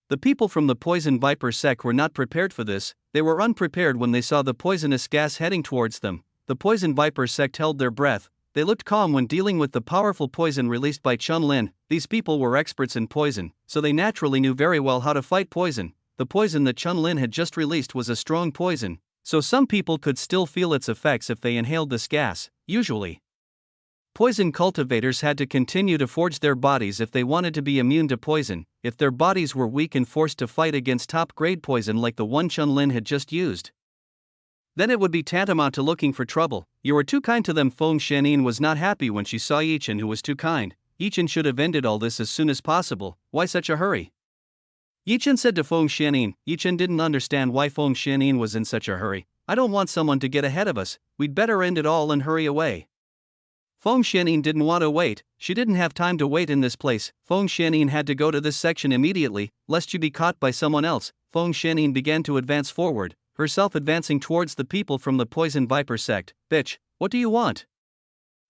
The people from the Poison Viper sect were not prepared for this. They were unprepared when they saw the poisonous gas heading towards them. The Poison Viper sect held their breath. They looked calm when dealing with the powerful poison released by Chen Lin. These people were experts in poison, so they naturally knew very well how to fight poison. The poison that Chen Lin had just released was a strong poison, so some people could still feel its effects if they inhaled this gas. Usually, poison cultivators had to continue to forge their bodies if they wanted to be immune to poison. If their bodies were weak and forced to fight against top-grade poison like the one Chen Lin had just used, then it would be tantamount to looking for trouble. You were too kind to them. Feng Xianyin was not happy when she saw Yi Chen who was too kind. Yi Chen should have ended all this as soon as possible. Why such a hurry? Yi Chen said to Feng Xianyin. Yi Chen didn't understand why Feng Xianyin was in such a hurry. I don't want someone to get ahead of us. We'd better end it all and hurry away. Feng Xianyin didn't want to wait. She didn't have time to wait in this place. Feng Xianyin had to go to this section immediately, lest she be caught by someone else. Feng Xianyin began to advance forward, herself advancing towards the people from the Poison Viper sect. Bitch, what do you want?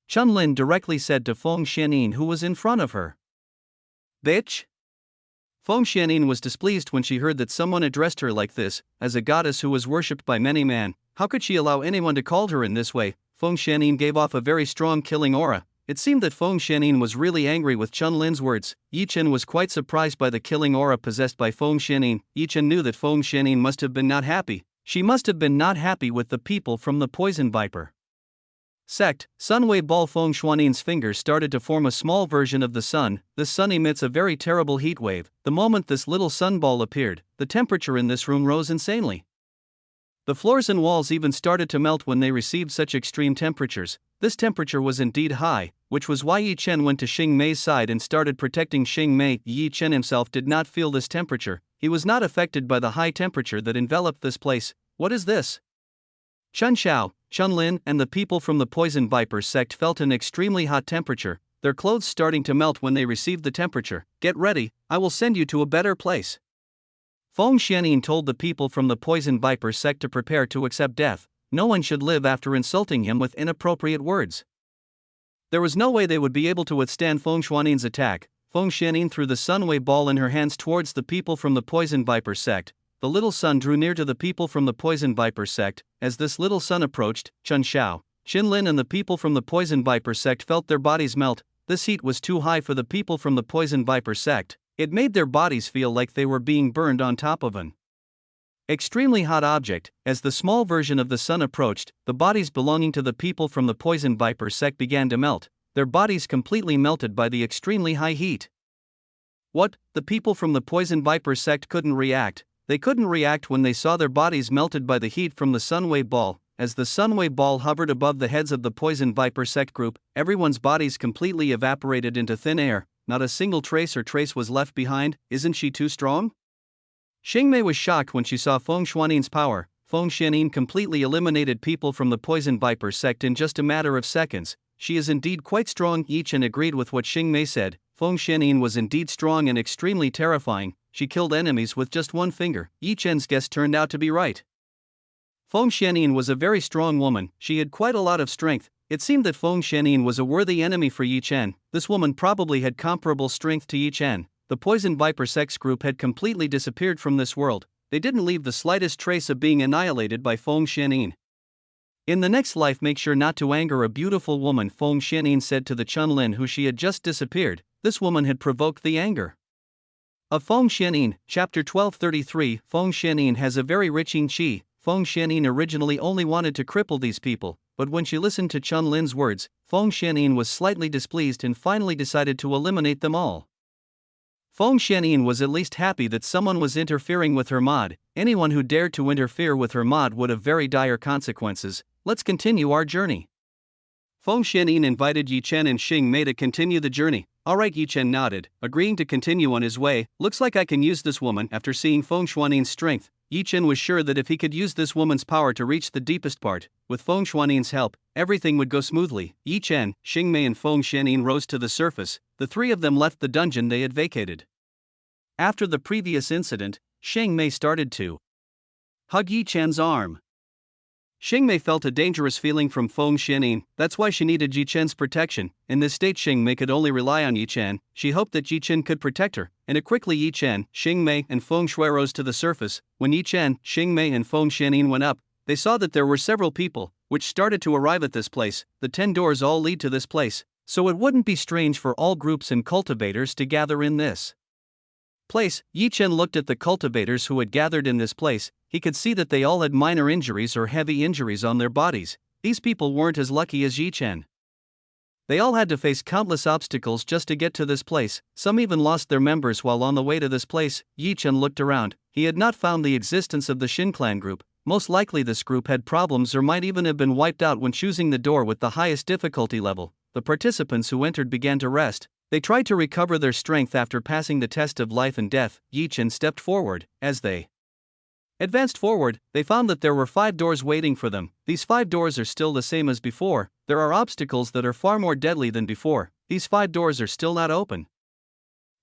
Chen Lin directly said to Feng Xianyin who was in front of her. Bitch? Feng Xianyin was displeased when she heard that someone addressed her like this. As a goddess who was worshipped by many men, how could she allow anyone to call her in this way? Feng Xianyin gave off a very strong killing aura. It seemed that Feng Xianyin was really angry with Chen Lin's words. Yi Chen was quite surprised by the killing aura possessed by Feng Xianyin. Yi Chen knew that Feng Xianyin must have been not happy. She must have been not happy with the people from the Poison Viper sect. Sunwave ball. Feng Xianyin's fingers started to form a small version of the sun. This sun emits a very terrible heat wave. The moment this little sun ball appeared, the temperature in this room rose insanely. The floors and walls even started to melt when they received such extreme temperatures. This temperature was indeed high, which was why Yi Chen went to Xing Mei's side and started protecting Xing Mei. Yi Chen himself did not feel this temperature, he was not affected by the high temperature that enveloped this place. What is this? Chen Xiao, Chen Lin, and the people from the Poison Viper sect felt an extremely hot temperature, their clothes starting to melt when they received the temperature. Get ready, I will send you to a better place. Feng Xianyin told the people from the Poison Viper sect to prepare to accept death. No one should live after insulting him with inappropriate words. There was no way they would be able to withstand Feng Xuanyin's attack. Feng Xianyin threw the sunway ball in her hands towards the people from the Poison Viper sect. The little sun drew near to the people from the Poison Viper sect. As this little sun approached, Chen Xiao, Xin Lin, and the people from the Poison Viper sect felt their bodies melt. This heat was too high for the people from the Poison Viper sect. It made their bodies feel like they were being burned on top of an extremely hot object. As the small version of the sun approached, the bodies belonging to the people from the Poison Viper sect began to melt, their bodies completely melted by the extremely high heat. What? The people from the Poison Viper sect couldn't react. They couldn't react when they saw their bodies melted by the heat from the sunway ball. As the sunway ball hovered above the heads of the Poison Viper sect group, everyone's bodies completely evaporated into thin air. Not a single trace was left behind. Isn't she too strong? Xing Mei was shocked when she saw Feng Xuanyin's power. Feng Xianyin completely eliminated people from the Poison Viper sect in just a matter of seconds. She is indeed quite strong. Yi Chen agreed with what Xing Mei said. Feng Xianyin was indeed strong and extremely terrifying. She killed enemies with just one finger. Yi Chen's guess turned out to be right. Feng Xianyin was a very strong woman. She had quite a lot of strength. It seemed that Feng Xianyin was a worthy enemy for Yi Chen. This woman probably had comparable strength to Yi Chen. The Poison Viper sex group had completely disappeared from this world. They didn't leave the slightest trace of being annihilated by Feng Xianyin. In the next life, make sure not to anger a beautiful woman, Feng Xianyin said to the Chen Lin who she had just disappeared. This woman had provoked the anger of Feng Xianyin. Chapter 1233. Feng Xianyin has a very rich yin qi. Feng Xianyin originally only wanted to cripple these people, but when she listened to Chen Lin's words, Feng Xianyin was slightly displeased and finally decided to eliminate them all. Feng Xianyin was at least happy that someone was interfering with her mod. Anyone who dared to interfere with her mod would have very dire consequences. Let's continue our journey. Feng Xianyin invited Yi Chen and Xing Mei to continue the journey. Alright, Yi Chen nodded, agreeing to continue on his way. Looks like I can use this woman. After seeing Feng Xuanyin's strength, Yi Chen was sure that if he could use this woman's power to reach the deepest part, with Feng Xuanyin's help, everything would go smoothly. Yi Chen, Xing Mei, and Feng Xianyin rose to the surface. The three of them left the dungeon they had vacated. After the previous incident, Xing Mei started to hug Yi Chen's arm. Xing Mei felt a dangerous feeling from Feng Xianyin. That's why she needed Yi Chen's protection. In this state, Xing Mei could only rely on Yi Chen. She hoped that Yi Chen could protect her, and quickly Yi Chen, Xing Mei, and Feng Shui rose to the surface. When Yi Chen, Xing Mei, and Feng Xianyin went up, they saw that there were several people, which started to arrive at this place. The 10 doors all lead to this place, so it wouldn't be strange for all groups and cultivators to gather in this place. Yi Chen looked at the cultivators who had gathered in this place. He could see that they all had minor injuries or heavy injuries on their bodies. These people weren't as lucky as Yi Chen. They all had to face countless obstacles just to get to this place. Some even lost their members while on the way to this place. Yi Chen looked around. He had not found the existence of the Xin clan group. Most likely this group had problems or might even have been wiped out when choosing the door with the highest difficulty level. The participants who entered began to rest. They tried to recover their strength after passing the test of life and death. Yi Chen stepped forward. As they advanced forward, they found that there were 5 doors waiting for them. These 5 doors are still the same as before. There are obstacles that are far more deadly than before. These 5 doors are still not open.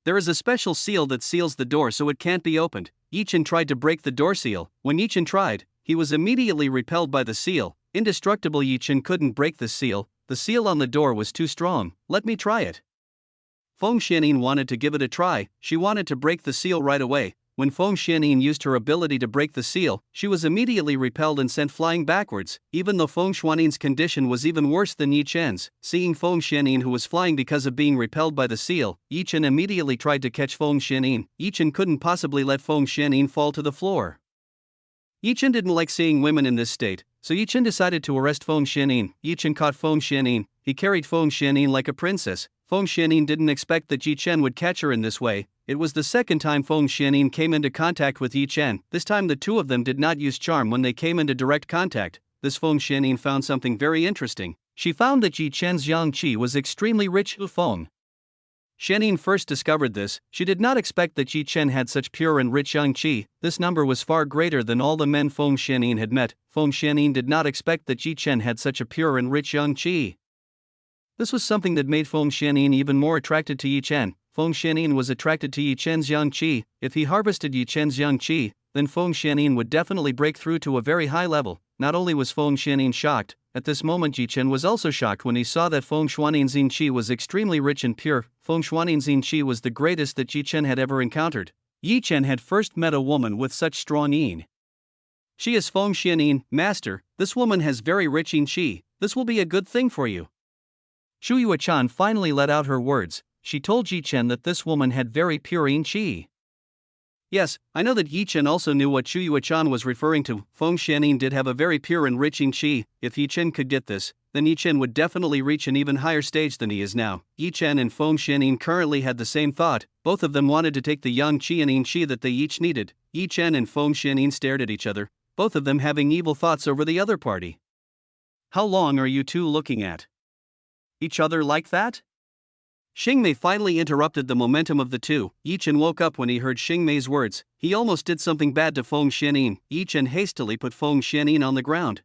There is a special seal that seals the door so it can't be opened. Yi Chen tried to break the door seal. When Yi Chen tried, he was immediately repelled by the seal. Indestructible Yi Chen couldn't break the seal. The seal on the door was too strong. Let me try it. Feng Xianyin wanted to give it a try. She wanted to break the seal right away. When Feng Xianyin used her ability to break the seal, she was immediately repelled and sent flying backwards. Even though Feng Xuanyin's condition was even worse than Yi Chen's, seeing Feng Xianyin who was flying because of being repelled by the seal, Yi Chen immediately tried to catch Feng Xianyin. Yi Chen couldn't possibly let Feng Xianyin fall to the floor. Yi Chen didn't like seeing women in this state, so Yi Chen decided to arrest Feng Xianyin. Yi Chen caught Feng Xianyin. He carried Feng Xianyin like a princess. Feng Xianyin didn't expect that Yi Chen would catch her in this way. It was the second time Feng Xianyin came into contact with Yi Chen. This time the two of them did not use charm when they came into direct contact. This Feng Xianyin found something very interesting. She found that Yi Chen's yang qi was extremely rich. Feng Xianyin first discovered this. She did not expect that Yi Chen had such pure and rich yang qi. This number was far greater than all the men Feng Xianyin had met. Feng Xianyin did not expect that Yi Chen had such a pure and rich yang qi. This was something that made Feng Xianyin even more attracted to Yi Chen. Feng Xianyin was attracted to Yi Chen's yang qi. If he harvested Yi Chen's yang qi, then Feng Xianyin would definitely break through to a very high level. Not only was Feng Xianyin shocked, at this moment Yi Chen was also shocked when he saw that Feng Xuanyin's yin qi was extremely rich and pure. Feng Xuanyin's yin qi was the greatest that Yi Chen had ever encountered. Yi Chen had first met a woman with such strong yin. She is Feng Xianyin, master. This woman has very rich yin qi. This will be a good thing for you. Shu Yuechan finally let out her words. She told Yi Chen that this woman had very pure yin qi. Yes, I know that Yi Chen also knew what Shu Yuechan was referring to. Feng Xianyin did have a very pure and rich yin qi. If Yi Chen could get this, then Yi Chen would definitely reach an even higher stage than he is now. Yi Chen and Feng Xianyin currently had the same thought. Both of them wanted to take the yang qi and yin qi that they each needed. Yi Chen and Feng Xianyin stared at each other, both of them having evil thoughts over the other party. How long are you two looking at each other like that? Xingmei finally interrupted the momentum of the two. Yi Chen woke up when he heard Xingmei's words. He almost did something bad to Feng Xianyin. Yi Chen hastily put Feng Xianyin on the ground.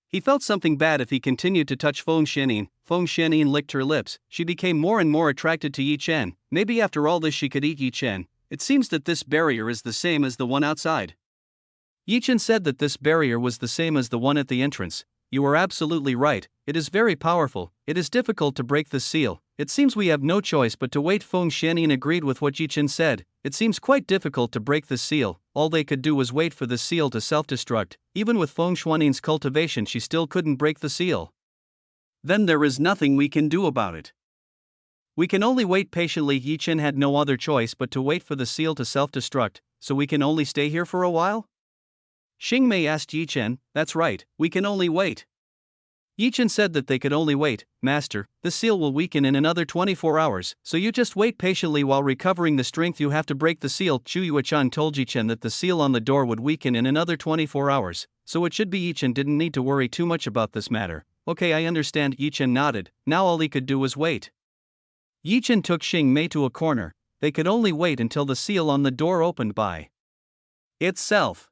He felt something bad if he continued to touch Feng Xianyin. Feng Xianyin licked her lips. She became more and more attracted to Yi Chen. Maybe after all this she could eat Yi Chen. It seems that this barrier is the same as the one outside. Yi Chen said that this barrier was the same as the one at the entrance. You are absolutely right. It is very powerful. It is difficult to break the seal. It seems we have no choice but to wait. Feng Xianyin agreed with what Yi Chen said. It seems quite difficult to break the seal. All they could do was wait for the seal to self-destruct. Even with Feng Xuanyin's cultivation she still couldn't break the seal. Then there is nothing we can do about it. We can only wait patiently. Yi Chen had no other choice but to wait for the seal to self-destruct, so we can only stay here for a while? Xingmei asked Yi Chen. That's right, we can only wait. Yi Chen said that they could only wait. Master, the seal will weaken in another 24 hours, so you just wait patiently while recovering the strength you have to break the seal. Shu Yuechan told Yi Chen that the seal on the door would weaken in another 24 hours, so it should be Yi Chen didn't need to worry too much about this matter. Okay, I understand. Yi Chen nodded. Now all he could do was wait. Yi Chen took Xingmei to a corner. They could only wait until the seal on the door opened by itself.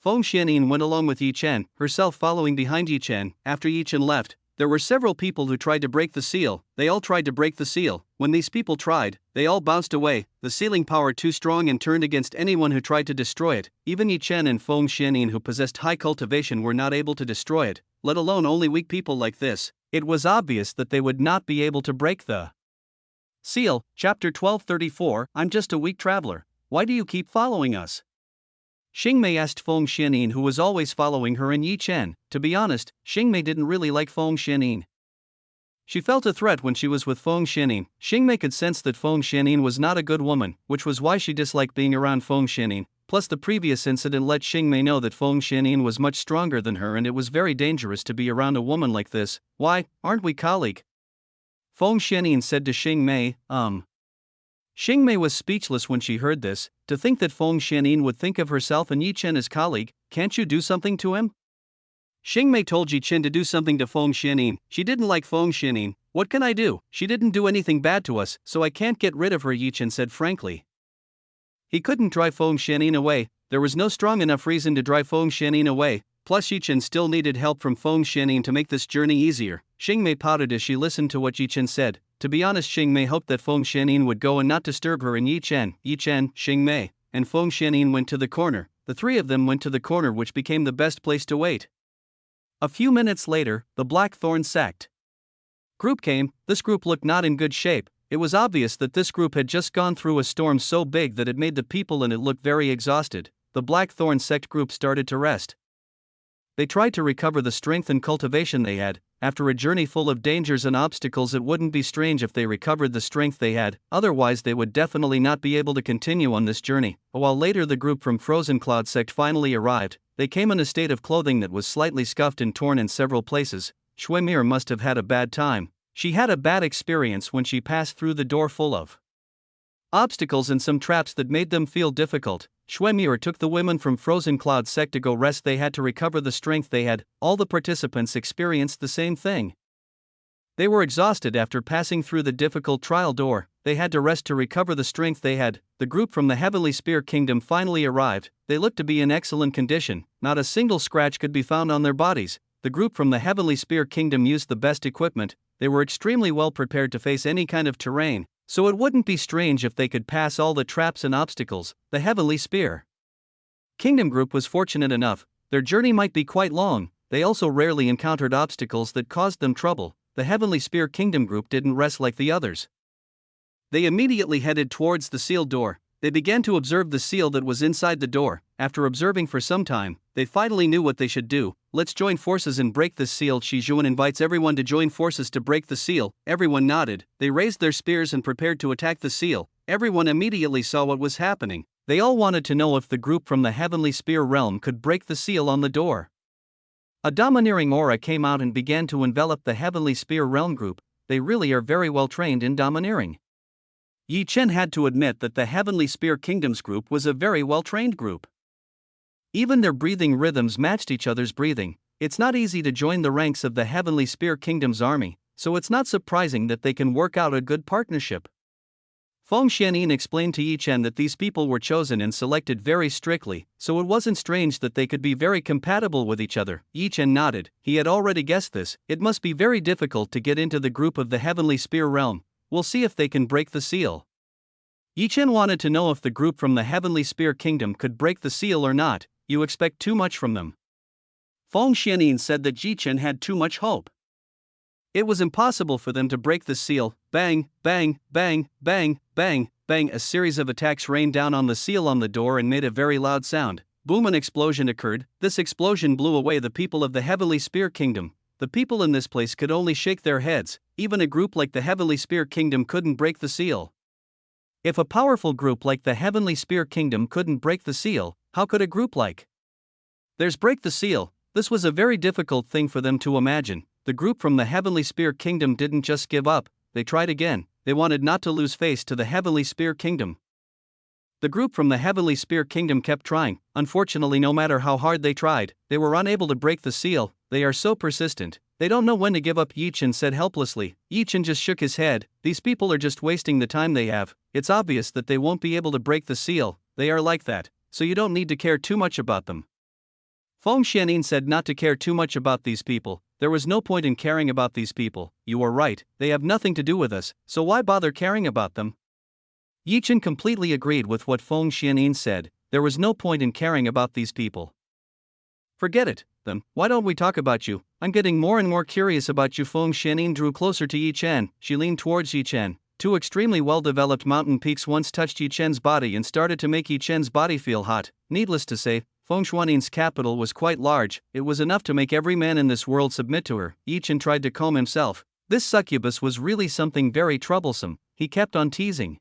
Feng Xianyin went along with Yi Chen, herself following behind Yi Chen. After Yi Chen left, there were several people who tried to break the seal. They all tried to break the seal. When these people tried, they all bounced away. The sealing power too strong and turned against anyone who tried to destroy it. Even Yi Chen and Feng Xianyin, who possessed high cultivation, were not able to destroy it, let alone only weak people like this. It was obvious that they would not be able to break the seal. Chapter 1234. I'm just a weak traveler. Why do you keep following us? Xingmei asked Feng Xianyin, who was always following her and Yi Chen. To be honest, Xingmei didn't really like Feng Xianyin. She felt a threat when she was with Feng Xianyin. Xingmei could sense that Feng Xianyin was not a good woman, which was why she disliked being around Feng Xianyin. Plus the previous incident let Xingmei know that Feng Xianyin was much stronger than her and it was very dangerous to be around a woman like this. Why, aren't we colleague? Feng Xianyin said to Xingmei. Xingmei was speechless when she heard this. To think that Feng Xianyin would think of herself and Yi Chen as colleague. Can't you do something to him? Xingmei told Yi Chen to do something to Feng Xianyin. She didn't like Feng Xianyin. What can I do? She didn't do anything bad to us, so I can't get rid of her, Yi Chen said frankly. He couldn't drive Feng Xianyin away. There was no strong enough reason to drive Feng Xianyin away. Plus Yi Chen still needed help from Feng Xianyin to make this journey easier. Xingmei pouted as she listened to what Yi Chen said. To be honest, Xingmei hoped that Feng Xianyin would go and not disturb her and Yi Chen, Xingmei, and Feng Xianyin went to the corner. The three of them went to the corner, which became the best place to wait. A few minutes later, the Blackthorn sect group came. This group looked not in good shape. It was obvious that this group had just gone through a storm so big that it made the people in it look very exhausted. The Blackthorn sect group started to rest. They tried to recover the strength and cultivation they had. After a journey full of dangers and obstacles, it wouldn't be strange if they recovered the strength they had, otherwise they would definitely not be able to continue on this journey. A while later the group from Frozen Cloud sect finally arrived. They came in a state of clothing that was slightly scuffed and torn in several places. Shuemir must have had a bad time. She had a bad experience when she passed through the door full of obstacles and some traps that made them feel difficult. Schwemir took the women from Frozen Cloud Sect to go rest. They had to recover the strength they had. All the participants experienced the same thing. They were exhausted after passing through the difficult trial door. They had to rest to recover the strength they had. The group from the Heavenly Spear Kingdom finally arrived. They looked to be in excellent condition. Not a single scratch could be found on their bodies. The group from the Heavenly Spear Kingdom used the best equipment. They were extremely well prepared to face any kind of terrain, so it wouldn't be strange if they could pass all the traps and obstacles. The Heavenly Spear Kingdom group was fortunate enough. Their journey might be quite long. They also rarely encountered obstacles that caused them trouble. The Heavenly Spear Kingdom group didn't rest like the others. They immediately headed towards the sealed door. They began to observe the seal that was inside the door. After observing for some time, they finally knew what they should do. Let's join forces and break this seal. Shi Zhuan invites everyone to join forces to break the seal. Everyone nodded. They raised their spears and prepared to attack the seal. Everyone immediately saw what was happening. They all wanted to know if the group from the Heavenly Spear realm could break the seal on the door. A domineering aura came out and began to envelop the Heavenly Spear realm group. They really are very well trained in domineering. Yi Chen had to admit that the Heavenly Spear Kingdoms group was a very well-trained group. Even their breathing rhythms matched each other's breathing. It's not easy to join the ranks of the Heavenly Spear Kingdom's army, so it's not surprising that they can work out a good partnership. Feng Xianyin explained to Yi Chen that these people were chosen and selected very strictly, so it wasn't strange that they could be very compatible with each other. Yi Chen nodded. He had already guessed this. It must be very difficult to get into the group of the Heavenly Spear realm. We'll see if they can break the seal. Yi Chen wanted to know if the group from the Heavenly Spear Kingdom could break the seal or not. You expect too much from them. Feng Xianyin said that Yi Chen had too much hope. It was impossible for them to break the seal. Bang, bang, bang, bang, bang, bang. A series of attacks rained down on the seal on the door and made a very loud sound. Boom, an explosion occurred. This explosion blew away the people of the Heavenly Spear Kingdom. The people in this place could only shake their heads. Even a group like the Heavenly Spear Kingdom couldn't break the seal. If a powerful group like the Heavenly Spear Kingdom couldn't break the seal, how could a group like theirs break the seal? This was a very difficult thing for them to imagine. The group from the Heavenly Spear Kingdom didn't just give up, they tried again. They wanted not to lose face to the Heavenly Spear Kingdom. The group from the Heavenly Spear Kingdom kept trying. Unfortunately, no matter how hard they tried, they were unable to break the seal. They are so persistent. They don't know when to give up, Yi Chen said helplessly. Yi Chen just shook his head. These people are just wasting the time they have. It's obvious that they won't be able to break the seal. They are like that, so you don't need to care too much about them. Feng Xianyin said not to care too much about these people. There was no point in caring about these people. You are right, they have nothing to do with us, so why bother caring about them? Yi Chen completely agreed with what Feng Xianyin said. There was no point in caring about these people. Forget it, then. Why don't we talk about you? I'm getting more and more curious about you. Feng Xianyin drew closer to Yi Chen. She leaned towards Yi Chen. Two extremely well-developed mountain peaks once touched Yi Chen's body and started to make Yi Chen's body feel hot. Needless to say, Feng Xianyin's capital was quite large. It was enough to make every man in this world submit to her. Yi Chen tried to calm himself. This succubus was really something very troublesome. He kept on teasing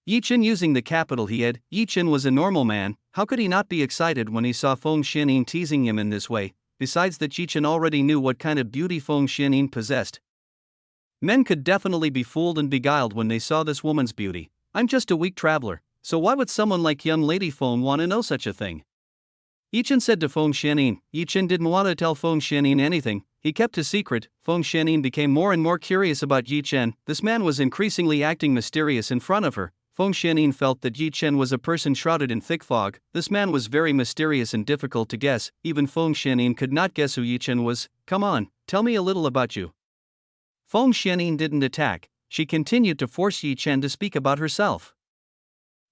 Yi Chen using the capital he had. Yi Chen was a normal man. How could he not be excited when he saw Feng Xianyin teasing him in this way? Besides that, Yi Chen already knew what kind of beauty Feng Xianyin possessed. Men could definitely be fooled and beguiled when they saw this woman's beauty. I'm just a weak traveler, so why would someone like young lady Feng want to know such a thing? Yi Chen said to Feng Xianyin. Yi Chen didn't want to tell Feng Xianyin anything. He kept his secret. Feng Xianyin became more and more curious about Yi Chen. This man was increasingly acting mysterious in front of her. Feng Xianyin felt that Yi Chen was a person shrouded in thick fog. This man was very mysterious and difficult to guess. Even Feng Xianyin could not guess who Yi Chen was. Come on, tell me a little about you. Feng Xianyin didn't attack. She continued to force Yi Chen to speak about herself.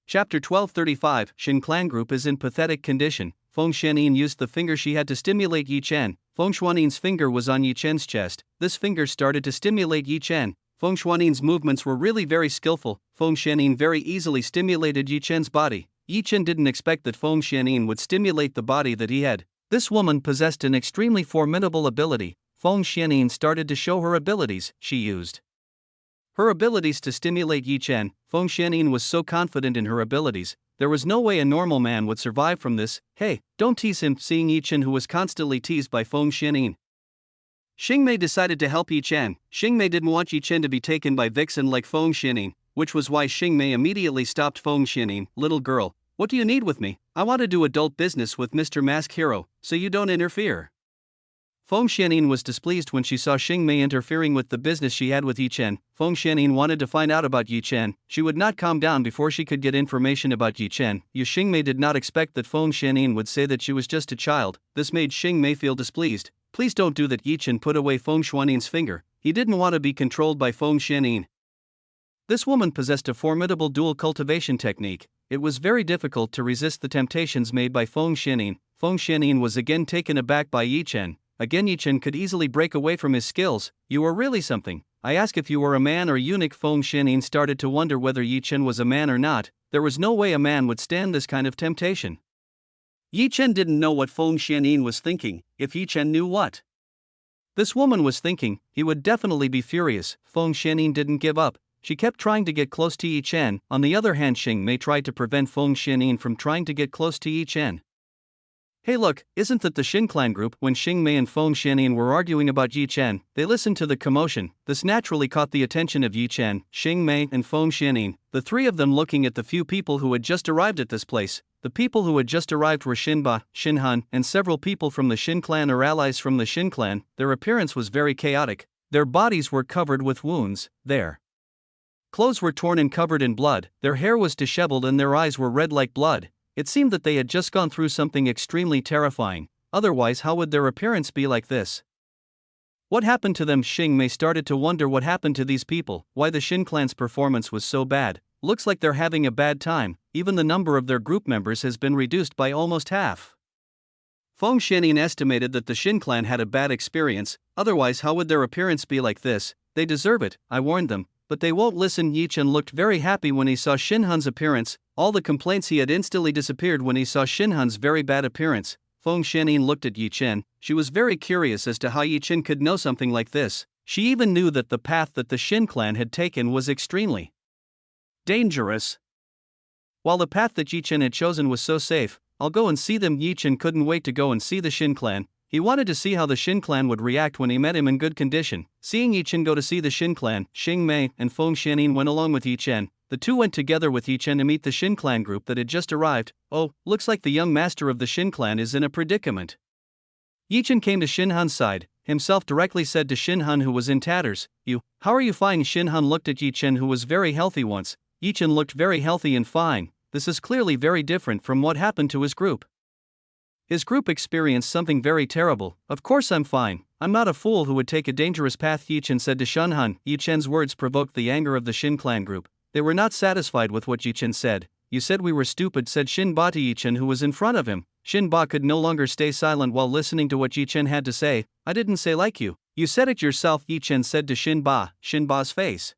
Chapter 1235. Shin clan group is in pathetic condition. Feng Xianyin used the finger she had to stimulate Yi Chen. Feng Xianyin's finger was on Yi Chen's chest. This finger started to stimulate Yi Chen. Feng Xianyin's movements were really very skillful. Feng Xianyin very easily stimulated Yi Chen's body. Yi Chen didn't expect that Feng Xianyin would stimulate the body that he had. This woman possessed an extremely formidable ability. Feng Xianyin started to show her abilities. She used her abilities to stimulate Yi Chen. Feng Xianyin was so confident in her abilities, there was no way a normal man would survive from this. Hey, don't tease him, seeing Yi Chen, who was constantly teased by Feng Xianyin. Xingmei decided to help Yi Chen. Xingmei didn't want Yi Chen to be taken by Vixen like Feng Xianyin, which was why Xingmei immediately stopped Feng Xianyin. Little girl, What do you need with me? I want to do adult business with Mr. Mask Hero, so you don't interfere. Feng Xianin was displeased when she saw Xing Mei interfering with the business she had with Yi Chen. Feng Xianin wanted to find out about Yi Chen. She would not calm down before she could get information about Yi Chen. Xing Mei did not expect that Feng Xianin would say that she was just a child. This made Xing Mei feel displeased. Please don't do that. Yi Chen put away Feng Xianin's finger. He didn't want to be controlled by Feng Xianin. This woman possessed a formidable dual cultivation technique. It was very difficult to resist the temptations made by Feng Xianin. Feng Xianin was again taken aback by Yi Chen. Again, Yi Chen could easily break away from his skills. You are really something. I ask if you were a man or eunuch. Feng Xianin started to wonder whether Yi Chen was a man or not. There was no way a man would stand this kind of temptation. Yi Chen didn't know what Feng Xianin was thinking. If Yi Chen knew what this woman was thinking, he would definitely be furious. Feng Xianin didn't give up. She kept trying to get close to Yi Chen. On the other hand, Xing Mei tried to prevent Feng Xianin from trying to get close to Yi Chen. Hey look, isn't that the Xin clan group? When Xing Mei and Feng Xianin were arguing about Yi Chen, they listened to the commotion. This naturally caught the attention of Yi Chen, Xing Mei, and Feng Xianin, the three of them looking at the few people who had just arrived at this place. The people who had just arrived were Xinba, Xinhan, and several people from the Xin clan or allies from the Xin clan. Their appearance was very chaotic. Their bodies were covered with wounds. Their clothes were torn and covered in blood. Their hair was disheveled and their eyes were red like blood. It seemed that they had just gone through something extremely terrifying. Otherwise, how would their appearance be like this? What happened to them? Xing Mei started to wonder what happened to these people, why the Xin clan's performance was so bad. Looks like they're having a bad time. Even the number of their group members has been reduced by almost half. Feng Xianin estimated that the Xin clan had a bad experience. Otherwise, how would their appearance be like this? They deserve it, I warned them. But they won't listen. Yi Chen looked very happy when he saw Xinhan's appearance. All the complaints he had instantly disappeared when he saw Xinhan's very bad appearance. Feng Xianin looked at Yi Chen. She was very curious as to how Yi Chen could know something like this. She even knew that the path that the Xin clan had taken was extremely dangerous, while the path that Yi Chen had chosen was so safe. I'll go and see them. Yi Chen couldn't wait to go and see the Xin clan. He wanted to see how the Xin clan would react when he met him in good condition. Seeing Yi Chen go to see the Xin clan, Xing Mei and Feng Xianin went along with Yi Chen. The two went together with Yi Chen to meet the Xin clan group that had just arrived. Oh, looks like the young master of the Xin clan is in a predicament. Yi Chen came to Xinhan's side, himself directly said to Xinhan, who was in tatters, how are you fine? Xinhan looked at Yi Chen, who was very healthy once. Yi Chen looked very healthy and fine. This is clearly very different from what happened to his group. His group experienced something very terrible. Of course I'm fine. I'm not a fool who would take a dangerous path, Yi Chen said to Xinhan. Yi Chen's words provoked the anger of the Xin clan group. They were not satisfied with what Yi Chen said. You said we were stupid, said Xin Ba to Yi Chen, who was in front of him. Xin Ba could no longer stay silent while listening to what Yi Chen had to say. I didn't say like you. You said it yourself, Yi Chen said to Xin Ba. Xin Ba's face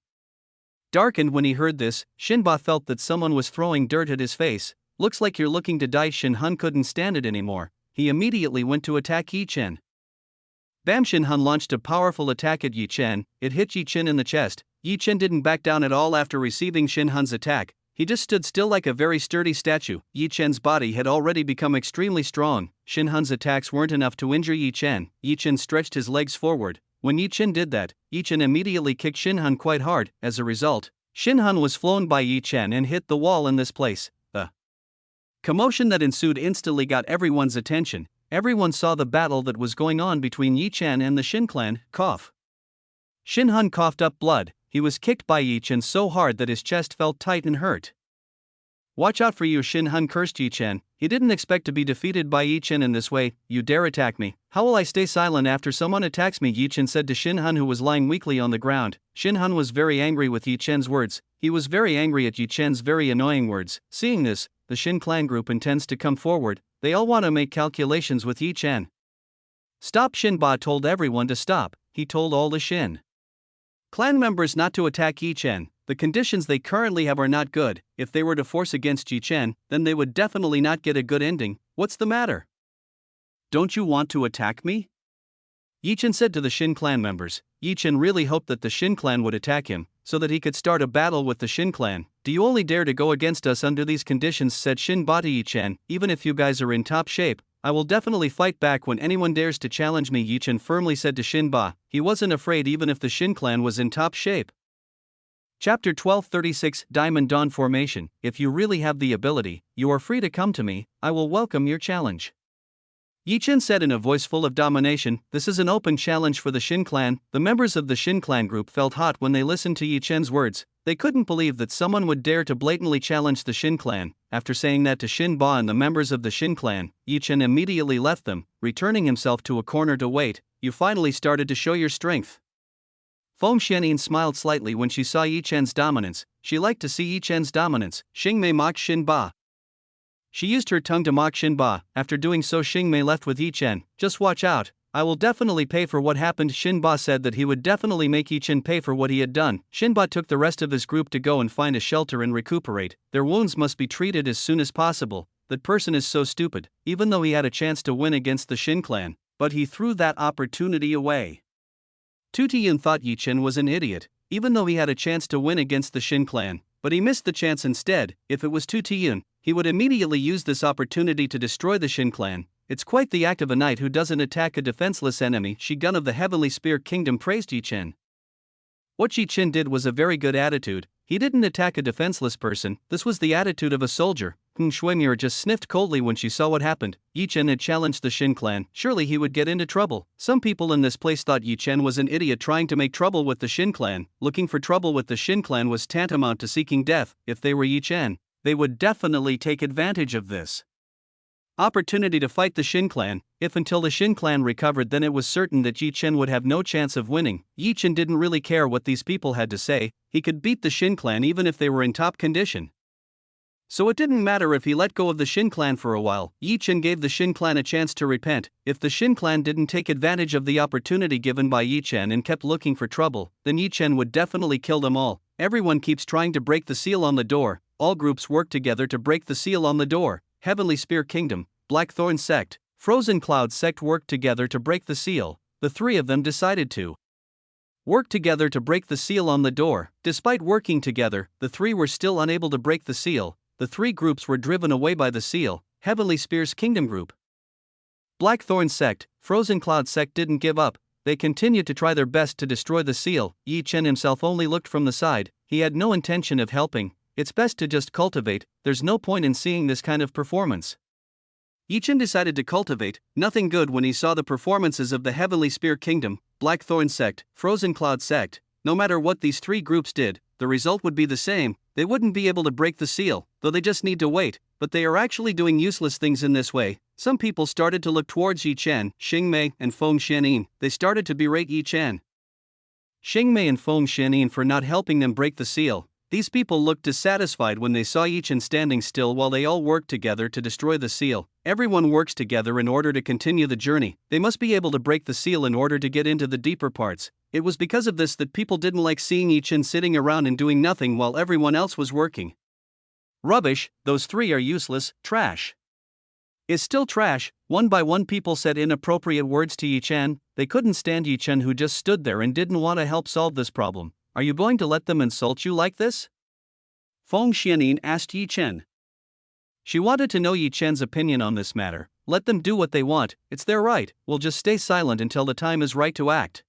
darkened when he heard this. Xin Ba felt that someone was throwing dirt at his face. Looks like you're looking to die. Xinhan couldn't stand it anymore. He immediately went to attack Yi Chen. Bam! Xinhan launched a powerful attack at Yi Chen. It hit Yi Chen in the chest. Yi Chen didn't back down at all after receiving Xinhan's attack. He just stood still like a very sturdy statue. Yi Chen's body had already become extremely strong. Xinhan's attacks weren't enough to injure Yi Chen. Yi Chen stretched his legs forward. When Yi Chen did that, Yi Chen immediately kicked Xinhan quite hard. As a result, Xinhan was flown by Yi Chen and hit the wall in this place. The commotion that ensued instantly got everyone's attention. Everyone saw the battle that was going on between Yi Chen and the Xin clan. Cough. Xinhan coughed up blood. He was kicked by Yi Chen so hard that his chest felt tight and hurt. Watch out for you, Xinhan cursed Yi Chen. He didn't expect to be defeated by Yi Chen in this way. You dare attack me? How will I stay silent after someone attacks me? Yi Chen said to Xinhan, who was lying weakly on the ground. Xinhan was very angry with Yi Chen's words. He was very angry at Yi Chen's very annoying words. Seeing this, the Xin clan group intends to come forward. They all want to make calculations with Yi Chen. Stop! Xin Ba told everyone to stop. He told all the Xin clan members not to attack Yi Chen. The conditions they currently have are not good. If they were to force against Yi Chen, then they would definitely not get a good ending. What's the matter? Don't you want to attack me? Yi Chen said to the Xin clan members. Yi Chen really hoped that the Xin clan would attack him, so that he could start a battle with the Xin clan. Do you only dare to go against us under these conditions, said Xin Ba to Yi Chen. Even if you guys are in top shape, I will definitely fight back when anyone dares to challenge me, Yi Chen firmly said to Xin Ba. He wasn't afraid even if the Xin clan was in top shape. Chapter 1236 Diamond Dawn Formation. If you really have the ability, you are free to come to me, I will welcome your challenge. Yi Chen said in a voice full of domination, this is an open challenge for the Shin clan. The members of the Shin clan group felt hot when they listened to Yi Chen's words. They couldn't believe that someone would dare to blatantly challenge the Shin clan. After saying that to Shin Ba and the members of the Shin clan, Yi Chen immediately left them, returning himself to a corner to wait. You finally started to show your strength. Feng Xianyin smiled slightly when she saw Yi Chen's dominance. She liked to see Yi Chen's dominance. Xingmei mocked Shin Ba. She used her tongue to mock Shin Ba. After doing so, Xingmei left with Yi Chen. Just watch out. I will definitely pay for what happened. Shin Ba said that he would definitely make Yi Chen pay for what he had done. Shin Ba took the rest of his group to go and find a shelter and recuperate. Their wounds must be treated as soon as possible. That person is so stupid, even though he had a chance to win against the Shin clan, but he threw that opportunity away. Tu Tiyun thought Yi Chen was an idiot, even though he had a chance to win against the Shin clan, but he missed the chance instead. If it was Tu Tiyun, he would immediately use this opportunity to destroy the Shin clan. It's quite the act of a knight who doesn't attack a defenseless enemy. Shi Gun of the Heavenly Spear Kingdom praised Yi Chen. What Yi Chen did was a very good attitude. He didn't attack a defenseless person. This was the attitude of a soldier. Shuemir just sniffed coldly when she saw what happened. Yi Chen had challenged the Shin clan. Surely he would get into trouble. Some people in this place thought Yi Chen was an idiot trying to make trouble with the Shin clan. Looking for trouble with the Shin clan was tantamount to seeking death. If they were Yi Chen, they would definitely take advantage of this opportunity to fight the Shin clan. If until the Shin clan recovered, then it was certain that Yi Chen would have no chance of winning. Yi Chen didn't really care what these people had to say. He could beat the Shin clan even if they were in top condition. So it didn't matter if he let go of the Shin clan for a while. Yi Chen gave the Shin clan a chance to repent. If the Shin clan didn't take advantage of the opportunity given by Yi Chen and kept looking for trouble, then Yi Chen would definitely kill them all. Everyone keeps trying to break the seal on the door. All groups work together to break the seal on the door. Heavenly Spear Kingdom, Blackthorn Sect, Frozen Cloud Sect worked together to break the seal. The three of them decided to work together to break the seal on the door. Despite working together, the three were still unable to break the seal. The three groups were driven away by the seal. Heavenly Spears Kingdom Group, Blackthorn Sect, Frozen Cloud Sect didn't give up. They continued to try their best to destroy the seal. Yi Chen himself only looked from the side. He had no intention of helping. It's best to just cultivate. There's no point in seeing this kind of performance. Yi Chen decided to cultivate. Nothing good when he saw the performances of the Heavenly Spear Kingdom, Blackthorn Sect, Frozen Cloud Sect. No matter what these three groups did, the result would be the same. They wouldn't be able to break the seal, though they just need to wait. But they are actually doing useless things in this way. Some people started to look towards Yi Chen, Xingmei, and Feng Xianyin. They started to berate Yi Chen, Xingmei, and Feng Xianyin for not helping them break the seal. These people looked dissatisfied when they saw Yi Chen standing still while they all worked together to destroy the seal. Everyone works together in order to continue the journey. They must be able to break the seal in order to get into the deeper parts. It was because of this that people didn't like seeing Yi Chen sitting around and doing nothing while everyone else was working. Rubbish, those three are useless, trash. Is still trash. One by one people said inappropriate words to Yi Chen. They couldn't stand Yi Chen, who just stood there and didn't want to help solve this problem. Are you going to let them insult you like this? Feng Xianyin asked Yi Chen. She wanted to know Yi Chen's opinion on this matter. Let them do what they want, it's their right. We'll just stay silent until the time is right to act.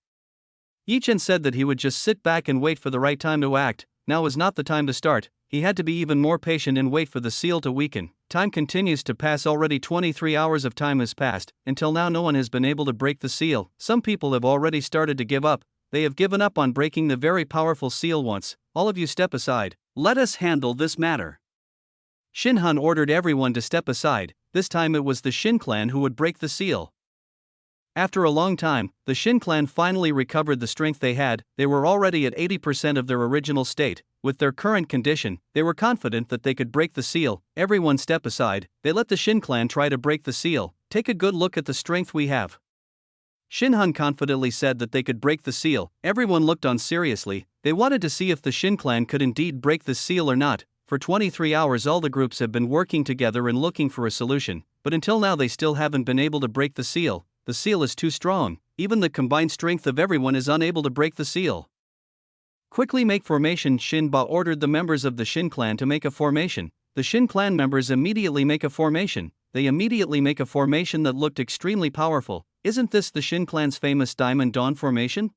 Yi Chen said that he would just sit back and wait for the right time to act. Now is not the time to start. He had to be even more patient and wait for the seal to weaken. Time continues to pass. Already 23 hours of time has passed. Until now no one has been able to break the seal. Some people have already started to give up. They have given up on breaking the very powerful seal once. All of you step aside. Let us handle this matter. Shin Han ordered everyone to step aside. This time it was the Shin clan who would break the seal. After a long time, the Shin clan finally recovered the strength they had. They were already at 80% of their original state. With their current condition, they were confident that they could break the seal. Everyone step aside. They let the Shin clan try to break the seal. Take a good look at the strength we have. Shin Han confidently said that they could break the seal. Everyone looked on seriously. They wanted to see if the Shin clan could indeed break the seal or not. For 23 hours all the groups have been working together and looking for a solution, but until now they still haven't been able to break the seal. The seal is too strong. Even the combined strength of everyone is unable to break the seal. Quickly make formation. Shin Ba ordered the members of the Shin clan to make a formation. The Shin clan members immediately make a formation. They immediately make a formation that looked extremely powerful. Isn't this the Shin clan's famous Diamond Dawn formation?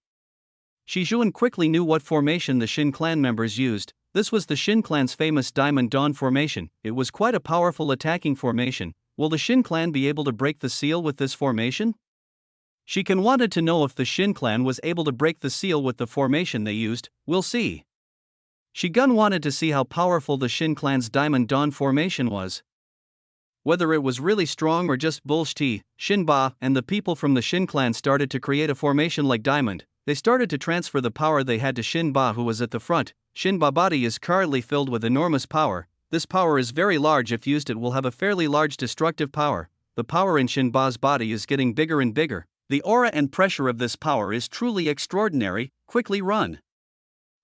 Shi Zhuan quickly knew what formation the Shin clan members used. This was the Shin clan's famous Diamond Dawn formation. It was quite a powerful attacking formation. Will the Shin clan be able to break the seal with this formation? Shi Kan wanted to know if the Shin clan was able to break the seal with the formation they used. We'll see. Shi Gun wanted to see how powerful the Shin clan's Diamond Dawn formation was. Whether it was really strong or just bullshit, Shin Ba and the people from the Shin clan started to create a formation like diamond. They started to transfer the power they had to Shin Ba, who was at the front. Shin Ba body is currently filled with enormous power. This power is very large. If used, it will have a fairly large destructive power. The power in Shin Ba's body is getting bigger and bigger. The aura and pressure of this power is truly extraordinary. Quickly run.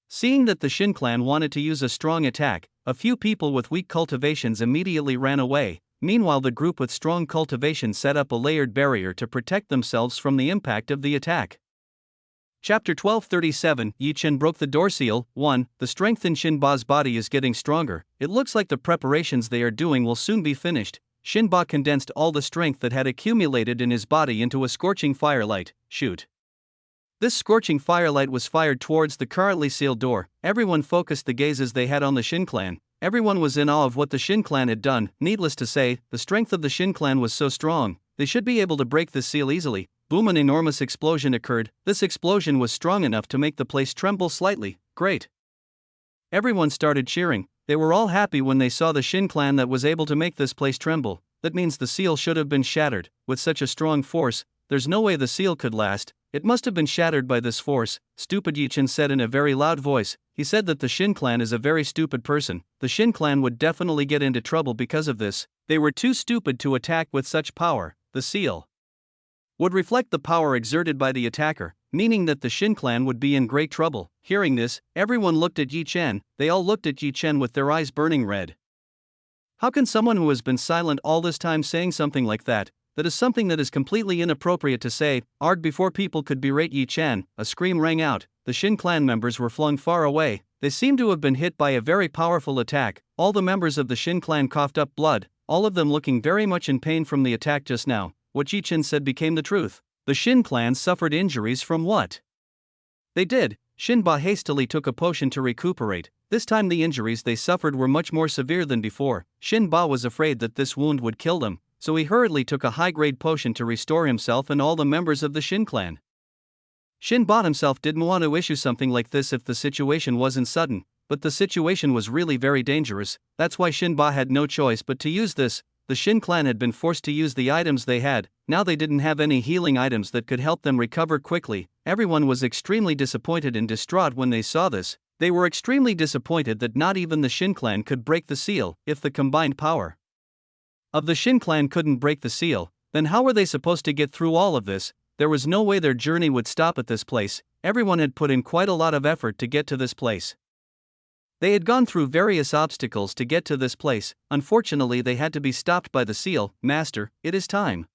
Seeing that the Shin clan wanted to use a strong attack, a few people with weak cultivations immediately ran away. Meanwhile, the group with strong cultivation set up a layered barrier to protect themselves from the impact of the attack. Chapter 1237, Yi Chen broke the door seal. 1. The strength in Shin Ba's body is getting stronger. It looks like the preparations they are doing will soon be finished. Shin Ba condensed all the strength that had accumulated in his body into a scorching firelight. Shoot. This scorching firelight was fired towards the currently sealed door. Everyone focused the gazes they had on the Shin clan. Everyone was in awe of what the Shin clan had done. Needless to say, the strength of the Shin clan was so strong, they should be able to break this seal easily. Boom! An enormous explosion occurred. This explosion was strong enough to make the place tremble slightly. Great. Everyone started cheering. They were all happy when they saw the Shin clan that was able to make this place tremble. That means the seal should have been shattered. With such a strong force, there's no way the seal could last. It must have been shattered by this force. Stupid, Yi Chen said in a very loud voice. He said that the Shin clan is a very stupid person. The Shin clan would definitely get into trouble because of this. They were too stupid to attack with such power. The seal would reflect the power exerted by the attacker, meaning that the Shin clan would be in great trouble. Hearing this, everyone looked at Yi Chen. They all looked at Yi Chen with their eyes burning red. How can someone who has been silent all this time saying something like that? That is something that is completely inappropriate to say. Arg! Before people could berate Yi Chen, a scream rang out. The Shin clan members were flung far away. They seemed to have been hit by a very powerful attack. All the members of the Shin clan coughed up blood, all of them looking very much in pain from the attack just now. What Yi Chen said became the truth. The Shin clan suffered injuries from what they did. Shin Ba hastily took a potion to recuperate. This time the injuries they suffered were much more severe than before. Shin Ba was afraid that this wound would kill them, so he hurriedly took a high-grade potion to restore himself and all the members of the Shin clan. Shin Ba himself didn't want to issue something like this if the situation wasn't sudden, but the situation was really very dangerous. That's why Shin Ba had no choice but to use this. The Shin clan had been forced to use the items they had. Now they didn't have any healing items that could help them recover quickly. Everyone was extremely disappointed and distraught when they saw this. They were extremely disappointed that not even the Shin clan could break the seal. If the combined power of the Shin clan couldn't break the seal, then how were they supposed to get through all of this? There was no way their journey would stop at this place. Everyone had put in quite a lot of effort to get to this place. They had gone through various obstacles to get to this place. Unfortunately, they had to be stopped by the seal. Master, it is time.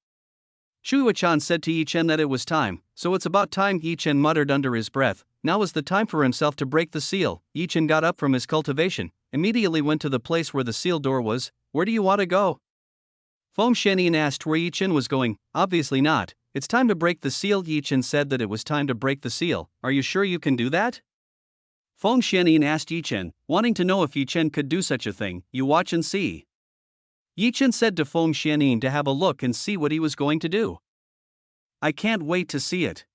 Shuo-chan said to Yi Chen that it was time. So it's about time, Yi Chen muttered under his breath. Now was the time for himself to break the seal. Yi Chen got up from his cultivation, immediately went to the place where the seal door was. Where do you want to go? Feng Xianyin asked where Yi Chen was going. Obviously not. It's time to break the seal. Yi Chen said that it was time to break the seal. Are you sure you can do that? Feng Xianyin asked Yi Chen, wanting to know if Yi Chen could do such a thing. You watch and see. Yi Chen said to Feng Xianyin to have a look and see what he was going to do. I can't wait to see it.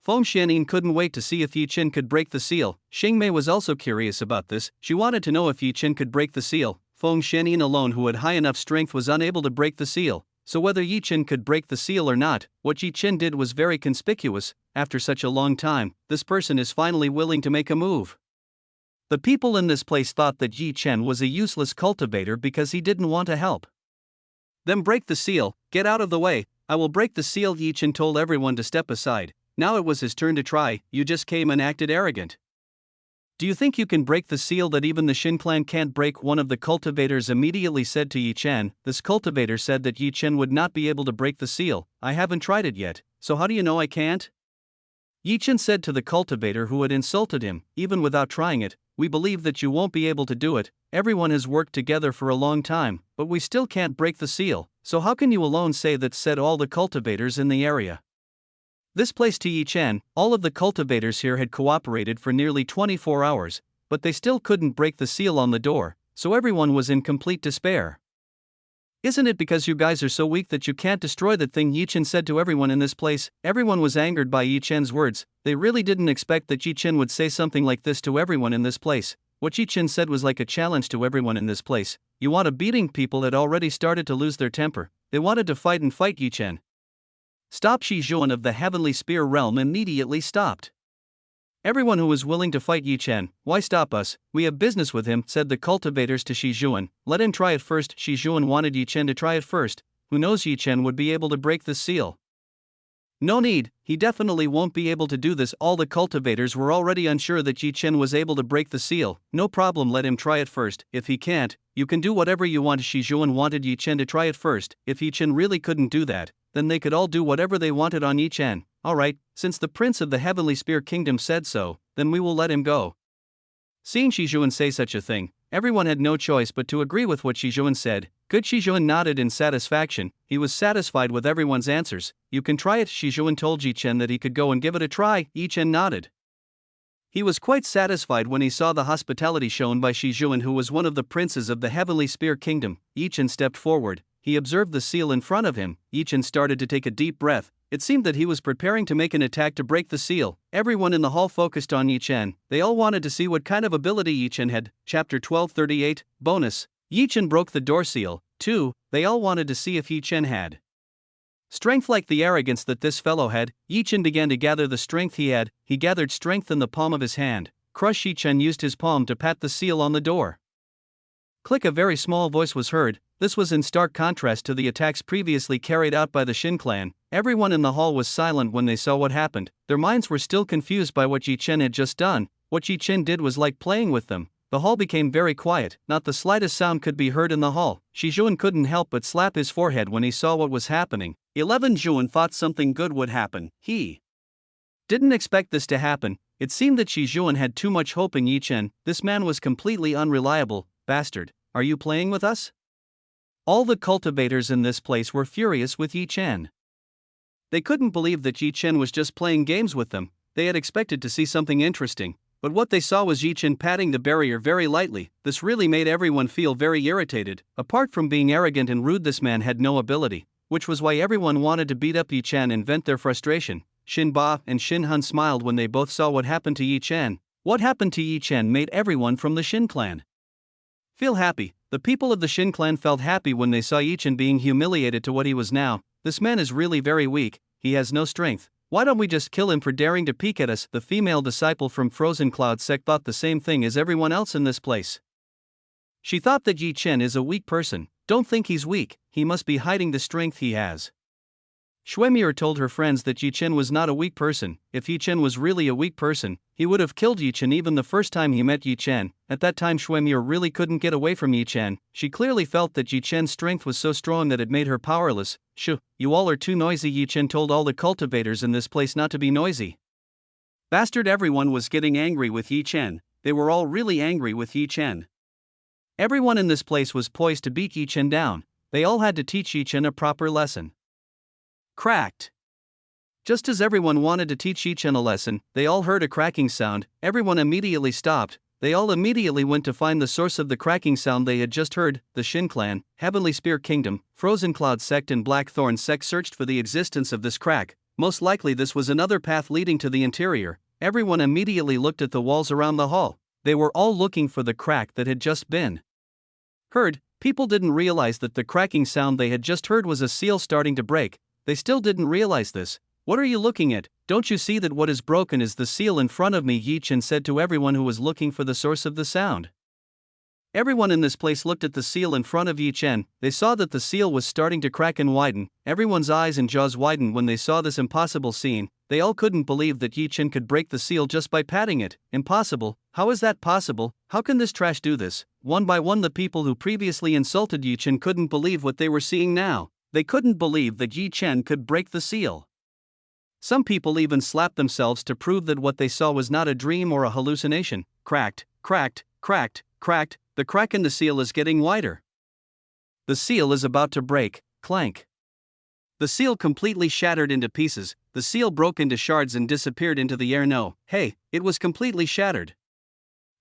Feng Xianyin couldn't wait to see if Yi Chen could break the seal. Xing Mei was also curious about this. She wanted to know if Yi Chen could break the seal. Feng Xianyin alone, who had high enough strength, was unable to break the seal. So whether Yi Chen could break the seal or not, what Yi Chen did was very conspicuous. After such a long time, this person is finally willing to make a move. The people in this place thought that Yi Chen was a useless cultivator because he didn't want to help them break the seal. Get out of the way, I will break the seal. Yi Chen told everyone to step aside. Now it was his turn to try. You just came and acted arrogant. Do you think you can break the seal that even the Shin clan can't break? One of the cultivators immediately said to Yi Chen. This cultivator said that Yi Chen would not be able to break the seal. I haven't tried it yet, so how do you know I can't? Yi Chen said to the cultivator who had insulted him. Even without trying it, we believe that you won't be able to do it. Everyone has worked together for a long time, but we still can't break the seal. So how can you alone say that? Said all the cultivators in the area. This place to Yi Chen, all of the cultivators here had cooperated for nearly 24 hours, but they still couldn't break the seal on the door, so everyone was in complete despair. Isn't it because you guys are so weak that you can't destroy that thing? Yi Chen said to everyone in this place. Everyone was angered by Yi Chen's words. They really didn't expect that Yi Chen would say something like this to everyone in this place. What Yi Chen said was like a challenge to everyone in this place. You want a beating? People had already started to lose their temper. They wanted to fight and fight Yi Chen. Stop! Shi Zhuan of the Heavenly Spear realm immediately stopped. Everyone who was willing to fight Yi Chen, why stop us? We have business with him, said the cultivators to Shi Zhuan. Let him try it first. Shi Zhuan wanted Yi Chen to try it first. Who knows, Yi Chen would be able to break the seal. No need, he definitely won't be able to do this. All the cultivators were already unsure that Yi Chen was able to break the seal. No problem, let him try it first. If he can't, you can do whatever you want. Shi Zhuan wanted Yi Chen to try it first. If Yi Chen really couldn't do that, then they could all do whatever they wanted on Yi Chen. Alright, since the Prince of the Heavenly Spear Kingdom said so, then we will let him go. Seeing Shi Zhuan say such a thing, everyone had no choice but to agree with what Shi Zhuan said. Good. Shi Zhuan nodded in satisfaction. He was satisfied with everyone's answers. You can try it. Shi Zhuan told Yi Chen that he could go and give it a try. Yi Chen nodded. He was quite satisfied when he saw the hospitality shown by Shi Zhuan, who was one of the princes of the Heavenly Spear Kingdom. Yi Chen stepped forward. He observed the seal in front of him. Yi Chen started to take a deep breath. It seemed that he was preparing to make an attack to break the seal. Everyone in the hall focused on Yi Chen. They all wanted to see what kind of ability Yi Chen had. Chapter 1238, Bonus. Yi Chen broke the door seal. 2. They all wanted to see if Yi Chen had strength like the arrogance that this fellow had. Yi Chen began to gather the strength he had. He gathered strength in the palm of his hand. Crush! Yi Chen used his palm to pat the seal on the door. Click! A very small voice was heard. This was in stark contrast to the attacks previously carried out by the Shin clan. Everyone in the hall was silent when they saw what happened. Their minds were still confused by what Yi Chen had just done. What Yi Chen did was like playing with them. The hall became very quiet. Not the slightest sound could be heard in the hall. Shi Zhuan couldn't help but slap his forehead when he saw what was happening. 11. Zhuan thought something good would happen. He didn't expect this to happen. It seemed that Shi Zhuan had too much hope in Yi Chen. This man was completely unreliable. Bastard, are you playing with us? All the cultivators in this place were furious with Yi Chen. They couldn't believe that Yi Chen was just playing games with them. They had expected to see something interesting, but what they saw was Yi Chen patting the barrier very lightly. This really made everyone feel very irritated. Apart from being arrogant and rude, this man had no ability, which was why everyone wanted to beat up Yi Chen and vent their frustration. Shin Ba and Shin Han smiled when they both saw what happened to Yi Chen. What happened to Yi Chen made everyone from the Shin clan feel happy. The people of the Shin clan felt happy when they saw Yi Chen being humiliated to what he was now. This man is really very weak. He has no strength. Why don't we just kill him for daring to peek at us? The female disciple from Frozen Cloud Sect thought the same thing as everyone else in this place. She thought that Yi Chen is a weak person. Don't think he's weak, he must be hiding the strength he has. Shuemir told her friends that Yi Chen was not a weak person. If Yi Chen was really a weak person, he would have killed Yi Chen even the first time he met Yi Chen. At that time Shuemir really couldn't get away from Yi Chen. She clearly felt that Yi Chen's strength was so strong that it made her powerless. Shoo, you all are too noisy. Yi Chen told all the cultivators in this place not to be noisy. Bastard! Everyone was getting angry with Yi Chen. They were all really angry with Yi Chen. Everyone in this place was poised to beat Yi Chen down. They all had to teach Yi Chen a proper lesson. Cracked. Just as everyone wanted to teach Yi Chen a lesson, they all heard a cracking sound. Everyone immediately stopped. They all immediately went to find the source of the cracking sound they had just heard. The Shin clan, Heavenly Spear Kingdom, Frozen Cloud Sect and Blackthorn Sect searched for the existence of this crack. Most likely this was another path leading to the interior. Everyone immediately looked at the walls around the hall. They were all looking for the crack that had just been heard. People didn't realize that the cracking sound they had just heard was a seal starting to break. They still didn't realize this. What are you looking at? Don't you see that what is broken is the seal in front of me? Yi Chen said to everyone who was looking for the source of the sound. Everyone in this place looked at the seal in front of Yi Chen. They saw that the seal was starting to crack and widen. Everyone's eyes and jaws widened when they saw this impossible scene. They all couldn't believe that Yi Chen could break the seal just by patting it. Impossible? How is that possible? How can this trash do this? One by one the people who previously insulted Yi Chen couldn't believe what they were seeing now. They couldn't believe that Yi Chen could break the seal. Some people even slapped themselves to prove that what they saw was not a dream or a hallucination. Cracked, cracked, cracked, cracked. The crack in the seal is getting wider. The seal is about to break. Clank. The seal completely shattered into pieces, the seal broke into shards and disappeared into the air. No, hey, it was completely shattered.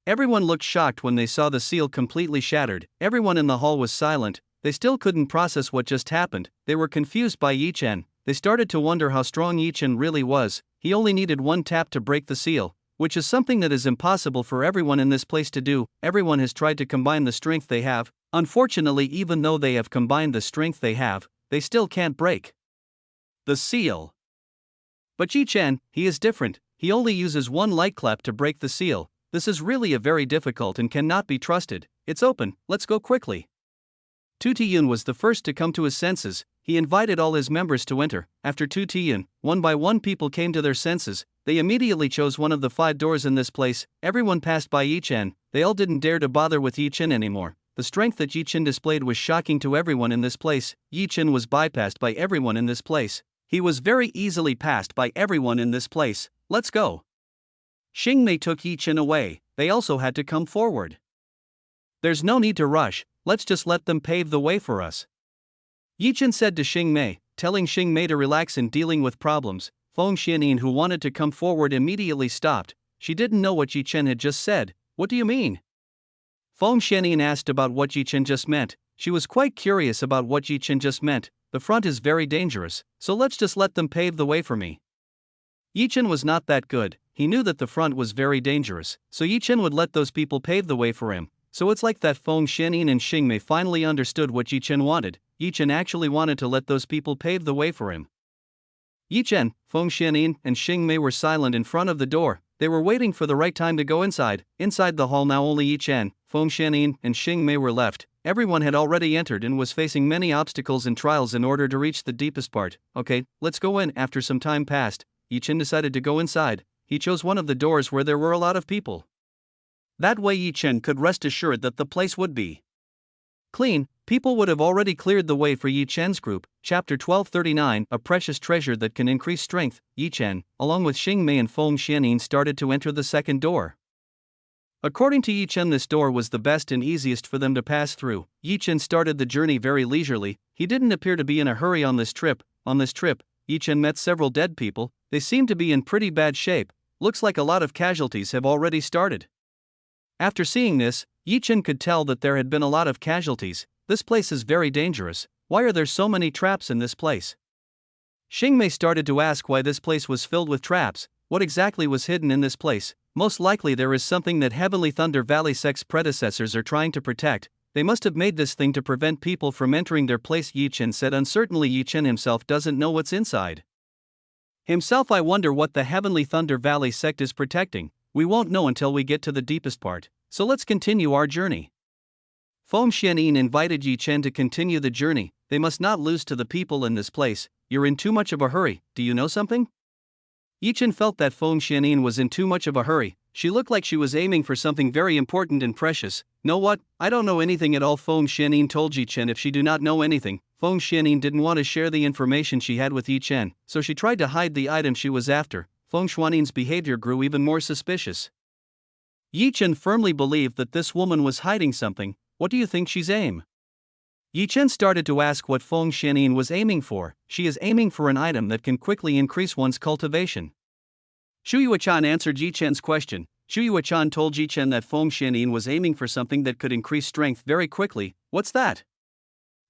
Everyone looked shocked when they saw the seal completely shattered. Everyone in the hall was silent, they still couldn't process what just happened, they were confused by Chen. They started to wonder how strong Chen really was. He only needed one tap to break the seal, which is something that is impossible for everyone in this place to do. Everyone has tried to combine the strength they have. Unfortunately, even though they have combined the strength they have, they still can't break the seal. But Chen, he is different, he only uses one light clap to break the seal. This is really a very difficult and cannot be trusted. It's open, let's go quickly. Tu Tiyun was the first to come to his senses. He invited all his members to enter. After Tu Tiyun, one by one people came to their senses. They immediately chose one of the 5 doors in this place. Everyone passed by Chen. They all didn't dare to bother with Chen anymore. The strength that Chen displayed was shocking to everyone in this place. Chen was bypassed by everyone in this place. He was very easily passed by everyone in this place. Let's go. Xingmei took Chen away. They also had to come forward. There's no need to rush, let's just let them pave the way for us. Chen said to Xingmei, telling Xingmei to relax in dealing with problems. Feng Xianyin, who wanted to come forward, immediately stopped. She didn't know what Chen had just said. What do you mean? Feng Xianyin asked about what Chen just meant. She was quite curious about what Chen just meant. The front is very dangerous, so let's just let them pave the way for me. Chen was not that good. He knew that the front was very dangerous, so Chen would let those people pave the way for him. So it's like that Feng Xianyin and Xingmei finally understood what Chen wanted. Chen actually wanted to let those people pave the way for him. Chen, Feng Xianyin, and Xingmei were silent in front of the door. They were waiting for the right time to go inside. Inside the hall now only Chen, Feng Xianyin, and Xingmei were left. Everyone had already entered and was facing many obstacles and trials in order to reach the deepest part. Okay, let's go in. After some time passed, Chen decided to go inside. He chose one of the doors where there were a lot of people. That way Chen could rest assured that the place would be clean. People would have already cleared the way for Chen's group. Chapter 1239, a precious treasure that can increase strength. Chen, along with Xingmei and Feng Xianyin, started to enter the second door. According to Chen, this door was the best and easiest for them to pass through. Chen started the journey very leisurely. He didn't appear to be in a hurry on this trip. Chen met several dead people. They seemed to be in pretty bad shape. Looks like a lot of casualties have already started. After seeing this, Chen could tell that there had been a lot of casualties. This place is very dangerous. Why are there so many traps in this place? Xingmei started to ask why this place was filled with traps. What exactly was hidden in this place? Most likely there is something that Heavenly Thunder Valley sect's predecessors are trying to protect. They must have made this thing to prevent people from entering their place, Chen said uncertainly. Chen himself doesn't know what's inside. I wonder what the Heavenly Thunder Valley sect is protecting. We won't know until we get to the deepest part, so let's continue our journey. Feng Xianyin invited Chen to continue the journey. They must not lose to the people in this place. You're in too much of a hurry, do you know something? Chen felt that Feng Xianyin was in too much of a hurry. She looked like she was aiming for something very important and precious. Know what? I don't know anything at all, Feng Xianyin told Chen. If she do not know anything, Feng Xianyin didn't want to share the information she had with Chen, so she tried to hide the item she was after. Feng Xianyin's behavior grew even more suspicious. Chen firmly believed that this woman was hiding something. What do you think she's aiming? Chen started to ask what Feng Xianyin was aiming for. She is aiming for an item that can quickly increase one's cultivation. Shu Yuechan answered Chen's question. Shu Yuechan told Chen that Feng Xianyin was aiming for something that could increase strength very quickly. What's that?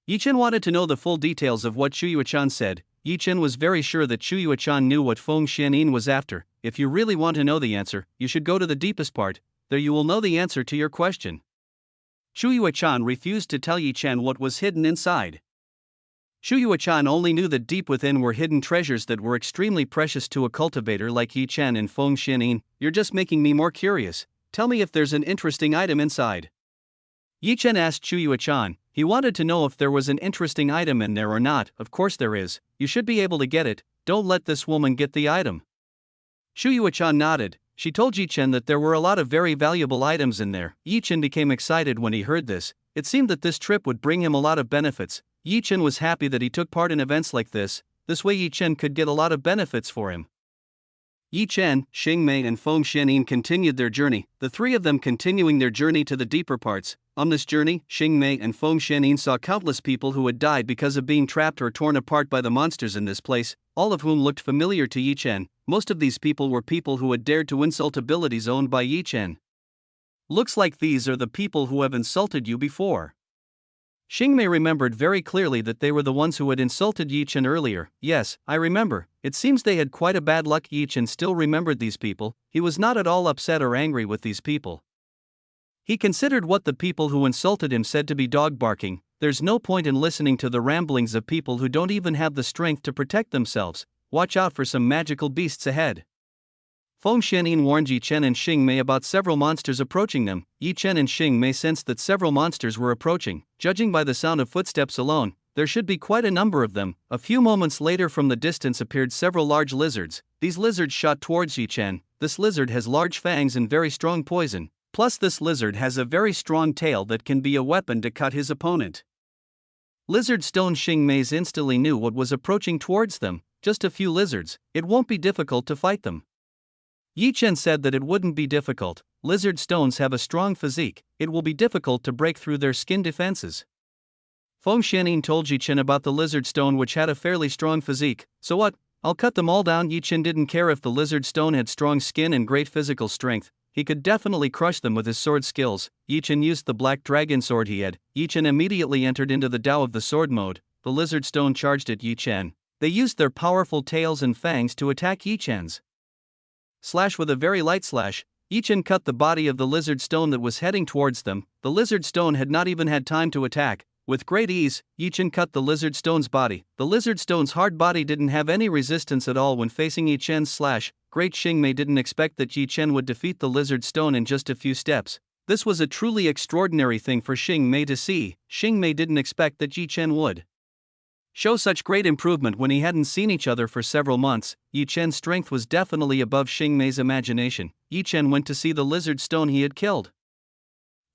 Chen wanted to know the full details of what Shu Yuechan said. Chen was very sure that Shu Yuechan knew what Feng Xianyin was after. If you really want to know the answer, you should go to the deepest part. There you will know the answer to your question. Shu Yuechan refused to tell Chen what was hidden inside. Shu Yuechan only knew that deep within were hidden treasures that were extremely precious to a cultivator like Chen and Feng Xianyin. You're just making me more curious. Tell me if there's an interesting item inside. Chen asked Shu Yuechan. He wanted to know if there was an interesting item in there or not. Of course there is. You should be able to get it. Don't let this woman get the item. Shu Yuechan nodded. She told Chen that there were a lot of very valuable items in there. Chen became excited when he heard this. It seemed that this trip would bring him a lot of benefits. Chen was happy that he took part in events like this. This way Chen could get a lot of benefits for him. Yi Chen, Xing Mei and Feng Xianyin continued their journey, the three of them continuing their journey to the deeper parts. On this journey, Xing Mei and Feng Xianyin saw countless people who had died because of being trapped or torn apart by the monsters in this place, all of whom looked familiar to Yi Chen. Most of these people were people who had dared to insult abilities owned by Yi Chen. Looks like these are the people who have insulted you before. Xing Mei remembered very clearly that they were the ones who had insulted Yi Chen earlier. Yes, I remember. It seems they had quite a bad luck. Yi Chen still remembered these people. He was not at all upset or angry with these people. He considered what the people who insulted him said to be dog barking. There's no point in listening to the ramblings of people who don't even have the strength to protect themselves. Watch out for some magical beasts ahead. Feng Xianyin warned Yi Chen and Xing Mei about several monsters approaching them. Yi Chen and Xing Mei sensed that several monsters were approaching. Judging by the sound of footsteps alone, there should be quite a number of them. A few moments later, from the distance appeared several large lizards. These lizards shot towards Yi Chen. This lizard has large fangs and very strong poison. Plus, this lizard has a very strong tail that can be a weapon to cut his opponent. Lizard Stone. Xing Mei instantly knew what was approaching towards them. Just a few lizards. It won't be difficult to fight them. Yi Chen said that it wouldn't be difficult. Lizard stones have a strong physique. It will be difficult to break through their skin defenses. Feng Xianyin told Yi Chen about the lizard stone, which had a fairly strong physique. So what? I'll cut them all down. Yi Chen didn't care if the lizard stone had strong skin and great physical strength. He could definitely crush them with his sword skills. Yi Chen used the black dragon sword he had. Yi Chen immediately entered into the Tao of the sword mode. The lizard stone charged at Yi Chen. They used their powerful tails and fangs to attack Yi Chen's. Slash. With a very light slash, Yi Chen cut the body of the lizard stone that was heading towards them. The lizard stone had not even had time to attack. With great ease, Yi Chen cut the lizard stone's body. The lizard stone's hard body didn't have any resistance at all when facing Yi Chen's slash. Great. Xing Mei didn't expect that Yi Chen would defeat the lizard stone in just a few steps. This was a truly extraordinary thing for Xing Mei to see. Xing Mei didn't expect that Yi Chen would show such great improvement when he hadn't seen each other for several months. Yi Chen's strength was definitely above Xing Mei's imagination. Yi Chen went to see the lizard stone he had killed.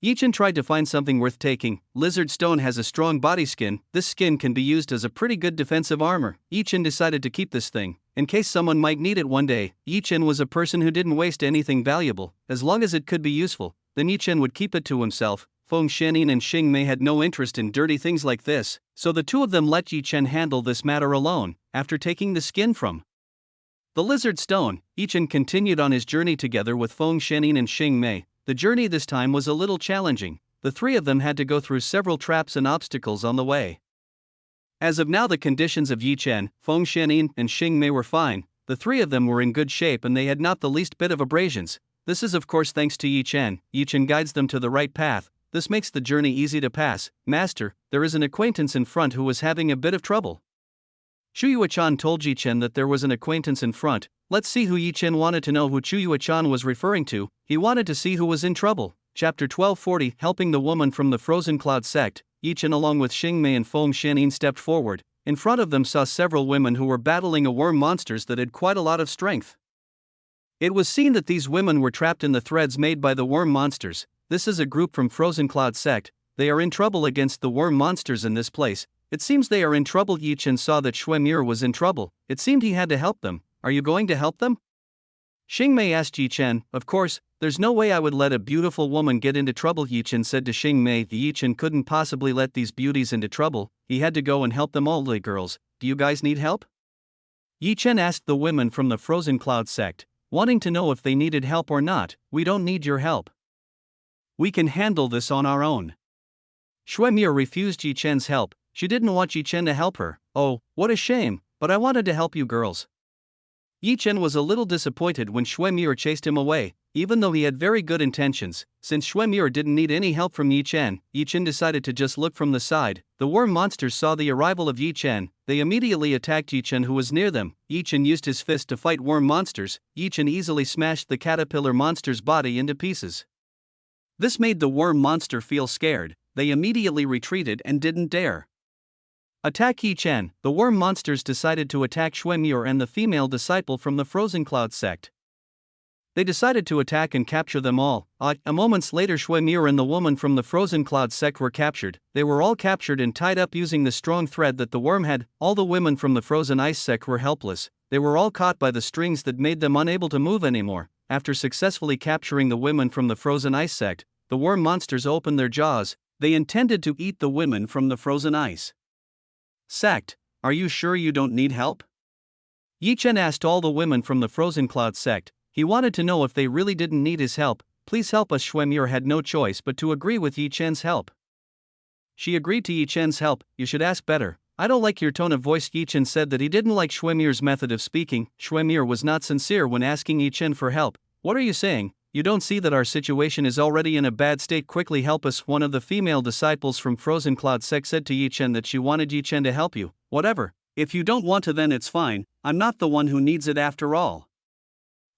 Yi Chen tried to find something worth taking. Lizard stone has a strong body skin. This skin can be used as a pretty good defensive armor. Yi Chen decided to keep this thing, in case someone might need it one day. Yi Chen was a person who didn't waste anything valuable. As long as it could be useful, then Yi Chen would keep it to himself. Feng Xianyin and Xing Mei had no interest in dirty things like this, so the two of them let Yi Chen handle this matter alone. After taking the skin from the lizard stone, Yi Chen continued on his journey together with Feng Xianyin and Xing Mei. The journey this time was a little challenging. The three of them had to go through several traps and obstacles on the way. As of now, the conditions of Yi Chen, Feng Xianyin, and Xing Mei were fine. The three of them were in good shape and they had not the least bit of abrasions. This is of course thanks to Yi Chen. Yi Chen guides them to the right path. This makes the journey easy to pass. Master, there is an acquaintance in front who was having a bit of trouble. Chuyuechan told Yi Chen that there was an acquaintance in front. Let's see who. Yi Chen wanted to know who Chuyuechan was referring to. He wanted to see who was in trouble. Chapter 1240. Helping the woman from the Frozen Cloud sect. Yi Chen along with Xing Mei and Feng Xianyin stepped forward. In front of them saw several women who were battling a worm monsters that had quite a lot of strength. It was seen that these women were trapped in the threads made by the worm monsters. This is a group from Frozen Cloud sect. They are in trouble against the worm monsters in this place. It seems they are in trouble. Yi Chen saw that Xuemir was in trouble. It seemed he had to help them. Are you going to help them? Xing Mei asked Yi Chen. Of course, there's no way I would let a beautiful woman get into trouble. Yi Chen said to Xing Mei. Yi Chen couldn't possibly let these beauties into trouble. He had to go and help them all. Girls, do you guys need help? Yi Chen asked the women from the Frozen Cloud sect, wanting to know if they needed help or not. We don't need your help. We can handle this on our own. Xuemir refused Yi Chen's help. She didn't want Yi Chen to help her. Oh, what a shame, but I wanted to help you girls. Yi Chen was a little disappointed when Xuemir chased him away, even though he had very good intentions. Since Xuemir didn't need any help from Yi Chen decided to just look from the side. The worm monsters saw the arrival of Yi Chen. They immediately attacked Yi Chen who was near them. Yi Chen used his fist to fight worm monsters. Yi Chen easily smashed the caterpillar monster's body into pieces. This made the worm monster feel scared. They immediately retreated and didn't dare attack Yi Chen. The worm monsters decided to attack Xuemir and the female disciple from the Frozen Cloud sect. They decided to attack and capture them all. A moments later, Xuemir and the woman from the Frozen Cloud sect were captured. They were all captured and tied up using the strong thread that the worm had. All the women from the Frozen Ice sect were helpless. they were all caught by the strings that made them unable to move anymore. After successfully capturing the women from the frozen ice sect, the worm monsters opened their jaws. They intended to eat the women from the frozen ice sect. Are you sure you don't need help? Yi Chen asked all the women from the frozen cloud sect. He wanted to know if they really didn't need his help. Please help us. Xuemir had no choice but to agree with Yi Chen's help. She agreed to Yi Chen's help. You should ask better. I don't like your tone of voice. Yi Chen said that he didn't like Xuemir's method of speaking. Xuemir was not sincere when asking Yi Chen for help. What are you saying? You don't see that our situation is already in a bad state? Quickly help us. One of the female disciples from Frozen Cloud Sect said to Yi Chen that she wanted Yi Chen to help you. Whatever. If you don't want to, then it's fine. I'm not the one who needs it after all,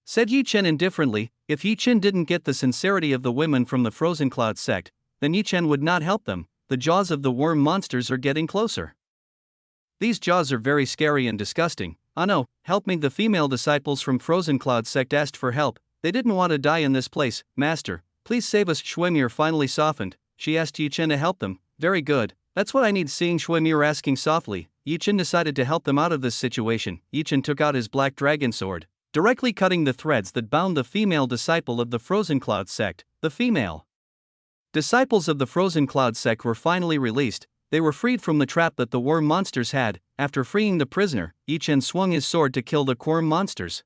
said Yi Chen indifferently. If Yi Chen didn't get the sincerity of the women from the Frozen Cloud Sect, then Yi Chen would not help them. The jaws of the worm monsters are getting closer. These jaws are very scary and disgusting. Ah no, help me. The female disciples from Frozen Cloud Sect asked for help. They didn't want to die in this place. Master, please save us. Xuemir finally softened. She asked Yi Chen to help them. Very good. That's what I need. Seeing Xuemir asking softly, Yi Chen decided to help them out of this situation. Yi Chen took out his black dragon sword, directly cutting the threads that bound the female disciple of the Frozen Cloud Sect. The female disciples of the Frozen Cloud Sect were finally released. They were freed from the trap that the worm monsters had. After freeing the prisoner, Yi Chen swung his sword to kill the worm monsters.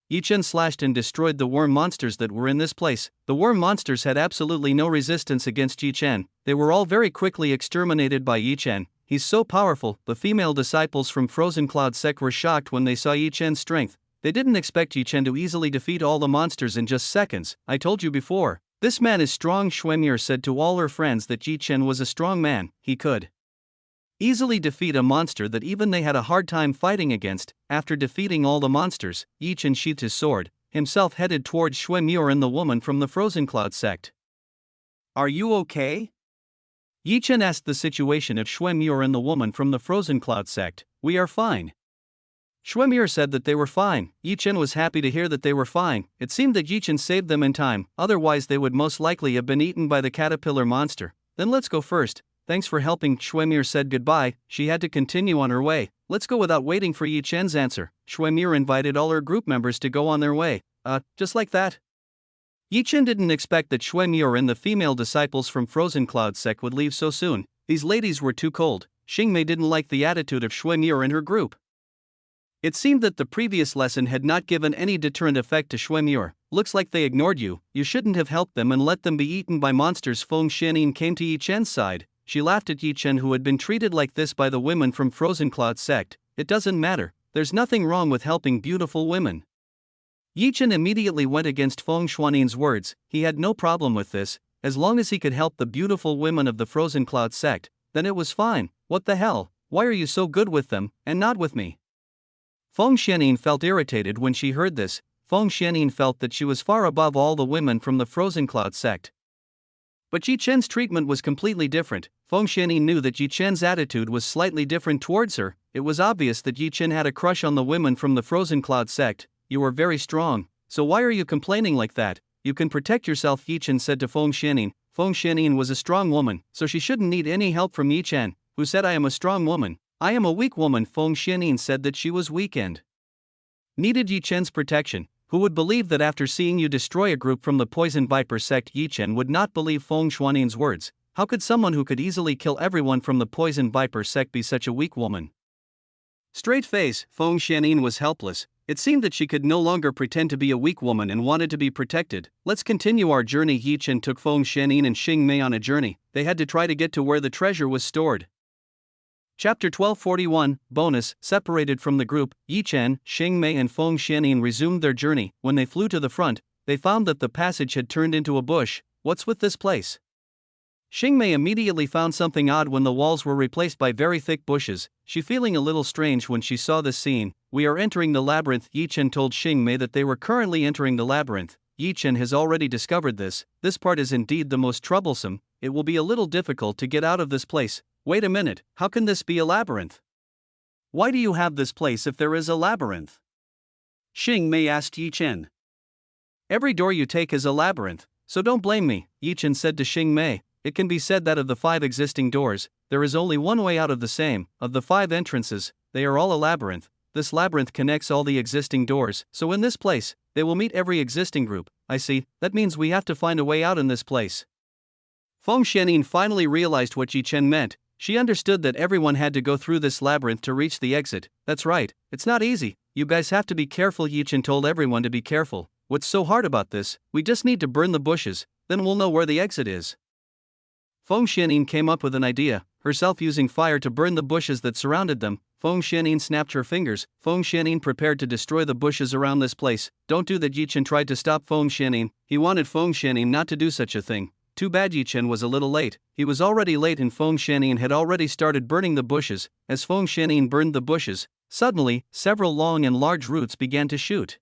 Yi Chen slashed and destroyed the worm monsters that were in this place. The worm monsters had absolutely no resistance against Yi Chen. They were all very quickly exterminated by Yi Chen. He's so powerful. The female disciples from Frozen Cloud Sect were shocked when they saw Yi Chen's strength. They didn't expect Yi Chen to easily defeat all the monsters in just seconds. I told you before. This man is strong. Xuemir said to all her friends that Yi Chen was a strong man. He could easily defeat a monster that even they had a hard time fighting against. After defeating all the monsters, Yi Chen sheathed his sword, himself headed towards Xuemir and the woman from the Frozen Cloud Sect. Are you okay? Yi Chen asked the situation of Xuemir and the woman from the Frozen Cloud Sect. We are fine. Xuemir said that they were fine. Yi Chen was happy to hear that they were fine. It seemed that Yi Chen saved them in time, otherwise they would most likely have been eaten by the caterpillar monster. Then let's go first. Thanks for helping. Xuemir said goodbye. She had to continue on her way. Let's go. Without waiting for Yi Chen's answer, Xuemir invited all her group members to go on their way. Just like that? Yi Chen didn't expect that Xuemir and the female disciples from Frozen Cloud Sect would leave so soon. These ladies were too cold. Xingmei didn't like the attitude of Xuemir and her group. It seemed that the previous lesson had not given any deterrent effect to Xuemir. Looks like they ignored you. You shouldn't have helped them and let them be eaten by monsters. Feng Xianin came to Yi Chen's side. She laughed at Yi Chen, who had been treated like this by the women from Frozen Cloud Sect. It doesn't matter. There's nothing wrong with helping beautiful women. Yi Chen immediately went against Feng Xianin's words. He had no problem with this. As long as he could help the beautiful women of the Frozen Cloud Sect, then it was fine. What the hell? Why are you so good with them, and not with me? Feng Xianin felt irritated when she heard this. Feng Xianin felt that she was far above all the women from the Frozen Cloud Sect. But Yi Chen's treatment was completely different. Feng Xianin knew that Yi Chen's attitude was slightly different towards her. It was obvious that Yi Chen had a crush on the women from the Frozen Cloud Sect. You are very strong, so why are you complaining like that? You can protect yourself, Yi Chen said to Feng Xianin. Feng Xianin was a strong woman, so she shouldn't need any help from Yi Chen, who said I am a strong woman. I am a weak woman. Feng Xianin said that she was weak and needed Yi Chen's protection. Who would believe that after seeing you destroy a group from the Poison Viper sect? Yi Chen would not believe Feng Xianin's words. How could someone who could easily kill everyone from the Poison Viper sect be such a weak woman? Straight face, Feng Xianin was helpless. It seemed that she could no longer pretend to be a weak woman and wanted to be protected. Let's continue our journey. Yi Chen took Feng Xianin and Xingmei on a journey. They had to try to get to where the treasure was stored. Chapter 1241, Bonus. Separated from the group, Yi Chen, Xingmei and Feng Xianin resumed their journey. When they flew to the front, they found that the passage had turned into a bush. What's with this place? Xingmei immediately found something odd when the walls were replaced by very thick bushes. She feeling a little strange when she saw this scene. We are entering the labyrinth. Yi Chen told Xingmei that they were currently entering the labyrinth. Yi Chen has already discovered this. This part is indeed the most troublesome. It will be a little difficult to get out of this place. Wait a minute, how can this be a labyrinth? Why do you have this place if there is a labyrinth? Xingmei asked Yi Chen. Every door you take is a labyrinth, so don't blame me, Yi Chen said to Xingmei. It can be said that of the 5 existing doors, there is only one way out of the same. Of the 5 entrances, they are all a labyrinth. this labyrinth connects all the existing doors, so in this place, they will meet every existing group. I see, that means we have to find a way out in this place. Feng Xianyin finally realized what Yi Chen meant. She understood that everyone had to go through this labyrinth to reach the exit. That's right, it's not easy. You guys have to be careful. Yi Chen told everyone to be careful. What's so hard about this? We just need to burn the bushes, then we'll know where the exit is. Feng Xianyin came up with an idea, herself using fire to burn the bushes that surrounded them. Feng Xianyin snapped her fingers. Feng Xianyin prepared to destroy the bushes around this place. Don't do that. Yi Chen tried to stop Feng Xianyin. He wanted Feng Xianyin not to do such a thing. Too bad Yi Chen was a little late. He was already late and Feng Xianyin had already started burning the bushes. As Feng Xianyin burned the bushes, suddenly, several long and large roots began to shoot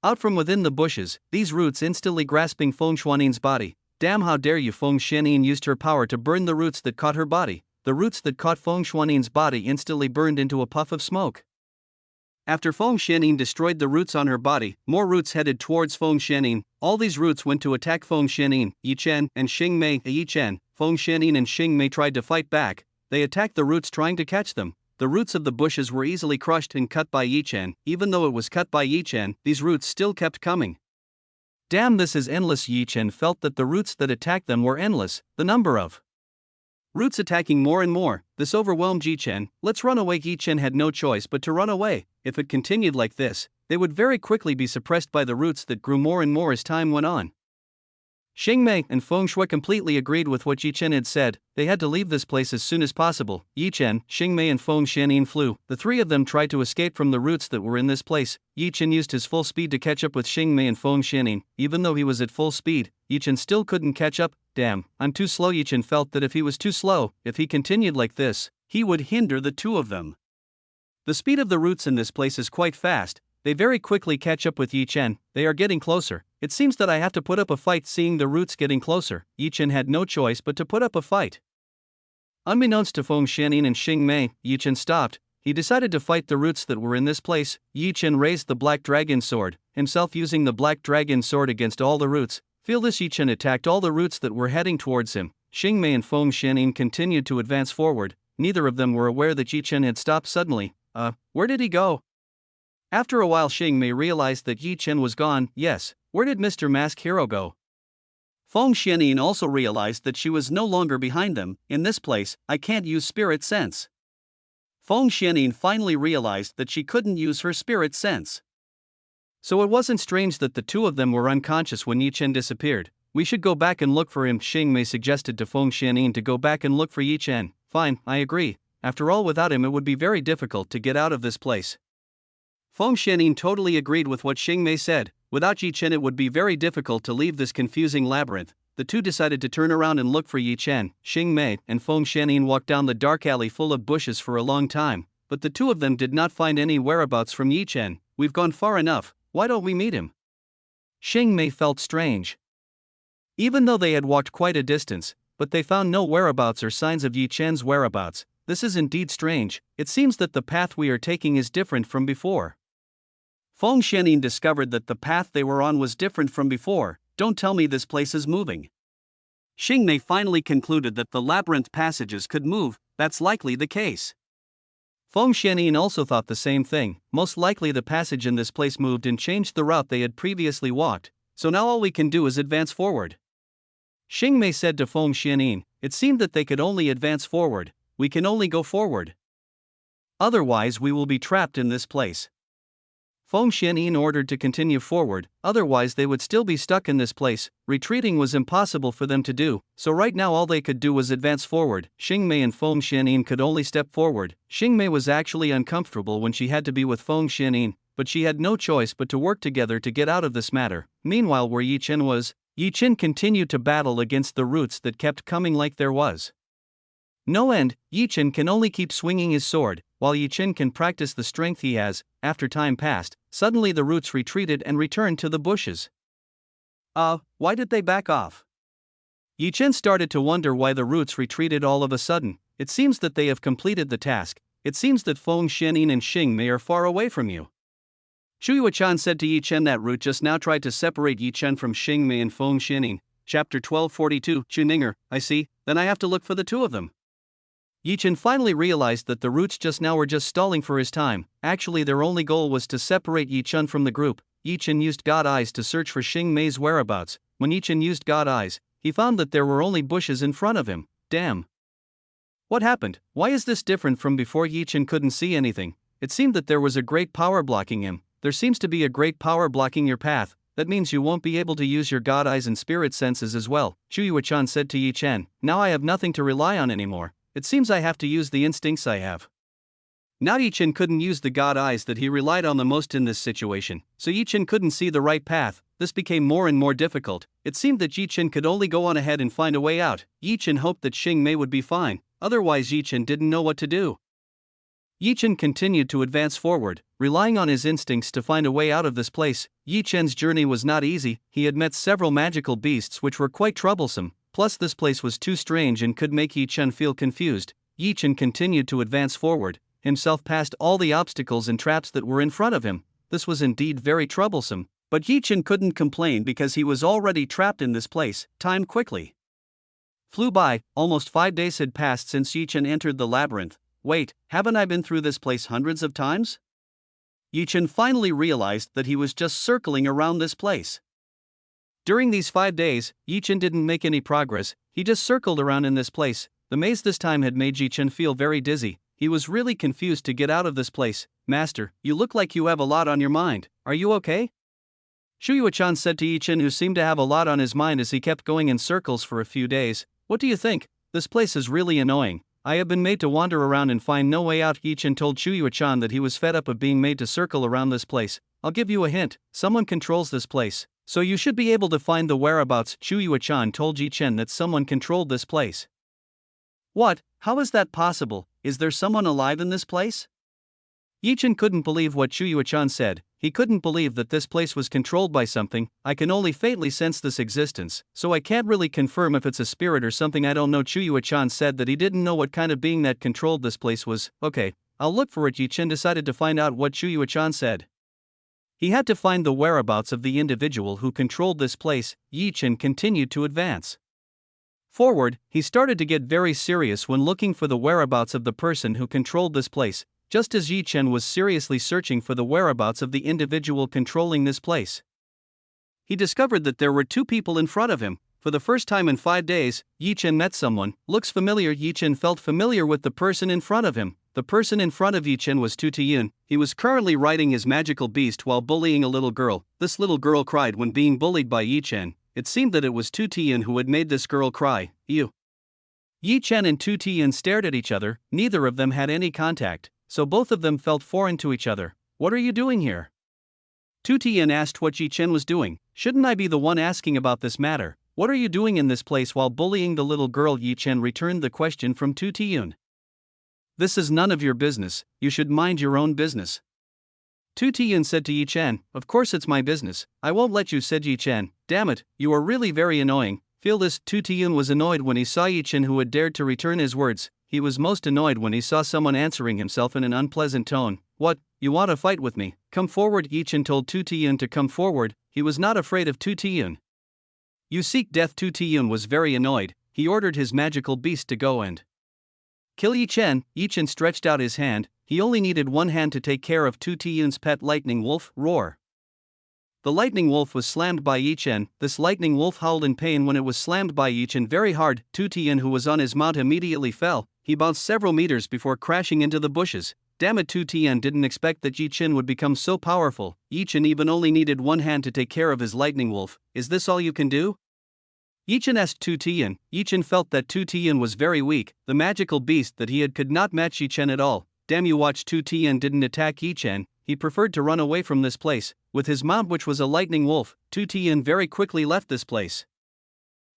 out from within the bushes, these roots instantly grasping Feng Xianyin's body. Damn, how dare you! Feng Xianyin used her power to burn the roots that caught her body. The roots that caught Feng Xianyin's body instantly burned into a puff of smoke. After Feng Xianyin destroyed the roots on her body, more roots headed towards Feng Xianyin. All these roots went to attack Feng Xianyin. Yi Chen and Xing Mei. Yi Chen, Feng Xianyin and Xing Mei tried to fight back. They attacked the roots trying to catch them. The roots of the bushes were easily crushed and cut by Yi Chen. Even though it was cut by Yi Chen, these roots still kept coming. Damn, this is endless. Yi Chen felt that the roots that attacked them were endless. The number of roots attacking more and more, this overwhelmed Yi Chen. Let's run away. Yi Chen had no choice but to run away. If it continued like this, they would very quickly be suppressed by the roots that grew more and more as time went on. Xing Mei and Feng Shui completely agreed with what Yi Chen had said. They had to leave this place as soon as possible. Yi Chen, Xing Mei and Feng Xianyin flew. The three of them tried to escape from the roots that were in this place. Yi Chen used his full speed to catch up with Xing Mei and Feng Xianyin. Even though he was at full speed, Yi Chen still couldn't catch up. Damn, I'm too slow. Yi Chen felt that if he was too slow, if he continued like this, he would hinder the two of them. The speed of the roots in this place is quite fast. They very quickly catch up with Yi Chen. They are getting closer. It seems that I have to put up a fight. Seeing the roots getting closer, Yi Chen had no choice but to put up a fight. Unbeknownst to Feng Xianyin and Xing Mei, Yi Chen stopped. He decided to fight the roots that were in this place. Yi Chen raised the black dragon sword, himself using the black dragon sword against all the roots. Feel this. Yi Chen attacked all the roots that were heading towards him. Xing Mei and Feng Xianyin continued to advance forward. Neither of them were aware that Yi Chen had stopped suddenly. Where did he go? After a while, Xing Mei realized that Yi Chen was gone. Yes, where did Mr. Mask Hero go? Feng Xianyin also realized that she was no longer behind them. In this place, I can't use spirit sense. Feng Xianyin finally realized that she couldn't use her spirit sense. So it wasn't strange that the two of them were unconscious when Yi Chen disappeared. We should go back and look for him. Xing Mei suggested to Feng Xianyin to go back and look for Yi Chen. Fine, I agree. After all, without him it would be very difficult to get out of this place. Feng Xianyin totally agreed with what Xing Mei said. Without Yi Chen it would be very difficult to leave this confusing labyrinth. The two decided to turn around and look for Yi Chen. Xing Mei and Feng Xianyin walked down the dark alley full of bushes for a long time, but the two of them did not find any whereabouts from Yi Chen. We've gone far enough, why don't we meet him? Xing Mei felt strange. Even though they had walked quite a distance, but they found no whereabouts or signs of Yi Chen's whereabouts. This is indeed strange. It seems that the path we are taking is different from before. Feng Xianyin discovered that the path they were on was different from before. Don't tell me this place is moving. Xing Mei finally concluded that the labyrinth passages could move. That's likely the case. Feng Xianyin also thought the same thing. Most likely the passage in this place moved and changed the route they had previously walked, so now all we can do is advance forward. Xing Mei said to Feng Xianyin, it seemed that they could only advance forward. We can only go forward. Otherwise we will be trapped in this place. Feng Xianyin ordered to continue forward, otherwise they would still be stuck in this place. Retreating was impossible for them to do, so right now all they could do was advance forward. Xing Mei and Feng Xianyin could only step forward. Xing Mei was actually uncomfortable when she had to be with Feng Xianyin, but she had no choice but to work together to get out of this matter. Meanwhile, where Yi Chen was, Yi Chen continued to battle against the roots that kept coming like there was no end. Yi Chen can only keep swinging his sword, while Yi Chen can practice the strength he has. After time passed, suddenly the roots retreated and returned to the bushes. Why did they back off? Yi Chen started to wonder why the roots retreated all of a sudden. It seems that they have completed the task. It seems that Feng Xianyin and Xing Mei are far away from you. Shuiwa-chan said to Yi Chen that root just now tried to separate Yi Chen from Xing Mei and Feng Xianyin. Chapter 1242. Chuninger, I see, then I have to look for the two of them. Yi Chen finally realized that the roots just now were just stalling for his time. Actually, their only goal was to separate Yi Chen from the group. Yi Chen used God Eyes to search for Xing Mei's whereabouts. When Yi Chen used God Eyes, he found that there were only bushes in front of him. Damn. What happened? Why is this different from before? Yi Chen couldn't see anything. It seemed that there was a great power blocking him. There seems to be a great power blocking your path. That means you won't be able to use your God Eyes and spirit senses as well. Shu Yuechan said to Yi Chen, now I have nothing to rely on anymore. It seems I have to use the instincts I have. Now Yi Chen couldn't use the God Eyes that he relied on the most in this situation, so Yi Chen couldn't see the right path. This became more and more difficult. It seemed that Yi Chen could only go on ahead and find a way out. Yi Chen hoped that Xing Mei would be fine, otherwise Yi Chen didn't know what to do. Yi Chen continued to advance forward, relying on his instincts to find a way out of this place. Yi Chen's journey was not easy. He had met several magical beasts which were quite troublesome, plus this place was too strange and could make Yi Chen feel confused. Yi Chen continued to advance forward, himself past all the obstacles and traps that were in front of him. This was indeed very troublesome, but Yi Chen couldn't complain because he was already trapped in this place. Time quickly flew by. Almost 5 days had passed since Yi Chen entered the labyrinth. Wait, haven't I been through this place hundreds of times? Yi Chen finally realized that he was just circling around this place. During these 5 days, Yi Chen didn't make any progress. He just circled around in this place. The maze this time had made Yi Chen feel very dizzy. He was really confused to get out of this place. Master, you look like you have a lot on your mind. Are you okay? Shu Yuechan said to Yi Chen, who seemed to have a lot on his mind as he kept going in circles for a few days. What do you think? This place is really annoying. I have been made to wander around and find no way out. Yi Chen told Shu Yuechan that he was fed up of being made to circle around this place. I'll give you a hint. Someone controls this place, so you should be able to find the whereabouts. Shu Yuechan told Yi Chen that someone controlled this place. What? How is that possible? Is there someone alive in this place? Yi Chen couldn't believe what Shu Yuechan said. He couldn't believe that this place was controlled by something. I can only faintly sense this existence, so I can't really confirm if it's a spirit or something. I don't know. Shu Yuechan said that he didn't know what kind of being that controlled this place was. Okay, I'll look for it. Yi Chen decided to find out what Shu Yuechan said. He had to find the whereabouts of the individual who controlled this place. Yi Chen continued to advance forward. He started to get very serious when looking for the whereabouts of the person who controlled this place. Just as Yi Chen was seriously searching for the whereabouts of the individual controlling this place, he discovered that there were 2 people in front of him. For the first time in 5 days, Yi Chen met someone. Looks familiar. Yi Chen felt familiar with the person in front of him. The person in front of Yi Chen was Tu Tiyun. He was currently riding his magical beast while bullying a little girl. This little girl cried when being bullied by Yi Chen. It seemed that it was Tu Tiyun who had made this girl cry. Ew. Yi Chen and Tu Tiyun stared at each other. Neither of them had any contact, so both of them felt foreign to each other. What are you doing here? Tu Tiyun asked what Yi Chen was doing. Shouldn't I be the one asking about this matter? What are you doing in this place while bullying the little girl? Yi Chen returned the question from Tu Tiyun. This is none of your business. You should mind your own business. Tu Tiyun said to Yi Chen, of course it's my business. I won't let you, said Yi Chen. Damn it, you are really very annoying. Feel this. Tu Tiyun was annoyed when he saw Yi Chen, who had dared to return his words. He was most annoyed when he saw someone answering himself in an unpleasant tone. What, you want to fight with me? Come forward. Yi Chen told Tu Tiyun to come forward. He was not afraid of Tu Tiyun. You seek death. Tu Tiyun was very annoyed. He ordered his magical beast to go and kill Yi Chen. Yi Chen stretched out his hand. He only needed one hand to take care of Tu Tiyun's pet lightning wolf. Roar. The lightning wolf was slammed by Yi Chen. This lightning wolf howled in pain when it was slammed by Yi Chen very hard. Tu Tiyun, who was on his mount, immediately fell. He bounced several meters before crashing into the bushes. Damn it, Tu Tiyun didn't expect that Yi Chen would become so powerful. Yi Chen even only needed one hand to take care of his lightning wolf. Is this all you can do? Yi Chen asked Tu Tiyun. Yi Chen felt that Tu Tiyun was very weak. The magical beast that he had could not match Yi Chen at all. Damn you, watch. Tu Tiyun didn't attack Yi Chen. He preferred to run away from this place. With his mount, which was a lightning wolf, Tu Tiyun very quickly left this place,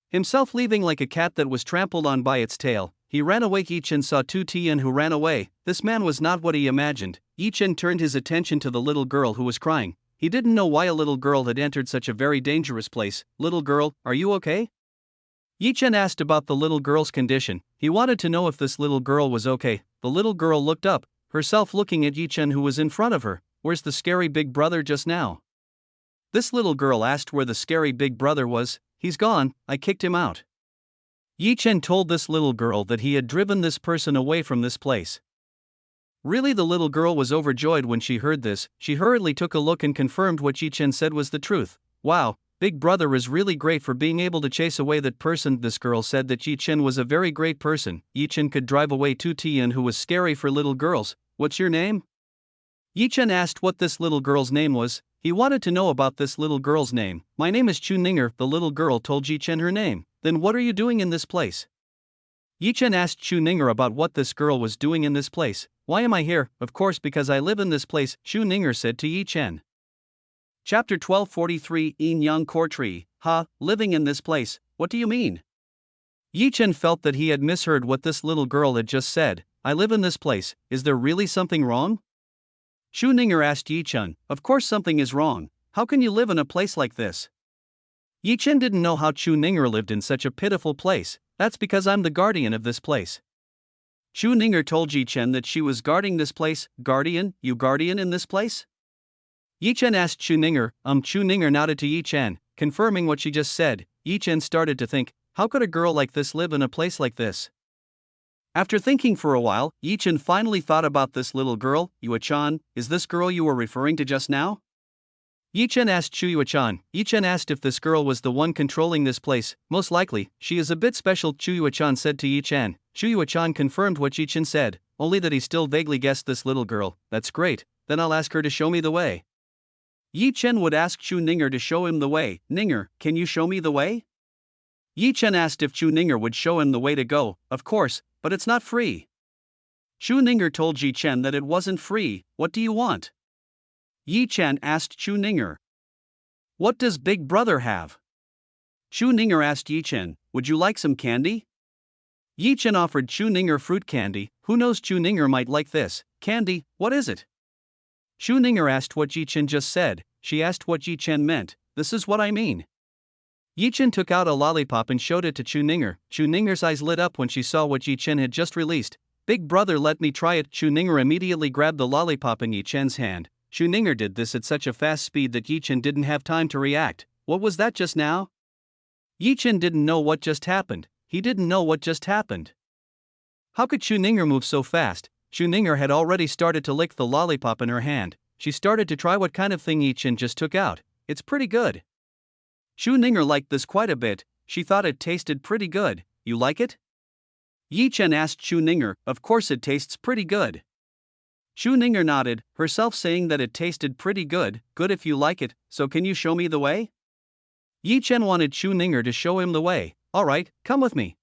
himself leaving like a cat that was trampled on by its tail. He ran away. Yi Chen saw Tu Tiyun, who ran away. This man was not what he imagined. Yi Chen turned his attention to the little girl who was crying. He didn't know why a little girl had entered such a very dangerous place. Little girl, are you okay? Yi Chen asked about the little girl's condition. He wanted to know if this little girl was okay. The little girl looked up, herself looking at Yi Chen, who was in front of her. Where's the scary big brother just now? This little girl asked where the scary big brother was. He's gone, I kicked him out. Yi Chen told this little girl that he had driven this person away from this place. Really, the little girl was overjoyed when she heard this. She hurriedly took a look and confirmed what Yi Chen said was the truth. Wow, Big Brother is really great for being able to chase away that person. This girl said that Yi Chen was a very great person. Yi Chen could drive away Tu Tian, who was scary for little girls. What's your name? Yi Chen asked what this little girl's name was. He wanted to know about this little girl's name. My name is Chu Ninger, the little girl told Yi Chen her name. Then what are you doing in this place? Yi Chen asked Chu Ninger about what this girl was doing in this place. Why am I here? Of course, because I live in this place, Chu Ninger said to Yi Chen. Chapter 1243 Yin Yang Core Tree. Living in this place, what do you mean? Yi Chen felt that he had misheard what this little girl had just said. I live in this place, is there really something wrong? Chu Ninger asked Yi Chen. Of course something is wrong. How can you live in a place like this? Yi Chen didn't know how Chu Ninger lived in such a pitiful place. That's because I'm the guardian of this place. Chu Ninger told Yi Chen that she was guarding this place. Guardian? You guardian in this place? Yi Chen asked Chu Ninger. Chu Ninger nodded to Yi Chen, confirming what she just said. Yi Chen started to think, how could a girl like this live in a place like this? After thinking for a while, Yi Chen finally thought about this little girl. Yue-chan, is this girl you were referring to just now? Yi Chen asked Chu Yue-chan. Yi Chen asked if this girl was the one controlling this place. Most likely, she is a bit special, Chu Yue-chan said to Yi Chen. Chu Yue-chan confirmed what Yi Chen said, only that he still vaguely guessed this little girl. That's great, then I'll ask her to show me the way. Yi Chen would ask Chu Ninger to show him the way. Ninger, can you show me the way? Yi Chen asked if Chu Ninger would show him the way to go. Of course, but it's not free. Chu Ninger told Yi Chen that it wasn't free. What do you want? Yi Chen asked Chu Ninger. What does Big Brother have? Chu Ninger asked Yi Chen, would you like some candy? Yi Chen offered Chu Ninger fruit candy. Who knows, Chu Ninger might like this. Candy, what is it? Chu Ninger asked what Yi Chen just said. She asked what Yi Chen meant. This is what I mean. Yi Chen took out a lollipop and showed it to Chu Ninger. Chu Ninger's eyes lit up when she saw what Yi Chen had just released. Big Brother, let me try it. Chu Ninger immediately grabbed the lollipop in Yi Chen's hand. Chu Ninger did this at such a fast speed that Yi Chen didn't have time to react. What was that just now? Yi Chen didn't know what just happened. He didn't know what just happened. How could Chu Ninger move so fast? Chu Ninger had already started to lick the lollipop in her hand. She started to try what kind of thing Yi Chen just took out. It's pretty good. Chu Ninger liked this quite a bit. She thought it tasted pretty good. You like it? Yi Chen asked Chu Ninger. Of course it tastes pretty good. Chu Ninger nodded, herself saying that it tasted pretty good. Good if you like it, so can you show me the way? Yi Chen wanted Chu Ninger to show him the way. Alright, come with me.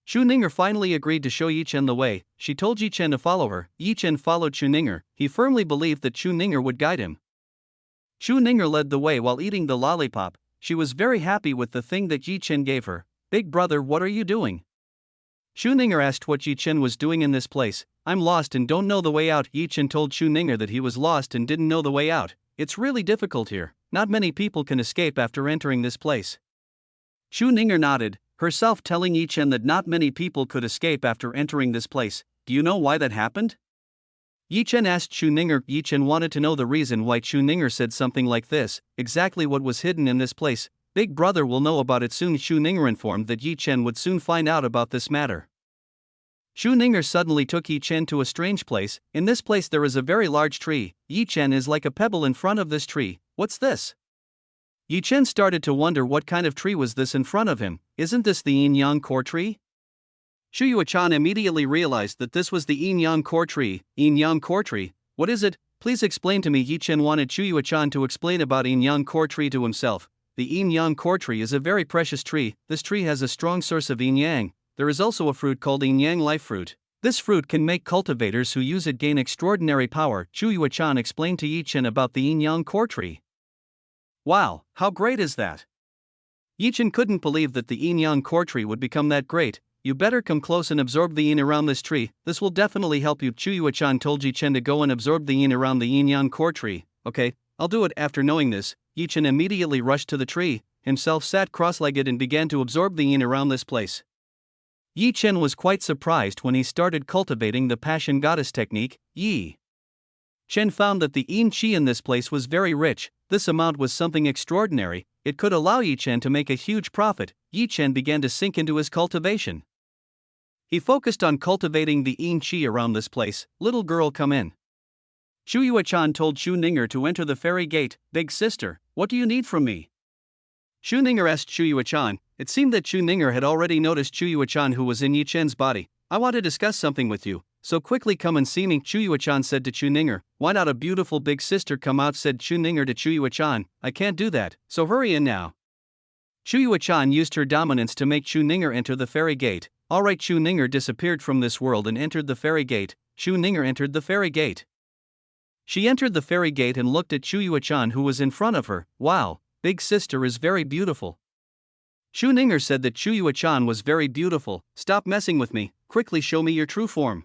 Chu Ninger finally agreed to show Yi Chen the way. She told Yi Chen to follow her. Yi Chen followed Chu Ninger. He firmly believed that Chu Ninger would guide him. Chu Ninger led the way while eating the lollipop. She was very happy with the thing that Yi Chen gave her. Big Brother, what are you doing? Chu Ninger asked what Yi Chen was doing in this place. I'm lost and don't know the way out. Yi Chen told Chu Ninger that he was lost and didn't know the way out. It's really difficult here. Not many people can escape after entering this place. Chu Ninger nodded, herself telling Yi Chen that not many people could escape after entering this place. Do you know why that happened? Yi Chen asked Chu Ninger. Yi Chen wanted to know the reason why Chu Ninger said something like this, exactly what was hidden in this place. Big Brother will know about it soon. Chu Ninger informed that Yi Chen would soon find out about this matter. Chu Ninger suddenly took Yi Chen to a strange place. In this place there is a very large tree. Yi Chen is like a pebble in front of this tree. What's this? Yi Chen started to wonder what kind of tree was this in front of him. Isn't this the Yin Yang Core Tree? Chu Yue-chan immediately realized that this was the Yin Yang Core Tree. Yin Yang Core Tree? What is it? Please explain to me. Yi Chen wanted Chu Yue-chan to explain about Yin Yang Core Tree to himself. The Yin Yang Core Tree is a very precious tree. This tree has a strong source of yin yang. There is also a fruit called yin yang life fruit. This fruit can make cultivators who use it gain extraordinary power. Chu Yue-chan explained to Yi Chen about the Yin Yang Core Tree. Wow, how great is that? Yi Chen couldn't believe that the Yin Yang Core Tree would become that great. You better come close and absorb the yin around this tree. This will definitely help you. Chu Yue-chan told Yi Chen to go and absorb the yin around the Yin Yang Core Tree. Okay, I'll do it. After knowing this, Yi Chen immediately rushed to the tree, himself sat cross-legged and began to absorb the yin around this place. Yi Chen was quite surprised when he started cultivating the Passion Goddess technique, Yi. Chen found that the yin qi in this place was very rich. This amount was something extraordinary. It could allow Yi Chen to make a huge profit. Yi Chen began to sink into his cultivation. He focused on cultivating the yin qi around this place. Little girl, come in. Chu Yuechan told Chu Ninger to enter the fairy gate. Big sister, what do you need from me? Chu Ninger asked Chu Yuechan. It seemed that Chu Ninger had already noticed Chu Yuechan, who was in Yi Chen's body. I want to discuss something with you, so quickly come and see me, Chu Yuechan said to Chu Ninger. Why not a beautiful big sister come out, said Chu Ninger to Chu Yuechan. I can't do that, so hurry in now. Chu Yuechan used her dominance to make Chu Ninger enter the fairy gate. Alright, Chu Ninger disappeared from this world and entered the fairy gate. Chu Ninger entered the fairy gate. She entered the fairy gate and looked at Chu Yuechan, who was in front of her. Wow, big sister is very beautiful. Chu Ninger said that Chu Yuechan was very beautiful. Stop messing with me, quickly show me your true form.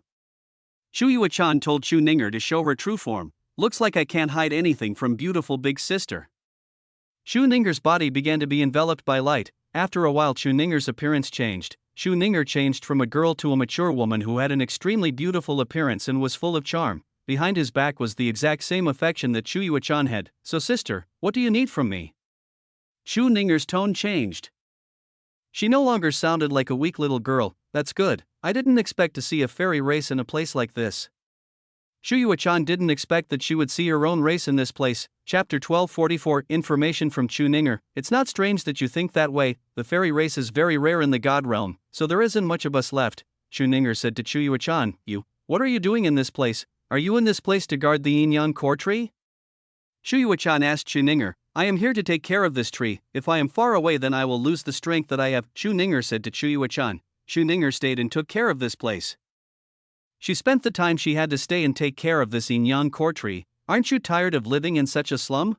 Chu Yuechan told Chu Ninger to show her true form. Looks like I can't hide anything from beautiful big sister. Chu Ninger's body began to be enveloped by light. After a while, Chu Ninger's appearance changed. Chu Ninger changed from a girl to a mature woman who had an extremely beautiful appearance and was full of charm. Behind his back was the exact same affection that Chu Yuechan had. So sister, what do you need from me? Chu Ninger's tone changed. She no longer sounded like a weak little girl. That's good. I didn't expect to see a fairy race in a place like this. Chu Yuechan didn't expect that she would see her own race in this place. Chapter 1244 Information from Chu Ninger. It's not strange that you think that way. The fairy race is very rare in the God realm, so there isn't much of us left. Chu Ninger said to Chu Yuechan. What are you doing in this place? Are you in this place to guard the yin-yang core tree? Chu Yuechan asked Chu Ninger. I am here to take care of this tree. If I am far away, then I will lose the strength that I have. Chu Ninger said to Chu Yuechan. Chu Ninger stayed and took care of this place. She spent the time she had to stay and take care of this yin-yang core tree. Aren't you tired of living in such a slum?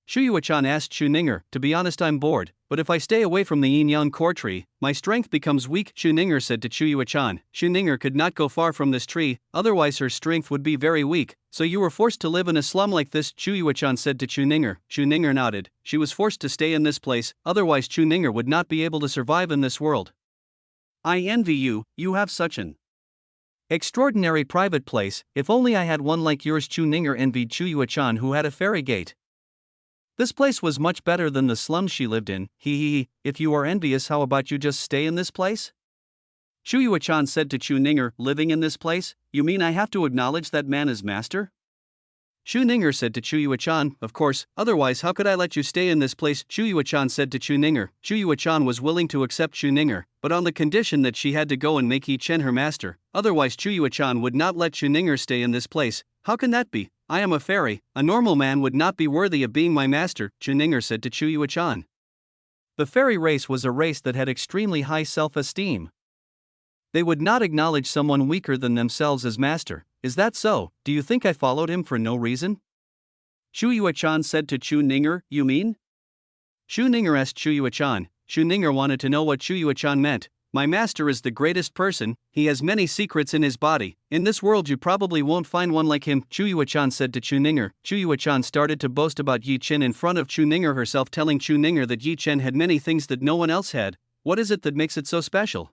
Chu Yuechan asked Chu Ninger. To be honest, I'm bored, but if I stay away from the yin-yang core tree, my strength becomes weak. Chu Ninger said to Chu Yuechan. Chu Ninger could not go far from this tree, otherwise her strength would be very weak. So you were forced to live in a slum like this? Chu Yuechan said to Chu Ninger. Chu Ninger nodded. She was forced to stay in this place, otherwise Chu Ninger would not be able to survive in this world. I envy you, you have such an extraordinary private place. If only I had one like yours. Chu Ninger envied Chu Yuechan, who had a fairy gate. This place was much better than the slums she lived in. If you are envious, how about you just stay in this place? Chu Yuechan said to Chu Ninger. Living in this place? You mean I have to acknowledge that man as master? Chu Ninger said to Chu Yuechan. Of course, otherwise how could I let you stay in this place? Chu Yuechan said to Chu Ninger. Chu Yuechan was willing to accept Chu Ninger, but on the condition that she had to go and make Yi Chen her master. Otherwise Chu Yuechan would not let Chu Ninger stay in this place. How can that be? I am a fairy. A normal man would not be worthy of being my master, Chu Ninger said to Chu Yuechan. The fairy race was a race that had extremely high self-esteem. They would not acknowledge someone weaker than themselves as master. Is that so? Do you think I followed him for no reason? Chu Yuechan said to Chu Ninger. You mean? Chu Ninger asked Chu Yuechan. Chu Ninger wanted to know what Chu Yuechan meant. My master is the greatest person. He has many secrets in his body. In this world you probably won't find one like him, Chu Yuechan said to Chu Ninger. Chu Yuechan started to boast about Yi Chen in front of Chu Ninger herself, telling Chu Ninger that Yi Chen had many things that no one else had. What is it that makes it so special?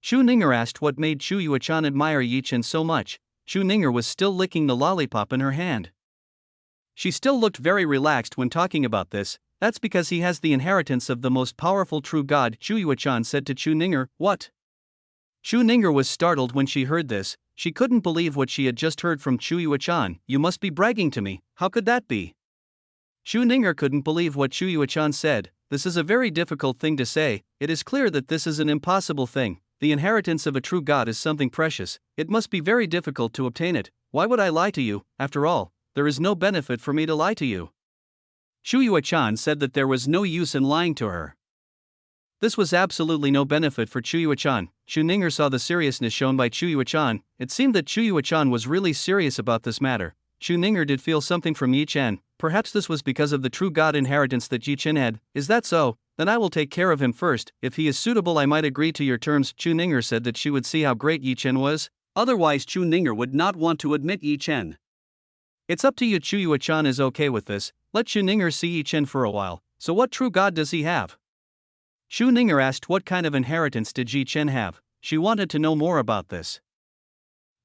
Chu Ninger asked what made Chu Yuechan admire Yi Chen so much. Chu Ninger was still licking the lollipop in her hand. She still looked very relaxed when talking about this. That's because he has the inheritance of the most powerful true god, Chu Yuechan said to Chu Ninger. What? Chu Ninger was startled when she heard this. She couldn't believe what she had just heard from Chu Yuechan. You must be bragging to me. How could that be? Chu Ninger couldn't believe what Chu Yuechan said. This is a very difficult thing to say. It is clear that this is an impossible thing. The inheritance of a true god is something precious. It must be very difficult to obtain it. Why would I lie to you? After all, there is no benefit for me to lie to you. Chu Yuechan said that there was no use in lying to her. This was absolutely no benefit for Chu Yuechan. Chu Ninger saw the seriousness shown by Chu Yuechan. It seemed that Chu Yuechan was really serious about this matter. Chu Ninger did feel something from Yi Chen. Perhaps this was because of the true god inheritance that Yi Chen had. Is that so? Then I will take care of him first. If he is suitable, I might agree to your terms. Chu Ninger said that she would see how great Yi Chen was. Otherwise Chu Ninger would not want to admit Yi Chen. It's up to you. Chu Yuechan is okay with this. Let Chu Ninger see Yi Chen for a while. So what true god does he have? Chu Ninger asked what kind of inheritance did Yi Chen have. She wanted to know more about this.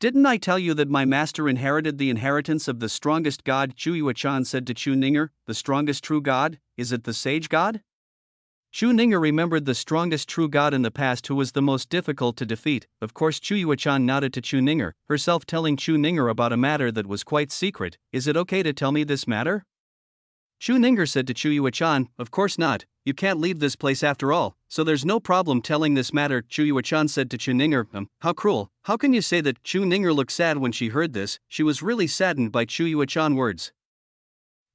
Didn't I tell you that my master inherited the inheritance of the strongest god? Chu Yuechan said to Chu Ninger. The strongest true god? Is it the sage god? Chu Ninger remembered the strongest true god in the past who was the most difficult to defeat. Of course, Chu Yuechan nodded to Chu Ninger, herself telling Chu Ninger about a matter that was quite secret. Is it okay to tell me this matter? Chu Ninger said to Chu Yuechan, of course not, you can't leave this place after all, so there's no problem telling this matter. Chu Yuechan said to Chu Ninger, how cruel, how can you say that? Chu Ninger looked sad when she heard this, she was really saddened by Chu Yuechan's words.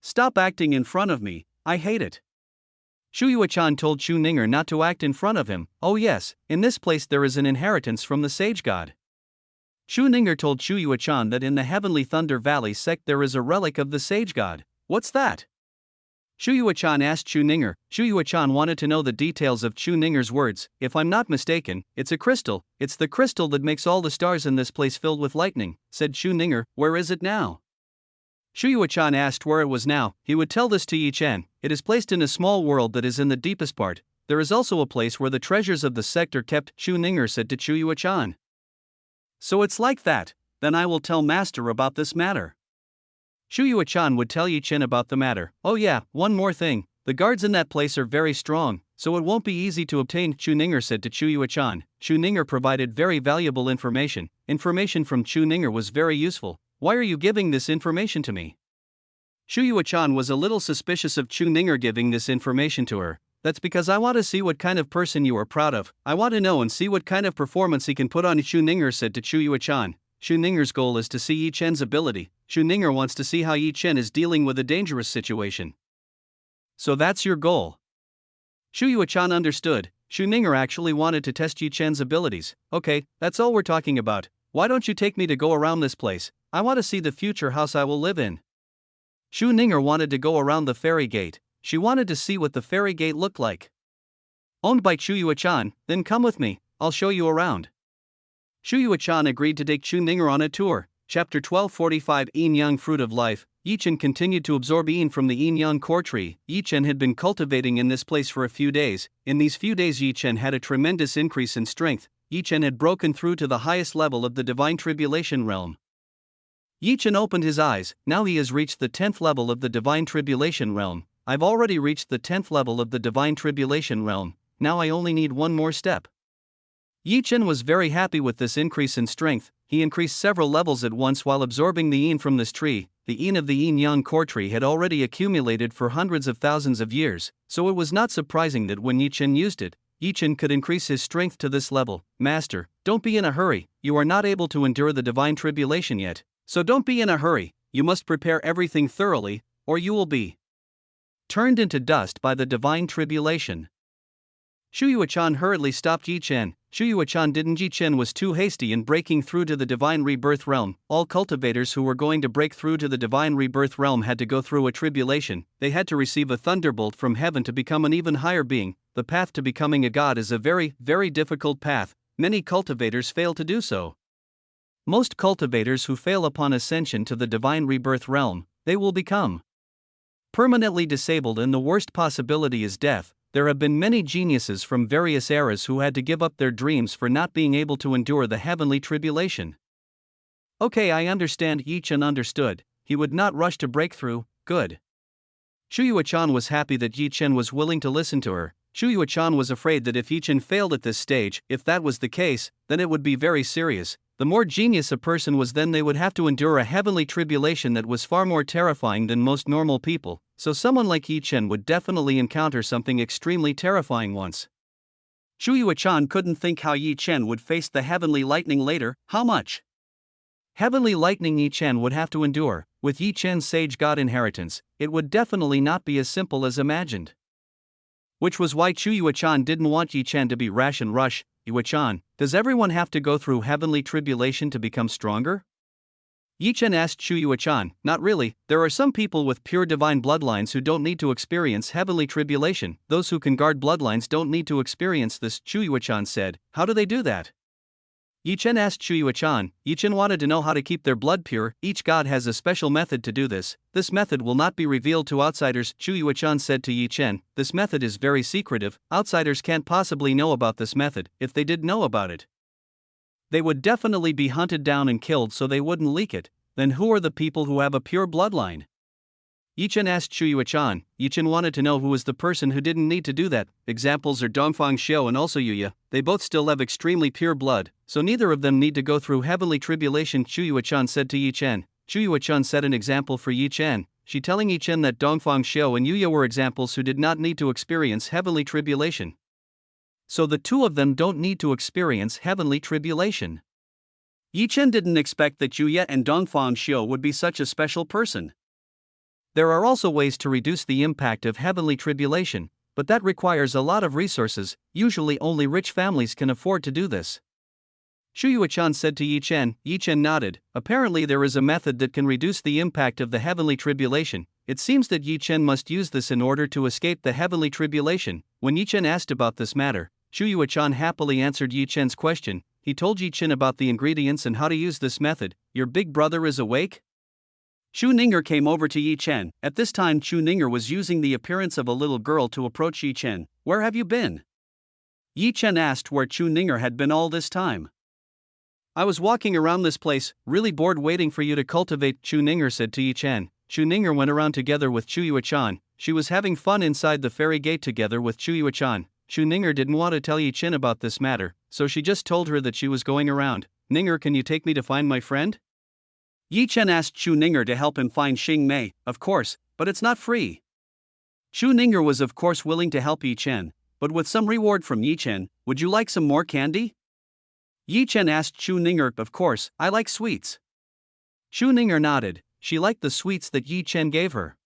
Stop acting in front of me, I hate it. Chu Yuechan told Chu Ninger not to act in front of him. Oh yes, in this place there is an inheritance from the sage god. Chu Ninger told Chu Yuechan that in the Heavenly Thunder Valley sect there is a relic of the sage god. What's that? Chu Yuechan asked Chu Ninger. Chu Yuechan wanted to know the details of Chu Ninger's words. If I'm not mistaken, it's a crystal. It's the crystal that makes all the stars in this place filled with lightning, said Chu Ninger. Where is it now? Chu Yuechan asked where it was now. He would tell this to Yi Chen. It is placed in a small world that is in the deepest part. There is also a place where the treasures of the sect are kept, Chu Ninger said to Chu Yuechan. So it's like that. Then I will tell master about this matter. Chu Yuechan would tell Yi Chen about the matter. Oh yeah, one more thing, the guards in that place are very strong, so it won't be easy to obtain, Chu Ninger said to Chu Yuechan. Chu Ninger provided very valuable information. Information from Chu Ninger was very useful. Why are you giving this information to me? Chu Yuechan was a little suspicious of Chu Ninger giving this information to her. That's because I want to see what kind of person you are proud of. I want to know and see what kind of performance he can put on, Chu Ninger said to Chu Yuechan. Chu Ninger's goal is to see Yi Chen's ability. Chu Ninger wants to see how Yi Chen is dealing with a dangerous situation. So that's your goal. Chu Yuechan understood. Chu Ninger actually wanted to test Yi Chen's abilities. Okay, that's all we're talking about. Why don't you take me to go around this place? I want to see the future house I will live in. Chu Ninger wanted to go around the fairy gate. She wanted to see what the fairy gate looked like. Owned by Chu Yuechan, then come with me, I'll show you around. Chu Yuechan agreed to take Chu Ninger on a tour. Chapter 1245 Yin Yang Fruit of Life. Yi Chen continued to absorb yin from the yin yang core tree. Yi Chen had been cultivating in this place for a few days. In these few days Yi Chen had a tremendous increase in strength. Yi Chen had broken through to the highest level of the divine tribulation realm. Yi Chen opened his eyes. Now he has reached the 10th level of the divine tribulation realm. I've already reached the 10th level of the divine tribulation realm. Now I only need one more step. Yi Chen was very happy with this increase in strength. He increased several levels at once while absorbing the yin from this tree. The yin of the yin-yang core tree had already accumulated for hundreds of thousands of years, so it was not surprising that when Yi Chen used it, Yi Chen could increase his strength to this level. Master, don't be in a hurry, you are not able to endure the divine tribulation yet, so don't be in a hurry, you must prepare everything thoroughly, or you will be turned into dust by the divine tribulation. Chu Yuechan hurriedly stopped Yi Chen. Chu Yuechan didn't. Yi Chen was too hasty in breaking through to the divine rebirth realm. All cultivators who were going to break through to the divine rebirth realm had to go through a tribulation. They had to receive a thunderbolt from heaven to become an even higher being. The path to becoming a god is a very, very difficult path. Many cultivators fail to do so. Most cultivators who fail upon ascension to the divine rebirth realm, they will become permanently disabled, and the worst possibility is death. There have been many geniuses from various eras who had to give up their dreams for not being able to endure the heavenly tribulation. Okay, I understand. Yi Chen understood. He would not rush to break through. Good. Chu Yuechan was happy that Yi Chen was willing to listen to her. Chu Yuechan was afraid that if Yi Chen failed at this stage, if that was the case, then it would be very serious. The more genius a person was, then they would have to endure a heavenly tribulation that was far more terrifying than most normal people, so someone like Yi Chen would definitely encounter something extremely terrifying once. Chu Yuechan couldn't think how Yi Chen would face the heavenly lightning later. How much heavenly lightning Yi Chen would have to endure. With Yi Chen's sage god inheritance, it would definitely not be as simple as imagined. Which was why Chu Yuechan didn't want Yi Chen to be rash and rush. Yuechan, does everyone have to go through heavenly tribulation to become stronger? Yi Chen asked Chu Yuechan. Not really, there are some people with pure divine bloodlines who don't need to experience heavenly tribulation. Those who can guard bloodlines don't need to experience this, Chu Yuechan said. How do they do that? Yi Chen asked Chu Yuechan. Yi Chen wanted to know how to keep their blood pure. Each god has a special method to do this. This method will not be revealed to outsiders, Chu Yuechan said to Yi Chen. This method is very secretive. Outsiders can't possibly know about this method, if they did know about it. They would definitely be hunted down and killed so they wouldn't leak it. Then who are the people who have a pure bloodline? Yi Chen asked Shu Yuechan. Yi Chen wanted to know who was the person who didn't need to do that. Examples are Dongfang Xiao and also Yuya. They both still have extremely pure blood, so neither of them need to go through heavenly tribulation, Shu Yuechan said to Yi Chen. Shu Yuechan set an example for Yi Chen, she telling Yi Chen that Dongfang Xiao and Yuya were examples who did not need to experience heavenly tribulation. So the two of them don't need to experience heavenly tribulation. Yi Chen didn't expect that Yuya and Dongfang Xiao would be such a special person. There are also ways to reduce the impact of heavenly tribulation, but that requires a lot of resources. Usually only rich families can afford to do this. Shu Yuechan said to Yi Chen. Yi Chen nodded. Apparently there is a method that can reduce the impact of the heavenly tribulation. It seems that Yi Chen must use this in order to escape the heavenly tribulation. When Yi Chen asked about this matter, Shu Yuechan happily answered Yi Chen's question. He told Yi Chen about the ingredients and how to use this method. Your big brother is awake? Chu Ninger came over to Yi Chen. At this time Chu Ninger was using the appearance of a little girl to approach Yi Chen. Where have you been? Yi Chen asked where Chu Ninger had been all this time. I was walking around this place, really bored waiting for you to cultivate, Chu Ninger said to Yi Chen. Chu Ninger went around together with Chu Yuechan. She was having fun inside the fairy gate together with Chu Yuechan. Chu Ninger didn't want to tell Yi Chen about this matter, so she just told her that she was going around. Ninger, can you take me to find my friend? Yi Chen asked Chu Ninger to help him find Xing Mei. Of course, but it's not free. Chu Ninger was of course willing to help Yi Chen, but with some reward from Yi Chen. Would you like some more candy? Yi Chen asked Chu Ninger. Of course, I like sweets. Chu Ninger nodded. She liked the sweets that Yi Chen gave her.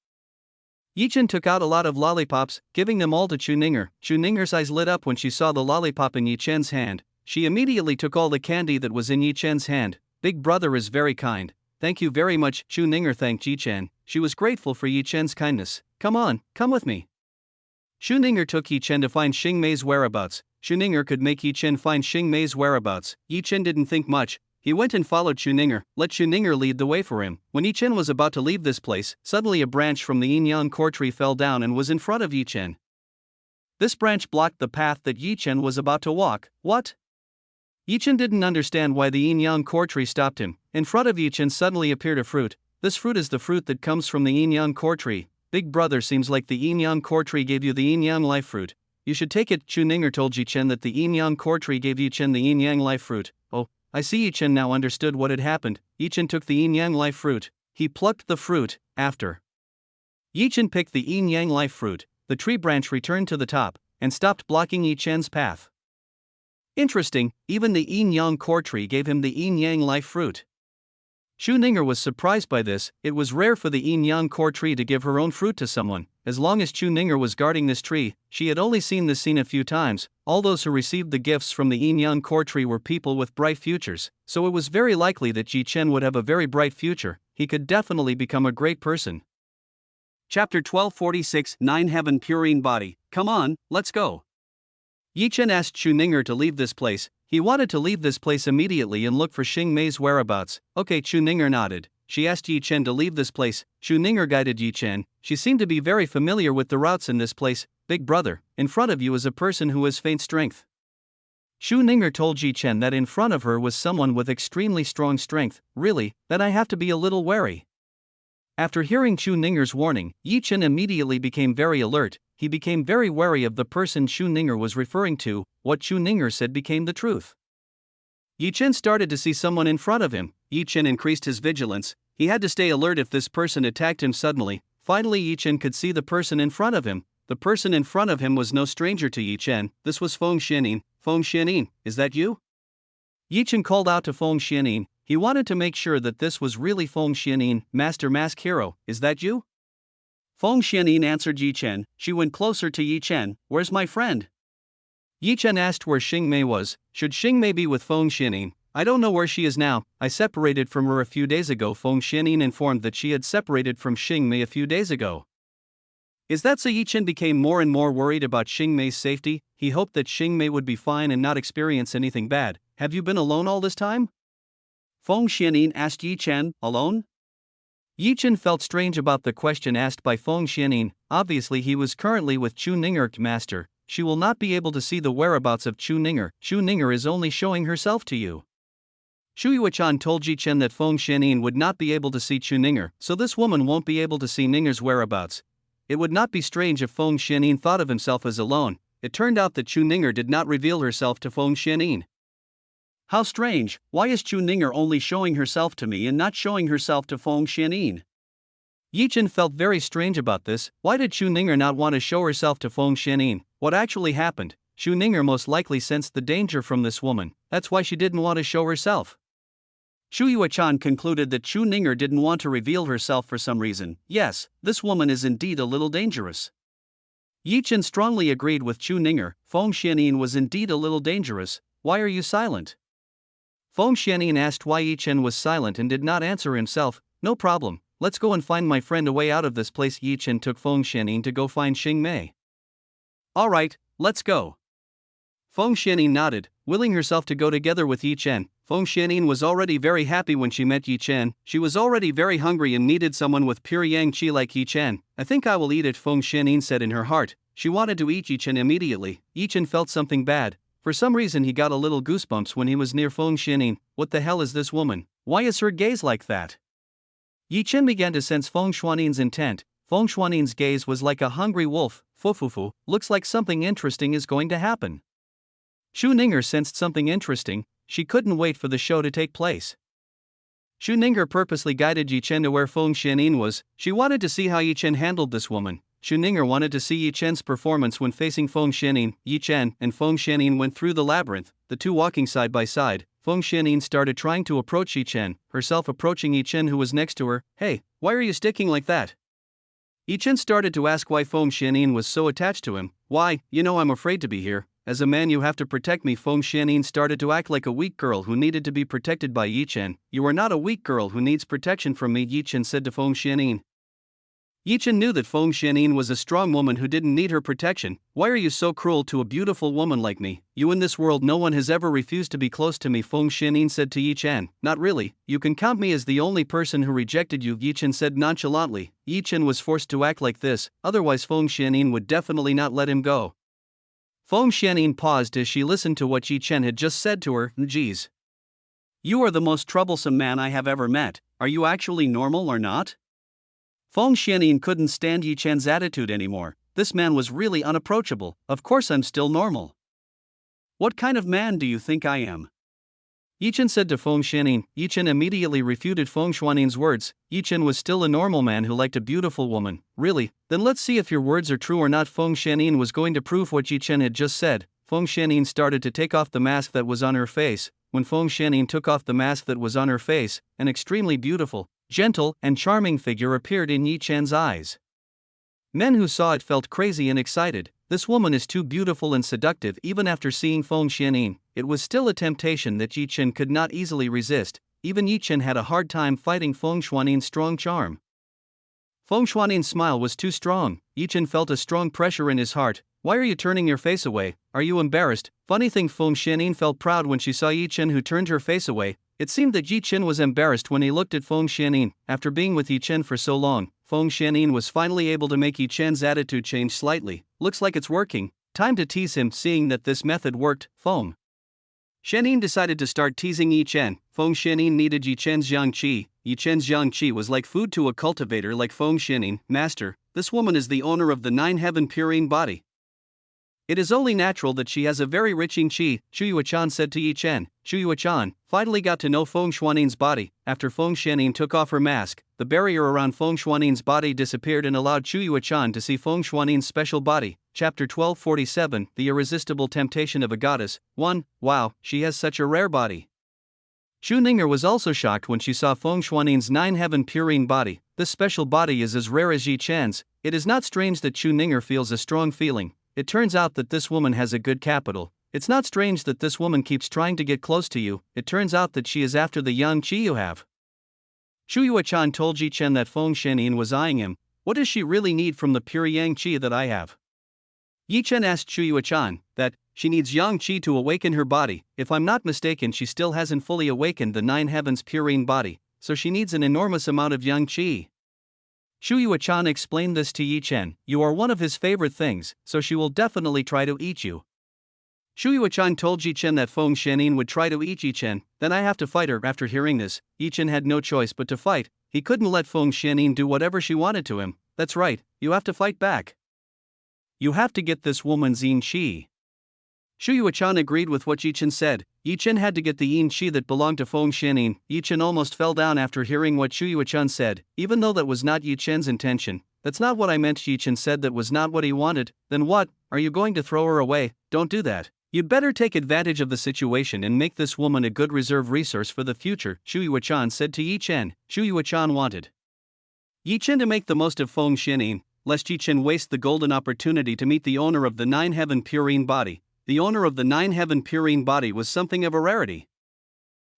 Yi Chen took out a lot of lollipops, giving them all to Chu Ninger. Chu Ninger's eyes lit up when she saw the lollipop in Yi Chen's hand. She immediately took all the candy that was in Yi Chen's hand. Big brother is very kind. Thank you very much, Chu Ninger thanked Yi Chen. She was grateful for Yi Chen's kindness. Come on, come with me. Chu Ninger took Yi Chen to find Xing Mei's whereabouts. Chu Ninger could make Yi Chen find Xing Mei's whereabouts. Yi Chen didn't think much. He went and followed Chu Ninger, let Chu Ninger lead the way for him. When Yi Chen was about to leave this place, suddenly a branch from the Yinyan core tree fell down and was in front of Yi Chen. This branch blocked the path that Yi Chen was about to walk. What? Yi Chen didn't understand why the yin-yang core tree stopped him. In front of Yi Chen suddenly appeared a fruit. This fruit is the fruit that comes from the yin-yang core tree. Big brother, seems like the yin-yang core tree gave you the yin-yang life fruit. You should take it. Chu Ninger told Yi Chen that the yin-yang core tree gave Yi Chen the yin-yang life fruit. Oh, I see. Yi Chen now understood what had happened. Yi Chen took the yin-yang life fruit. He plucked the fruit. After Yi Chen picked the yin-yang life fruit, the tree branch returned to the top and stopped blocking Yi Chen's path. Interesting, even the yin-yang core tree gave him the yin-yang life fruit. Chu Ninger was surprised by this. It was rare for the yin-yang core tree to give her own fruit to someone. As long as Chu Ninger was guarding this tree, she had only seen this scene a few times. All those who received the gifts from the yin-yang core tree were people with bright futures, so it was very likely that Yi Chen would have a very bright future. He could definitely become a great person. Chapter 1246, 9 Heaven Purine Body. Come on, let's go. Yi Chen asked Chu Ninger to leave this place. He wanted to leave this place immediately and look for Xing Mei's whereabouts. Okay, Chu Ninger nodded. She asked Yi Chen to leave this place. Chu Ninger guided Yi Chen. She seemed to be very familiar with the routes in this place. Big brother, in front of you is a person who has faint strength. Chu Ninger told Yi Chen that in front of her was someone with extremely strong strength. Really, then I have to be a little wary. After hearing Chu Ninger's warning, Yi Chen immediately became very alert. He became very wary of the person Chu Ninger was referring to. What Chu Ninger said became the truth. Yi Chen started to see someone in front of him. Yi Chen increased his vigilance. He had to stay alert if this person attacked him suddenly. Finally, Yi Chen could see the person in front of him. The person in front of him was no stranger to Yi Chen. This was Feng Xianin. Feng Xianin, is that you? Yi Chen called out to Feng Xianin. He wanted to make sure that this was really Feng Xianin. Master Mask Hero, is that you? Feng Xianin answered Yi Chen. She went closer to Yi Chen. Where's my friend? Yi Chen asked where Xing Mei was. Should Xing Mei be with Feng Xianin? I don't know where she is now. I separated from her a few days ago. Feng Xianin informed that she had separated from Xing Mei a few days ago. Is that so? Yi Chen became more and more worried about Xing Mei's safety. He hoped that Xing Mei would be fine and not experience anything bad. Have you been alone all this time? Feng Xianin asked Yi Chen. Alone? Yi Chen felt strange about the question asked by Feng Xianin. Obviously he was currently with Chu Ninger. Master, she will not be able to see the whereabouts of Chu Ninger. Chu Ninger is only showing herself to you. Shu Yuechan told Ji Chen that Feng Xianyin would not be able to see Chu Ninger, so this woman won't be able to see Ninger's whereabouts. It would not be strange if Feng Xianyin thought of himself as alone. It turned out that Chu Ninger did not reveal herself to Feng Xianyin. How strange, why is Chu Ninger only showing herself to me and not showing herself to Feng Xianyin? Yi Chen felt very strange about this. Why did Chu Ninger not want to show herself to Feng Xianyin? What actually happened? Chu Ninger most likely sensed the danger from this woman, that's why she didn't want to show herself. Shu Yuechan concluded that Chu Ninger didn't want to reveal herself for some reason. Yes, this woman is indeed a little dangerous. Yi Chen strongly agreed with Chu Ninger. Feng Xianyin was indeed a little dangerous. Why are you silent? Feng Xianyin asked why Yi Chen was silent and did not answer himself. No problem, let's go and find my friend a way out of this place. Yi Chen took Feng Xianyin to go find Xing Mei. Alright, let's go. Feng Xianyin nodded, willing herself to go together with Yi Chen. Feng Xianyin was already very happy when she met Yi Chen. She was already very hungry and needed someone with pure yang qi like Yi Chen. I think I will eat it, Feng Xianyin said in her heart. She wanted to eat Yi Chen immediately. Yi Chen felt something bad. For some reason he got a little goosebumps when he was near Feng Xianyin. What the hell is this woman? Why is her gaze like that? Yi Chen began to sense Feng Xianyin's intent. Feng Xianyin's gaze was like a hungry wolf. Fufufu, looks like something interesting is going to happen. Chu Ninger sensed something interesting. She couldn't wait for the show to take place. Chu Ninger purposely guided Yi Chen to where Feng Xianyin was. She wanted to see how Yi Chen handled this woman. Chu Ninger wanted to see Yi Chen's performance when facing Feng Xianyin. Yi Chen and Feng Xianyin went through the labyrinth, the two walking side by side. Feng Xianyin started trying to approach Yi Chen, herself approaching Yi Chen who was next to her. Hey, why are you sticking like that? Yi Chen started to ask why Feng Xianyin was so attached to him. Why, I'm afraid to be here. As a man you have to protect me. Feng Xianyin started to act like a weak girl who needed to be protected by Yi Chen. You are not a weak girl who needs protection from me, Yi Chen said to Feng Xianyin. Yi Chen knew that Feng Xianyin was a strong woman who didn't need her protection. Why are you so cruel to a beautiful woman like me? In this world no one has ever refused to be close to me, Feng Xianyin said to Yi Chen. Not really, you can count me as the only person who rejected you, Yi Chen said nonchalantly. Yi Chen was forced to act like this, otherwise Feng Xianyin would definitely not let him go. Feng Xianyin paused as she listened to what Yi Chen had just said to her. Geez. You are the most troublesome man I have ever met. Are you actually normal or not? Feng Xianyin couldn't stand Yi Chen's attitude anymore. This man was really unapproachable. Of course I'm still normal. What kind of man do you think I am? Yi Chen said to Feng Xianyin. Yi Chen immediately refuted Feng Xianyin's words. Yi Chen was still a normal man who liked a beautiful woman. Really? Then let's see if your words are true or not. Feng Xianyin was going to prove what Yi Chen had just said. Feng Xianyin started to take off the mask that was on her face. When Feng Xianyin took off the mask that was on her face, an extremely beautiful, gentle, and charming figure appeared in Yi Chen's eyes. Men who saw it felt crazy and excited. This woman is too beautiful and seductive. Even after seeing Feng Xianyin, it was still a temptation that Yi Chen could not easily resist. Even Yi Chen had a hard time fighting Feng Xianyin's strong charm. Feng Xianyin's smile was too strong. Yi Chen felt a strong pressure in his heart. Why are you turning your face away? Are you embarrassed? Funny thing, Feng Xianyin felt proud when she saw Yi Chen who turned her face away. It seemed that Yi Chen was embarrassed when he looked at Feng Xianyin. After being with Yi Chen for so long, Feng Xianyin was finally able to make Yi Chen's attitude change slightly. Looks like it's working. Time to tease him. Seeing that this method worked, Feng Xianyin decided to start teasing Yi Chen. Feng Xianyin needed Yi Chen's yang qi. Yi Chen's yang qi was like food to a cultivator like Feng Xianyin. Master, this woman is the owner of the 9-heaven purine body. It is only natural that she has a very rich yang qi, Chu Yuechan said to Yi Chen. Chu Yuechan finally got to know Feng Xianyin's body. After Feng Xianyin took off her mask, the barrier around Feng Xianyin's body disappeared and allowed Chu Yuechan to see Feng Xianyin's special body. Chapter 1247, The Irresistible Temptation of a Goddess. 1. Wow, she has such a rare body. Chu Ninger was also shocked when she saw Feng Xianyin's 9-heaven purine body. This special body is as rare as Yi Chen's. It is not strange that Chu Ninger feels a strong feeling. It turns out that this woman has a good capital. It's not strange that this woman keeps trying to get close to you. It turns out that she is after the yang qi you have. Chu Yuechan told Yi Chen that Feng Xianyin was eyeing him. What does she really need from the pure yang qi that I have? Yi Chen asked Chu Yuechan that she needs yang qi to awaken her body. If I'm not mistaken, she still hasn't fully awakened the 9 heavens purine body, so she needs an enormous amount of yang qi. Chu Yuechan explained this to Yi Chen. You are one of his favorite things, so she will definitely try to eat you. Shu Yuechan told Yi Chen that Feng Xianyin would try to eat Yi Chen, then I have to fight her. After hearing this, Yi Chen had no choice but to fight. He couldn't let Feng Xianyin do whatever she wanted to him. That's right, you have to fight back. You have to get this woman's yin qi. Shu Yuechan agreed with what Yi Chen said. Yi Chen had to get the yin qi that belonged to Feng Xianyin. Yi Chen almost fell down after hearing what Shu Yuechan said, even though that was not Yi Chen's intention. That's not what I meant. Yi Chen said that was not what he wanted. Then what? Are you going to throw her away? Don't do that. You'd better take advantage of the situation and make this woman a good reserve resource for the future, Shu Yuechan said to Yi Chen. Shu Yuechan wanted Yi Chen to make the most of Feng Xianyin, lest Yi Chen waste the golden opportunity to meet the owner of the nine-heaven purine body. The owner of the nine-heaven purine body was something of a rarity.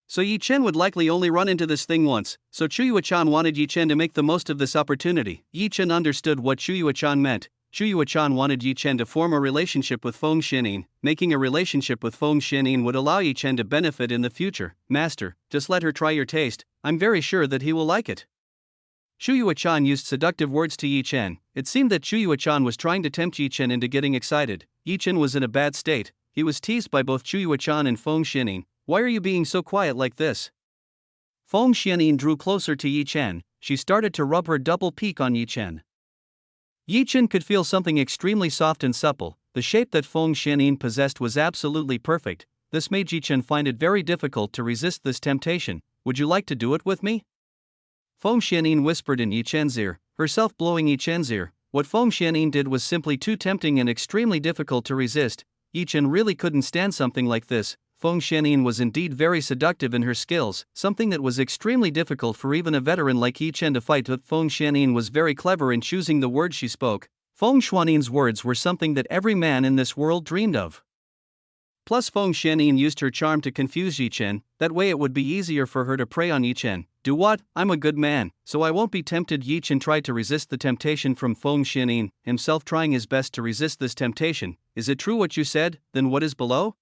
So Yi Chen would likely only run into this thing once, so Shu Yuechan wanted Yi Chen to make the most of this opportunity. Yi Chen understood what Shu Yuechan meant. Shu Yuechan wanted Yi Chen to form a relationship with Feng Xianyin. Making a relationship with Feng Xianyin would allow Yi Chen to benefit in the future. Master, just let her try your taste, I'm very sure that he will like it. Shu Yuechan used seductive words to Yi Chen. It seemed that Shu Yuechan was trying to tempt Yi Chen into getting excited. Yi Chen was in a bad state. He was teased by both Shu Yuechan and Feng Xianyin. Why are you being so quiet like this? Feng Xianyin drew closer to Yi Chen. She started to rub her double peak on Yi Chen. Yi Chen could feel something extremely soft and supple. The shape that Feng Xianyin possessed was absolutely perfect. This made Yi Chen find it very difficult to resist this temptation. Would you like to do it with me? Feng Xianyin whispered in Yi Chen's ear, herself blowing Yi Chen's ear. What Feng Xianyin did was simply too tempting and extremely difficult to resist. Yi Chen really couldn't stand something like this. Feng Xianyin was indeed very seductive in her skills, something that was extremely difficult for even a veteran like Yi Chen to fight. But Feng Xianyin was very clever in choosing the words she spoke. Feng Xianyin's words were something that every man in this world dreamed of. Plus Feng Xianyin used her charm to confuse Yi Chen, that way it would be easier for her to prey on Yi Chen. Do what? I'm a good man, so I won't be tempted. Yi Chen tried to resist the temptation from Feng Xianyin, himself trying his best to resist this temptation. Is it true what you said? Then what is below?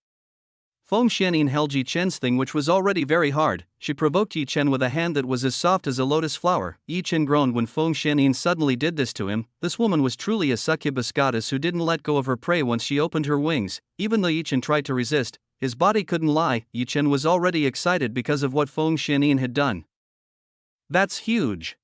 Feng Xianyin held Yi Chen's thing, which was already very hard. She provoked Yi Chen with a hand that was as soft as a lotus flower. Yi Chen groaned when Feng Xianyin suddenly did this to him. This woman was truly a succubus goddess who didn't let go of her prey once she opened her wings. Even though Yi Chen tried to resist, his body couldn't lie. Yi Chen was already excited because of what Feng Xianyin had done. That's huge.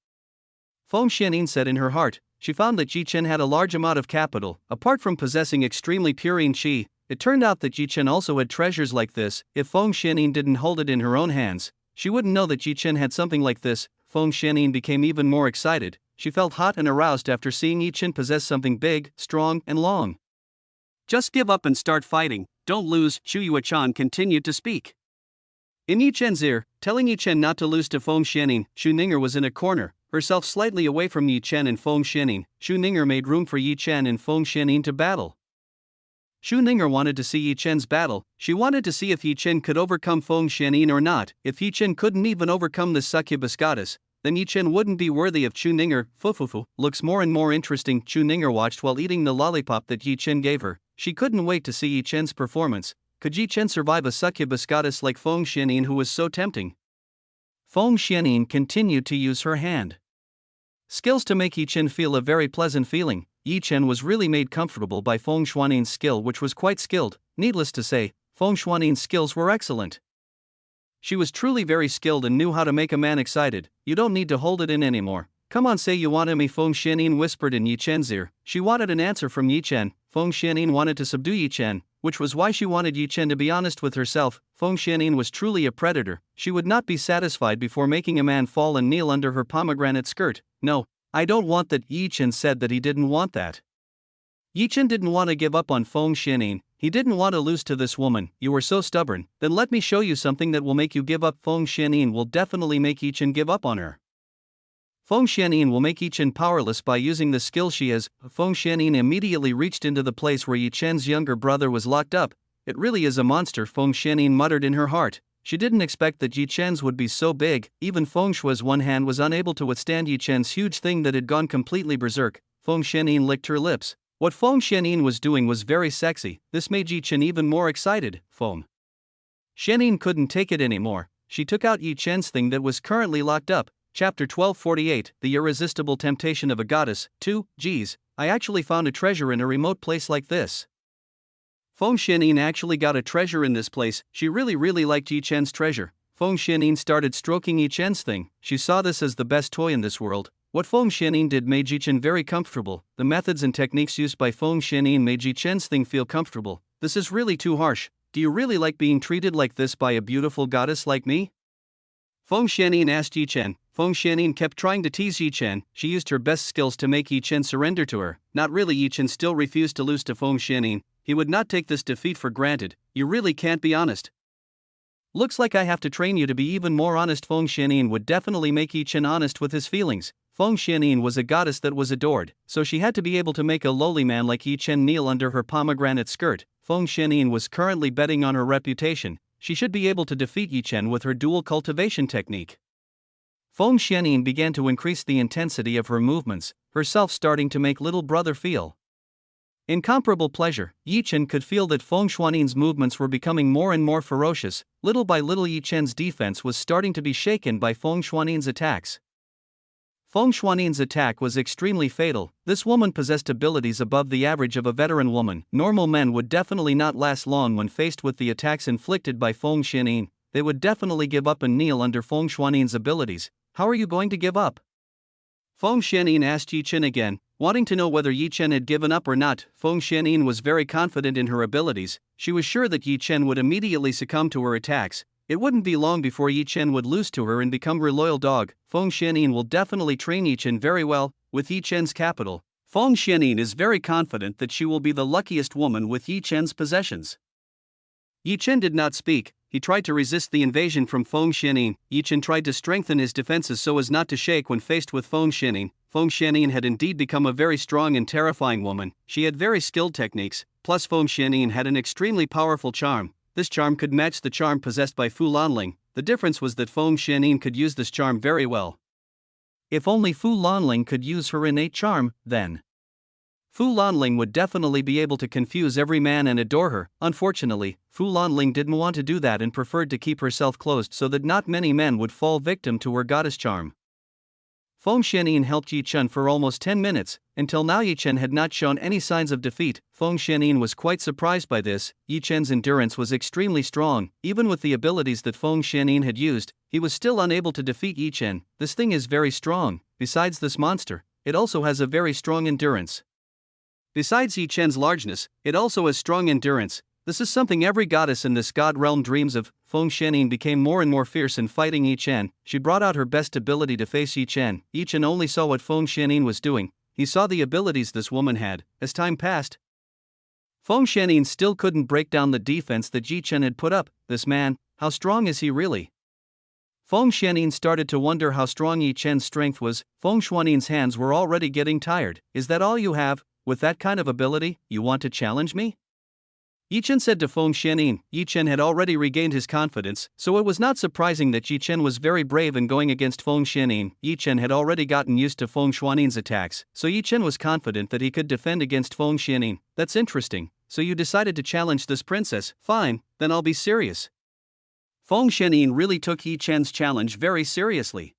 Feng Xianyin said in her heart. She found that Yi Chen had a large amount of capital. Apart from possessing extremely pure yin qi, it turned out that Yi Chen also had treasures like this. If Feng Xianyin didn't hold it in her own hands, she wouldn't know that Yi Chen had something like this. Feng Xianyin became even more excited. She felt hot and aroused after seeing Yi Chen possess something big, strong, and long. Just give up and start fighting. Don't lose, Shu Yuechan continued to speak. In Yi Chen's ear, telling Yi Chen not to lose to Feng Xianyin, Xu Ninger was in a corner, herself slightly away from Yi Chen and Feng Xianyin. Xu Ninger made room for Yi Chen and Feng Xianyin to battle. Xu Ninger wanted to see Yi Chen's battle. She wanted to see if Yi Chen could overcome Feng Xianyin or not. If Yi Chen couldn't even overcome the succubus goddess, then Yi Chen wouldn't be worthy of Xu Ninger. Fufufu looks more and more interesting. Xu Ninger watched while eating the lollipop that Yi Chen gave her. She couldn't wait to see Yi Chen's performance. Could Yi Chen survive a succubus goddess like Feng Xianyin who was so tempting? Feng Xianyin continued to use her hand skills to make Yi Chen feel a very pleasant feeling. Yi Chen was really made comfortable by Feng Xianyin's skill, which was quite skilled. Needless to say, Feng Xianyin's skills were excellent. She was truly very skilled and knew how to make a man excited. You don't need to hold it in anymore. Come on, say you want me, Feng Xianyin whispered in Yi Chen's ear. She wanted an answer from Yi Chen. Feng Xianyin wanted to subdue Yi Chen, which was why she wanted Yi Chen to be honest with herself. Feng Xianyin was truly a predator. She would not be satisfied before making a man fall and kneel under her pomegranate skirt. No, I don't want that. Yi Chen said that he didn't want that. Yi Chen didn't want to give up on Feng Xianyin. He didn't want to lose to this woman. You were so stubborn. Then let me show you something that will make you give up. Feng Xianyin will definitely make Yi Chen give up on her. Feng Xianyin will make Yi Chen powerless by using the skill she has. Feng Xianyin immediately reached into the place where Yi Chen's younger brother was locked up. It really is a monster, Feng Xianyin muttered in her heart. She didn't expect that Yi Chen's would be so big. Even Feng Shua's one hand was unable to withstand Yi Chen's huge thing that had gone completely berserk. Feng Xianyin licked her lips. What Feng Xianyin was doing was very sexy. This made Yi Chen even more excited. Feng Xianyin couldn't take it anymore. She took out Yi Chen's thing that was currently locked up. Chapter 1248, The Irresistible Temptation of a Goddess. 2. Geez, I actually found a treasure in a remote place like this. Feng Xianyin actually got a treasure in this place. She really liked Yi Chen's treasure. Feng Xianyin started stroking Yi Chen's thing. She saw this as the best toy in this world. What Feng Xianyin did made Yi Chen very comfortable. The methods and techniques used by Feng Xianyin made Yi Chen's thing feel comfortable. This is really too harsh. Do you really like being treated like this by a beautiful goddess like me? Feng Xianyin asked Yi Chen. Feng Xianyin kept trying to tease Yi Chen. She used her best skills to make Yi Chen surrender to her. Not really. Yi Chen still refused to lose to Feng Xianyin. He would not take this defeat for granted. You really can't be honest. Looks like I have to train you to be even more honest. Feng Xianyin would definitely make Yi Chen honest with his feelings. Feng Xianyin was a goddess that was adored, so she had to be able to make a lowly man like Yi Chen kneel under her pomegranate skirt. Feng Xianyin was currently betting on her reputation. She should be able to defeat Yi Chen with her dual cultivation technique. Feng Xianyin began to increase the intensity of her movements, herself starting to make little brother feel incomparable pleasure. Yi Chen could feel that Feng Xianyin's movements were becoming more and more ferocious. Little by little Yi Chen's defense was starting to be shaken by Feng Xianyin's attacks. Feng Xianyin's attack was extremely fatal. This woman possessed abilities above the average of a veteran woman. Normal men would definitely not last long when faced with the attacks inflicted by Feng Xianyin. They would definitely give up and kneel under Feng Xianyin's abilities. How are you going to give up? Feng Xianyin asked Yi Chen again, wanting to know whether Yi Chen had given up or not. Feng Xianyin was very confident in her abilities. She was sure that Yi Chen would immediately succumb to her attacks. It wouldn't be long before Yi Chen would lose to her and become her loyal dog. Feng Xianyin will definitely train Yi Chen very well. With Yi Chen's capital, Feng Xianyin is very confident that she will be the luckiest woman with Yi Chen's possessions. Yi Chen did not speak. He tried to resist the invasion from Feng Xianyin. Yi Chen tried to strengthen his defenses so as not to shake when faced with Feng Xianyin. Feng Xianyin had indeed become a very strong and terrifying woman. She had very skilled techniques, plus Feng Xianyin had an extremely powerful charm. This charm could match the charm possessed by Fu Lanling. The difference was that Feng Xianyin could use this charm very well. If only Fu Lanling could use her innate charm, then Fu Lanling would definitely be able to confuse every man and adore her. Unfortunately, Fu Lanling didn't want to do that and preferred to keep herself closed so that not many men would fall victim to her goddess charm. Feng Xianyin helped Yi Chen for almost 10 minutes. Until now Yi Chen had not shown any signs of defeat. Feng Xianyin was quite surprised by this. Yi Chen's endurance was extremely strong. Even with the abilities that Feng Xianyin had used, he was still unable to defeat Yi Chen. This thing is very strong. Besides this monster, it also has a very strong endurance. Besides Yi Chen's largeness, it also has strong endurance. This is something every goddess in this god realm dreams of. Feng Xianyin became more and more fierce in fighting Yi Chen. She brought out her best ability to face Yi Chen. Yi Chen only saw what Feng Xianyin was doing. He saw the abilities this woman had. As time passed, Feng Xianyin still couldn't break down the defense that Yi Chen had put up. This man, how strong is he really? Feng Xianyin started to wonder how strong Yi Chen's strength was. Feng Xianyin's hands were already getting tired. Is that all you have? With that kind of ability, you want to challenge me? Yi Chen said to Feng Xianyin. Yi Chen had already regained his confidence, so it was not surprising that Yi Chen was very brave in going against Feng Xianyin. Yi Chen had already gotten used to Feng Xianyin's attacks, so Yi Chen was confident that he could defend against Feng Xianyin. That's interesting. So you decided to challenge this princess? Fine, then I'll be serious. Feng Xianyin really took Yi Chen's challenge very seriously.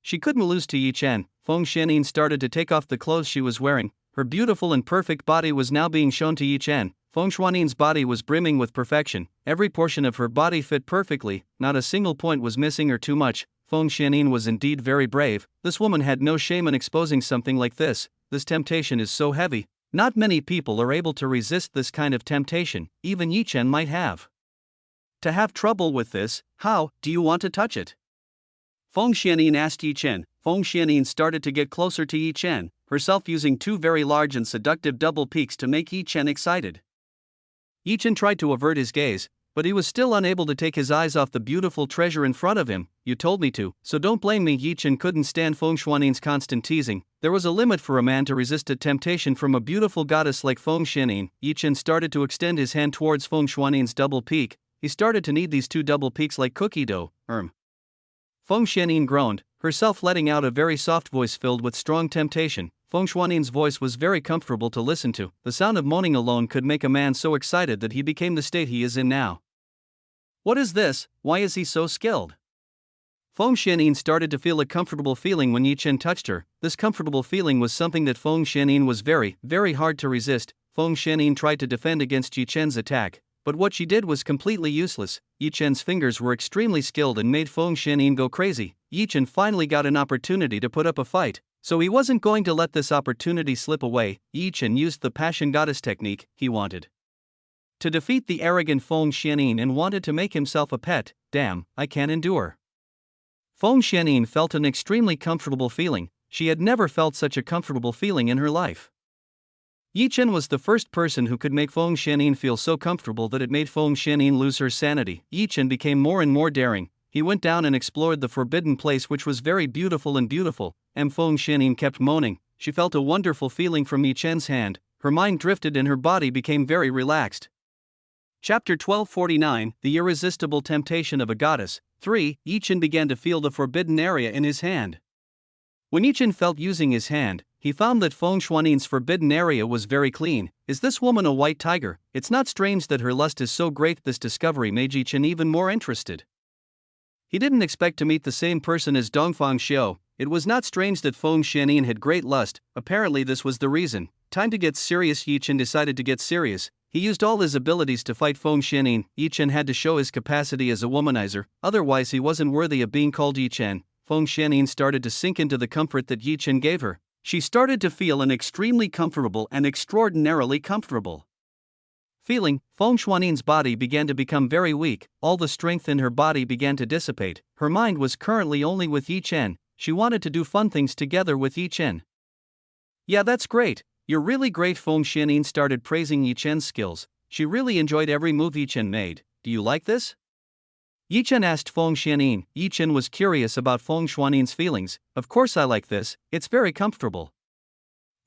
She couldn't lose to Yi Chen. Feng Xianyin started to take off the clothes she was wearing. Her beautiful and perfect body was now being shown to Yi Chen. Feng Xianyin's body was brimming with perfection. Every portion of her body fit perfectly, not a single point was missing or too much. Feng Xianyin was indeed very brave. This woman had no shame in exposing something like this. This temptation is so heavy. Not many people are able to resist this kind of temptation. Even Yi Chen might have to have trouble with this. How? Do you want to touch it? Feng Xianyin asked Yi Chen. Feng Xianyin started to get closer to Yi Chen, herself using two very large and seductive double peaks to make Yi Chen excited. Yi Chen tried to avert his gaze, but he was still unable to take his eyes off the beautiful treasure in front of him. You told me to, so don't blame me. Yi Chen couldn't stand Feng Xianyin's constant teasing. There was a limit for a man to resist a temptation from a beautiful goddess like Feng Xianyin. Yi Chen started to extend his hand towards Feng Xianyin's double peak. He started to knead these two double peaks like cookie dough. Feng Xianyin groaned, herself letting out a very soft voice filled with strong temptation. Feng Xianyin's voice was very comfortable to listen to. The sound of moaning alone could make a man so excited that he became the state he is in now. What is this? Why is he so skilled? Feng Xianyin started to feel a comfortable feeling when Yi Chen touched her. This comfortable feeling was something that Feng Xianyin was very hard to resist. Feng Xianyin tried to defend against Yi Chen's attack, but what she did was completely useless. Yi Chen's fingers were extremely skilled and made Feng Xianyin go crazy. Yi Chen finally got an opportunity to put up a fight, so he wasn't going to let this opportunity slip away. Yi Chen used the passion goddess technique. He wanted to defeat the arrogant Feng Xianyin and wanted to make himself a pet. Damn, I can't endure. Feng Xianyin felt an extremely comfortable feeling. She had never felt such a comfortable feeling in her life. Yi Chen was the first person who could make Feng Xianyin feel so comfortable that it made Feng Xianyin lose her sanity. Yi Chen became more and more daring. He went down and explored the forbidden place, which was very beautiful and beautiful. Feng Xianyin kept moaning. She felt a wonderful feeling from Yi Chen's hand. Her mind drifted and her body became very relaxed. Chapter 1249, The Irresistible Temptation of a Goddess. 3. Yi Chen began to feel the forbidden area in his hand. When Yi Chen felt using his hand, he found that Feng Xianyin's forbidden area was very clean. Is this woman a white tiger? It's not strange that her lust is so great. This discovery made Yi Chen even more interested. He didn't expect to meet the same person as Dongfang Xiao. It was not strange that Feng Xianyin had great lust. Apparently this was the reason. Time to get serious. Yi Chen decided to get serious. He used all his abilities to fight Feng Xianyin. Yi Chen had to show his capacity as a womanizer, otherwise he wasn't worthy of being called Yi Chen. Feng Xianyin started to sink into the comfort that Yi Chen gave her. She started to feel an extremely comfortable and extraordinarily comfortable feeling. Feng Xianyin's body began to become very weak. All the strength in her body began to dissipate. Her mind was currently only with Yi Chen. She wanted to do fun things together with Yi Chen. Yeah, that's great. You're really great. Feng Xianyin started praising Yi Chen's skills. She really enjoyed every move Yi Chen made. Do you like this? Yi Chen asked Feng Xianyin. Yi Chen was curious about Feng Xianyin's feelings. Of course I like this, it's very comfortable.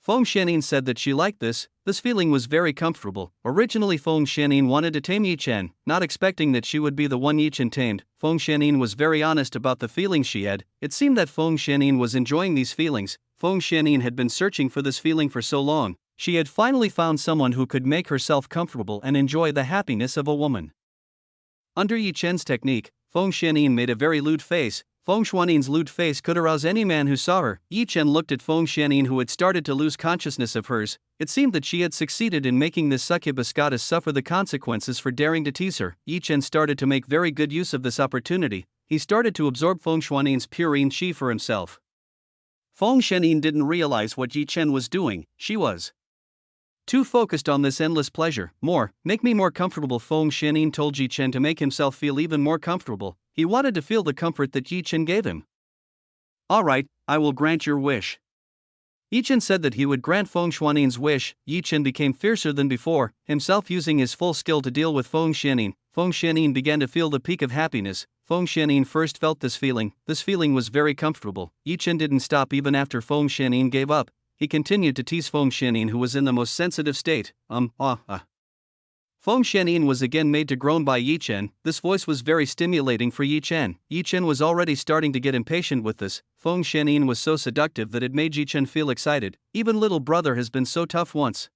Feng Xianyin said that she liked this. This feeling was very comfortable. Originally Feng Xianyin wanted to tame Yi Chen, not expecting that she would be the one Yi Chen tamed. Feng Xianyin was very honest about the feelings she had. It seemed that Feng Xianyin was enjoying these feelings. Feng Xianyin had been searching for this feeling for so long. She had finally found someone who could make herself comfortable and enjoy the happiness of a woman. Under Yi Chen's technique, Feng Xianyin made a very lewd face. Feng Xianyin's lewd face could arouse any man who saw her. Yi Chen looked at Feng Xianyin, who had started to lose consciousness of hers. It seemed that she had succeeded in making this succubus goddess suffer the consequences for daring to tease her. Yi Chen started to make very good use of this opportunity. He started to absorb Feng Xianyin's purine qi for himself. Feng Xianyin didn't realize what Yi Chen was doing. She was too focused on this endless pleasure. Make me more comfortable. Feng Xianyin told Yi Chen to make himself feel even more comfortable. He wanted to feel the comfort that Yi Chen gave him. Alright, I will grant your wish. Yi Chen said that he would grant Feng Xianyin's wish. Yi Chen became fiercer than before, himself using his full skill to deal with Feng Xianyin. Feng Xianyin began to feel the peak of happiness. Feng Xianyin first felt this feeling. This feeling was very comfortable. Yi Chen didn't stop even after Feng Xianyin gave up. He continued to tease Feng Xianyin, who was in the most sensitive state. Feng Xianyin was again made to groan by Yi Chen. This voice was very stimulating for Yi Chen. Yi Chen was already starting to get impatient with this. Feng Xianyin was so seductive that it made Yi Chen feel excited. Even little brother has been so tough once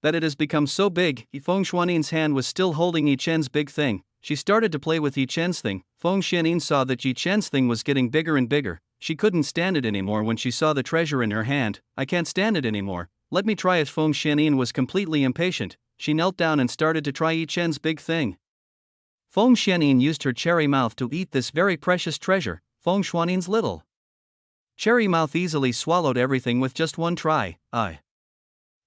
that it has become so big. Feng Xianyin's hand was still holding Yi Chen's big thing. She started to play with Yi Chen's thing. Feng Xianyin saw that Yi Chen's thing was getting bigger and bigger. She couldn't stand it anymore when she saw the treasure in her hand. I can't stand it anymore. Let me try it. Feng Xianyin was completely impatient. She knelt down and started to try Yi Chen's big thing. Feng Xianyin used her cherry mouth to eat this very precious treasure. Feng Xianyin's little cherry mouth easily swallowed everything with just one try.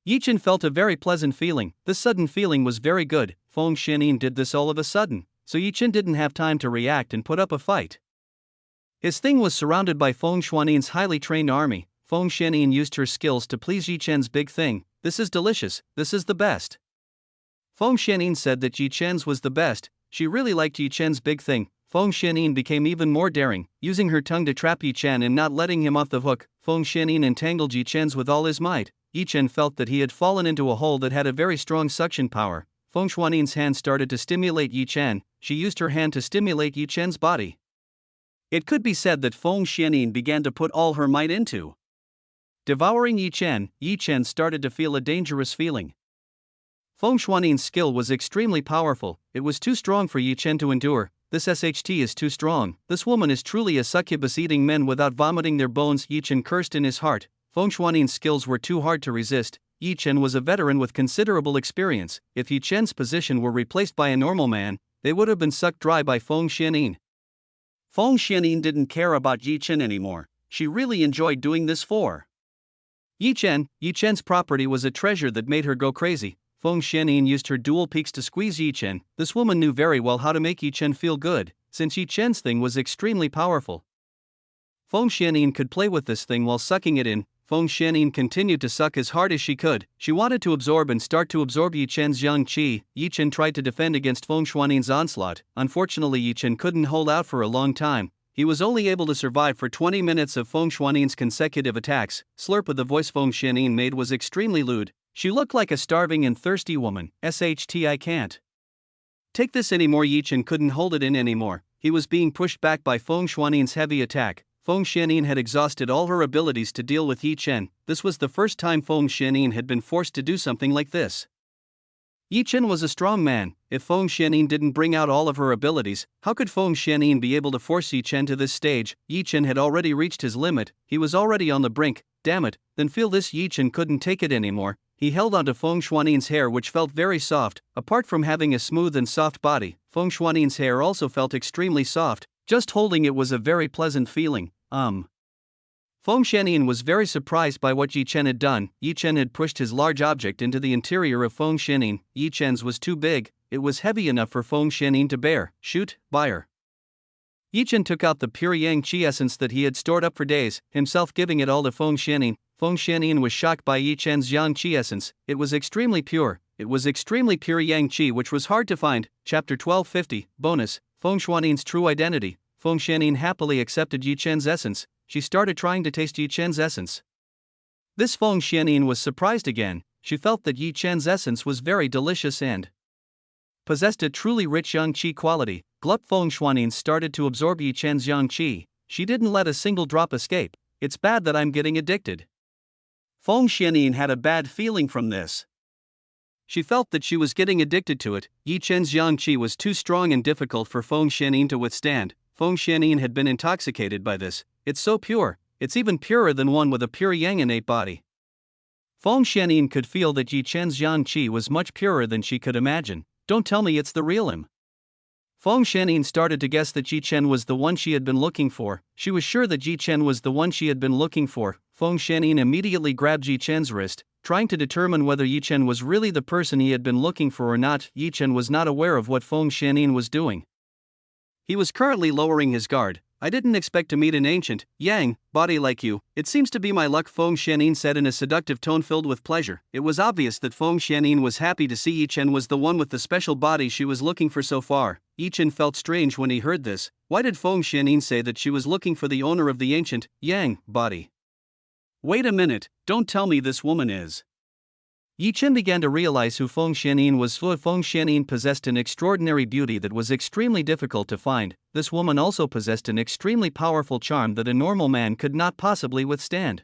Yi Chen felt a very pleasant feeling. This sudden feeling was very good. Feng Xianyin did this all of a sudden, so Yi Chen didn't have time to react and put up a fight. His thing was surrounded by Feng Xianyin's highly trained army. Feng Xianyin used her skills to please Yi Chen's big thing. This is delicious, this is the best. Feng Xianyin said that Yi Chen's was the best. She really liked Yi Chen's big thing. Feng Xianyin became even more daring, using her tongue to trap Yi Chen and not letting him off the hook. Feng Xianyin entangled Yi Chen's with all his might. Yi Chen felt that he had fallen into a hole that had a very strong suction power. Feng Xianyin's hand started to stimulate Yi Chen. She used her hand to stimulate Yi Chen's body. It could be said that Feng Xianyin began to put all her might into devouring Yi Chen. Yi Chen started to feel a dangerous feeling. Feng Xianyin's skill was extremely powerful. It was too strong for Yi Chen to endure. This SHT is too strong. This woman is truly a succubus eating men without vomiting their bones. Yi Chen cursed in his heart. Feng Xianyin's skills were too hard to resist. Yi Chen was a veteran with considerable experience. If Yi Chen's position were replaced by a normal man, they would have been sucked dry by Feng Xianyin. Feng Xianyin didn't care about Yi Chen anymore. She really enjoyed doing this for Yi Chen. Yi Chen's property was a treasure that made her go crazy. Feng Xianyin used her dual peaks to squeeze Yi Chen. This woman knew very well how to make Yi Chen feel good, since Yi Chen's thing was extremely powerful. Feng Xianyin could play with this thing while sucking it in. Feng Xianyin continued to suck as hard as she could. She wanted to absorb Yi Chen's yang qi. Yi Chen tried to defend against Feng Xianyin's onslaught. Unfortunately, Yi Chen couldn't hold out for a long time. He was only able to survive for 20 minutes of Feng Xianyin's consecutive attacks. Slurp of the voice Feng Xianyin made was extremely lewd. She looked like a starving and thirsty woman. I can't take this anymore. Yi Chen couldn't hold it in anymore. He was being pushed back by Feng Xianyin's heavy attack. Feng Xianyin had exhausted all her abilities to deal with Yi Chen. This was the first time Feng Xianyin had been forced to do something like this. Yi Chen was a strong man. If Feng Xianyin didn't bring out all of her abilities, how could Feng Xianyin be able to force Yi Chen to this stage? Yi Chen had already reached his limit. He was already on the brink. Damn it, then feel this. Yi Chen couldn't take it anymore. He held onto Feng Xianyin's hair, which felt very soft. Apart from having a smooth and soft body, Feng Xianyin's hair also felt extremely soft. Just holding it was a very pleasant feeling. Feng Xianyin was very surprised by what Yi Chen had done. Yi Chen had pushed his large object into the interior of Feng Xianyin. Yi Chen's was too big. It was heavy enough for Feng Xianyin to bear. Shoot, buyer. Yi Chen took out the pure yang qi essence that he had stored up for days, himself giving it all to Feng Xianyin. Feng Xianyin was shocked by Yi Chen's yang qi essence. It was extremely pure. It was extremely pure yang qi, which was hard to find. Chapter 1250, bonus, Feng Xianyin's true identity. Feng Xianyin happily accepted Yi Chen's essence. She started trying to taste Yi Chen's essence. This Feng Xianyin was surprised again. She felt that Yi Chen's essence was very delicious and possessed a truly rich yang qi quality. Glup. Feng Xianyin started to absorb Yi Chen's yang qi. She didn't let a single drop escape. It's bad that I'm getting addicted. Feng Xianyin had a bad feeling from this. She felt that she was getting addicted to it. Yi Chen's yang qi was too strong and difficult for Feng Xianyin to withstand. Feng Xianyin had been intoxicated by this. It's so pure, it's even purer than one with a pure yang innate body. Feng Xianyin could feel that Yi Chen's yang qi was much purer than she could imagine. Don't tell me it's the real him. Feng Xianyin started to guess that Yi Chen was the one she had been looking for. She was sure that Yi Chen was the one she had been looking for. Feng Xianyin immediately grabbed Yi Chen's wrist, trying to determine whether Yi Chen was really the person he had been looking for or not. Yi Chen was not aware of what Feng Xianyin was doing. He was currently lowering his guard. I didn't expect to meet an ancient, yang, body like you. It seems to be my luck, Feng Xianyin said in a seductive tone filled with pleasure. It was obvious that Feng Xianyin was happy to see Yi Chen was the one with the special body she was looking for so far. Yi Chen felt strange when he heard this. Why did Feng Xianyin say that she was looking for the owner of the ancient, yang, body? Wait a minute, don't tell me this woman is. Yi Chen began to realize who Feng Xianyin was. Feng Xianyin possessed an extraordinary beauty that was extremely difficult to find. This woman also possessed an extremely powerful charm that a normal man could not possibly withstand.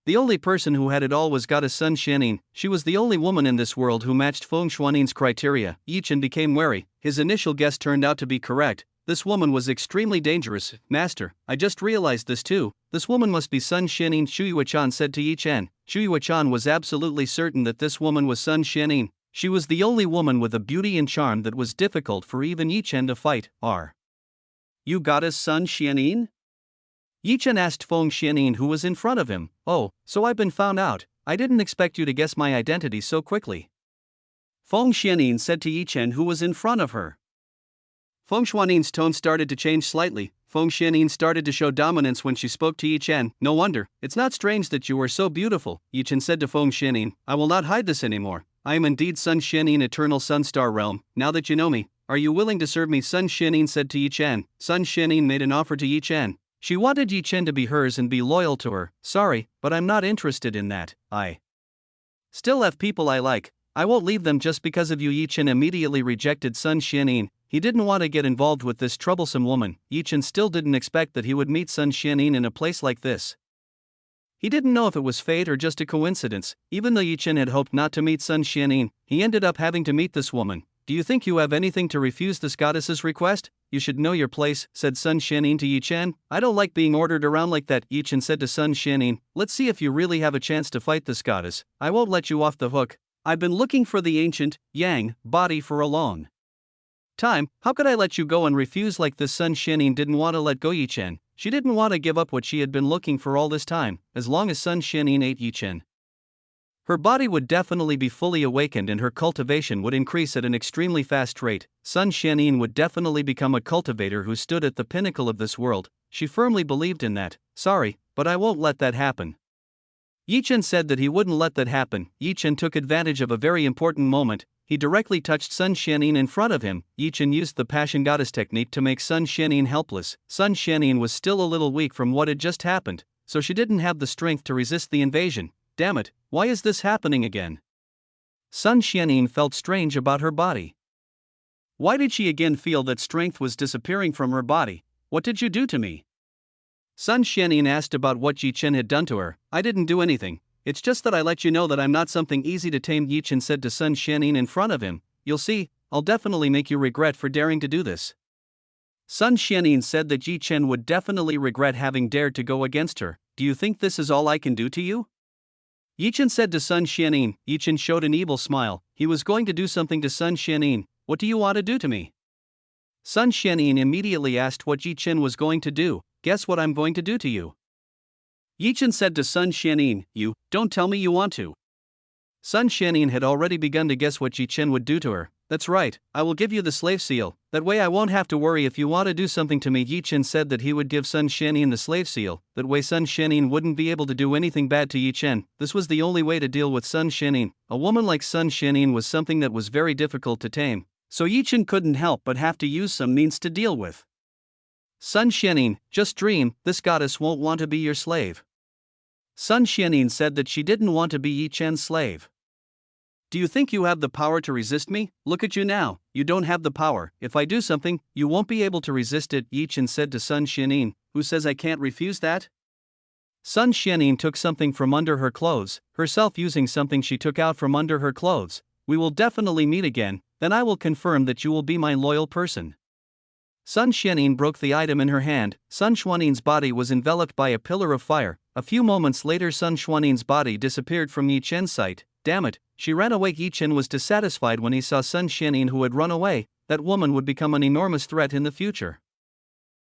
The only person who had it all was Goddess Sun Xianyin. She was the only woman in this world who matched Feng Xianyin's criteria. Yi Chen became wary. His initial guess turned out to be correct. This woman was extremely dangerous. Master, I just realized this too. This woman must be Sun Xianyin, Shu Yuechan said to Yi Chen. Shu Yuechan was absolutely certain that this woman was Sun Xianyin. She was the only woman with a beauty and charm that was difficult for even Yi Chen to fight. Are you Goddess Sun Xianyin? Yi Chen asked Feng Xianyin, who was in front of him. Oh, so I've been found out. I didn't expect you to guess my identity so quickly. Feng Xianyin said to Yi Chen, who was in front of her. Feng Xianyin's tone started to change slightly. Feng Xianyin started to show dominance when she spoke to Yi Chen. No wonder, it's not strange that you are so beautiful, Yi Chen said to Feng Xianyin. I will not hide this anymore. I am indeed Sun Xianyin, Eternal Sun Star Realm. Now that you know me, are you willing to serve me? Sun Xianyin said to Yi Chen. Sun Xianyin made an offer to Yi Chen. She wanted Yi Chen to be hers and be loyal to her. Sorry, but I'm not interested in that. I still have people I like. I won't leave them just because of you. Yi Chen immediately rejected Sun Xianyin. He didn't want to get involved with this troublesome woman. Yi Chen still didn't expect that he would meet Sun Xianyin in a place like this. He didn't know if it was fate or just a coincidence. Even though Yi Chen had hoped not to meet Sun Xianyin, he ended up having to meet this woman. Do you think you have anything to refuse this goddess's request? you should know your place, said Sun Xianyin to Yi Chen. I don't like being ordered around like that, Yi Chen said to Sun Xianyin. Let's see if you really have a chance to fight this goddess. I won't let you off the hook. I've been looking for the ancient, yang, body for a long time. How could I let you go and refuse like this? Sun Xianyin didn't want to let go Yi Chen. She didn't want to give up what she had been looking for all this time. As long as Sun Xianyin ate Yi Chen, her body would definitely be fully awakened and her cultivation would increase at an extremely fast rate. Sun Xianyin would definitely become a cultivator who stood at the pinnacle of this world. She firmly believed in that. Sorry, but I won't let that happen. Yi Chen said that he wouldn't let that happen. Yi Chen took advantage of a very important moment. He directly touched Sun Xianyin in front of him. Yi Chen used the passion goddess technique to make Sun Xianyin helpless. Sun Xianyin was still a little weak from what had just happened, so she didn't have the strength to resist the invasion. Damn it, why is this happening again? Sun Xianyin felt strange about her body. Why did she again feel that strength was disappearing from her body? What did you do to me? Sun Xianyin asked about what Yi Chen had done to her. I didn't do anything. It's just that I let you know that I'm not something easy to tame, Yi Chen said to Sun Xianyin in front of him. You'll see, I'll definitely make you regret for daring to do this. Sun Xianyin said that Yi Chen would definitely regret having dared to go against her. Do you think this is all I can do to you? Yi Chen said to Sun Xianyin. Yi Chen showed an evil smile. He was going to do something to Sun Xianyin. What do you want to do to me? Sun Xianyin immediately asked what Yi Chen was going to do. Guess what I'm going to do to you? Yi Chen said to Sun Xianyin. You, don't tell me you want to. Sun Xianyin had already begun to guess what Yi Chen would do to her. That's right, I will give you the slave seal. That way I won't have to worry if you want to do something to me. Yi Chen said that he would give Sun Xianyin the slave seal. That way Sun Xianyin wouldn't be able to do anything bad to Yi Chen. This was the only way to deal with Sun Xianyin. A woman like Sun Xianyin was something that was very difficult to tame, so Yi Chen couldn't help but have to use some means to deal with. Sun Xianyin, just dream, this goddess won't want to be your slave. Sun Xianyin said that she didn't want to be Yi Chen's slave. Do you think you have the power to resist me? Look at you now, you don't have the power. If I do something, you won't be able to resist it, Yi Chen said to Sun Xianyin. Who says I can't refuse that? Sun Xianyin took something from under her clothes, herself using something she took out from under her clothes. We will definitely meet again, then I will confirm that you will be my loyal person. Sun Xianyin broke the item in her hand. Sun Xuanyin's body was enveloped by a pillar of fire. A few moments later Sun Xuanyin's body disappeared from Yi Chen's sight. Damn it, she ran away. Yi Chen was dissatisfied when he saw Sun Xianyin who had run away. That woman would become an enormous threat in the future.